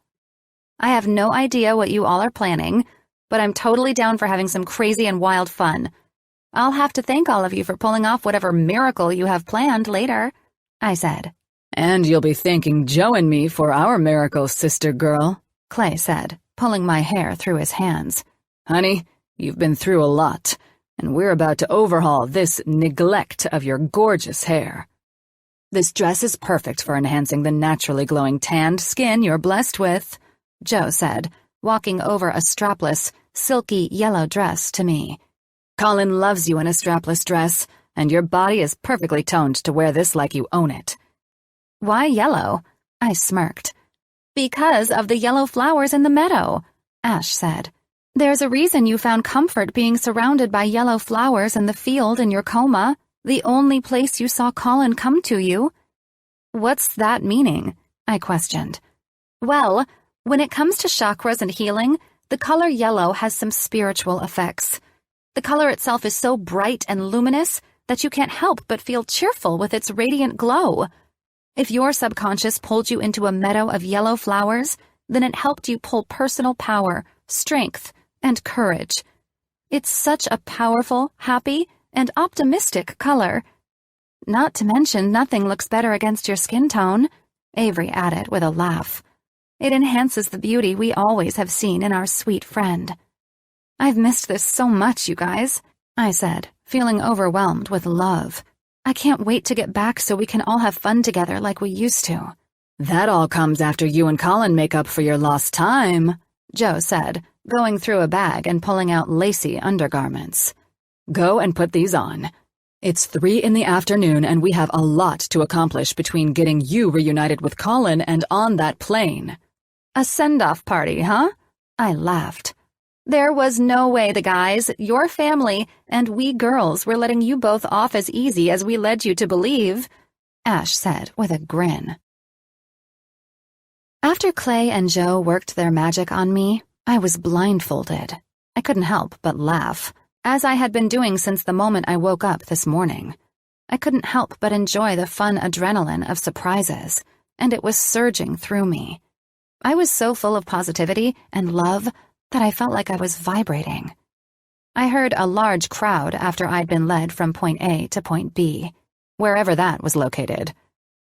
"I have no idea what you all are planning, but I'm totally down for having some crazy and wild fun. I'll have to thank all of you for pulling off whatever miracle you have planned later," I said. "And you'll be thanking Joe and me for our miracle, sister girl," Clay said, pulling my hair through his hands. "Honey, you've been through a lot, and we're about to overhaul this neglect of your gorgeous hair. This dress is perfect for enhancing the naturally glowing tanned skin you're blessed with," Joe said, walking over a strapless, silky yellow dress to me. "Colin loves you in a strapless dress, and your body is perfectly toned to wear this like you own it." "Why yellow?" I smirked. "Because of the yellow flowers in the meadow," Ash said. "There's a reason you found comfort being surrounded by yellow flowers in the field in your coma, the only place you saw Colin come to you." "What's that meaning?" I questioned. "Well, when it comes to chakras and healing, the color yellow has some spiritual effects. The color itself is so bright and luminous that you can't help but feel cheerful with its radiant glow. If your subconscious pulled you into a meadow of yellow flowers, then it helped you pull personal power, strength, and courage. It's such a powerful, happy, and optimistic color. Not to mention nothing looks better against your skin tone, Avery added with a laugh. It enhances the beauty we always have seen in our sweet friend. I've missed this so much, you guys, I said, feeling overwhelmed with love. I can't wait to get back so we can all have fun together like we used to. That all comes after you and Colin make up for your lost time, Joe said, going through a bag and pulling out lacy undergarments. Go and put these on. It's 3 in the afternoon and we have a lot to accomplish between getting you reunited with Colin and on that plane. A send-off party, huh? I laughed. There was no way the guys, your family, and we girls were letting you both off as easy as we led you to believe, Ash said with a grin. After Clay and Joe worked their magic on me, I was blindfolded. I couldn't help but laugh, as I had been doing since the moment I woke up this morning. I couldn't help but enjoy the fun adrenaline of surprises, and it was surging through me. I was so full of positivity and love that I felt like I was vibrating. I heard a large crowd after I'd been led from point A to point B, wherever that was located.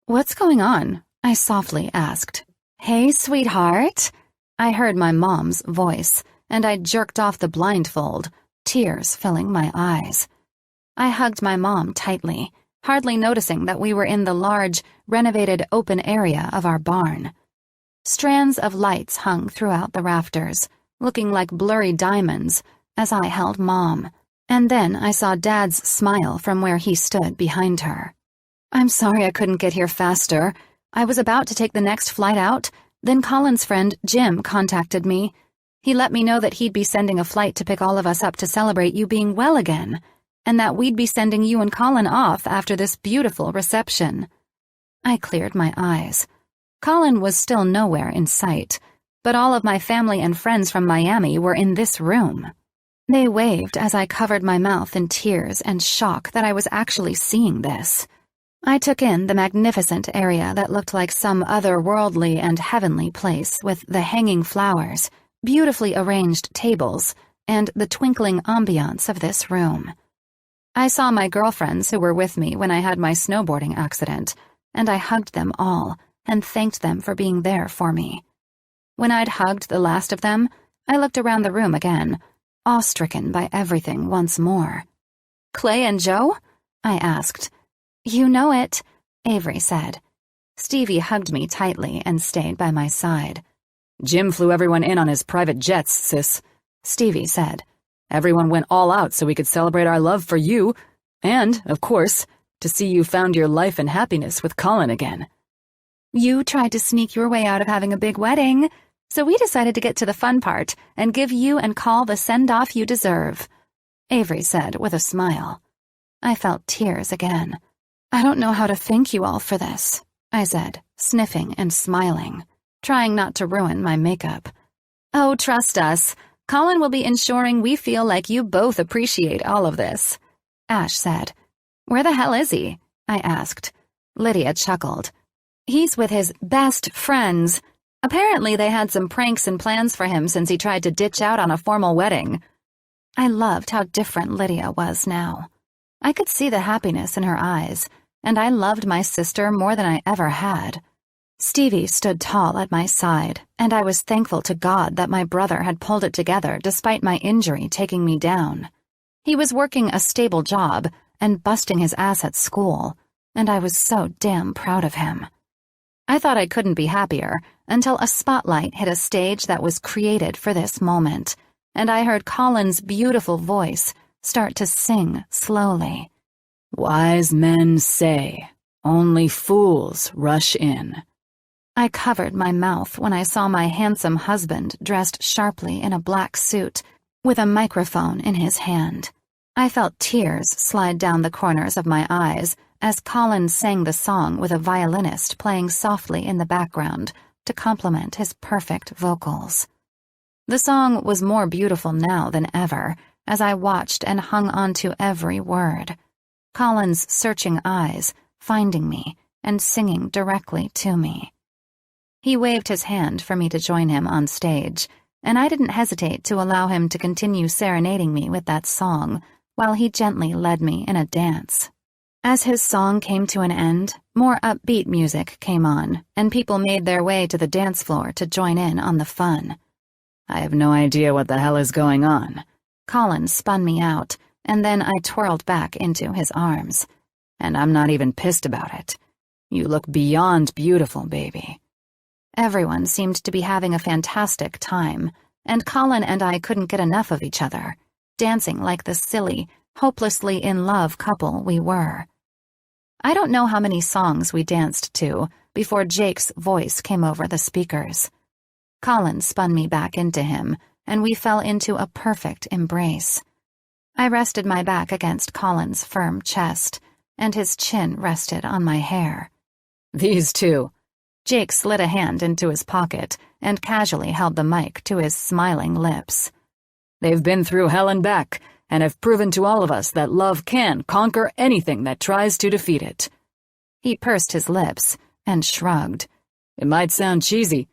"What's going on?" I softly asked. "Hey, sweetheart." I heard my mom's voice, and I jerked off the blindfold, tears filling my eyes. I hugged my mom tightly, hardly noticing that we were in the large, renovated open area of our barn. Strands of lights hung throughout the rafters, looking like blurry diamonds, as I held Mom, and then I saw Dad's smile from where he stood behind her. "I'm sorry I couldn't get here faster. I was about to take the next flight out, then Colin's friend Jim contacted me. He let me know that he'd be sending a flight to pick all of us up to celebrate you being well again, and that we'd be sending you and Colin off after this beautiful reception." I cleared my eyes. Colin was still nowhere in sight, but all of my family and friends from Miami were in this room. They waved as I covered my mouth in tears and shock that I was actually seeing this. I took in the magnificent area that looked like some otherworldly and heavenly place with the hanging flowers, beautifully arranged tables, and the twinkling ambiance of this room. I saw my girlfriends who were with me when I had my snowboarding accident, and I hugged them all and thanked them for being there for me. When I'd hugged the last of them, I looked around the room again, awe-stricken by everything once more. "Clay and Joe?" I asked. "You know it," Avery said. Stevie hugged me tightly and stayed by my side. "Jim flew everyone in on his private jets, sis," Stevie said. "Everyone went all out so we could celebrate our love for you, and, of course, to see you found your life and happiness with Colin again." "You tried to sneak your way out of having a big wedding, so we decided to get to the fun part and give you and Col the send-off you deserve," Avery said with a smile. I felt tears again. "I don't know how to thank you all for this," I said, sniffing and smiling, trying not to ruin my makeup. "Oh, trust us. Colin will be ensuring we feel like you both appreciate all of this," Ash said. "Where the hell is he?" I asked. Lydia chuckled. "He's with his best friends. Apparently they had some pranks and plans for him since he tried to ditch out on a formal wedding." I loved how different Lydia was now. I could see the happiness in her eyes, and I loved my sister more than I ever had. Stevie stood tall at my side, and I was thankful to God that my brother had pulled it together despite my injury taking me down. He was working a stable job and busting his ass at school, and I was so damn proud of him. I thought I couldn't be happier until a spotlight hit a stage that was created for this moment, and I heard Colin's beautiful voice start to sing slowly. "Wise men say, only fools rush in." I covered my mouth when I saw my handsome husband dressed sharply in a black suit, with a microphone in his hand. I felt tears slide down the corners of my eyes as Colin sang the song with a violinist playing softly in the background to complement his perfect vocals. The song was more beautiful now than ever as I watched and hung on to every word. Colin's searching eyes, finding me and singing directly to me. He waved his hand for me to join him on stage, and I didn't hesitate to allow him to continue serenading me with that song while he gently led me in a dance. As his song came to an end, more upbeat music came on, and people made their way to the dance floor to join in on the fun. I have no idea what the hell is going on. Colin spun me out, and then I twirled back into his arms. And I'm not even pissed about it. You look beyond beautiful, baby. Everyone seemed to be having a fantastic time, and Colin and I couldn't get enough of each other, dancing like the silly, hopelessly in love couple we were. I don't know how many songs we danced to before Jake's voice came over the speakers. Colin spun me back into him, and we fell into a perfect embrace. I rested my back against Colin's firm chest, and his chin rested on my hair. These two. Jake slid a hand into his pocket and casually held the mic to his smiling lips. They've been through hell and back, and have proven to all of us that love can conquer anything that tries to defeat it. He pursed his lips and shrugged. It might sound cheesy,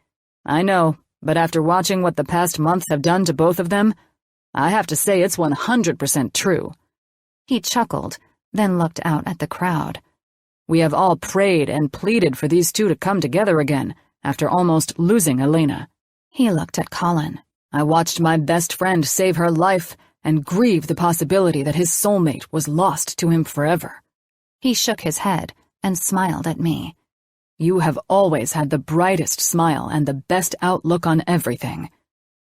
I know, but after watching what the past months have done to both of them, I have to say it's 100% true. He chuckled, then looked out at the crowd. We have all prayed and pleaded for these two to come together again after almost losing Elena. He looked at Colin. I watched my best friend save her life and grieve the possibility that his soulmate was lost to him forever. He shook his head and smiled at me. You have always had the brightest smile and the best outlook on everything.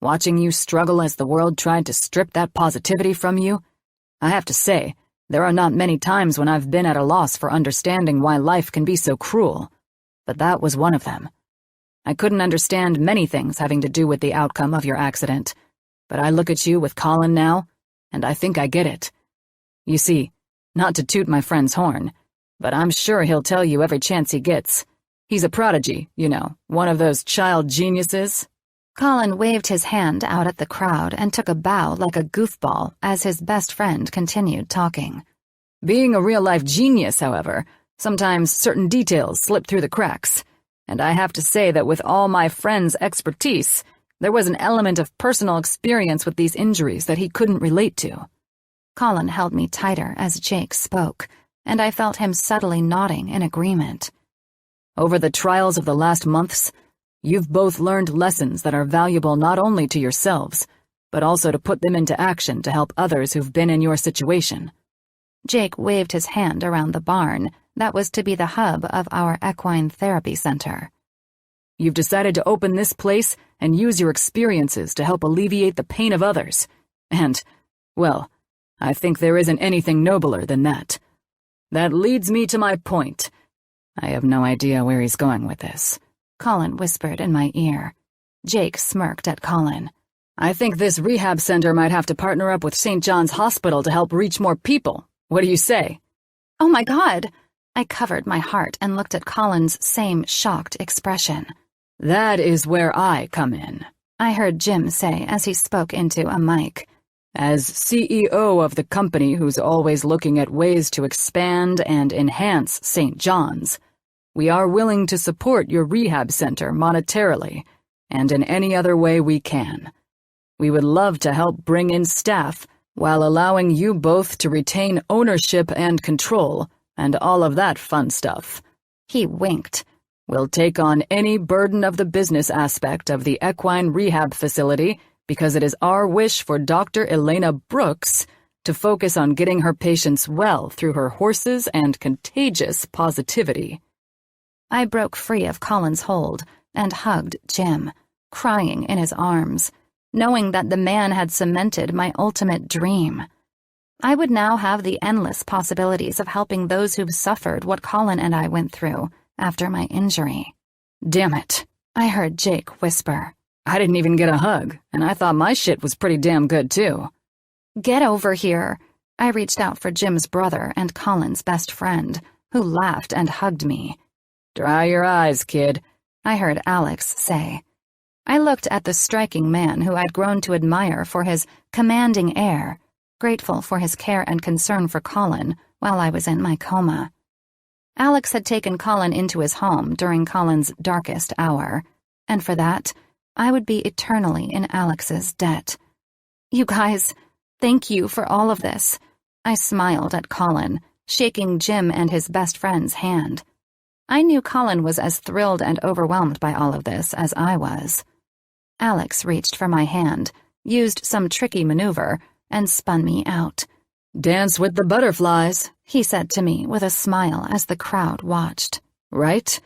Watching you struggle as the world tried to strip that positivity from you, I have to say, there are not many times when I've been at a loss for understanding why life can be so cruel, but that was one of them. I couldn't understand many things having to do with the outcome of your accident, but I look at you with Colin now, and I think I get it. You see, not to toot my friend's horn, but I'm sure he'll tell you every chance he gets. He's a prodigy, you know, one of those child geniuses. Colin waved his hand out at the crowd and took a bow like a goofball as his best friend continued talking. Being a real-life genius, however, sometimes certain details slip through the cracks, and I have to say that with all my friend's expertise, there was an element of personal experience with these injuries that he couldn't relate to. Colin held me tighter as Jake spoke, and I felt him subtly nodding in agreement. Over the trials of the last months, you've both learned lessons that are valuable not only to yourselves, but also to put them into action to help others who've been in your situation. Jake waved his hand around the barn that was to be the hub of our equine therapy center. You've decided to open this place and use your experiences to help alleviate the pain of others. And, well, I think there isn't anything nobler than that. That leads me to my point. I have no idea where he's going with this. Colin whispered in my ear. Jake smirked at Colin. I think this rehab center might have to partner up with St. John's Hospital to help reach more people. What do you say? Oh my God! I covered my heart and looked at Colin's same shocked expression. That is where I come in, I heard Jim say as he spoke into a mic. As CEO of the company who's always looking at ways to expand and enhance St. John's, we are willing to support your rehab center monetarily and in any other way we can. We would love to help bring in staff while allowing you both to retain ownership and control and all of that fun stuff. He winked. We'll take on any burden of the business aspect of the equine rehab facility because it is our wish for Dr. Elena Brooks to focus on getting her patients well through her horses and contagious positivity. I broke free of Colin's hold and hugged Jim, crying in his arms, knowing that the man had cemented my ultimate dream. I would now have the endless possibilities of helping those who've suffered what Colin and I went through after my injury. Damn it, I heard Jake whisper. I didn't even get a hug, and I thought my shit was pretty damn good too. Get over here. I reached out for Jim's brother and Colin's best friend, who laughed and hugged me. Dry your eyes, kid, I heard Alex say. I looked at the striking man who I'd grown to admire for his commanding air, grateful for his care and concern for Colin while I was in my coma. Alex had taken Colin into his home during Colin's darkest hour, and for that, I would be eternally in Alex's debt. You guys, thank you for all of this. I smiled at Colin, shaking Jim and his best friend's hand. I knew Colin was as thrilled and overwhelmed by all of this as I was. Alex reached for my hand, used some tricky maneuver, and spun me out. "Dance with the butterflies," he said to me with a smile as the crowd watched. "Right?"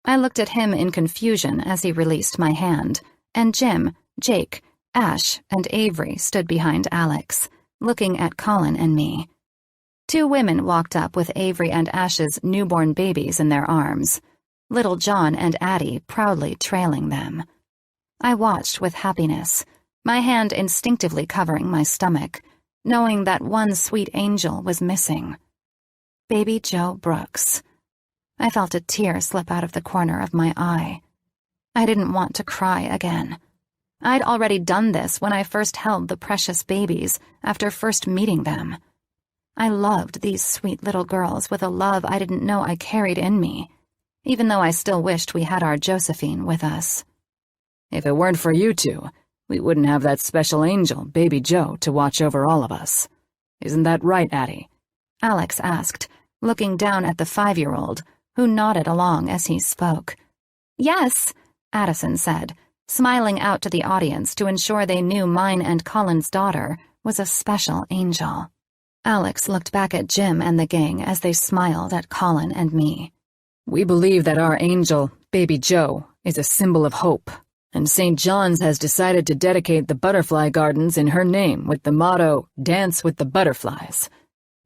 I looked at him in confusion as he released my hand, and Jim, Jake, Ash, and Avery stood behind Alex, looking at Colin and me. 2 women walked up with Avery and Ash's newborn babies in their arms, little John and Addie proudly trailing them. I watched with happiness, my hand instinctively covering my stomach, knowing that one sweet angel was missing. Baby Joe Brooks. I felt a tear slip out of the corner of my eye. I didn't want to cry again. I'd already done this when I first held the precious babies after first meeting them. I loved these sweet little girls with a love I didn't know I carried in me, even though I still wished we had our Josephine with us. If it weren't for you two, we wouldn't have that special angel, Baby Joe, to watch over all of us. Isn't that right, Addie? Alex asked, looking down at the 5-year-old, who nodded along as he spoke. Yes, Addison said, smiling out to the audience to ensure they knew mine and Colin's daughter was a special angel. Alex looked back at Jim and the gang as they smiled at Colin and me. We believe that our angel, Baby Joe, is a symbol of hope, and St. John's has decided to dedicate the butterfly gardens in her name with the motto, Dance with the Butterflies.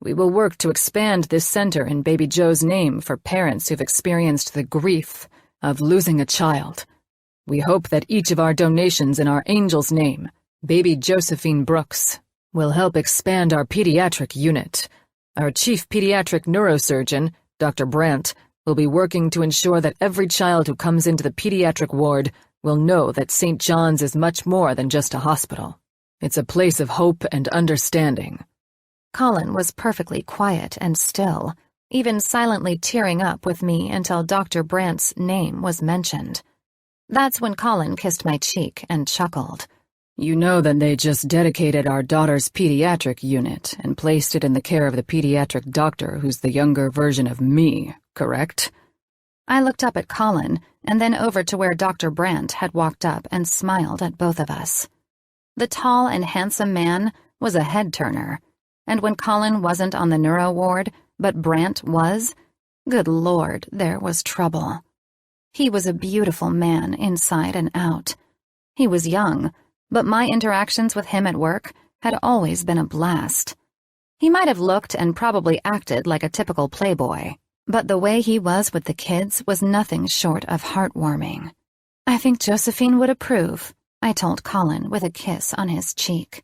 We will work to expand this center in Baby Joe's name for parents who've experienced the grief of losing a child. We hope that each of our donations in our angel's name, Baby Josephine Brooks, will help expand our pediatric unit. Our chief pediatric neurosurgeon, Dr. Brandt, will be working to ensure that every child who comes into the pediatric ward will know that St. John's is much more than just a hospital. It's a place of hope and understanding. Colin was perfectly quiet and still, even silently tearing up with me until Dr. Brandt's name was mentioned. That's when Colin kissed my cheek and chuckled. You know that they just dedicated our daughter's pediatric unit and placed it in the care of the pediatric doctor who's the younger version of me, correct? I looked up at Colin and then over to where Dr. Brandt had walked up and smiled at both of us. The tall and handsome man was a head-turner, and when Colin wasn't on the neuro ward, but Brandt was, good Lord, there was trouble. He was a beautiful man inside and out. He was young, but my interactions with him at work had always been a blast. He might have looked and probably acted like a typical playboy, but the way he was with the kids was nothing short of heartwarming. I think Josephine would approve, I told Colin with a kiss on his cheek.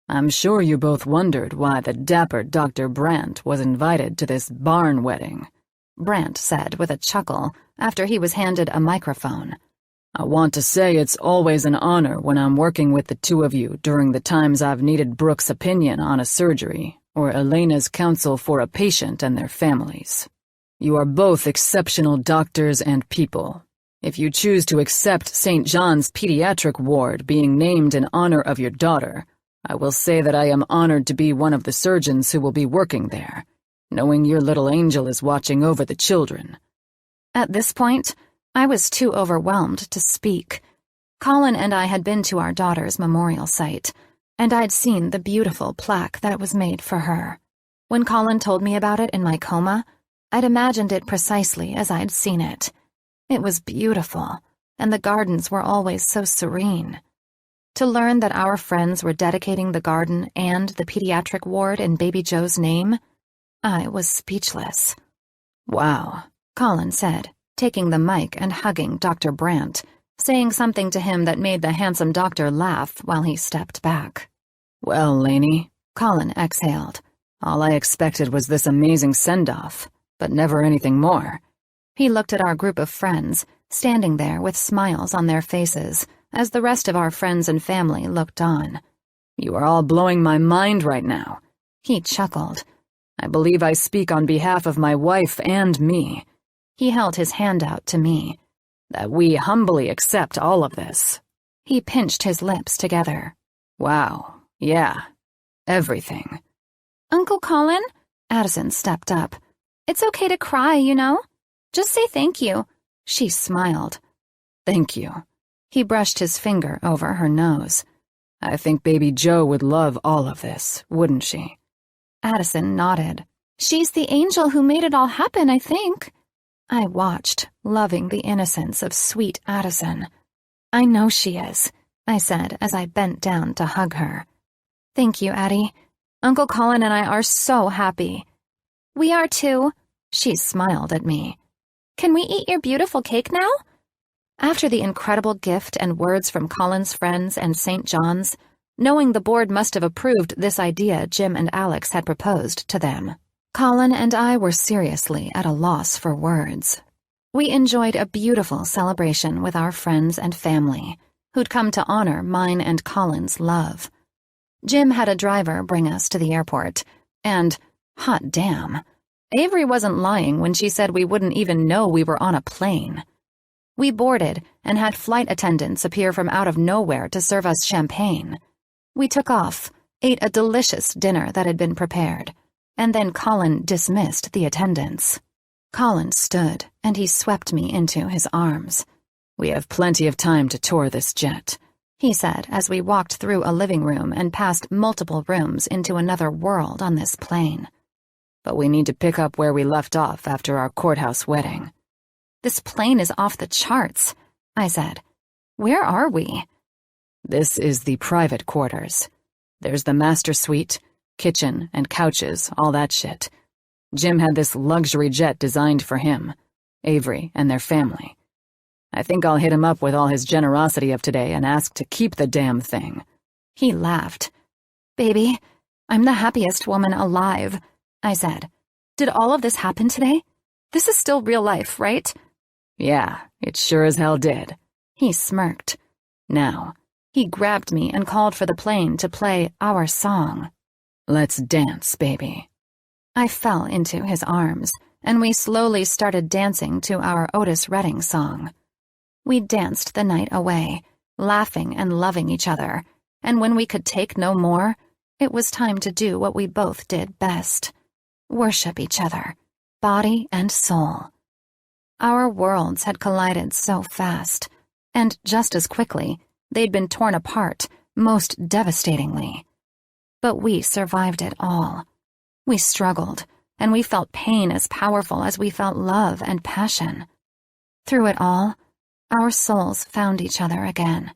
I'm sure you both wondered why the dapper Dr. Brandt was invited to this barn wedding, Brandt said with a chuckle after he was handed a microphone. I want to say it's always an honor when I'm working with the two of you during the times I've needed Brooke's opinion on a surgery or Elena's counsel for a patient and their families. You are both exceptional doctors and people. If you choose to accept St. John's Pediatric Ward being named in honor of your daughter, I will say that I am honored to be one of the surgeons who will be working there, knowing your little angel is watching over the children. At this point, I was too overwhelmed to speak. Colin and I had been to our daughter's memorial site, and I'd seen the beautiful plaque that was made for her. When Colin told me about it in my coma, I'd imagined it precisely as I'd seen it. It was beautiful, and the gardens were always so serene. To learn that our friends were dedicating the garden and the pediatric ward in Baby Joe's name, I was speechless. Wow, Colin said, taking the mic and hugging Dr. Brandt, saying something to him that made the handsome doctor laugh while he stepped back. Well, Lainey, Colin exhaled. All I expected was this amazing send-off, but never anything more. He looked at our group of friends, standing there with smiles on their faces, as the rest of our friends and family looked on. You are all blowing my mind right now. He chuckled. I believe I speak on behalf of my wife and me. He held his hand out to me. that we humbly accept all of this. He pinched his lips together. Wow, yeah, everything. Uncle Colin? Addison stepped up. It's okay to cry, you know? Just say thank you. She smiled. Thank you. He brushed his finger over her nose. I think baby Jo would love all of this, wouldn't she? Addison nodded. She's the angel who made it all happen, I think. I watched, loving the innocence of sweet Addison. I know she is, I said as I bent down to hug her. Thank you, Addie. Uncle Colin and I are so happy. We are too. She smiled at me. Can we eat your beautiful cake now? After the incredible gift and words from Colin's friends and St. John's, knowing the board must have approved this idea Jim and Alex had proposed to them, Colin and I were seriously at a loss for words. We enjoyed a beautiful celebration with our friends and family, who'd come to honor mine and Colin's love. Jim had a driver bring us to the airport, and, hot damn, Avery wasn't lying when she said we wouldn't even know we were on a plane. We boarded and had flight attendants appear from out of nowhere to serve us champagne. We took off, ate a delicious dinner that had been prepared, and then Colin dismissed the attendants. Colin stood, and he swept me into his arms. We have plenty of time to tour this jet, he said as we walked through a living room and past multiple rooms into another world on this plane. But we need to pick up where we left off after our courthouse wedding. This plane is off the charts, I said. Where are we? This is the private quarters. There's the master suite, kitchen, and couches, all that shit. Jim had this luxury jet designed for him, Avery, and their family. I think I'll hit him up with all his generosity of today and ask to keep the damn thing. He laughed. Baby, I'm the happiest woman alive, I said. Did all of this happen today? This is still real life, right? Yeah, it sure as hell did. He smirked. Now, he grabbed me and called for the plane to play our song. Let's dance, baby. I fell into his arms, and we slowly started dancing to our Otis Redding song. We danced the night away, laughing and loving each other, and when we could take no more, it was time to do what we both did best. Worship each other, body and soul. Our worlds had collided so fast, and just as quickly, they'd been torn apart, most devastatingly. But we survived it all. We struggled, and we felt pain as powerful as we felt love and passion. Through it all, our souls found each other again,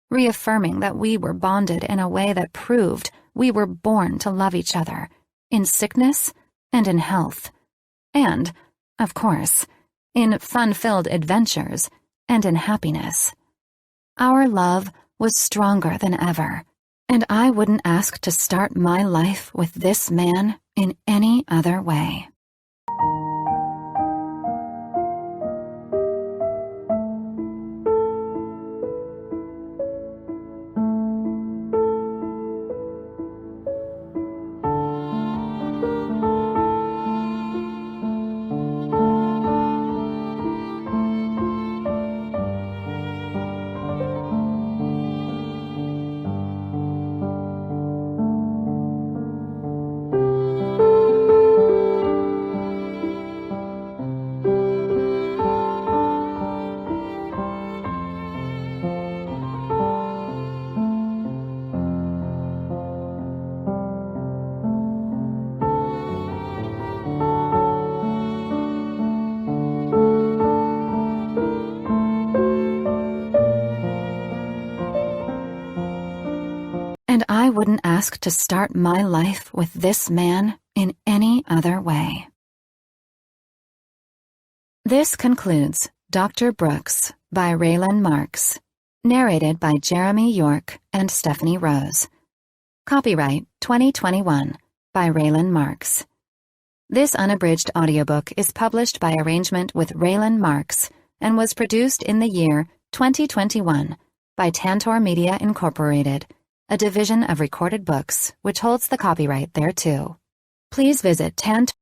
reaffirming that we were bonded in a way that proved we were born to love each other, in sickness and in health, and, of course, in fun-filled adventures and in happiness. Our love was stronger than ever, and I wouldn't ask to start my life with this man in any other way. And I wouldn't ask to start my life with this man in any other way. This concludes Dr. Brooks by Raylin Marks, narrated by Jeremy York and Stephanie Rose. Copyright 2021 by Raylin Marks. This unabridged audiobook is published by arrangement with Raylin Marks and was produced in the year 2021 by Tantor Media Incorporated, a division of Recorded Books which holds the copyright thereto. Please visit Tantor